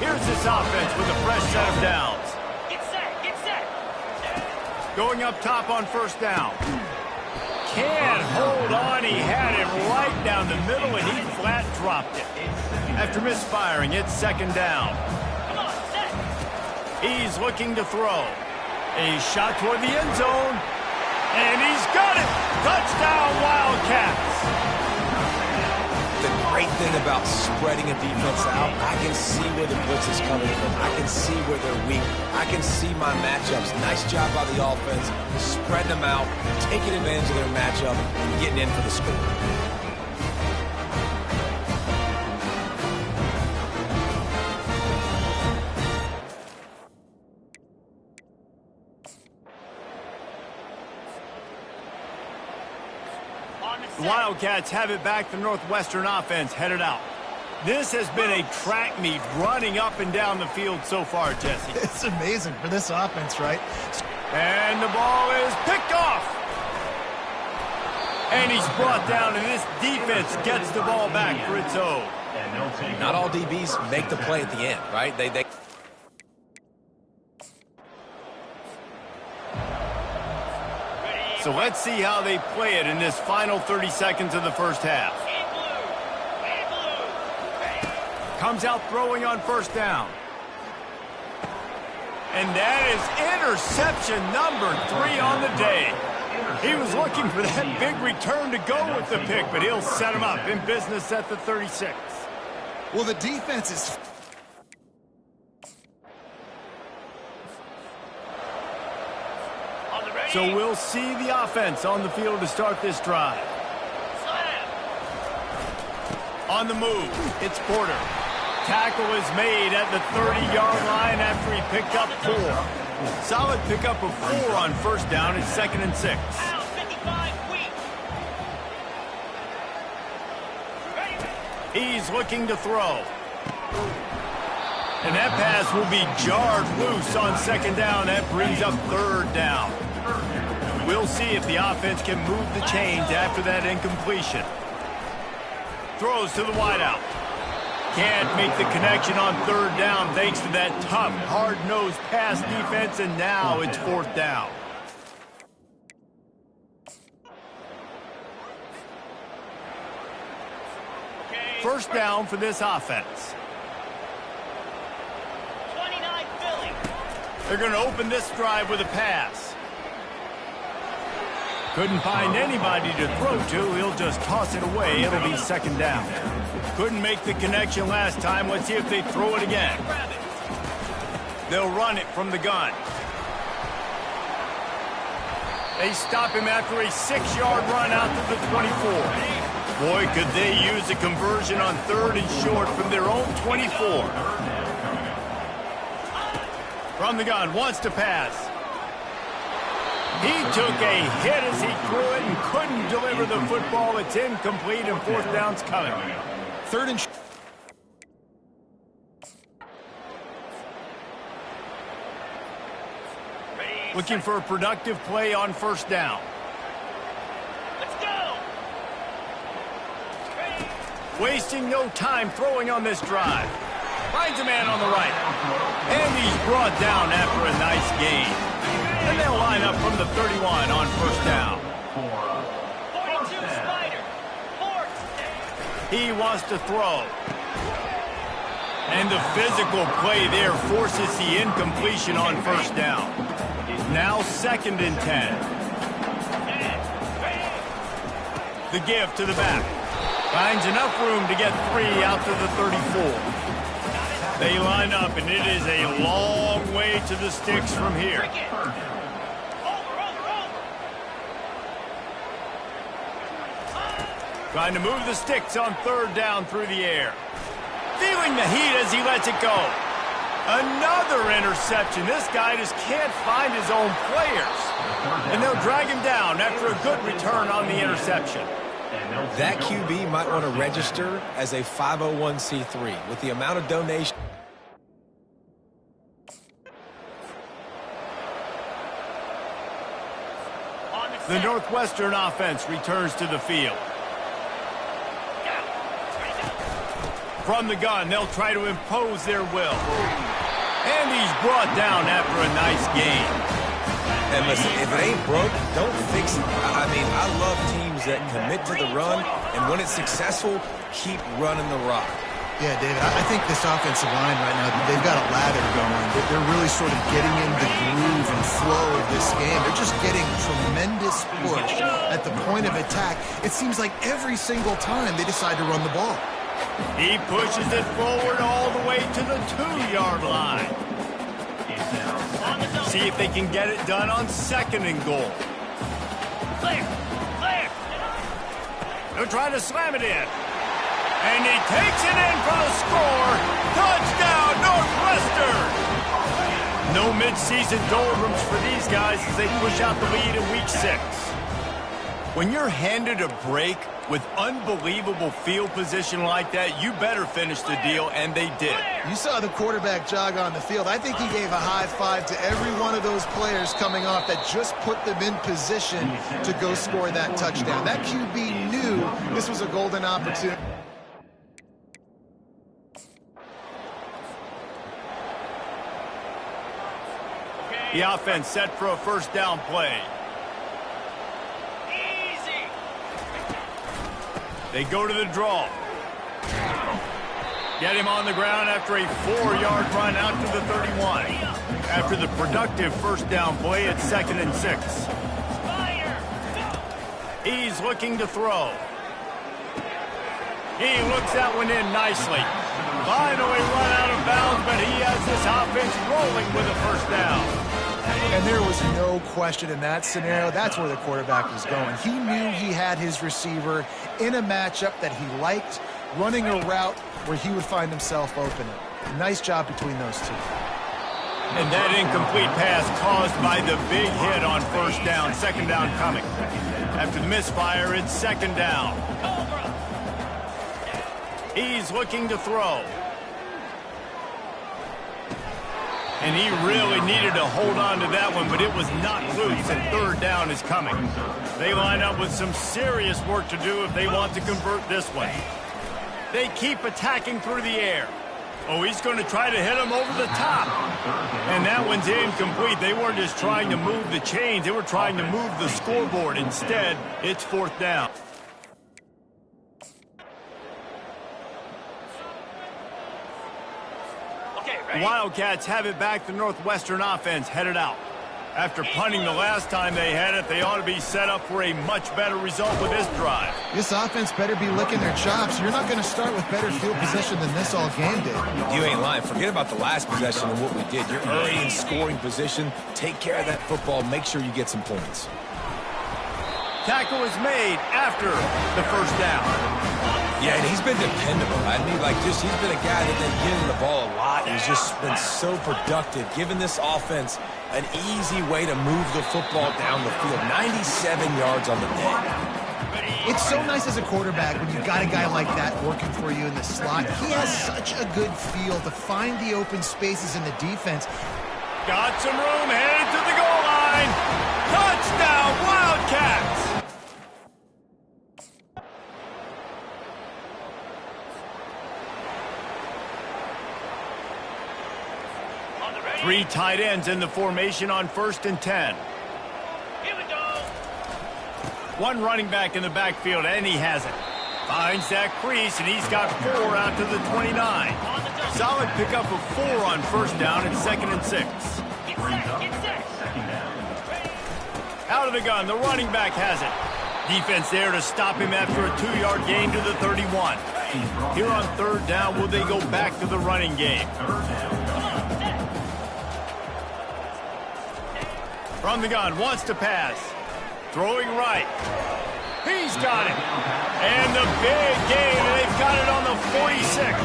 [SPEAKER 1] Here's this offense with a fresh set of downs.
[SPEAKER 4] Get set.
[SPEAKER 1] Going up top on first down. Can't hold on. He had it right down the middle, and he flat dropped it. After misfiring, it's 2nd down.
[SPEAKER 4] Come on, set.
[SPEAKER 1] He's looking to throw. A shot toward the end zone. And he's got it. Touchdown, Wildcats.
[SPEAKER 3] The great thing about spreading a defense out, I can see where the blitz is coming from. I can see where they're weak. I can see my matchups. Nice job by the offense, spreading them out, taking advantage of their matchup, and getting in for the score.
[SPEAKER 1] The Wildcats have it back. The Northwestern offense headed out. This has been a track meet running up and down the field so far, Jesse.
[SPEAKER 2] It's amazing for this offense, right?
[SPEAKER 1] And the ball is picked off. And he's brought down, and this defense gets the ball back for its own.
[SPEAKER 3] Not all DBs make the play at the end, right? They
[SPEAKER 1] So let's see how they play it in this final 30 seconds of the first half. Comes out throwing on first down. And that is interception number 3 on the day. He was looking for that big return to go with the pick, but he'll set him up in business at the 36.
[SPEAKER 2] Well, the defense is...
[SPEAKER 1] So we'll see the offense on the field to start this drive. On the move, it's Porter. Tackle is made at the 30-yard line after he picked up 4. Solid pickup of 4 on first down. It's 2nd and 6. He's looking to throw. And that pass will be jarred loose on 2nd down. That brings up 3rd down. We'll see if the offense can move the chains after that incompletion. Throws to the wideout. Can't make the connection on 3rd down thanks to that tough, hard-nosed pass defense, and now it's 4th down. First down for this offense.
[SPEAKER 4] 29 Philly.
[SPEAKER 1] They're going to open this drive with a pass. Couldn't find anybody to throw to. He'll just toss it away. It'll be 2nd down. Couldn't make the connection last time. Let's see if they throw it again. They'll run it from the gun. They stop him after a 6-yard run out to the 24. Boy, could they use a conversion on 3rd and short from their own 24. From the gun, wants to pass. took a hit as he threw it and couldn't deliver the football. It's incomplete, and fourth down's coming.
[SPEAKER 2] Third and
[SPEAKER 1] looking for a productive play on first down.
[SPEAKER 4] Let's go.
[SPEAKER 1] Wasting no time throwing on this drive. Finds a man on the right. And he's brought down after a nice gain. And they'll line up from the 31 on first down.
[SPEAKER 4] 42 Spider. Fourth.
[SPEAKER 1] He wants to throw. And the physical play there forces the incompletion on first down. Now second and 10. The give to the back. Finds enough room to get 3 out to the 34. They line up, and it is a long way to the sticks from here. Trying to move the sticks on third down through the air. Feeling the heat as he lets it go. Another interception. This guy just can't find his own players. And they'll drag him down after a good return on the interception.
[SPEAKER 3] That QB might want to register as a 501c3 with the amount of donation.
[SPEAKER 1] The Northwestern offense returns to the field. From the gun, they'll try to impose their will. And he's brought down after a nice gain.
[SPEAKER 3] And listen, if it ain't broke, don't fix it. I mean, I love teams that commit to the run, and when it's successful, keep running the rock.
[SPEAKER 2] Yeah, David, I think this offensive line right now, they've got a ladder going. They're really sort of getting in the groove and flow of this game. They're just getting tremendous push at the point of attack. It seems like every single time they decide to run the ball.
[SPEAKER 1] He pushes it forward all the way to the 2-yard line. See if they can get it done on second and goal.
[SPEAKER 4] Clear. Clear.
[SPEAKER 1] They're trying to slam it in. And he takes it in for the score. Touchdown, Northwestern! No midseason doldrums for these guys as they push out the lead in Week 6. When you're handed a break with unbelievable field position like that, you better finish the deal, and they did.
[SPEAKER 2] You saw the quarterback jog on the field. I think he gave a high five to every one of those players coming off that just put them in position to go score that touchdown. That QB knew this was a golden opportunity.
[SPEAKER 1] The offense set for a first down play.
[SPEAKER 4] Easy.
[SPEAKER 1] They go to the draw. Get him on the ground after a 4-yard run out to the 31. After the productive first down play, it's second and 6.
[SPEAKER 4] Spider.
[SPEAKER 1] He's looking to throw. He looks that one in nicely. Finally run out of bounds, but he has this offense rolling with a first down.
[SPEAKER 2] And there was no question in that scenario. That's where the quarterback was going. He knew he had his receiver in a matchup that he liked, running a route where he would find himself open. Nice job between those two.
[SPEAKER 1] And that incomplete pass caused by the big hit on first down. Second down coming. After the misfire, it's second down. He's looking to throw. And he really needed to hold on to that one, but it was not loose, and third down is coming. They line up with some serious work to do if they want to convert this one. They keep attacking through the air. Oh, he's going to try to hit him over the top. And that one's incomplete. They weren't just trying to move the chains. They were trying to move the scoreboard. Instead, it's fourth down. The Wildcats have it back. The Northwestern offense headed out. After punting the last time they had it, they ought to be set up for a much better result with this drive.
[SPEAKER 2] This offense better be licking their chops. You're not going to start with better field position than this all game did.
[SPEAKER 3] You ain't lying. Forget about the last possession and what we did. You're already in scoring position. Take care of that football. Make sure you get some points.
[SPEAKER 1] Tackle is made after the first down.
[SPEAKER 3] Yeah, and he's been dependable. I mean, he's been a guy that's been getting the ball a lot. He's just been so productive, giving this offense an easy way to move the football down the field. 97 yards on the day.
[SPEAKER 2] It's so nice as a quarterback when you've got a guy like that working for you in the slot. He has such a good feel to find the open spaces in the defense.
[SPEAKER 1] Got some room, headed to the goal line. Touchdown, Wildcats! Three tight ends in the formation on 1st and 10.
[SPEAKER 4] Here we go.
[SPEAKER 1] One running back in the backfield, and he has it. Finds that crease, and he's got 4 out to the 29. Solid pickup of 4 on 1st down and 2nd and 6.
[SPEAKER 4] Get set, get set.
[SPEAKER 1] Out of the gun, the running back has it. Defense there to stop him after a 2-yard gain to the 31. Here on 3rd down, will they go back to the running game? From the gun, wants to pass. Throwing right. He's got it. And the big gain, and they've got it on the 46.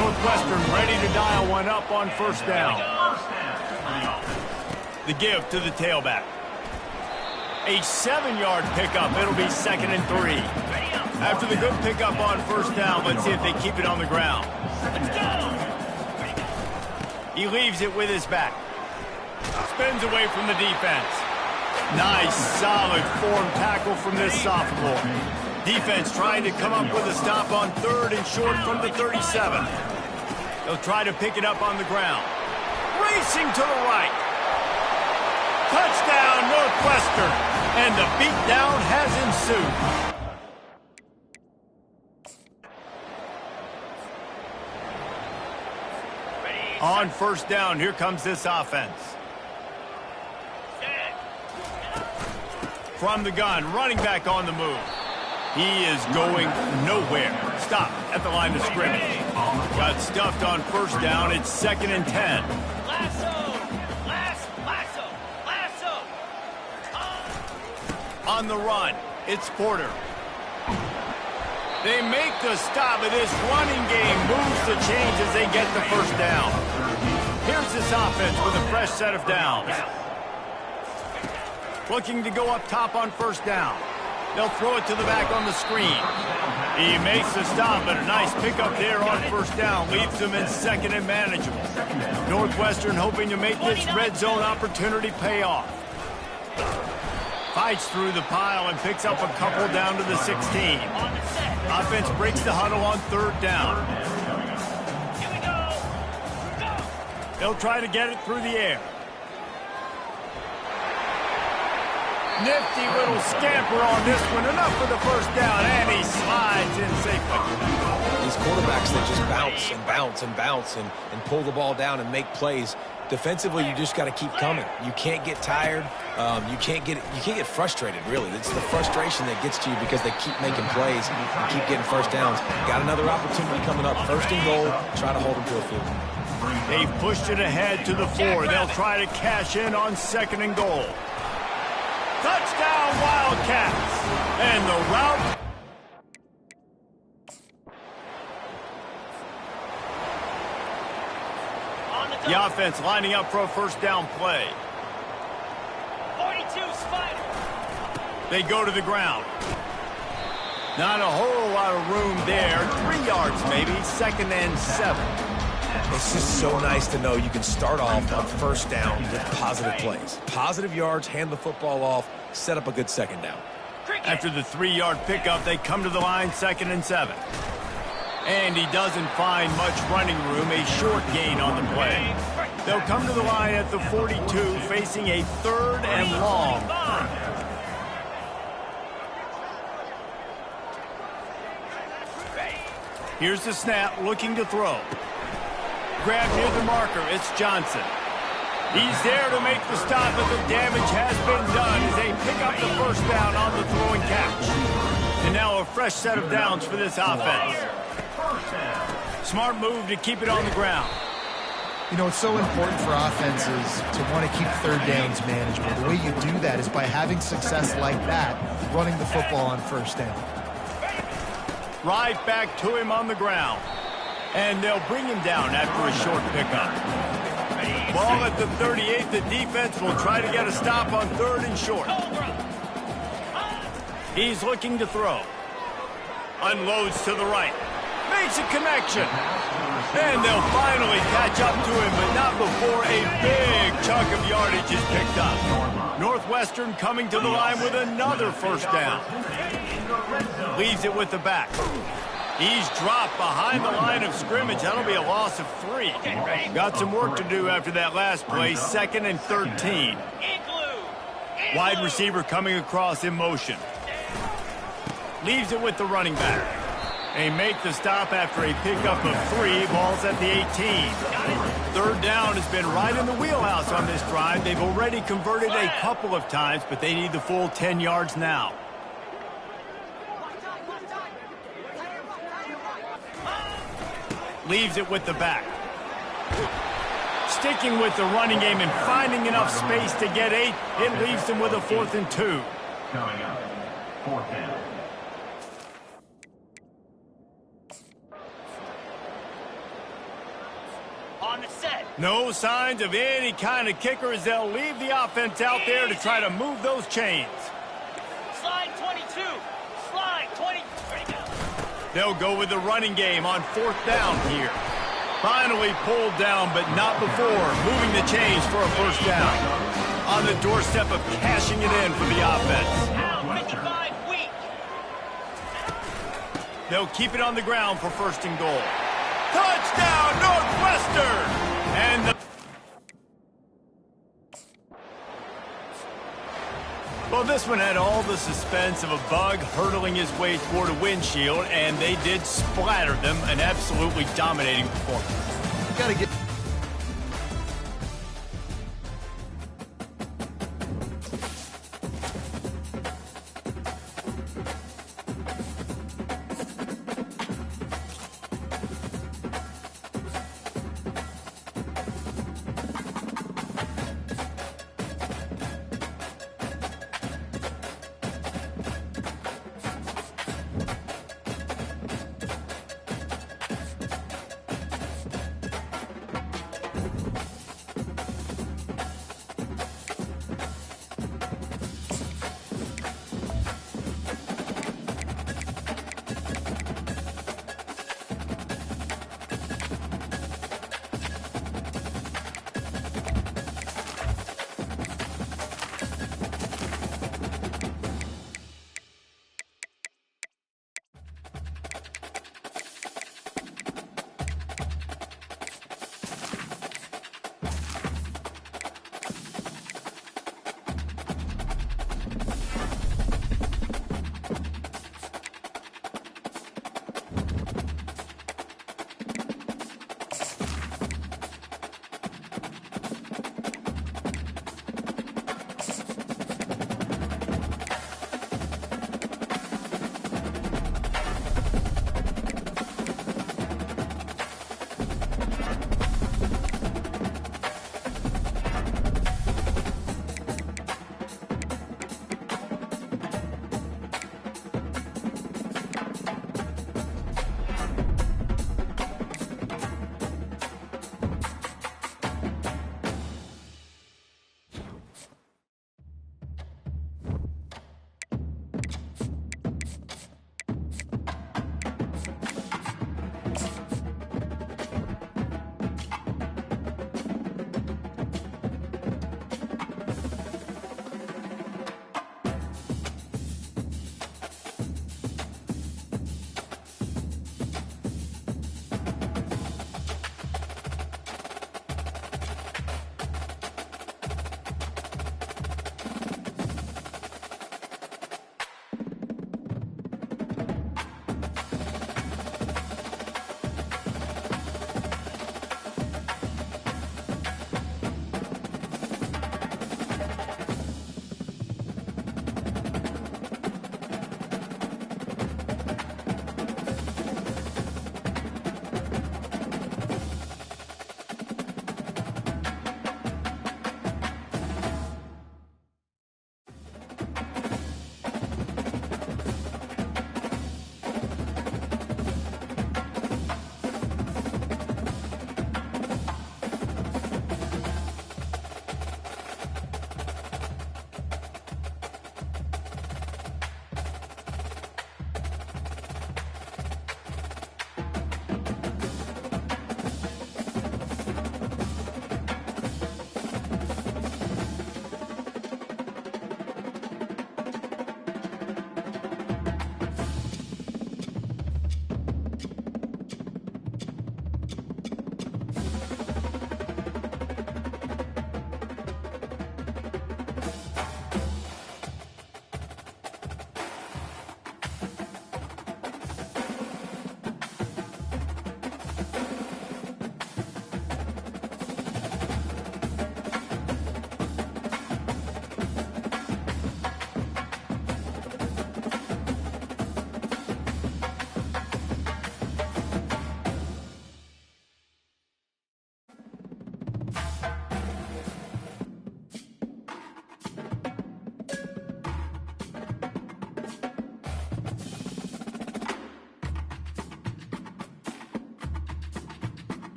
[SPEAKER 1] Northwestern ready to dial one up on 1st down. The give to the tailback. A 7-yard pickup. It'll be 2nd and 3. After the good pickup on 1st down, let's see if they keep it on the ground. He leaves it with his back. Spins away from the defense. Nice, solid form tackle from this sophomore. Defense trying to come up with a stop on 3rd and short from the 37. They'll try to pick it up on the ground. Racing to the right. Touchdown, Northwestern. And the beatdown has ensued. On 1st down, here comes this offense. From the gun, running back on the move. He is going nowhere. Stop at the line of scrimmage. Got stuffed on 1st down. It's 2nd and 10.
[SPEAKER 4] Lasso! Lasso!
[SPEAKER 1] On the run, it's Porter. They make the stop, and this running game moves the chains as they get the 1st down. Here's this offense with a fresh set of downs. Looking to go up top on 1st down. They'll throw it to the back on the screen. He makes the stop, but a nice pickup there on 1st down. Leaves them in 2nd and manageable. Northwestern hoping to make this red zone opportunity pay off. Fights through the pile and picks up a couple down to the 16. Offense breaks the huddle on 3rd down.
[SPEAKER 4] Here we go.
[SPEAKER 1] They'll try to get it through the air. Nifty little scamper on this one. Enough for the 1st down, and he slides in safely.
[SPEAKER 3] These quarterbacks that just bounce and bounce and bounce and pull the ball down and make plays. Defensively, you just got to keep coming. You can't get tired. You can't get frustrated, really. It's the frustration that gets to you because they keep making plays and keep getting 1st downs. Got another opportunity coming up. 1st and goal. Try to hold them to a field.
[SPEAKER 1] They've pushed it ahead to the 4. They'll try to cash in on 2nd and goal. Touchdown, Wildcats! And the route... The offense lining up for a 1st down play.
[SPEAKER 4] 42 Spider.
[SPEAKER 1] They go to the ground. Not a whole lot of room there. 3 yards maybe. 2nd and 7.
[SPEAKER 3] It's just so nice to know you can start off on 1st down with positive plays. Positive yards, hand the football off, set up a good 2nd down.
[SPEAKER 1] After the 3-yard pickup, they come to the line 2nd and 7. And he doesn't find much running room, a short gain on the play. They'll come to the line at the 42, facing a 3rd and long. Here's the snap, looking to throw. Grab near the marker, it's Johnson. He's there to make the stop, but the damage has been done as they pick up the 1st down on the throwing catch. And now a fresh set of downs for this offense. Smart move to keep it on the ground.
[SPEAKER 2] You know, it's so important for offenses to want to keep 3rd downs manageable. The way you do that is by having success like that, running the football on 1st down.
[SPEAKER 1] Right back to him on the ground. And they'll bring him down after a short pickup. Ball at the 38. The defense will try to get a stop on 3rd and short. He's looking to throw. Unloads to the right. Makes a connection. And they'll finally catch up to him, but not before a big chunk of yardage is picked up. Northwestern coming to the line with another first down. Leaves it with the back. He's dropped behind the line of scrimmage. That'll be a loss of 3. Got some work to do after that last play. 2nd and 13. Wide receiver coming across in motion. Leaves it with the running back. They make the stop after a pickup of 3. Ball's at the 18. 3rd down has been right in the wheelhouse on this drive. They've already converted a couple of times, but they need the full 10 yards now. Leaves it with the back. Sticking with the running game and finding enough space to get 8. It leaves them with a 4th and 2.
[SPEAKER 5] Coming up, 4th down.
[SPEAKER 4] On the set.
[SPEAKER 1] No signs of any kind of kicker as they'll leave the offense out there to try to move those chains.
[SPEAKER 4] Slide 22. Slide 20.
[SPEAKER 1] They'll go with the running game on 4th down here. Finally pulled down, but not before moving the chains for a first down. On the doorstep of cashing it in for the offense.
[SPEAKER 4] Now 55 weak.
[SPEAKER 1] They'll keep it on the ground for 1st and goal. Touchdown, Northwestern! And the... Well, this one had all the suspense of a bug hurtling his way toward a windshield, and they did splatter them. An absolutely dominating performance.
[SPEAKER 2] Got to get...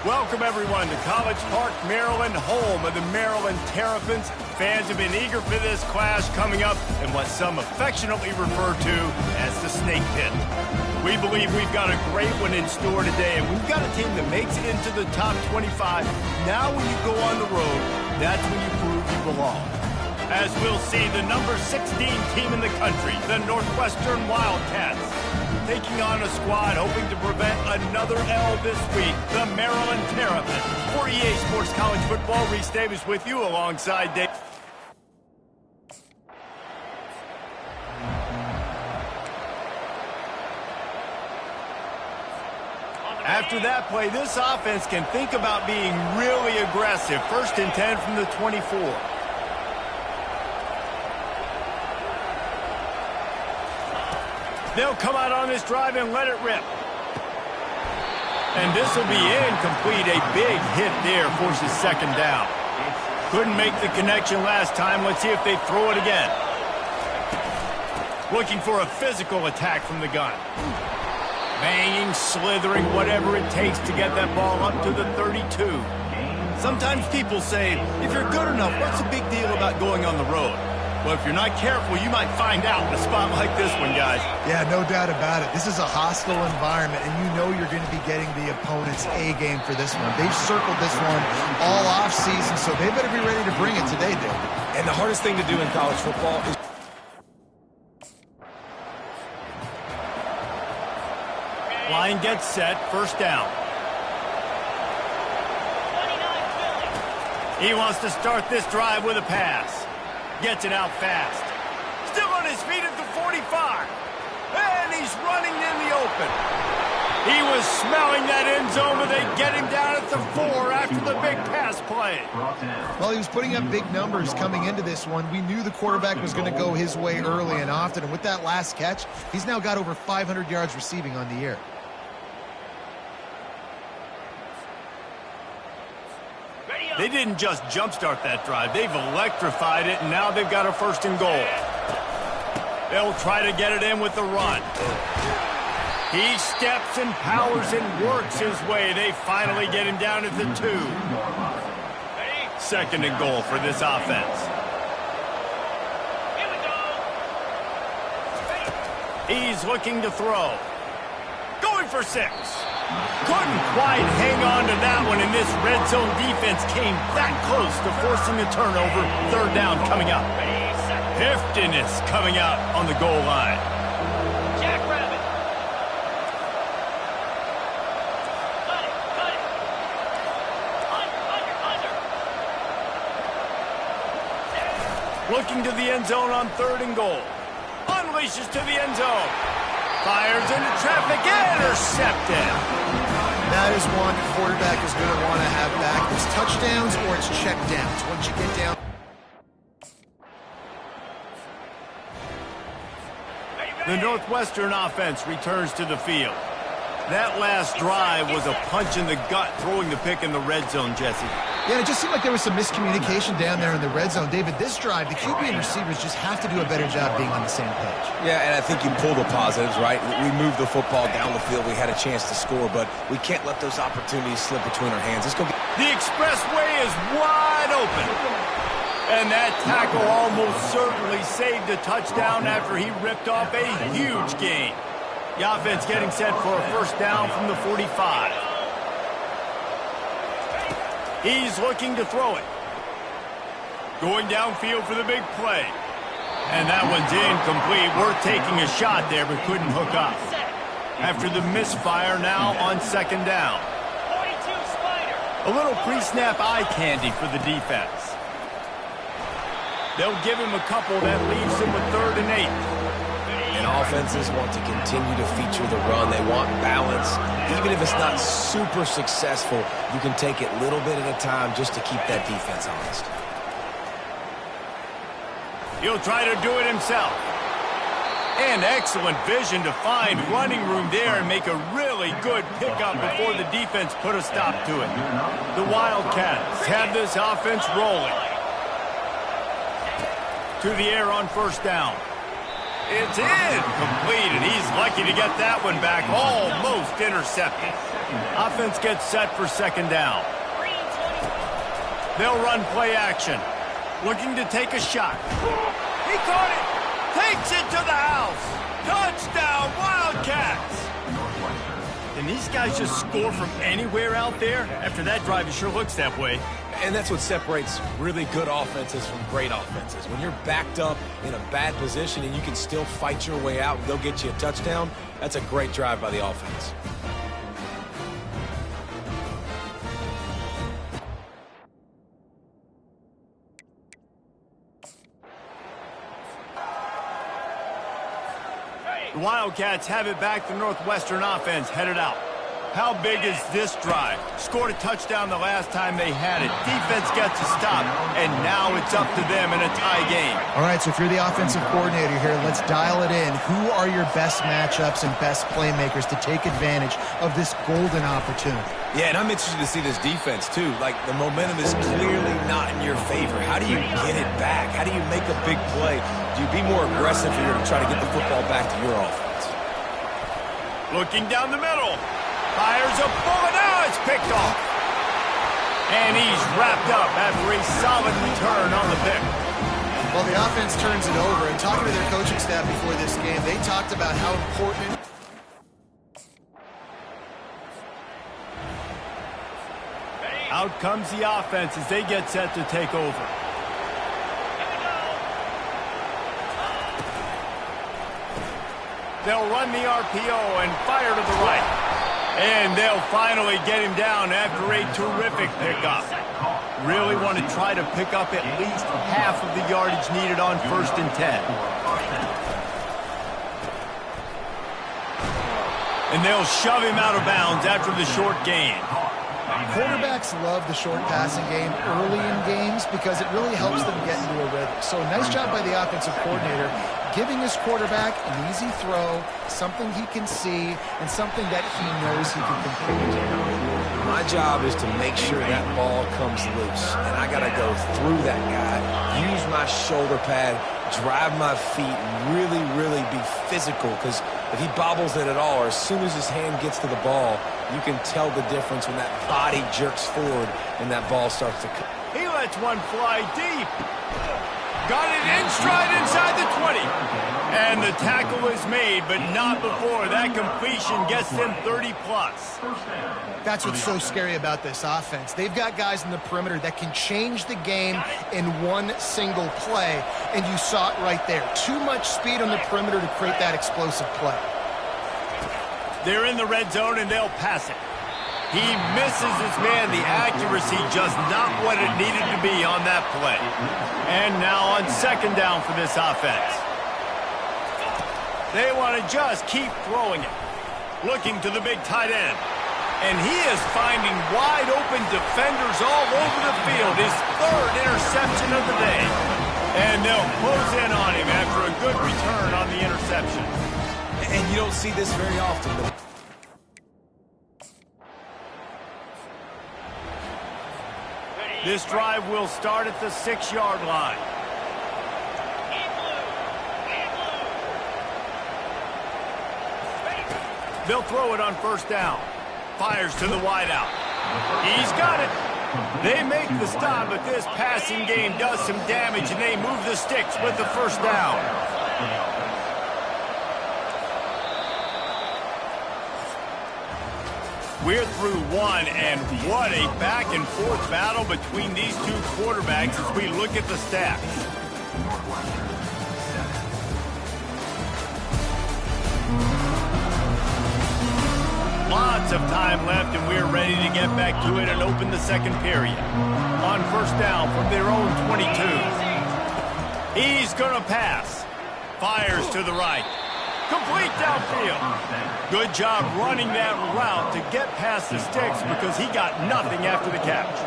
[SPEAKER 1] Welcome, everyone, to College Park, Maryland, home of the Maryland Terrapins. Fans have been eager for this clash coming up in what some affectionately refer to as the Snake Pit. We believe we've got a great one in store today, and we've got a team that makes it into the top 25. Now when you go on the road, that's when you prove you belong. As we'll see, the number 16 team in the country, the Northwestern Wildcats, taking on a squad hoping to prevent another L this week, the Maryland Terrapins. For EA Sports College Football, Reese Davis with you alongside Dave. After that play, this offense can think about being really aggressive. 1st and 10 from the 24. They'll come out on this drive and let it rip. And this will be incomplete. A big hit there forces 2nd down. Couldn't make the connection last time. Let's see if they throw it again. Looking for a physical attack from the gun. Banging, slithering, whatever it takes to get that ball up to the 32. Sometimes people say, if you're good enough, what's the big deal about going on the road? Well, if you're not careful, you might find out in a spot like this one, guys.
[SPEAKER 2] Yeah, no doubt about it. This is a hostile environment, and you know you're going to be getting the opponent's A game for this one. They've circled this one all offseason, so they better be ready to bring it today, David.
[SPEAKER 3] And the hardest thing to do in college football is...
[SPEAKER 1] Line gets set, 1st down. He wants to start this drive with a pass. Gets it out fast. Still on his feet at the 45. And he's running in the open. He was smelling that end zone, but they get him down at the 4 after the big pass play.
[SPEAKER 2] Well, he was putting up big numbers coming into this one. We knew the quarterback was going to go his way early and often, and with that last catch, he's now got over 500 yards receiving on the year.
[SPEAKER 1] They didn't just jumpstart that drive. They've electrified it, and now they've got a 1st and goal. They'll try to get it in with the run. He steps and powers and works his way. They finally get him down at the 2. 2nd and goal for this offense. He's looking to throw. Going for 6. Couldn't quite hang on to that one, and this red zone defense came that close to forcing a turnover. 3rd down coming up. Heftiness coming out on the goal line.
[SPEAKER 4] Jackrabbit. Cut it. Under.
[SPEAKER 1] Looking to the end zone on 3rd and goal. Unleashes to the end zone. Fires into traffic, intercepted.
[SPEAKER 2] That is one the quarterback is going to want to have back. It's touchdowns or it's check downs. Once you get down.
[SPEAKER 1] The Northwestern offense returns to the field. That last drive was a punch in the gut, throwing the pick in the red zone, Jesse.
[SPEAKER 2] Yeah, it just seemed like there was some miscommunication down there in the red zone. David, this drive, the QB and receivers just have to do a better job being on the same page.
[SPEAKER 3] Yeah, and I think you pull the positives, right? We moved the football down the field. We had a chance to score, but we can't let those opportunities slip between our hands. Let's go.
[SPEAKER 1] The expressway is wide open. And that tackle almost certainly saved a touchdown after he ripped off a huge gain. The offense getting set for a 1st down from the 45. He's looking to throw it. Going downfield for the big play. And that one's incomplete. Worth taking a shot there, but couldn't hook up. After the misfire, now on 2nd down.
[SPEAKER 4] 42 Spider.
[SPEAKER 1] A little pre-snap eye candy for the defense. They'll give him a couple that leaves him with 3rd and 8.
[SPEAKER 3] And offenses want to continue to feature the run. They want balance. Even if it's not super successful, you can take it little bit at a time just to keep that defense honest.
[SPEAKER 1] He'll try to do it himself. And excellent vision to find running room there and make a really good pickup before the defense put a stop to it. The Wildcats have this offense rolling. To the air on 1st down. It's incomplete, and he's lucky to get that one back. Almost intercepted. Offense gets set for 2nd down. They'll run play action. Looking to take a shot. He caught it. Takes it to the house. Touchdown, Wildcats. And these guys just score from anywhere out there? After that drive, it sure looks that way.
[SPEAKER 3] And that's what separates really good offenses from great offenses. When you're backed up in a bad position and you can still fight your way out and go get you a touchdown, that's a great drive by the offense.
[SPEAKER 1] The Wildcats have it back. The Northwestern offense headed out. How big is this drive? Scored a touchdown the last time they had it. Defense gets a stop, and now it's up to them in a tie game.
[SPEAKER 2] All right, so if you're the offensive coordinator here, let's dial it in. Who are your best matchups and best playmakers to take advantage of this golden opportunity?
[SPEAKER 3] Yeah, and I'm interested to see this defense, too. Like, the momentum is clearly not in your favor. How do you get it back? How do you make a big play? Do you be more aggressive here to try to get the football back to your offense?
[SPEAKER 1] Looking down the middle. Fires a bullet. Now it's picked off. And he's wrapped up after a solid return on the pick.
[SPEAKER 2] Well, the offense turns it over. And talking to their coaching staff before this game, they talked about how important...
[SPEAKER 1] Out comes the offense as they get set to take over. They'll run the RPO and fire to the right. And they'll finally get him down after a terrific pickup. Really want to try to pick up at least half of the yardage needed on 1st and 10. And they'll shove him out of bounds after the short gain.
[SPEAKER 2] Quarterbacks love the short passing game early in games because it really helps them get into a rhythm. So nice job by the offensive coordinator giving his quarterback an easy throw, something he can see, and something that he knows he can complete.
[SPEAKER 3] My job is to make sure that ball comes loose, and I got to go through that guy, use my shoulder pad, drive my feet, and really, really be physical, because if he bobbles it at all, or as soon as his hand gets to the ball, you can tell the difference when that body jerks forward and that ball starts to come.
[SPEAKER 1] He lets one fly deep. Got it in stride inside the 20. And the tackle is made, but not before that completion gets them 30-plus.
[SPEAKER 2] That's what's so scary about this offense. They've got guys in the perimeter that can change the game in one single play, and you saw it right there. Too much speed on the perimeter to create that explosive play.
[SPEAKER 1] They're in the red zone, and they'll pass it. He misses his man. The accuracy just not what it needed to be on that play. And now on 2nd down for this offense. They want to just keep throwing it. Looking to the big tight end. And he is finding wide open defenders all over the field. His 3rd interception of the day. And they'll close in on him after a good return on the interception.
[SPEAKER 3] And you don't see this very often.
[SPEAKER 1] This drive will start at the 6-yard line. They'll throw it on 1st down. Fires to the wideout. He's got it. They make the stop, but this passing game does some damage, and they move the sticks with the 1st down. We're through one, and what a back-and-forth battle between these two quarterbacks as we look at the stats. Lots of time left, and we're ready to get back to it and open the second period. On first down from their own 22. He's going to pass. Fires to the right. Complete downfield. Good job running that route to get past the sticks because he got nothing after the catch.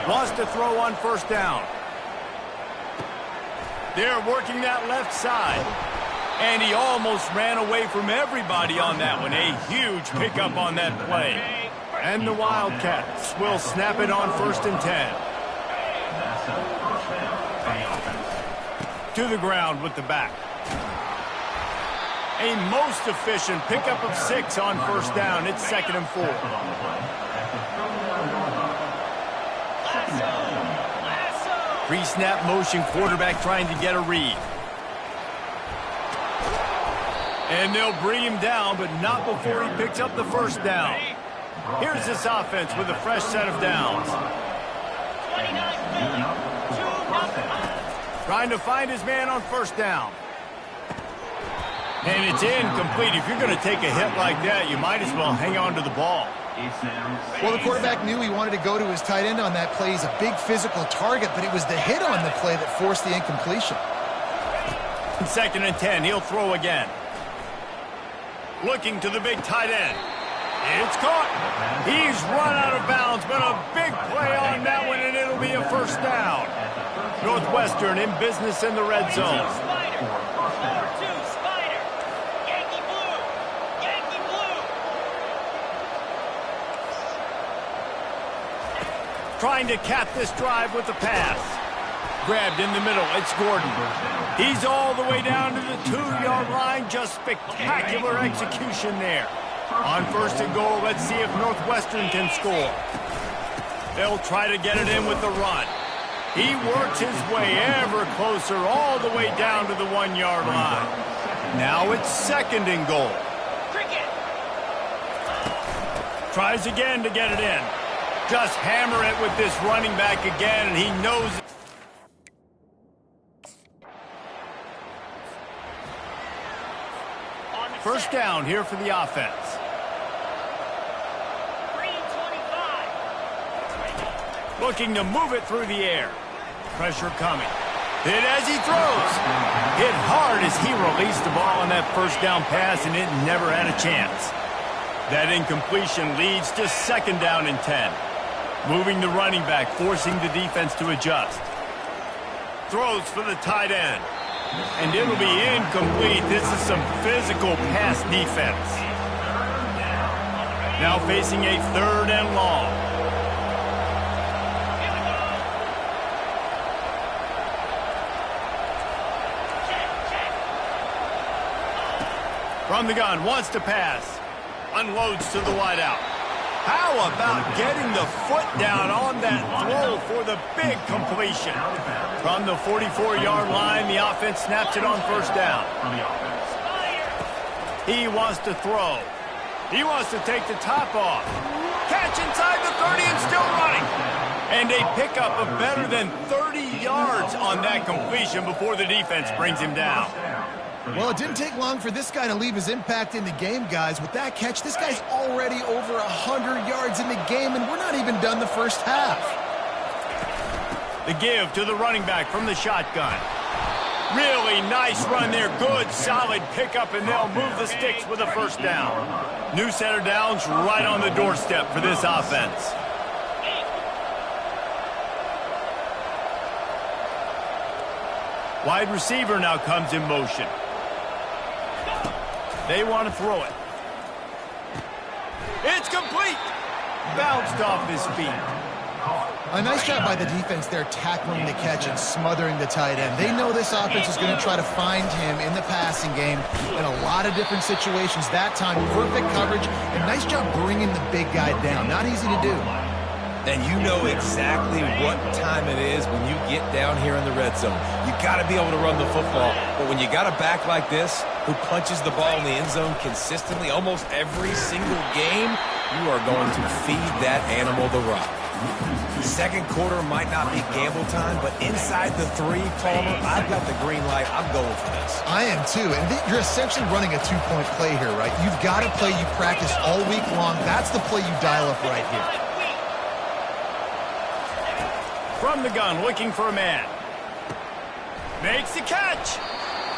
[SPEAKER 1] Wants to throw on first down. They're working that left side. And he almost ran away from everybody on that one. A huge pickup on that play. And the Wildcats will snap it on 1st and 10. To the ground with the back. A most efficient pickup of 6 on first down. It's 2nd and 4. Pre-snap motion, quarterback trying to get a read. And they'll bring him down, but not before he picks up the first down. Here's this offense with a fresh set of downs. Trying to find his man on first down. And it's incomplete. If you're going to take a hit like that, you might as well hang on to the ball.
[SPEAKER 2] Well, the quarterback knew he wanted to go to his tight end on that play. He's a big physical target, but it was the hit on the play that forced the incompletion.
[SPEAKER 1] 2nd and 10. He'll throw again. Looking to the big tight end. It's caught. He's run out of bounds, but a big play on that one, and it'll be a first down. Northwestern in business in the red zone. Trying to cap this drive with the pass. Grabbed in the middle. It's Gordon. He's all the way down to the 2-yard line. Just spectacular execution there. On 1st and goal, let's see if Northwestern can score. They'll try to get it in with the run. He works his way ever closer all the way down to the 1-yard line. Now it's 2nd and goal. Tries again to get it in. Just hammer it with this running back again, and he knows it. First down here for the offense. Looking to move it through the air. Pressure coming. Hit as he throws. Hit hard as he released the ball on that first down pass, and it never had a chance. That incompletion leads to 2nd down and 10. Moving the running back, forcing the defense to adjust. Throws for the tight end. And it'll be incomplete. This is some physical pass defense. Now facing a 3rd and long. From the gun, wants to pass. Unloads to the wideout. How about getting the foot down on that throw for the big completion? From the 44-yard line, the offense snaps it on first down. He wants to throw. He wants to take the top off. Catch inside the 30 and still running. And a pickup of better than 30 yards on that completion before the defense brings him down.
[SPEAKER 2] Well, it didn't take long for this guy to leave his impact in the game, guys. With that catch, this guy's already over 100 yards in the game, and we're not even done the first half.
[SPEAKER 1] The give to the running back from the shotgun. Really nice run there. Good, solid pickup, and they'll move the sticks with a first down. New set of downs right on the doorstep for this offense. Wide receiver now comes in motion. They want to throw it. It's complete. Bounced off his feet.
[SPEAKER 2] A nice job by the defense there, tackling the catch and smothering the tight end. They know this offense is going to try to find him in the passing game in a lot of different situations. That time, perfect coverage, and nice job bringing the big guy down. Not easy to do.
[SPEAKER 3] And you know exactly what time it is when you get down here in the red zone. You got to be able to run the football. But when you got a back like this who punches the ball in the end zone consistently almost every single game, you are going to feed that animal the rock. Second quarter might not be gamble time, but inside the 3, Palmer, I've got the green light. I'm going for this.
[SPEAKER 2] I am too, and you're essentially running a 2-point play here, right? You've got to play you practice all week long. That's the play you dial up right here.
[SPEAKER 1] From the gun, looking for a man. Makes the catch.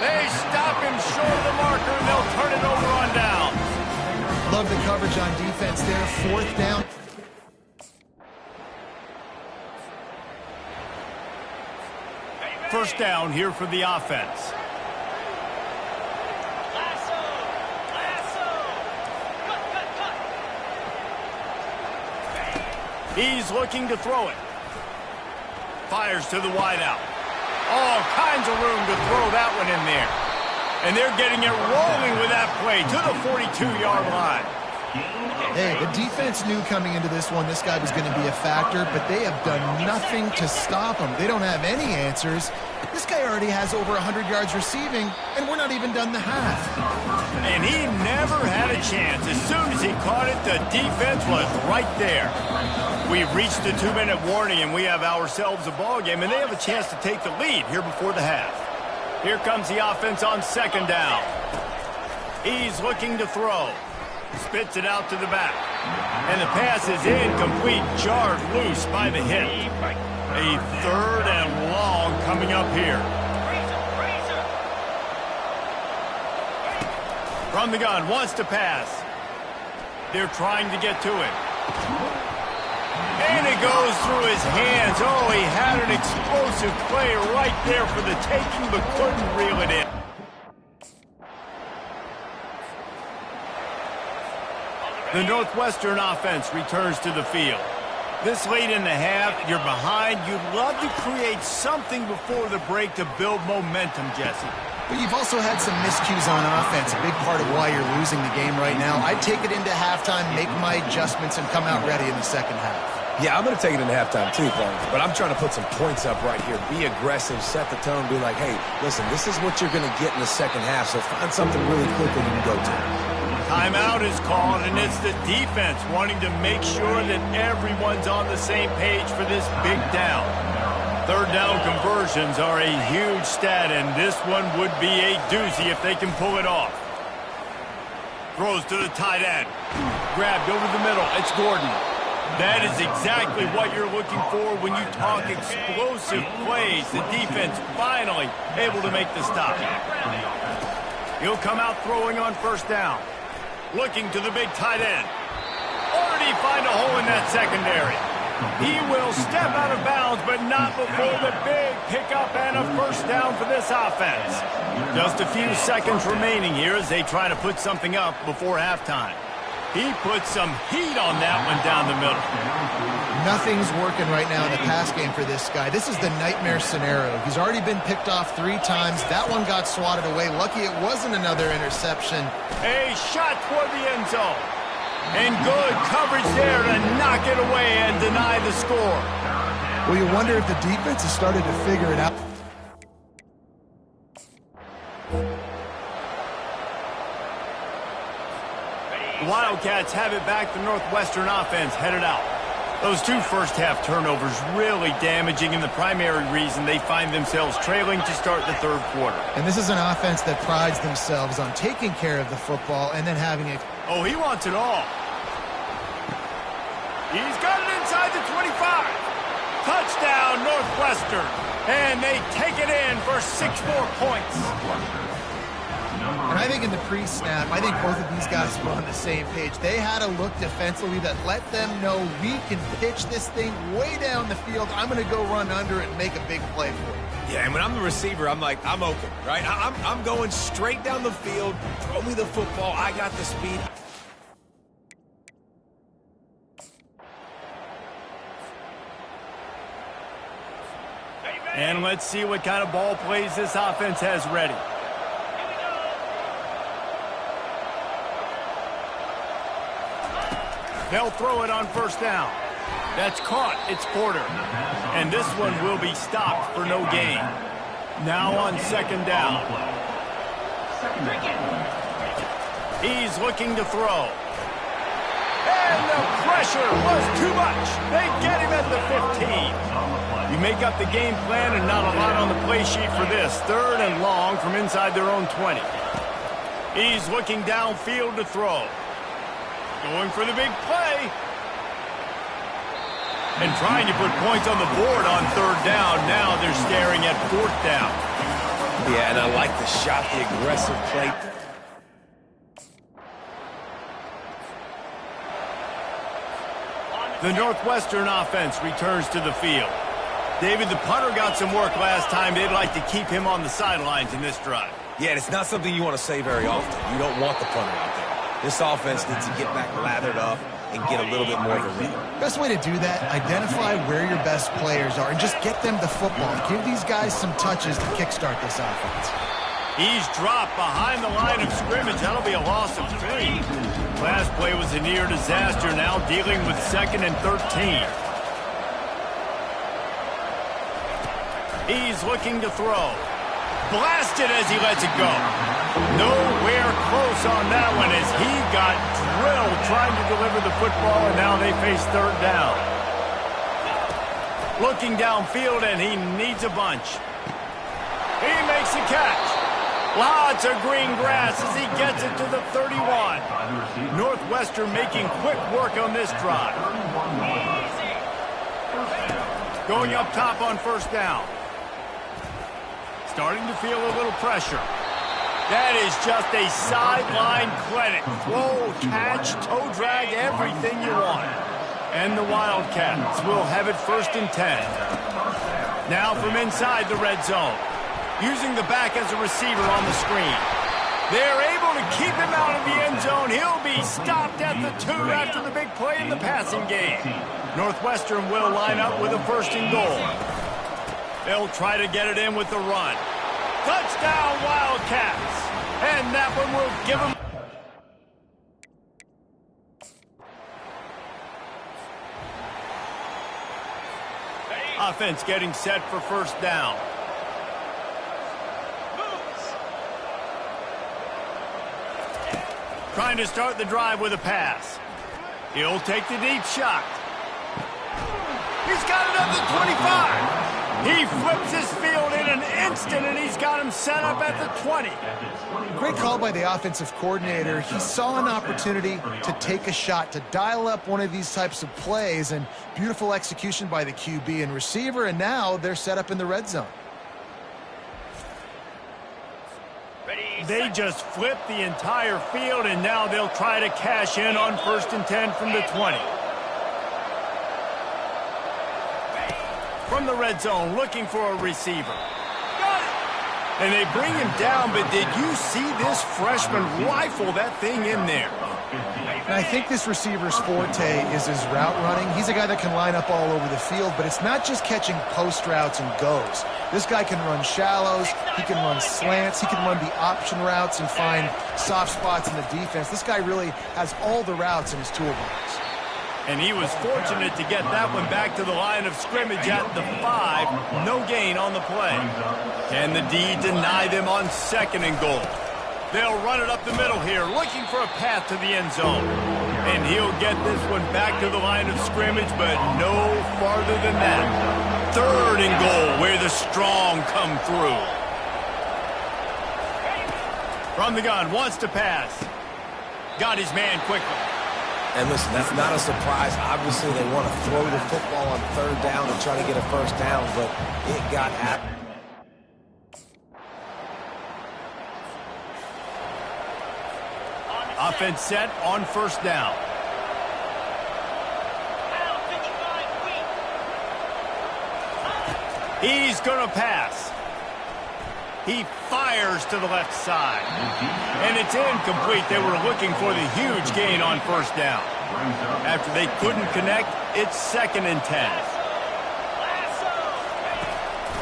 [SPEAKER 1] They stop him short of the marker, and they'll turn it over on down.
[SPEAKER 2] Love the coverage on defense there. 4th down.
[SPEAKER 1] First down here for the offense.
[SPEAKER 4] Lasso! Lasso! Cut!
[SPEAKER 1] He's looking to throw it. Fires to the wideout. All kinds of room to throw that one in there. And they're getting it rolling with that play to the 42-yard line.
[SPEAKER 2] Hey, the defense knew coming into this one this guy was going to be a factor, but they have done nothing to stop him. They don't have any answers. This guy already has over 100 yards receiving, and we're not even done the half.
[SPEAKER 1] And he never had a chance. As soon as he caught it, the defense was right there. We've reached the 2-minute warning, and we have ourselves a ball game, and they have a chance to take the lead here before the half. Here comes the offense on second down. He's looking to throw. Spits it out to the back. And the pass is incomplete, jarred loose by the hit. A 3rd and long coming up here. From the gun, wants to pass. They're trying to get to it. And it goes through his hands. Oh, he had an explosive play right there for the taking, but couldn't reel it in. The Northwestern offense returns to the field. This late in the half, you're behind. You'd love to create something before the break to build momentum, Jesse.
[SPEAKER 2] But you've also had some miscues on offense, a big part of why you're losing the game right now. I'd take it into halftime, make my adjustments, and come out ready in the second half.
[SPEAKER 3] Yeah, I'm going to take it into halftime too, Paul. But I'm trying to put some points up right here. Be aggressive, set the tone, be like, hey, listen, this is what you're going to get in the second half, so find something really quickly you can go to.
[SPEAKER 1] Timeout is called, and it's the defense wanting to make sure that everyone's on the same page for this big down. 3rd down conversions are a huge stat, and this one would be a doozy if they can pull it off. Throws to the tight end. Grabbed over the middle. It's Gordon. That is exactly what you're looking for when you talk explosive plays. The defense finally able to make the stop. He'll come out throwing on first down. Looking to the big tight end. Or did he find a hole in that secondary? He will step out of bounds, but not before the big pickup and a first down for this offense. Just a few seconds remaining here as they try to put something up before halftime. He put some heat on that one down the middle.
[SPEAKER 2] Nothing's working right now in the pass game for this guy. This is the nightmare scenario. He's already been picked off 3 times. That one got swatted away. Lucky it wasn't another interception.
[SPEAKER 1] A shot toward the end zone. And good coverage there to knock it away and deny the score.
[SPEAKER 2] Well, you wonder if the defense has started to figure it out.
[SPEAKER 1] The Wildcats have it back. The Northwestern offense headed out. Those 2 first-half turnovers really damaging, and the primary reason they find themselves trailing to start the 3rd quarter.
[SPEAKER 2] And this is an offense that prides themselves on taking care of the football and then having it.
[SPEAKER 1] Oh, he wants it all. He's got it inside the 25. Touchdown, Northwestern. And they take it in for 6 more points.
[SPEAKER 2] And I think in the pre-snap, I think both of these guys were on the same page. They had a look defensively that let them know we can pitch this thing way down the field. I'm going to go run under it and make a big play for it.
[SPEAKER 3] Yeah, and when I'm the receiver, I'm like, I'm open, right? I'm going straight down the field. Throw me the football. I got the speed.
[SPEAKER 1] And let's see what kind of ball plays this offense has ready. They'll throw it on first down. That's caught. It's Porter. And this one will be stopped for no gain. Now on second down. He's looking to throw. And the pressure was too much. They get him at the 15. You make up the game plan and not a lot on the play sheet for this. 3rd and long from inside their own 20. He's looking downfield to throw. Going for the big play. And trying to put points on the board on 3rd down. Now they're staring at 4th down.
[SPEAKER 3] Yeah, and I like the shot, the aggressive play.
[SPEAKER 1] The Northwestern offense returns to the field. David, the punter got some work last time. They'd like to keep him on the sidelines in this drive.
[SPEAKER 3] Yeah, and it's not something you want to say very often. You don't want the punter out there. This offense needs to get back lathered up and get a little bit more of a rhythm.
[SPEAKER 2] Best way to do that, identify where your best players are and just get them the football. Give these guys some touches to kickstart this offense.
[SPEAKER 1] He's dropped behind the line of scrimmage. That'll be a loss of 3. Last play was a near disaster. Now dealing with 2nd and 13. He's looking to throw. Blasted as he lets it go. Nowhere close on that one as he got drilled trying to deliver the football, and now they face 3rd down. Looking downfield, and he needs a bunch. He makes the catch. Lots of green grass as he gets it to the 31. Northwestern making quick work on this drive. Going up top on 1st down. Starting to feel a little pressure. That is just a sideline clinic. Throw, catch, toe drag, everything you want. And the Wildcats will have it 1st and 10. Now from inside the red zone. Using the back as a receiver on the screen. They're able to keep him out of the end zone. He'll be stopped at the 2 after the big play in the passing game. Northwestern will line up with a 1st and goal. They'll try to get it in with the run. Touchdown, Wildcats. And that one will give them... Offense getting set for 1st down. Trying to start the drive with a pass. He'll take the deep shot. He's got it at the 25. He flips his field in an instant, and he's got him set up at the 20.
[SPEAKER 2] Great call by the offensive coordinator. He saw an opportunity to take a shot, to dial up one of these types of plays, and beautiful execution by the QB and receiver, and now they're set up in the red zone.
[SPEAKER 1] They just flipped the entire field, and now they'll try to cash in on 1st and 10 from the 20. From the red zone, looking for a receiver. Got it! And they bring him down, but did you see this freshman rifle that thing in there?
[SPEAKER 2] And I think this receiver's forte is his route running. He's a guy that can line up all over the field, but it's not just catching post routes and goes. This guy can run shallows, he can run slants, he can run the option routes and find soft spots in the defense. This guy really has all the routes in his toolbox.
[SPEAKER 1] And he was fortunate to get that one back to the line of scrimmage at the 5. No gain on the play. Can the D deny them on 2nd and goal? They'll run it up the middle here, looking for a path to the end zone. And he'll get this one back to the line of scrimmage, but no farther than that. 3rd and goal, where the strong come through. From the gun, wants to pass. Got his man quickly.
[SPEAKER 3] And listen, that's not a surprise. Obviously, they want to throw the football on 3rd down and try to get a 1st down, but it got out.
[SPEAKER 1] Offense set on 1st down. He's going to pass. He fires to the left side. And it's incomplete. They were looking for the huge gain on 1st down. After they couldn't connect, it's 2nd and 10.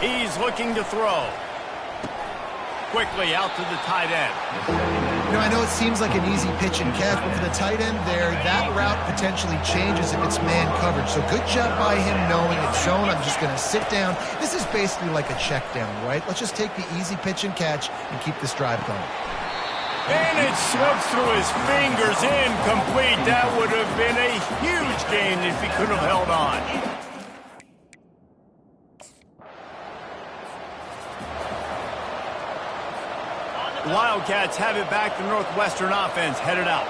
[SPEAKER 1] He's looking to throw. Quickly out to the tight end.
[SPEAKER 2] You know, I know it seems like an easy pitch and catch, but for the tight end there, that route potentially changes if it's man coverage. So good job by him knowing it's zone. I'm just going to sit down. This is basically like a check down, right? Let's just take the easy pitch and catch and keep this drive going.
[SPEAKER 1] And it slips through his fingers, incomplete. That would have been a huge gain if he could have held on. The Wildcats have it back. The Northwestern offense headed out.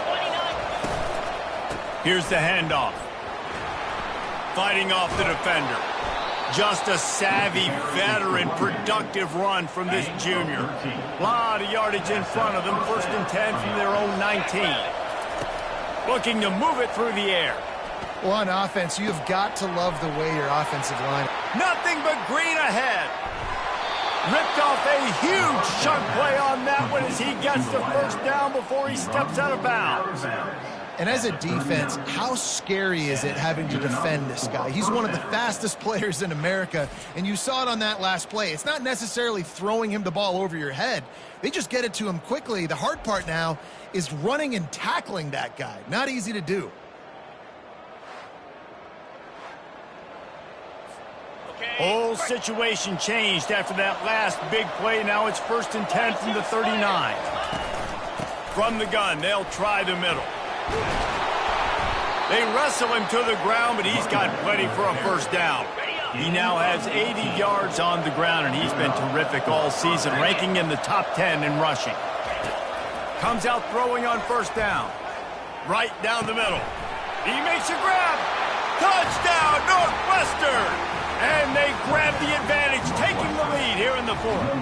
[SPEAKER 4] 29.
[SPEAKER 1] Here's the handoff. Fighting off the defender. Just a savvy, veteran, productive run from this junior. A lot of yardage in front of them. 1st and 10 from their own 19. Looking to move it through the air.
[SPEAKER 2] Well, on offense, you've got to love the way your offensive line.
[SPEAKER 1] Nothing but green ahead. Ripped off a huge chunk play on that one as he gets the 1st down before he steps out of bounds.
[SPEAKER 2] And as a defense, how scary is it having to defend this guy? He's one of the fastest players in America, and you saw it on that last play. It's not necessarily throwing him the ball over your head. They just get it to him quickly. The hard part now is running and tackling that guy. Not easy to do.
[SPEAKER 1] Whole situation changed after that last big play. Now it's 1st and 10 from the 39. From the gun, they'll try the middle. They wrestle him to the ground, but he's got plenty for a 1st down. He now has 80 yards on the ground, and he's been terrific all season, ranking in the top 10 in rushing. Comes out throwing on 1st down. Right down the middle. He makes a grab. Touchdown, Northwestern! And they grab the advantage, taking the lead here in the 4th.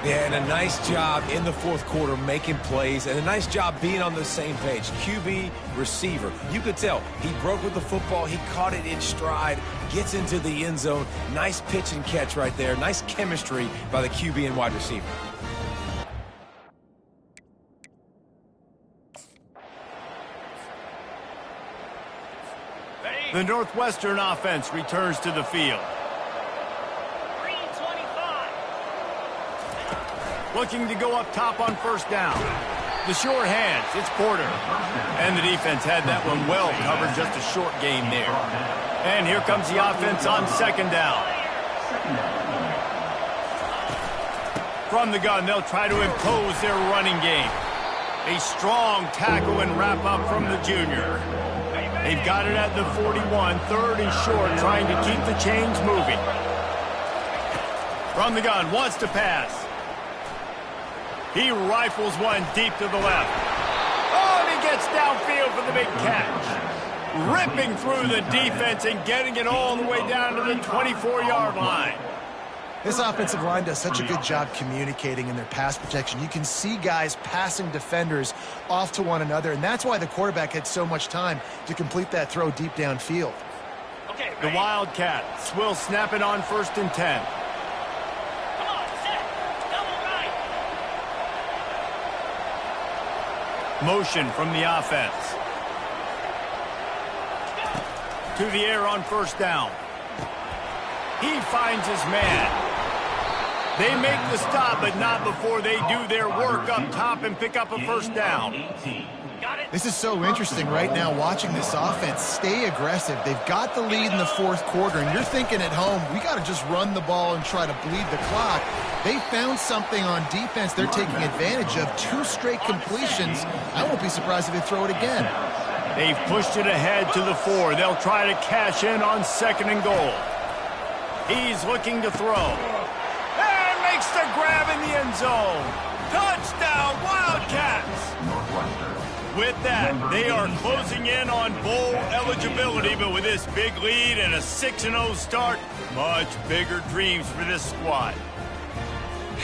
[SPEAKER 3] Yeah, and a nice job in the 4th quarter making plays, and a nice job being on the same page. QB, receiver. You could tell he broke with the football. He caught it in stride, gets into the end zone. Nice pitch and catch right there. Nice chemistry by the QB and wide receiver.
[SPEAKER 1] The Northwestern offense returns to the field.
[SPEAKER 4] Green 25.
[SPEAKER 1] Looking to go up top on 1st down. The short hands, it's Porter. And the defense had that one well covered, just a short gain there. And here comes the offense on 2nd down. From the gun, they'll try to impose their running game. A strong tackle and wrap up from the junior. They've got it at the 41, 3rd and short, trying to keep the chains moving. From the gun, wants to pass. He rifles one deep to the left. Oh, and he gets downfield for the big catch. Ripping through the defense and getting it all the way down to the 24-yard line.
[SPEAKER 2] This offensive line does such a good job communicating in their pass protection. You can see guys passing defenders off to one another, and that's why the quarterback had so much time to complete that throw deep downfield.
[SPEAKER 4] Okay,
[SPEAKER 1] The Wildcats will snap it on 1st and 10.
[SPEAKER 4] Come on, set. Double right.
[SPEAKER 1] Motion from the offense. To the air on 1st down. He finds his man. They make the stop, but not before they do their work up top and pick up a 1st down.
[SPEAKER 4] Got it.
[SPEAKER 2] This is so interesting right now watching this offense stay aggressive. They've got the lead in the 4th quarter, and you're thinking at home, we got to just run the ball and try to bleed the clock. They found something on defense they're taking advantage of. 2 straight completions. I won't be surprised if they throw it again.
[SPEAKER 1] They've pushed it ahead to the 4. They'll try to cash in on 2nd and goal. He's looking to throw. And makes the grab in the end zone. Touchdown, Wildcats! With that, they are closing in on bowl eligibility, but with this big lead and a 6-0 start, much bigger dreams for this squad.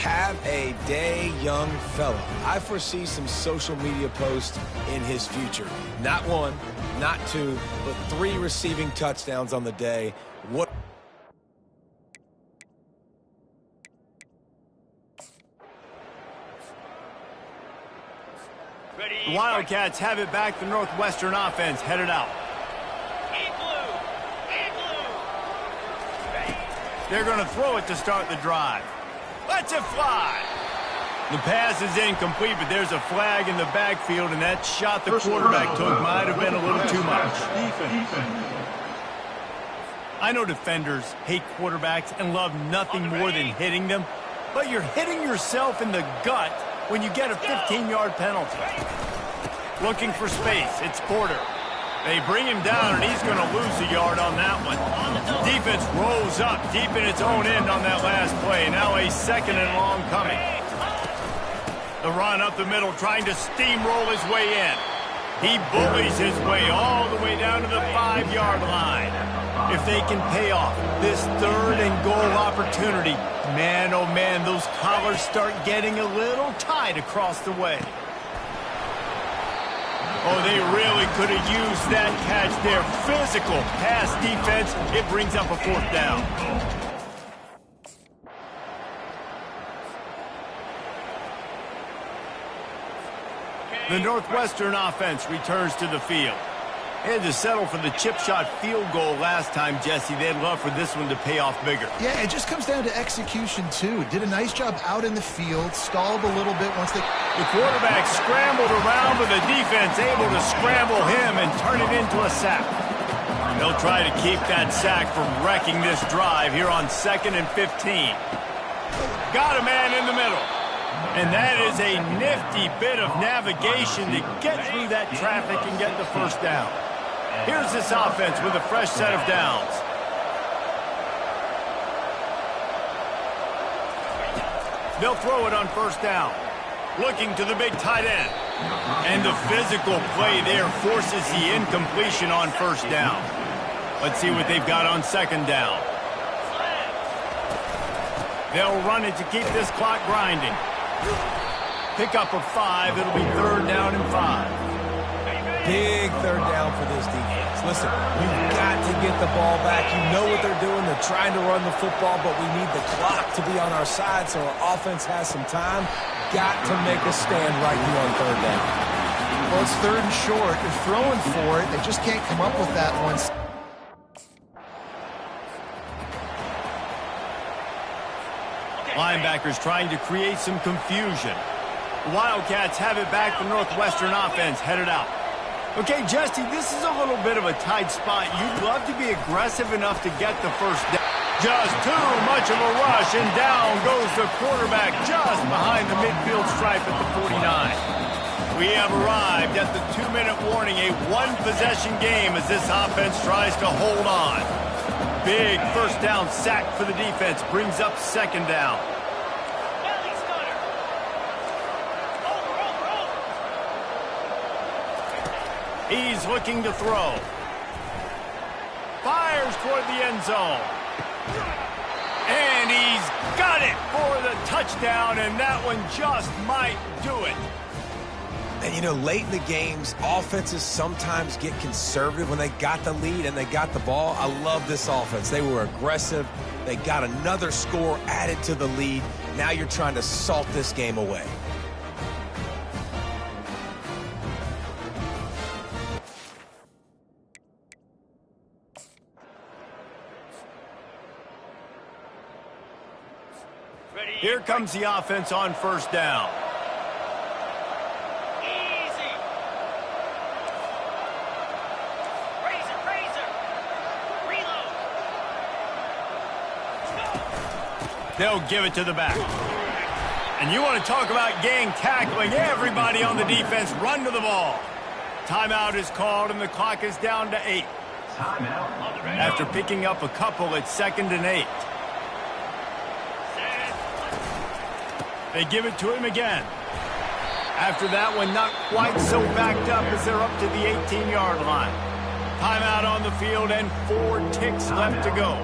[SPEAKER 3] Have a day, young fella. I foresee some social media posts in his future. Not 1, not 2, but 3 receiving touchdowns on the day. What?
[SPEAKER 1] The Wildcats have it back. The Northwestern offense headed out. They're going to throw it to start the drive. Lets it fly. The pass is incomplete, but there's a flag in the backfield, and that shot the quarterback took might have been a little too much. I know defenders hate quarterbacks and love nothing more than hitting them, but you're hitting yourself in the gut when you get a 15-yard penalty. Looking for space, it's Porter. They bring him down, and he's going to lose a yard on that one. Defense rolls up deep in its own end on that last play. Now a second and long coming. The run up the middle, trying to steamroll his way in. He bullies his way all the way down to the 5-yard line. If they can pay off this third and goal opportunity, man, oh man, those collars start getting a little tight across the way. Oh, they really could have used that catch there. Physical pass defense. It brings up a 4th down. The Northwestern offense returns to the field. They had to settle for the chip shot field goal last time, Jesse. They'd love for this one to pay off bigger.
[SPEAKER 2] Yeah, it just comes down to execution, too. Did a nice job out in the field, stalled a little bit once they...
[SPEAKER 1] The quarterback scrambled around, but the defense able to scramble him and turn it into a sack. They'll try to keep that sack from wrecking this drive here on 2nd and 15. Got a man in the middle. And that is a nifty bit of navigation to get through that traffic and get the 1st down. Here's this offense with a fresh set of downs. They'll throw it on 1st down. Looking to the big tight end. And the physical play there forces the incompletion on 1st down. Let's see what they've got on 2nd down. They'll run it to keep this clock grinding. Pick up a 5. It'll be 3rd down and 5.
[SPEAKER 3] Big 3rd down for this defense. Listen, you've got to get the ball back. You know what they're doing. They're trying to run the football, but we need the clock to be on our side so our offense has some time. Got to make a stand right here on 3rd down.
[SPEAKER 2] Well, it's 3rd and short. They're throwing for it. They just can't come up with that one.
[SPEAKER 1] Linebackers trying to create some confusion. The Wildcats have it back. The Northwestern offense headed out. Okay, Jesse, this is a little bit of a tight spot. You'd love to be aggressive enough to get the 1st down. Just too much of a rush, and down goes the quarterback just behind the midfield stripe at the 49. We have arrived at the 2-minute warning, a 1-possession game as this offense tries to hold on. Big 1st down sack for the defense brings up 2nd down. He's looking to throw. Fires toward the end zone. And he's got it for the touchdown, and that one just might do it.
[SPEAKER 3] And, you know, late in the games, offenses sometimes get conservative when they got the lead and they got the ball. I love this offense. They were aggressive. They got another score added to the lead. Now you're trying to salt this game away.
[SPEAKER 1] Here comes the offense on 1st down.
[SPEAKER 4] Easy. Razor. Reload.
[SPEAKER 1] They'll give it to the back. And you want to talk about gang tackling. Everybody on the defense run to the ball. Timeout is called, and the clock is down to 8. After picking up a couple, it's 2nd and 8. They give it to him again. After that one, not quite so backed up as they're up to the 18-yard line. Timeout on the field and 4 ticks left to go.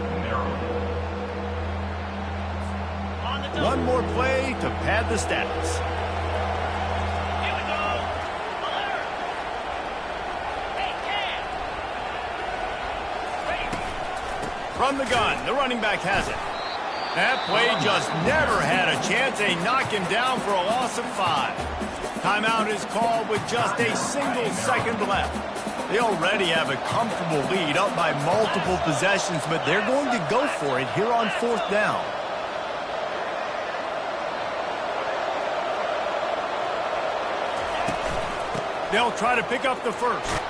[SPEAKER 1] One more play to pad the stats.
[SPEAKER 4] Here we go. Alert. Hey, Cam.
[SPEAKER 1] From the gun, the running back has it. That play just never had a chance. They knock him down for a loss of 5. Timeout is called with just a single second left. They already have a comfortable lead up by multiple possessions, but they're going to go for it here on 4th down. They'll try to pick up the 1st.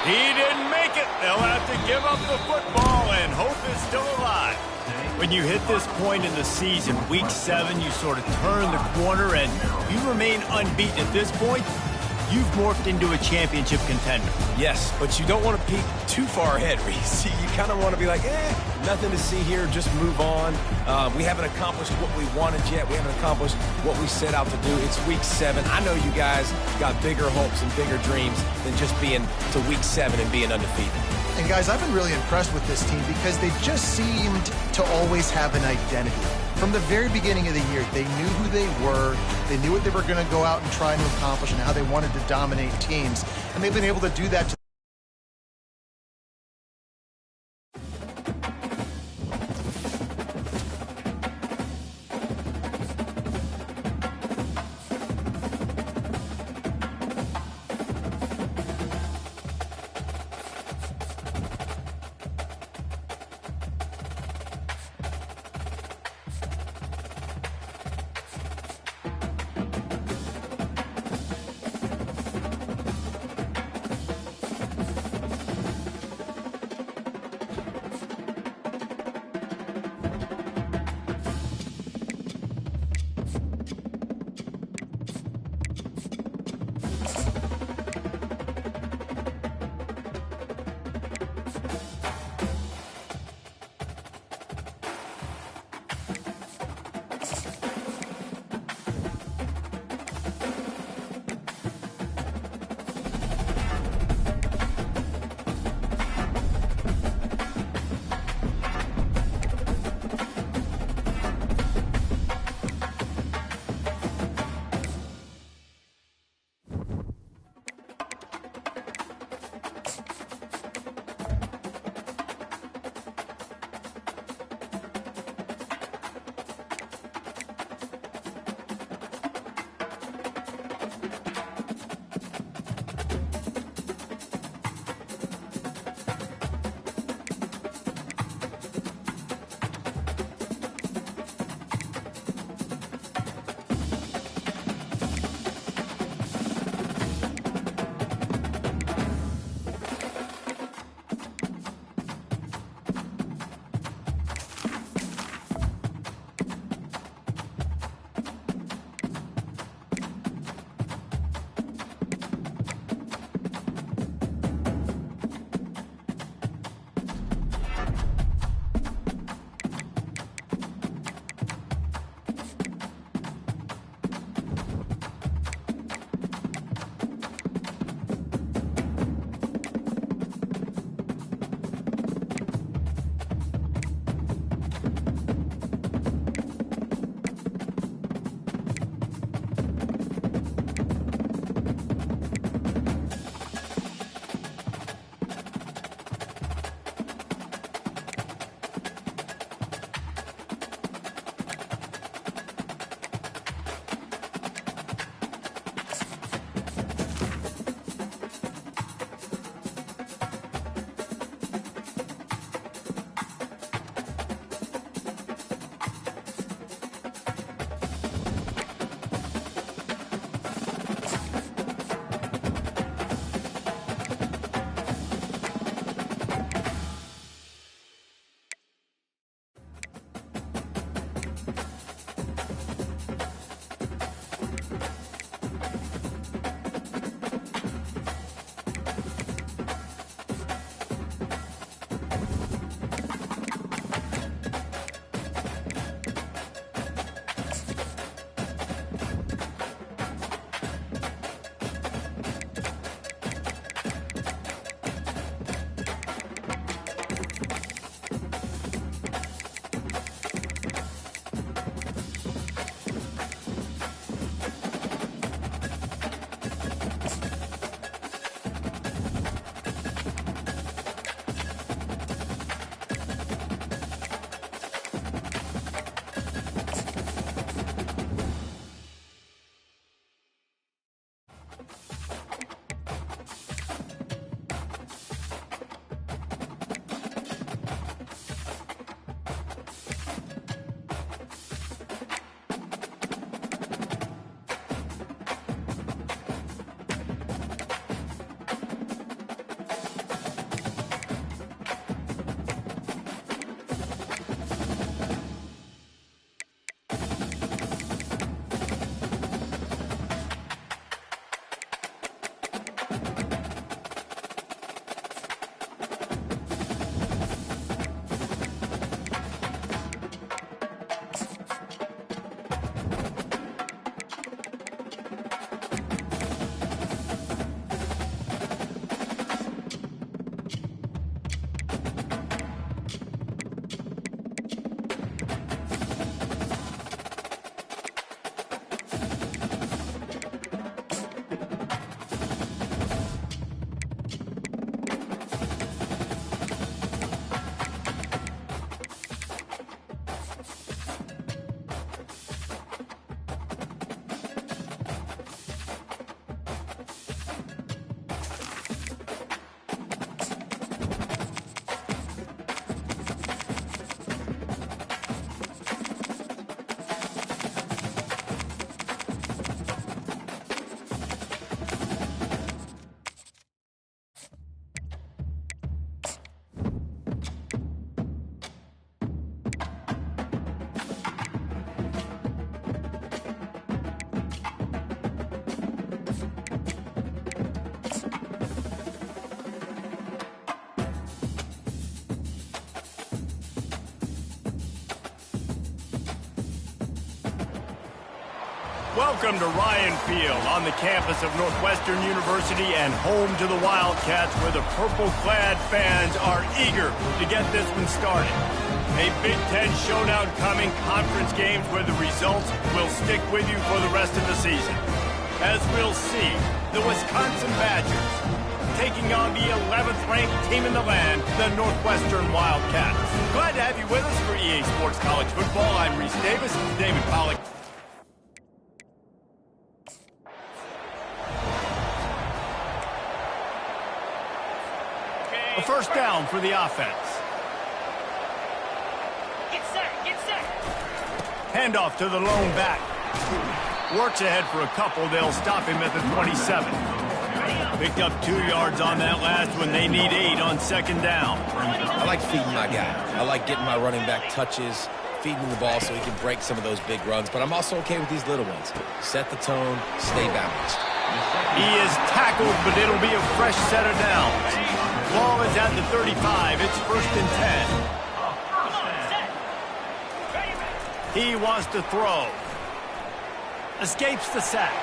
[SPEAKER 1] He didn't make it. They'll have to give up the football, and hope is still alive. When you hit this point in the season, week 7, you sort of turn the corner, and you remain unbeaten at this point. You've morphed into a championship contender.
[SPEAKER 3] Yes, but you don't want to peek too far ahead, Reese. You kind of want to be like, nothing to see here, just move on. We haven't accomplished what we wanted yet. We haven't accomplished what we set out to do. It's week 7. I know you guys got bigger hopes and bigger dreams than just being to week 7 and being undefeated.
[SPEAKER 2] And guys, I've been really impressed with this team because they just seemed to always have an identity. From the very beginning of the year, they knew who they were, they knew what they were going to go out and try to accomplish and how they wanted to dominate teams. And they've been able to do that to
[SPEAKER 1] Welcome to Ryan Field on the campus of Northwestern University and home to the Wildcats, where the purple-clad fans are eager to get this one started. A Big Ten showdown coming, conference games where the results will stick with you for the rest of the season. As we'll see, the Wisconsin Badgers taking on the 11th-ranked team in the land, the Northwestern Wildcats. Glad to have you with us for EA Sports College Football. I'm Reese Davis, David Pollack. A first down for the offense.
[SPEAKER 4] Get set, get set.
[SPEAKER 1] Handoff to the lone back. Works ahead for a couple. They'll stop him at the 27. Picked up 2 yards on that last one. They need 8 on second down.
[SPEAKER 3] I like feeding my guy. I like getting my running back touches, feeding him the ball so he can break some of those big runs. But I'm also okay with these little ones. Set the tone, stay balanced.
[SPEAKER 1] He is tackled, but it'll be a fresh set of downs. Ball is at the 35. It's first and 10.
[SPEAKER 4] Come on, set. Ready, ready.
[SPEAKER 1] He wants to throw. Escapes the sack.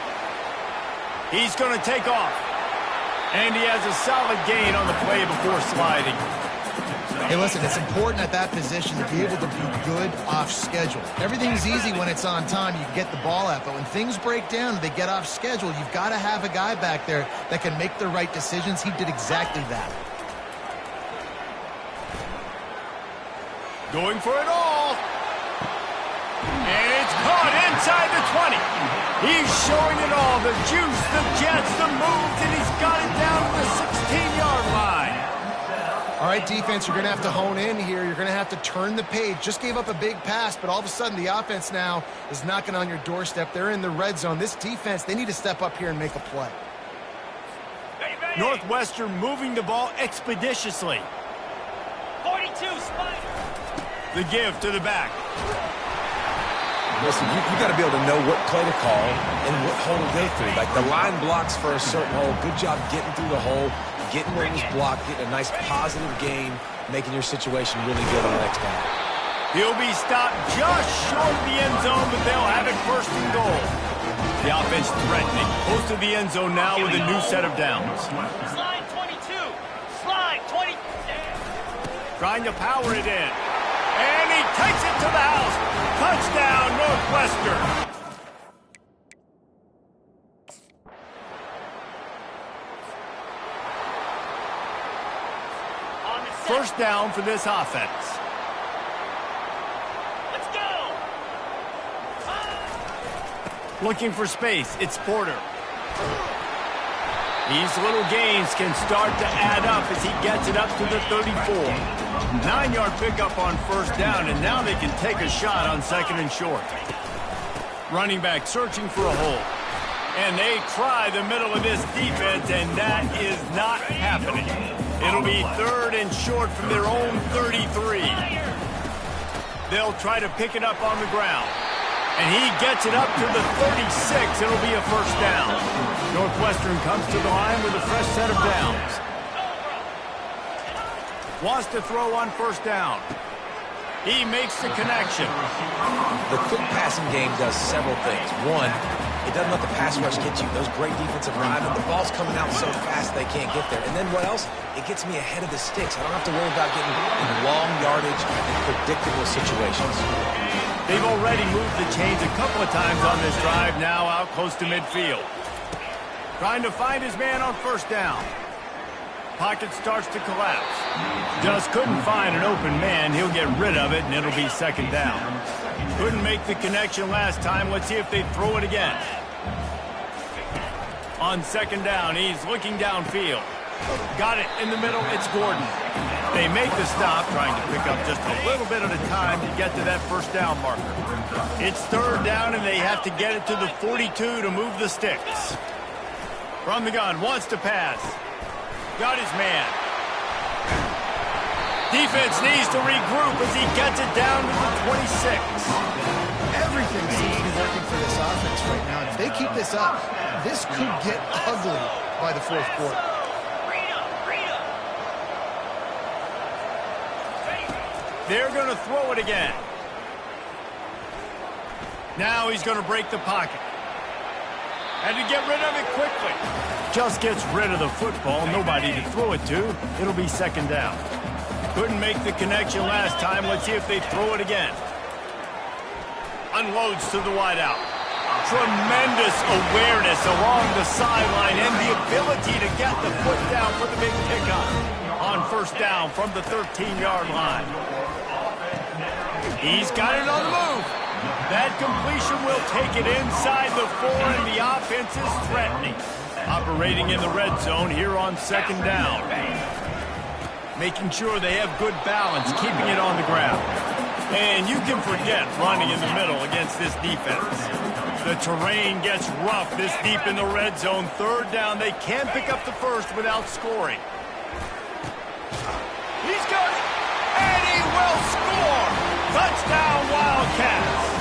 [SPEAKER 1] He's going to take off. And he has a solid gain on the play before sliding.
[SPEAKER 2] Hey, listen, it's important at that position to be able to be good off schedule. Everything's easy when it's on time. You get the ball out. But when things break down and they get off schedule, you've got to have a guy back there that can make the right decisions. He did exactly that.
[SPEAKER 1] Going for it all. And it's caught inside the 20. He's showing it all. The juice, the jets, the moves, and he's got it down to the 16-yard line.
[SPEAKER 2] All right, defense, you're going to have to hone in here. You're going to have to turn the page. Just gave up a big pass, but all of a sudden the offense now is knocking on your doorstep. They're in the red zone. This defense, they need to step up here and make a play.
[SPEAKER 4] Ready, ready.
[SPEAKER 1] Northwestern moving the ball expeditiously.
[SPEAKER 4] 42, Spider.
[SPEAKER 1] The give to the back.
[SPEAKER 3] Listen, you got to be able to know what play to call and what hole to go through. Like the line blocks for a certain hole. Good job getting through the hole, getting what was blocked, getting a nice positive gain, making your situation really good on the next down.
[SPEAKER 1] He'll be stopped just short of the end zone, but they'll have it first and goal. The offense threatening. Close to the end zone now with a new set of downs.
[SPEAKER 4] Slide 22. Slide 20.
[SPEAKER 1] Trying to power it in. And he takes it to the house. Touchdown, Northwestern.
[SPEAKER 4] On the set.
[SPEAKER 1] First down for this offense.
[SPEAKER 4] Let's go.
[SPEAKER 1] Looking for space. It's Porter. These little gains can start to add up as he gets it up to the 34. 9-yard pickup on first down, and now they can take a shot on second and short. Running back searching for a hole. And they try the middle of this defense, and that is not happening. It'll be third and short from their own 33. They'll try to pick it up on the ground. And he gets it up to the 36. It'll be a first down. Northwestern comes to the line with a fresh set of downs. Wants to throw on first down. He makes the connection.
[SPEAKER 3] The quick passing game does several things. One, it doesn't let the pass rush get you. Those great defensive linemen, the ball's coming out so fast they can't get there. And then what else? It gets me ahead of the sticks. I don't have to worry about getting in long yardage and predictable situations.
[SPEAKER 1] They've already moved the chains a couple of times on this drive, now out close to midfield. Trying to find his man on first down. Pocket starts to collapse. Just couldn't find an open man. He'll get rid of it, and it'll be second down. Couldn't make the connection last time. Let's see if they throw it again. On second down, he's looking downfield. Got it in the middle. It's Gordon. They make the stop, trying to pick up just a little bit at a time to get to that first down marker. It's third down, and they have to get it to the 42 to move the sticks. From the gun, wants to pass. Got his man. Defense needs to regroup as he gets it down to the 26.
[SPEAKER 2] Everything seems to be working for this offense right now. If they keep this up, this could get ugly by the fourth quarter.
[SPEAKER 1] They're going to throw it again. Now he's going to break the pocket. And to get rid of it quickly. Just gets rid of the football, nobody to throw it to. It'll be second down. Couldn't make the connection last time. Let's see if they throw it again. Unloads to the wideout. Tremendous awareness along the sideline and the ability to get the foot down for the big pickup on first down from the 13-yard line. He's got it on the move. That completion will take it inside the 4, and the offense is threatening. Operating in the red zone here on second down. Making sure they have good balance, keeping it on the ground. And you can forget running in the middle against this defense. The terrain gets rough this deep in the red zone. Third down, they can't pick up the first without scoring. He's got it, and he will score! Touchdown, Wildcats!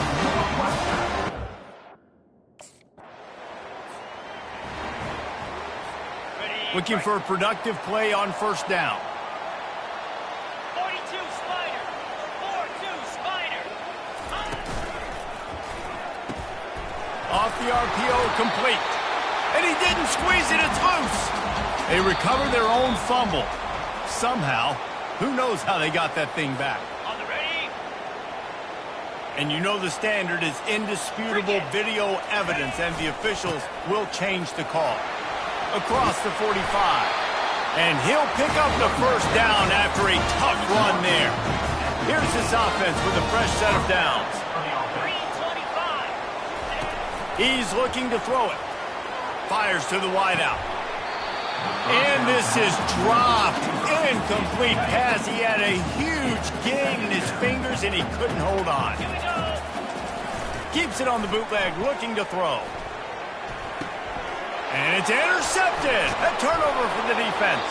[SPEAKER 1] Looking for a productive play on first down.
[SPEAKER 4] 42 Spider. 4-2 Spider.
[SPEAKER 1] Off the RPO, complete. And he didn't squeeze it, it's loose. They recover their own fumble. Somehow, who knows how they got that thing back.
[SPEAKER 4] On the ready.
[SPEAKER 1] And you know the standard is indisputable video evidence, and the officials will change the call. Across the 45. And he'll pick up the first down after a tough run there. Here's this offense with a fresh set of downs.
[SPEAKER 4] 325.
[SPEAKER 1] He's looking to throw it. Fires to the wideout. And this is dropped. Incomplete pass. He had a huge gain in his fingers, and he couldn't hold on.
[SPEAKER 4] Here we go.
[SPEAKER 1] Keeps it on the bootleg, looking to throw. And it's intercepted. A turnover for the defense.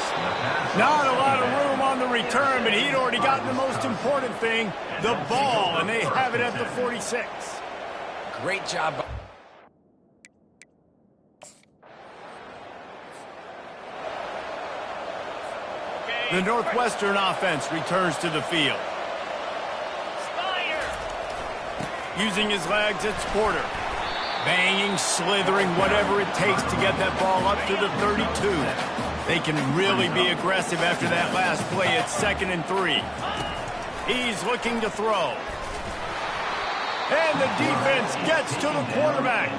[SPEAKER 1] Not a lot of room on the return, but he'd already gotten the most important thing, the ball, and they have it at the 46.
[SPEAKER 3] Great job.
[SPEAKER 1] The Northwestern offense returns to the field.
[SPEAKER 4] Spider.
[SPEAKER 1] Using his legs, it's Porter. Banging, slithering, whatever it takes to get that ball up to the 32. They can really be aggressive after that last play. It's 2nd and 3. He's looking to throw. And the defense gets to the quarterback.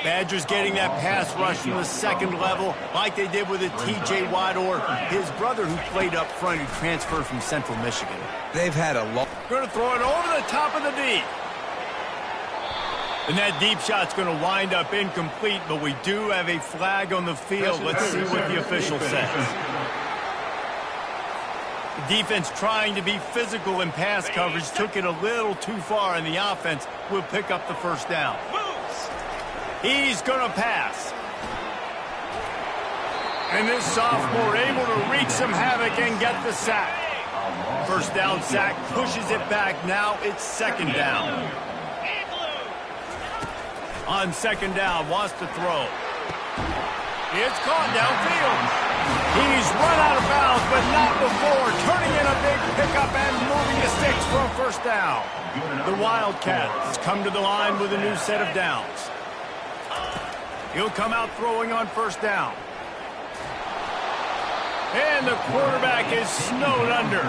[SPEAKER 1] Badgers getting that pass rush from the second level like they did with a T.J. Watt or his brother who played up front who transferred from Central Michigan.
[SPEAKER 3] They've had a long...
[SPEAKER 1] Going to throw it over the top of the D. And that deep shot's going to wind up incomplete, but we do have a flag on the field. Let's see what the official says. The defense trying to be physical in pass coverage took it a little too far, and the offense will pick up the first down. He's going to pass. And this sophomore able to wreak some havoc and get the sack. First down sack, pushes it back. Now it's second down. On second down, wants to throw. It's caught downfield. He's run out of bounds, but not before. Turning in a big pickup and moving the sticks for a first down. The Wildcats come to the line with a new set of downs. He'll come out throwing on first down. And the quarterback is snowed under.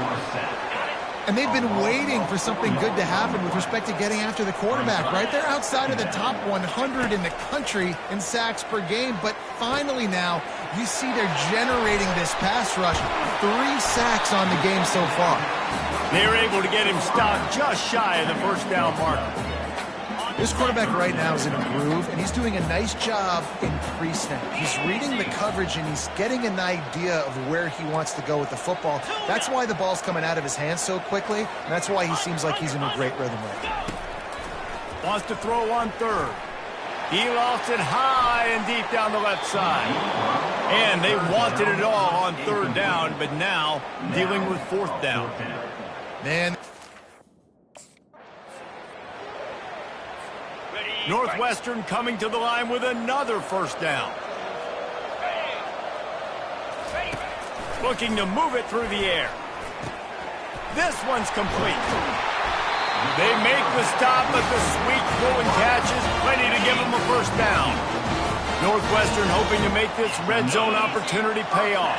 [SPEAKER 2] And they've been waiting for something good to happen with respect to getting after the quarterback, right? They're outside of the top 100 in the country in sacks per game, but finally now you see they're generating this pass rush. 3 sacks on the game so far.
[SPEAKER 1] They're able to get him stopped just shy of the first down marker.
[SPEAKER 2] This quarterback right now is in a groove, and he's doing a nice job in pre-snap. He's reading the coverage, and he's getting an idea of where he wants to go with the football. That's why the ball's coming out of his hands so quickly, and that's why he seems like he's in a great rhythm right now.
[SPEAKER 1] Wants to throw on third. He lost it high and deep down the left side. And they wanted it all on third down, but now dealing with fourth down.
[SPEAKER 2] Man.
[SPEAKER 1] Northwestern coming to the line with another first down. Looking to move it through the air. This one's complete. They make the stop, but the sweet throw and catch is plenty to give them a first down. Northwestern hoping to make this red zone opportunity pay off.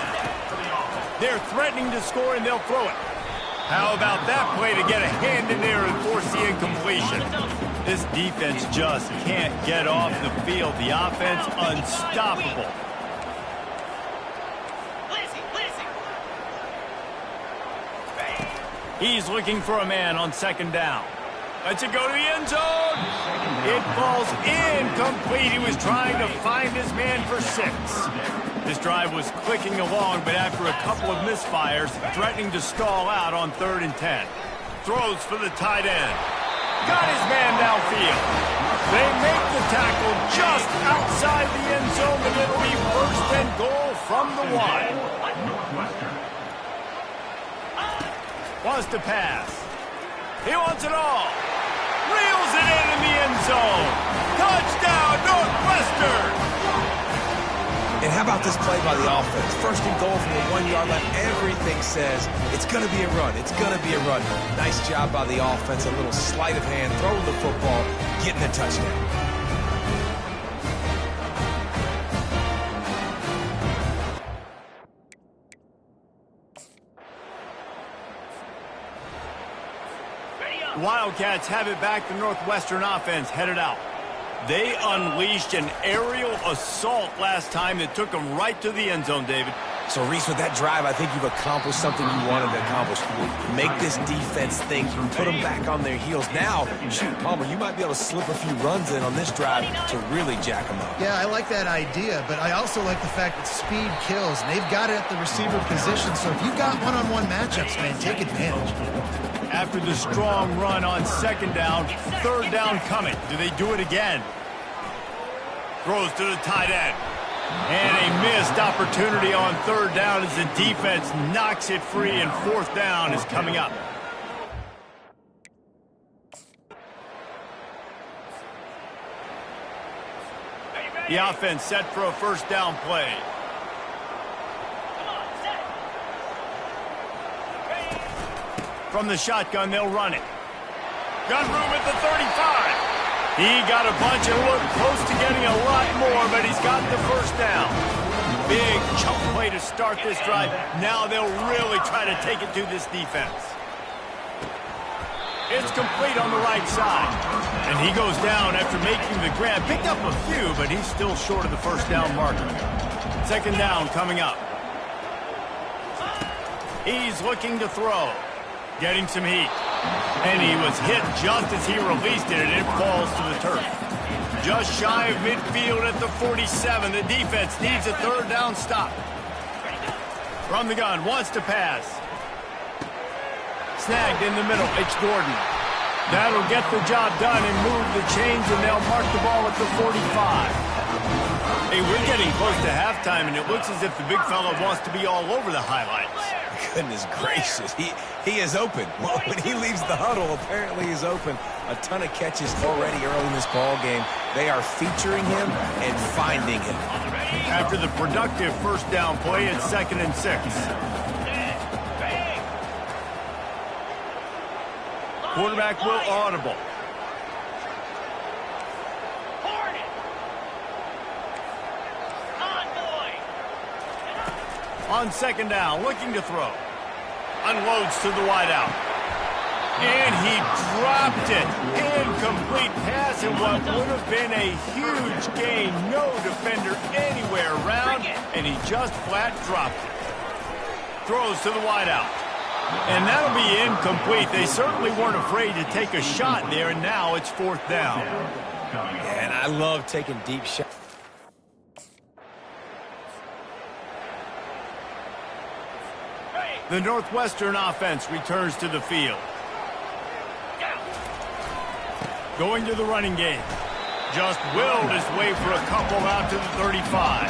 [SPEAKER 1] They're threatening to score, and they'll throw it. How about that play to get a hand in there and force the incompletion? This defense just can't get off the field. The offense unstoppable. He's looking for a man on second down. Lets it go to the end zone. It falls incomplete. He was trying to find his man for 6. This drive was clicking along, but after a couple of misfires, threatening to stall out on 3rd and 10. Throws for the tight end. Got his man downfield. They make the tackle just outside the end zone, and it'll be 1st and goal from the 1. Wants to pass. He wants it all. Reels it in the end zone. Touchdown, Northwestern!
[SPEAKER 3] And how about this play by the offense? 1st and goal from the 1-yard line. Everything says it's going to be a run. It's going to be a run. Nice job by the offense. A little sleight of hand, throwing the football, getting the touchdown.
[SPEAKER 1] Wildcats have it back. The Northwestern offense headed out. They unleashed an aerial assault last time that took them right to the end zone, David.
[SPEAKER 3] So, Reese, with that drive, I think you've accomplished something you wanted to accomplish. Make this defense think, put them back on their heels. Now, shoot, Palmer, you might be able to slip a few runs in on this drive to really jack them up.
[SPEAKER 2] Yeah, I like that idea, but I also like the fact that speed kills, and they've got it at the receiver position. So if you've got one-on-one matchups, man, take advantage.
[SPEAKER 1] After the strong run on 2nd down, 3rd down coming. Do they do it again? Throws to the tight end. And a missed opportunity on 3rd down as the defense knocks it free, and 4th down is coming up. The offense set for a 1st down play. From the shotgun, they'll run it. Gun room at the 35. He got a bunch and looked close to getting a lot more, but he's got the 1st down. Big chunk play to start this drive. Now they'll really try to take it to this defense. It's complete on the right side. And he goes down after making the grab. Picked up a few, but he's still short of the 1st down marker. 2nd down coming up. He's looking to throw. Getting some heat. And he was hit just as he released it, and it falls to the turf. Just shy of midfield at the 47. The defense needs a 3rd down stop. From the gun, wants to pass. Snagged in the middle, it's Gordon. That'll get the job done and move the chains, and they'll mark the ball at the 45. Hey, we're getting close to halftime, and it looks as if the big fella wants to be all over the highlights.
[SPEAKER 3] Goodness gracious, he is open. Well, when he leaves the huddle, apparently he's open. A ton of catches already early in this ball game. They are featuring him and finding him.
[SPEAKER 1] After the productive 1st down play, it's 2nd and 6. Quarterback will audible. On 2nd down, looking to throw. Unloads to the wideout. And he dropped it. Incomplete pass, and what would have been a huge gain. No defender anywhere around, and he just flat dropped it. Throws to the wideout. And that'll be incomplete. They certainly weren't afraid to take a shot there, and now it's 4th down.
[SPEAKER 3] And I love taking deep shots.
[SPEAKER 1] The Northwestern offense returns to the field. Going to the running game. Just willed his way for a couple out to the 35.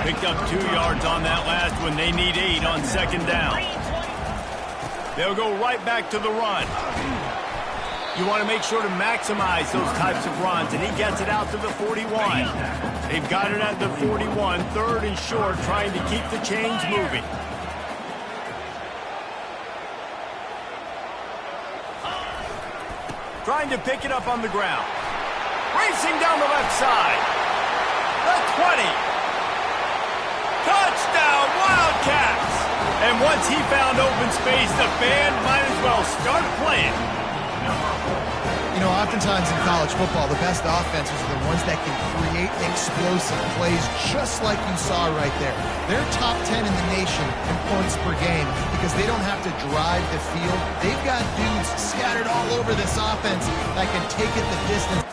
[SPEAKER 1] Picked up 2 yards on that last one. They need 8 on 2nd down. They'll go right back to the run. You want to make sure to maximize those types of runs, and he gets it out to the 41. They've got it at the 41, 3rd and short, trying to keep the chains moving. Trying to pick it up on the ground. Racing down the left side. The 20. Touchdown, Wildcats! And once he found open space, the band might as well start playing.
[SPEAKER 2] You know, oftentimes in college football, the best offenses are the ones that can create explosive plays, just like you saw right there. They're top 10 in the nation in points per game because they don't have to drive the field. They've got dudes scattered all over this offense that can take it the distance.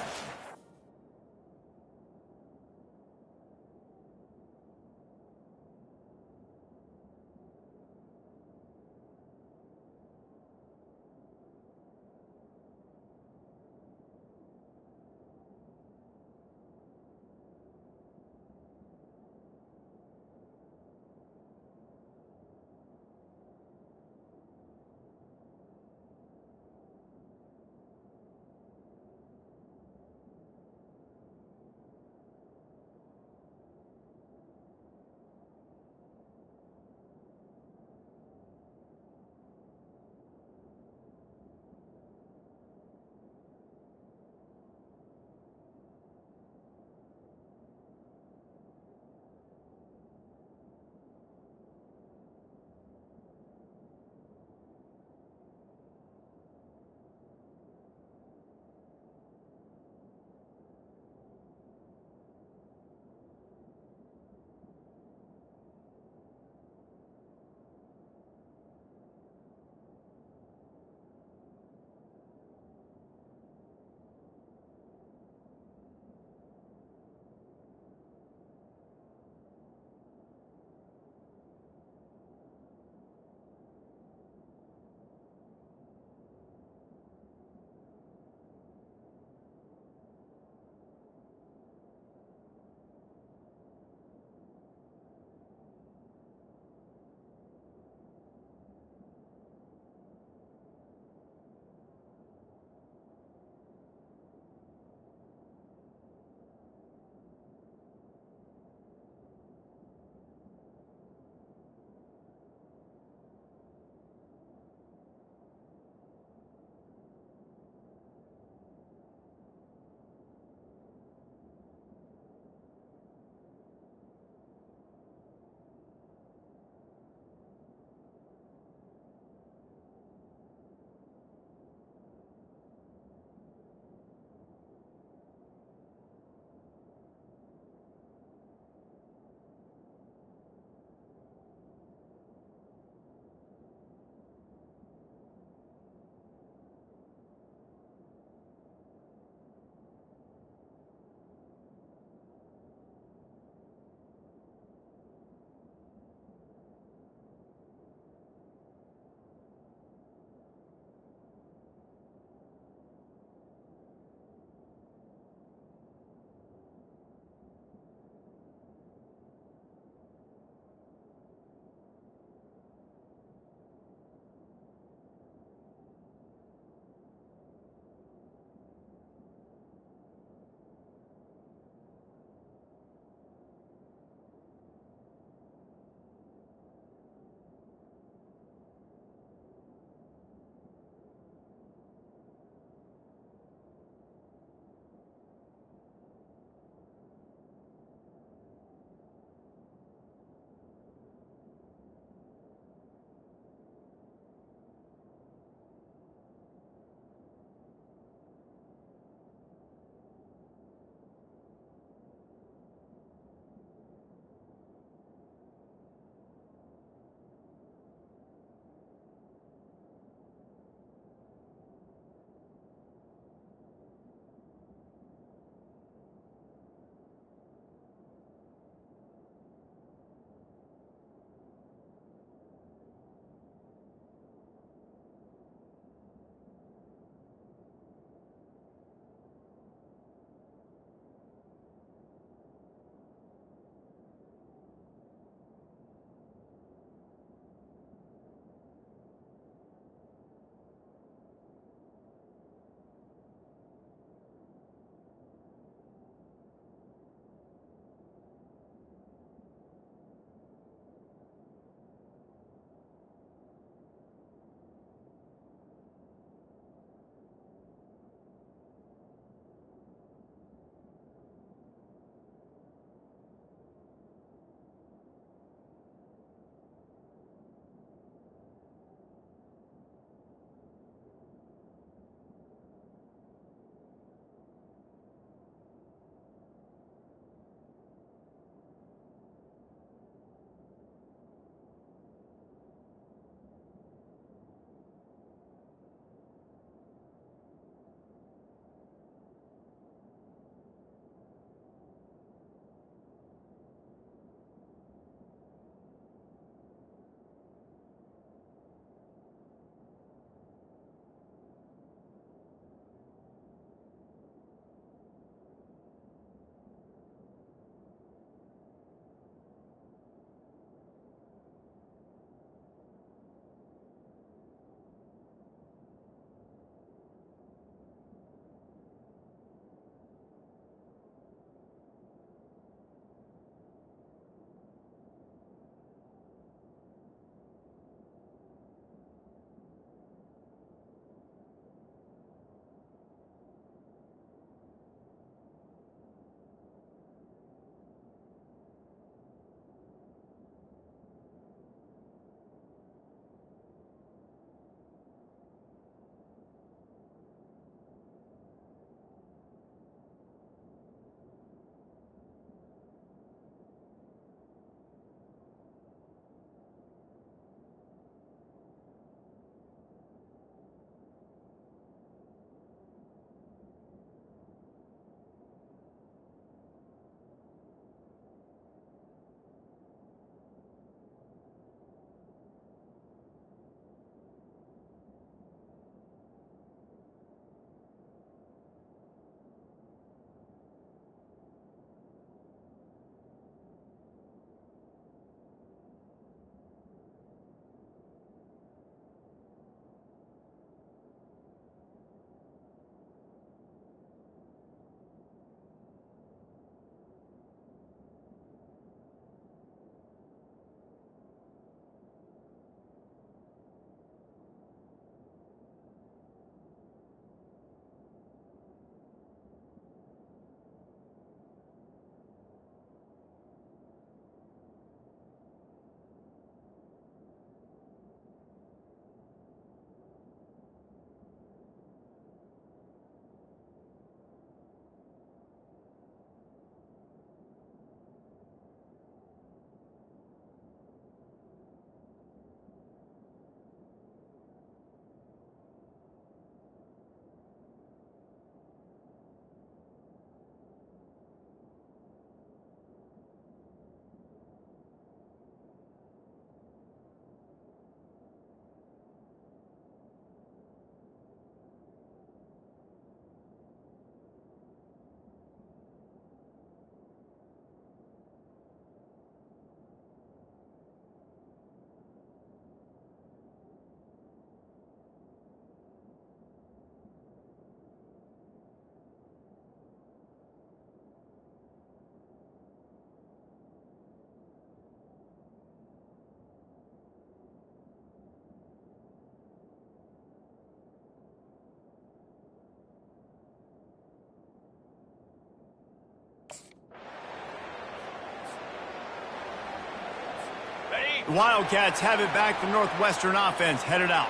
[SPEAKER 1] The Wildcats have it back. The Northwestern offense headed out.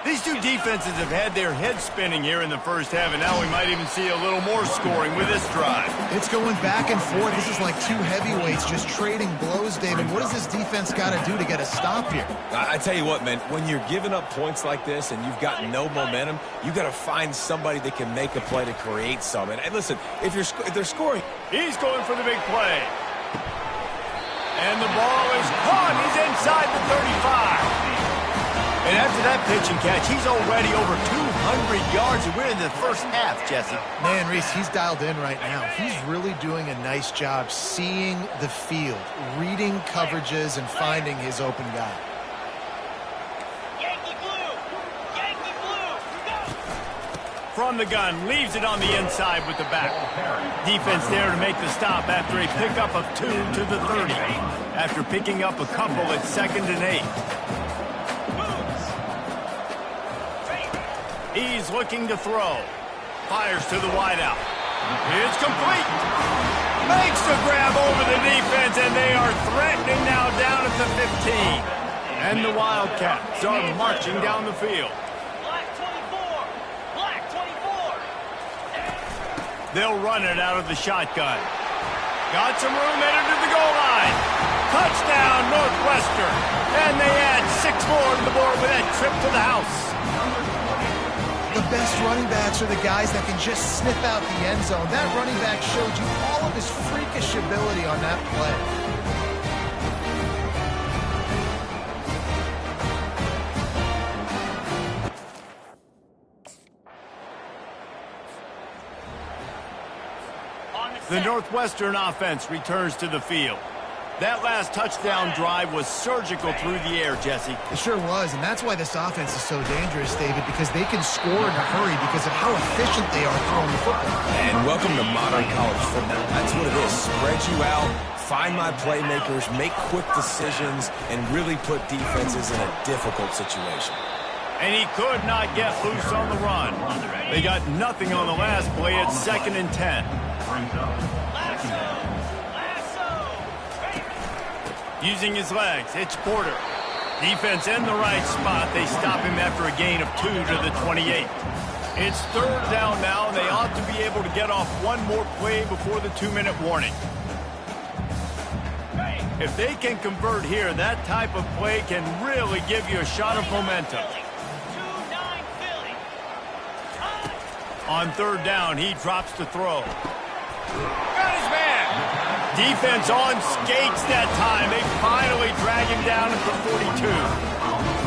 [SPEAKER 1] These two defenses have had their heads spinning here in the first half, and now we might even see a little more scoring with this drive.
[SPEAKER 2] It's going back and forth. This is like two heavyweights just trading blows, David. What does this defense got to do to get a stop here?
[SPEAKER 3] I tell you what, man, when you're giving up points like this and you've got no momentum, you got to find somebody that can make a play to create something. And listen, if they're scoring.
[SPEAKER 1] He's going for the big play. And the ball is caught. He's inside the 35. And after that pitch and catch, he's already over 200 yards, and we're in the first half, Jesse.
[SPEAKER 2] Man, Reese, he's dialed in right now. He's really doing a nice job seeing the field, reading coverages, and finding his open guy.
[SPEAKER 4] Yankee blue! Yankee blue! Go!
[SPEAKER 1] From the gun, leaves it on the inside with the back. Defense there to make the stop after a pickup of 2 to the 30. After picking up a couple at 2nd and 8. He's looking to throw. Fires to the wideout. It's complete. Makes the grab over the defense, and they are threatening now down at the 15. And the Wildcats are marching down the field.
[SPEAKER 4] Black 24! Black 24!
[SPEAKER 1] They'll run it out of the shotgun. Got some room headed to the goal line. Touchdown, Northwestern. And they add 6 more to the board with that trip to the house.
[SPEAKER 2] The best running backs are the guys that can just snip out the end zone. That running back showed you all of his freakish ability on that play.
[SPEAKER 1] The Northwestern offense returns to the field. That last touchdown drive was surgical through the air, Jesse.
[SPEAKER 2] It sure was, and that's why this offense is so dangerous, David, because they can score in a hurry because of how efficient they are throwing the football.
[SPEAKER 3] And welcome to modern college football. That's what it is. Spread you out, find my playmakers, make quick decisions, and really put defenses in a difficult situation.
[SPEAKER 1] And he could not get loose on the run. They got nothing on the last play at 2nd and 10. Using his legs, it's Porter. Defense in the right spot. They stop him after a gain of 2 to the 28. It's 3rd down now, and they ought to be able to get off one more play before the 2-minute warning. If they can convert here, that type of play can really give you a shot of momentum. On 3rd down, he drops to throw. Got his man. Defense on skates that time. They finally drag him down at the 42.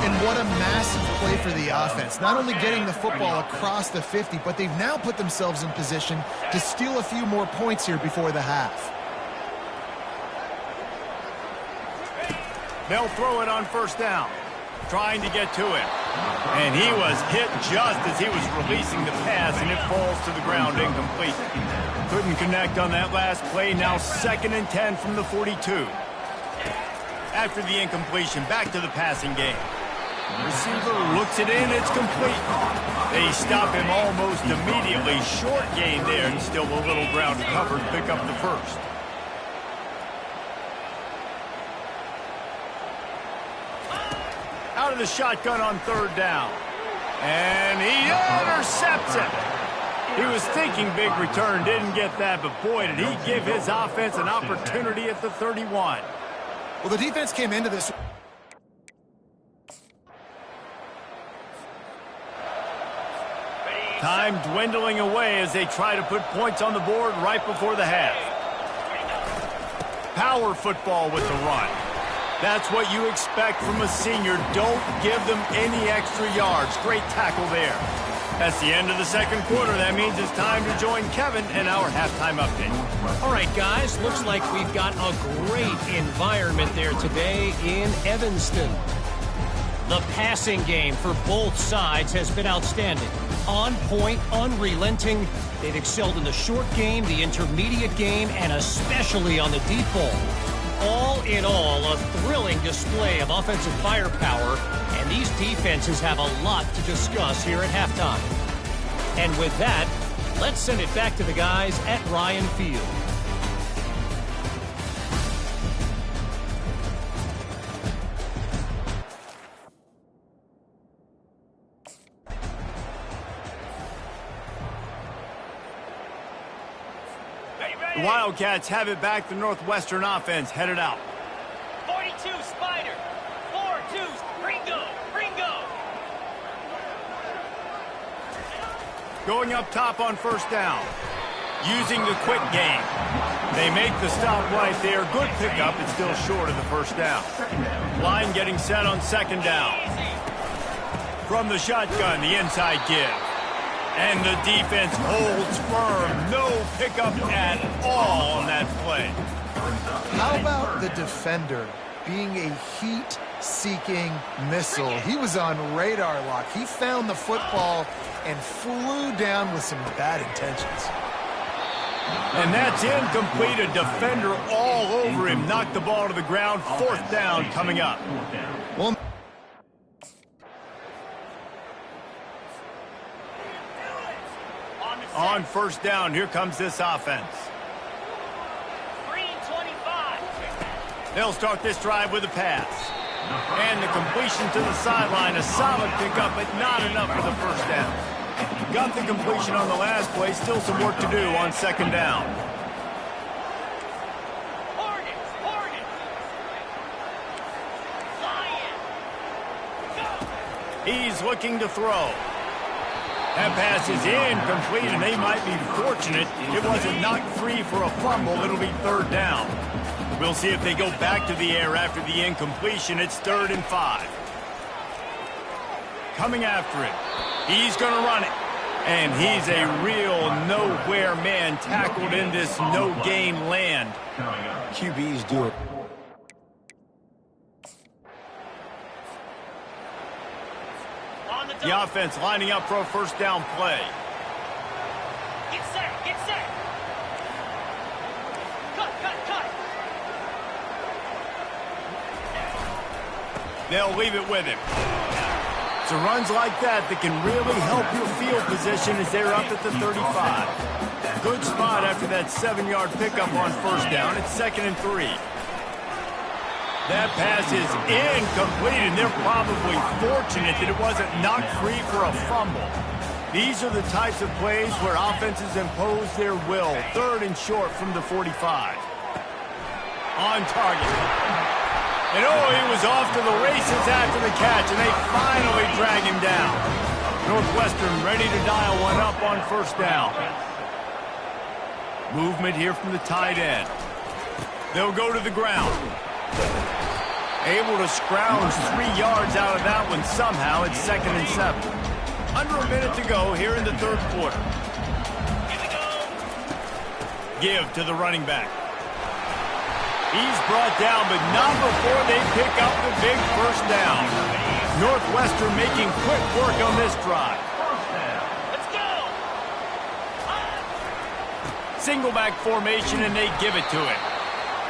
[SPEAKER 2] And what a massive play for the offense. Not only getting the football across the 50, but they've now put themselves in position to steal a few more points here before the half.
[SPEAKER 1] They'll throw it on 1st down, trying to get to it. And he was hit just as he was releasing the pass, and it falls to the ground incomplete. Couldn't connect on that last play. Now 2nd and 10 from the 42. After the incompletion, back to the passing game. Receiver looks it in. It's complete. They stop him almost immediately. Short gain there, and still a little ground covered. Pick up the 1st. Out of the shotgun on 3rd down. And he intercepts it. He was thinking big return, didn't get that, but boy, did he give his offense an opportunity at the 31.
[SPEAKER 2] Well, the defense came into this.
[SPEAKER 1] Time dwindling away as they try to put points on the board right before the half. Power football with the run. That's what you expect from a senior. Don't give them any extra yards. Great tackle there. That's the end of the 2nd quarter. That means it's time to join Kevin in our halftime update.
[SPEAKER 6] All right, guys, looks like we've got a great environment there today in Evanston. The passing game for both sides has been outstanding. On point, unrelenting. They've excelled in the short game, the intermediate game, and especially on the deep ball. All in all, a thrilling display of offensive firepower, and these defenses have a lot to discuss here at halftime. And with that, let's send it back to the guys at Ryan Field.
[SPEAKER 1] The Wildcats have it back. The Northwestern offense headed out.
[SPEAKER 4] 42, Spider. 4-2, Ringo.
[SPEAKER 1] Going up top on first down. Using the quick game. They make the stop right there. Good pickup. It's still short of the first down. Line getting set on second down. From the shotgun, the inside give. And the defense holds firm. No pickup at all on that play.
[SPEAKER 2] How about the defender being a heat-seeking missile? He was on radar lock. He found the football and flew down with some bad intentions.
[SPEAKER 1] And that's incomplete. A defender all over him. Knocked the ball to the ground. Fourth down coming up.
[SPEAKER 2] Well,
[SPEAKER 1] on first down, here comes this offense.
[SPEAKER 4] 3-25.
[SPEAKER 1] They'll start this drive with a pass. And the completion to the sideline. A solid pickup, but not enough for the first down. Got the completion on the last play. Still some work to do on second down.
[SPEAKER 4] Hornets. Lion. Go.
[SPEAKER 1] He's looking to throw. That pass is incomplete, and they might be fortunate it wasn't knocked free for a fumble. It'll be third down. We'll see if they go back to the air after the incompletion. It's 3rd and 5. Coming after it. He's going to run it. And he's a real nowhere man tackled in this no-gain land.
[SPEAKER 3] QBs do it.
[SPEAKER 1] The offense lining up for a first down play.
[SPEAKER 4] Get set. Cut.
[SPEAKER 1] They'll leave it with him. So runs like that can really help your field position as they're up at the 35. Good spot after that 7-yard pickup on first down. It's 2nd and 3. That pass is incomplete, and they're probably fortunate that it wasn't knocked free for a fumble. These are the types of plays where offenses impose their will. 3rd and short from the 45. On target. And he was off to the races after the catch, and they finally drag him down. Northwestern ready to dial one up on first down. Movement here from the tight end. They'll go to the ground. Able to scrounge 3 yards out of that one somehow. It's 2nd and 7. Under a minute to go here in the 3rd quarter.
[SPEAKER 4] Here we go.
[SPEAKER 1] Give to the running back. He's brought down, but not before they pick up the big first down. Northwestern making quick work on this drive.
[SPEAKER 4] Let's go.
[SPEAKER 1] Single back formation, and they give it to him.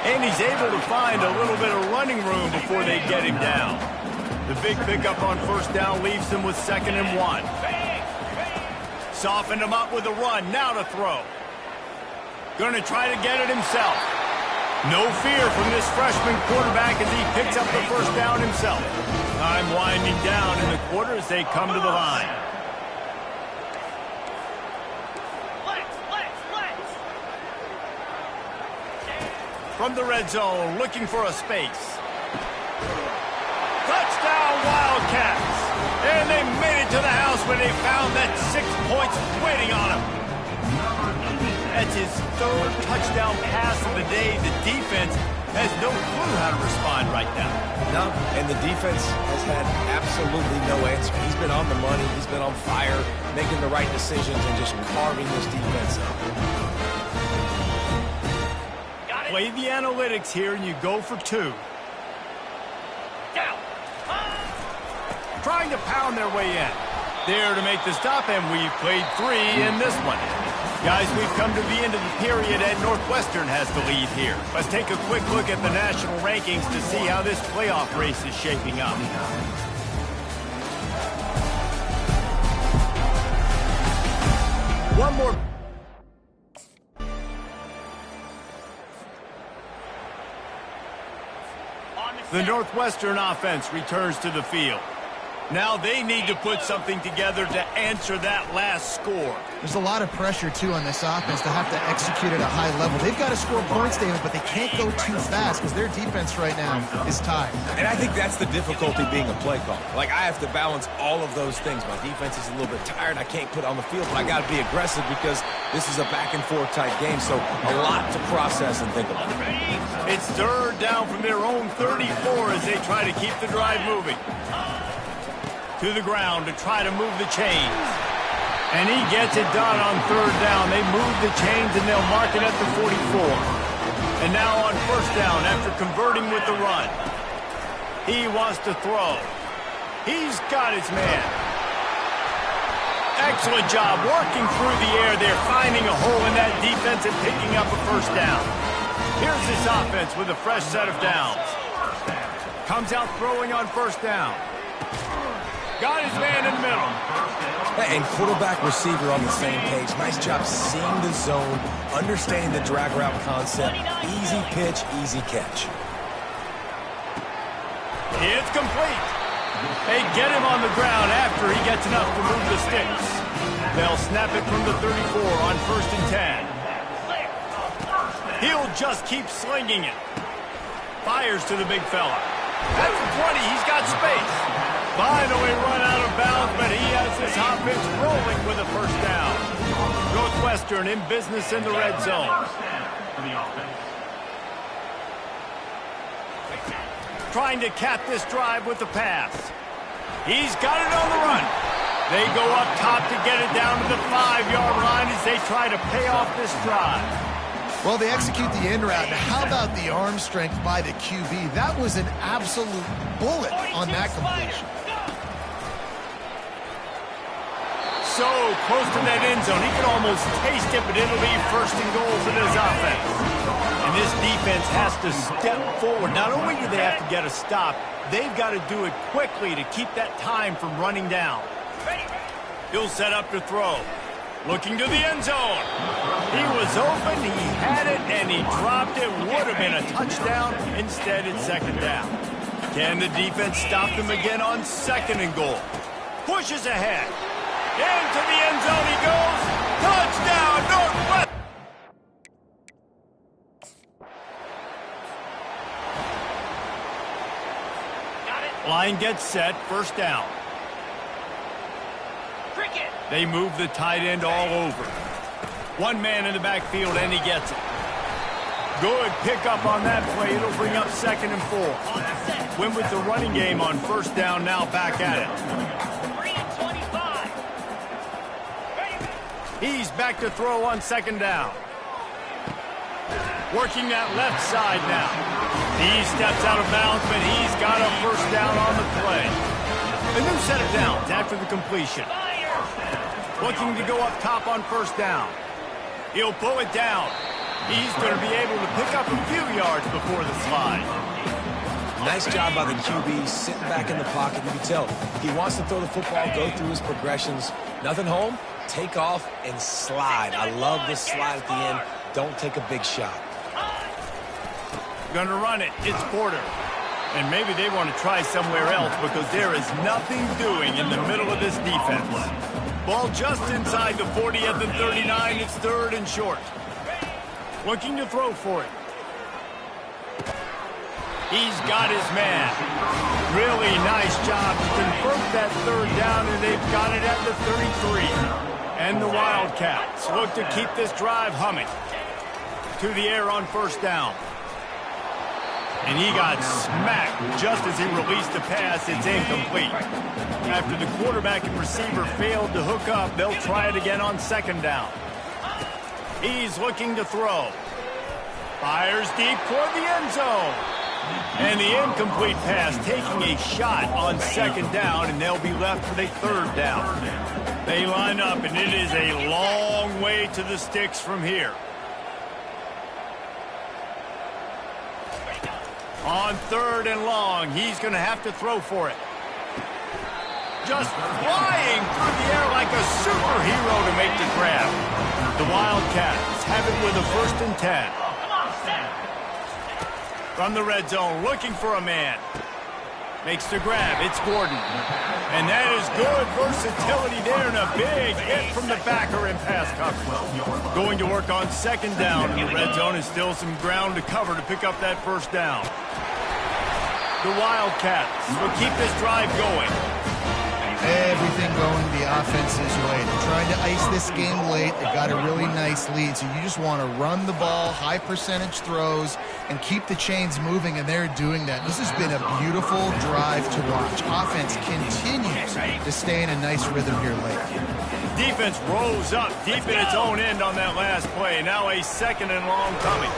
[SPEAKER 1] And he's able to find a little bit of running room before they get him down. The big pickup on first down leaves them with 2nd and 1. Softened him up with a run. Now to throw. Going to try to get it himself. No fear from this freshman quarterback as he picks up the first down himself. Time winding down in the quarter as they come to the line. From the red zone, looking for a space. Touchdown, Wildcats! And they made it to the house when they found that 6 points waiting on them. That's his 3rd touchdown pass of the day. The defense has no clue how to respond right now.
[SPEAKER 3] No, and the defense has had absolutely no answer. He's been on the money. He's been on fire, making the right decisions and just carving this defense up.
[SPEAKER 1] Play the analytics here, and you go for 2.
[SPEAKER 4] Down.
[SPEAKER 1] Trying to pound their way in. There to make the stop, and we've played 3 in this one. Guys, we've come to the end of the period, and Northwestern has the lead here. Let's take a quick look at the national rankings to see how this playoff race is shaping up. One more. The Northwestern offense returns to the field. Now they need to put something together to answer that last score.
[SPEAKER 2] There's a lot of pressure, too, on this offense to have to execute at a high level. They've got to score points, David, but they can't go too fast because their defense right now is tied.
[SPEAKER 3] And I think that's the difficulty being a play caller. Like, I have to balance all of those things. My defense is a little bit tired. I can't put it on the field, but I got to be aggressive because this is a back-and-forth type game, so a lot to process and think about.
[SPEAKER 1] It's third down from their own 34 as they try to keep the drive moving. To the ground to try to move the chains. And he gets it done on third down. They move the chains and they'll mark it at the 44. And now on first down after converting with the run. He wants to throw. He's got his man. Excellent job working through the air there, finding a hole in that defense and picking up a first down. Here's this offense with a fresh set of downs. Comes out throwing on first down. Got his man in the middle.
[SPEAKER 3] And quarterback receiver on the same page. Nice job seeing the zone, understanding the drag route concept. Easy pitch, easy catch.
[SPEAKER 1] It's complete. They get him on the ground after he gets enough to move the sticks. They'll snap it from the 34 on first and 10. He'll just keep slinging it. Fires to the big fella. At the 20, he's got space. Finally run out of bounds, but he has this offense rolling with a first down. Northwestern in business in the red zone. Trying to cap this drive with the pass. He's got it on the run. They go up top to get it down to the 5-yard line as they try to pay off this drive.
[SPEAKER 2] Well, they execute the end route. Now, how about the arm strength by the QB? That was an absolute bullet on that completion.
[SPEAKER 1] So close to that end zone. He can almost taste it, but it'll be first and goal for this offense. And this defense has to step forward. Not only do they have to get a stop, they've got to do it quickly to keep that time from running down. He'll set up to throw. Looking to the end zone. He was open, he had it, and he dropped it. Would have been a touchdown. Instead, it's second down. Can the defense stop them again on second and goal? Pushes ahead. Into the end zone he goes. Touchdown, Northwest. Line gets set, first down. They move the tight end all over. One man in the backfield, and he gets it. Good pickup on that play. It'll bring up second and 4. Win with the running game on first down, now back at it. He's back to throw on second down. Working that left side now. He steps out of bounds, but he's got a first down on the play. A new set of downs after the completion. Looking to go up top on first down. He'll pull it down. He's going to be able to pick up a few yards before the slide.
[SPEAKER 3] Nice job by the QB, sitting back in the pocket. You can tell he wants to throw the football, go through his progressions. Nothing home, take off, and slide. I love this slide at the end. Don't take a big shot.
[SPEAKER 1] Going to run it. It's Porter. And maybe they want to try somewhere else because there is nothing doing in the middle of this defense. Ball just inside the 40 at the 39. It's third and short. Looking to throw for it. He's got his man. Really nice job to convert that third down, and they've got it at the 33. And the Wildcats look to keep this drive humming. To the air on first down. And he got smacked just as he released the pass. It's incomplete. After the quarterback and receiver failed to hook up, they'll try it again on second down. He's looking to throw. Fires deep toward the end zone. And the incomplete pass taking a shot on second down, and they'll be left with a third down. They line up, and it is a long way to the sticks from here. On third and long, he's going to have to throw for it. Just flying through the air like a superhero to make the grab. The Wildcats have it with a first and 10. From the red zone, looking for a man. Makes the grab. It's Gordon. And that is good versatility there and a big hit from the backer in pass coverage. Going to work on second down in the red zone is still some ground to cover to pick up that first down. The Wildcats will keep this drive going.
[SPEAKER 2] Everything going the offense's way. They're trying to ice this game late. They've got a really nice lead, so you just want to run the ball, high percentage throws, and keep the chains moving, and they're doing that. This has been a beautiful drive to watch. Offense continues to stay in a nice rhythm here late.
[SPEAKER 1] Defense rose up deep in its own end on that last play. Now a second and long coming.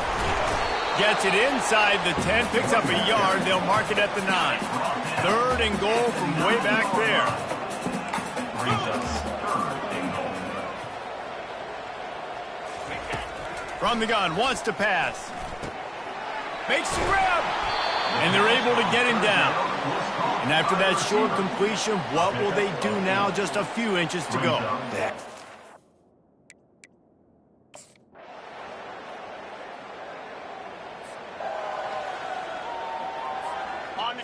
[SPEAKER 1] Gets it inside the 10, picks up a yard. They'll mark it at the 9. Third and goal from way back there. From the gun, wants to pass. Makes the grab. And they're able to get him down. And after that short completion, what will they do now? Just a few inches to go.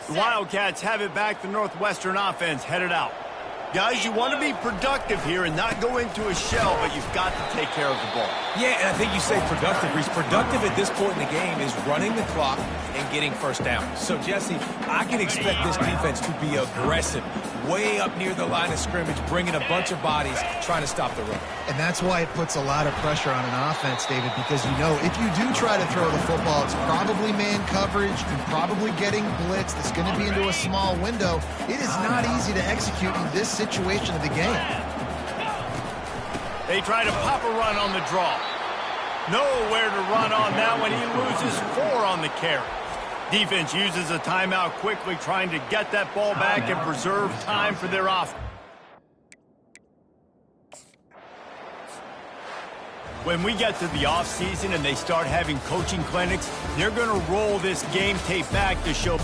[SPEAKER 1] The Wildcats have it back. The Northwestern offense headed out. Guys, you want to be productive here and not go into a shell, but you've got to take care of the ball.
[SPEAKER 3] Yeah, and I think you say productive, Reese. Productive at this point in the game is running the clock and getting first down. So, Jesse, I can expect this defense to be aggressive, way up near the line of scrimmage, bringing a bunch of bodies, trying to stop the run.
[SPEAKER 2] And that's why it puts a lot of pressure on an offense, David, because you know if you do try to throw the football, it's probably man coverage, you're probably getting blitzed, it's going to be into a small window. It is not easy to execute in this situation of the game.
[SPEAKER 1] They try to pop a run on the draw. Nowhere to run on that one. He loses 4 on the carry. Defense uses a timeout quickly, trying to get that ball back and preserve time for their offense. When we get to the offseason and they start having coaching clinics, they're going to roll this game tape back to show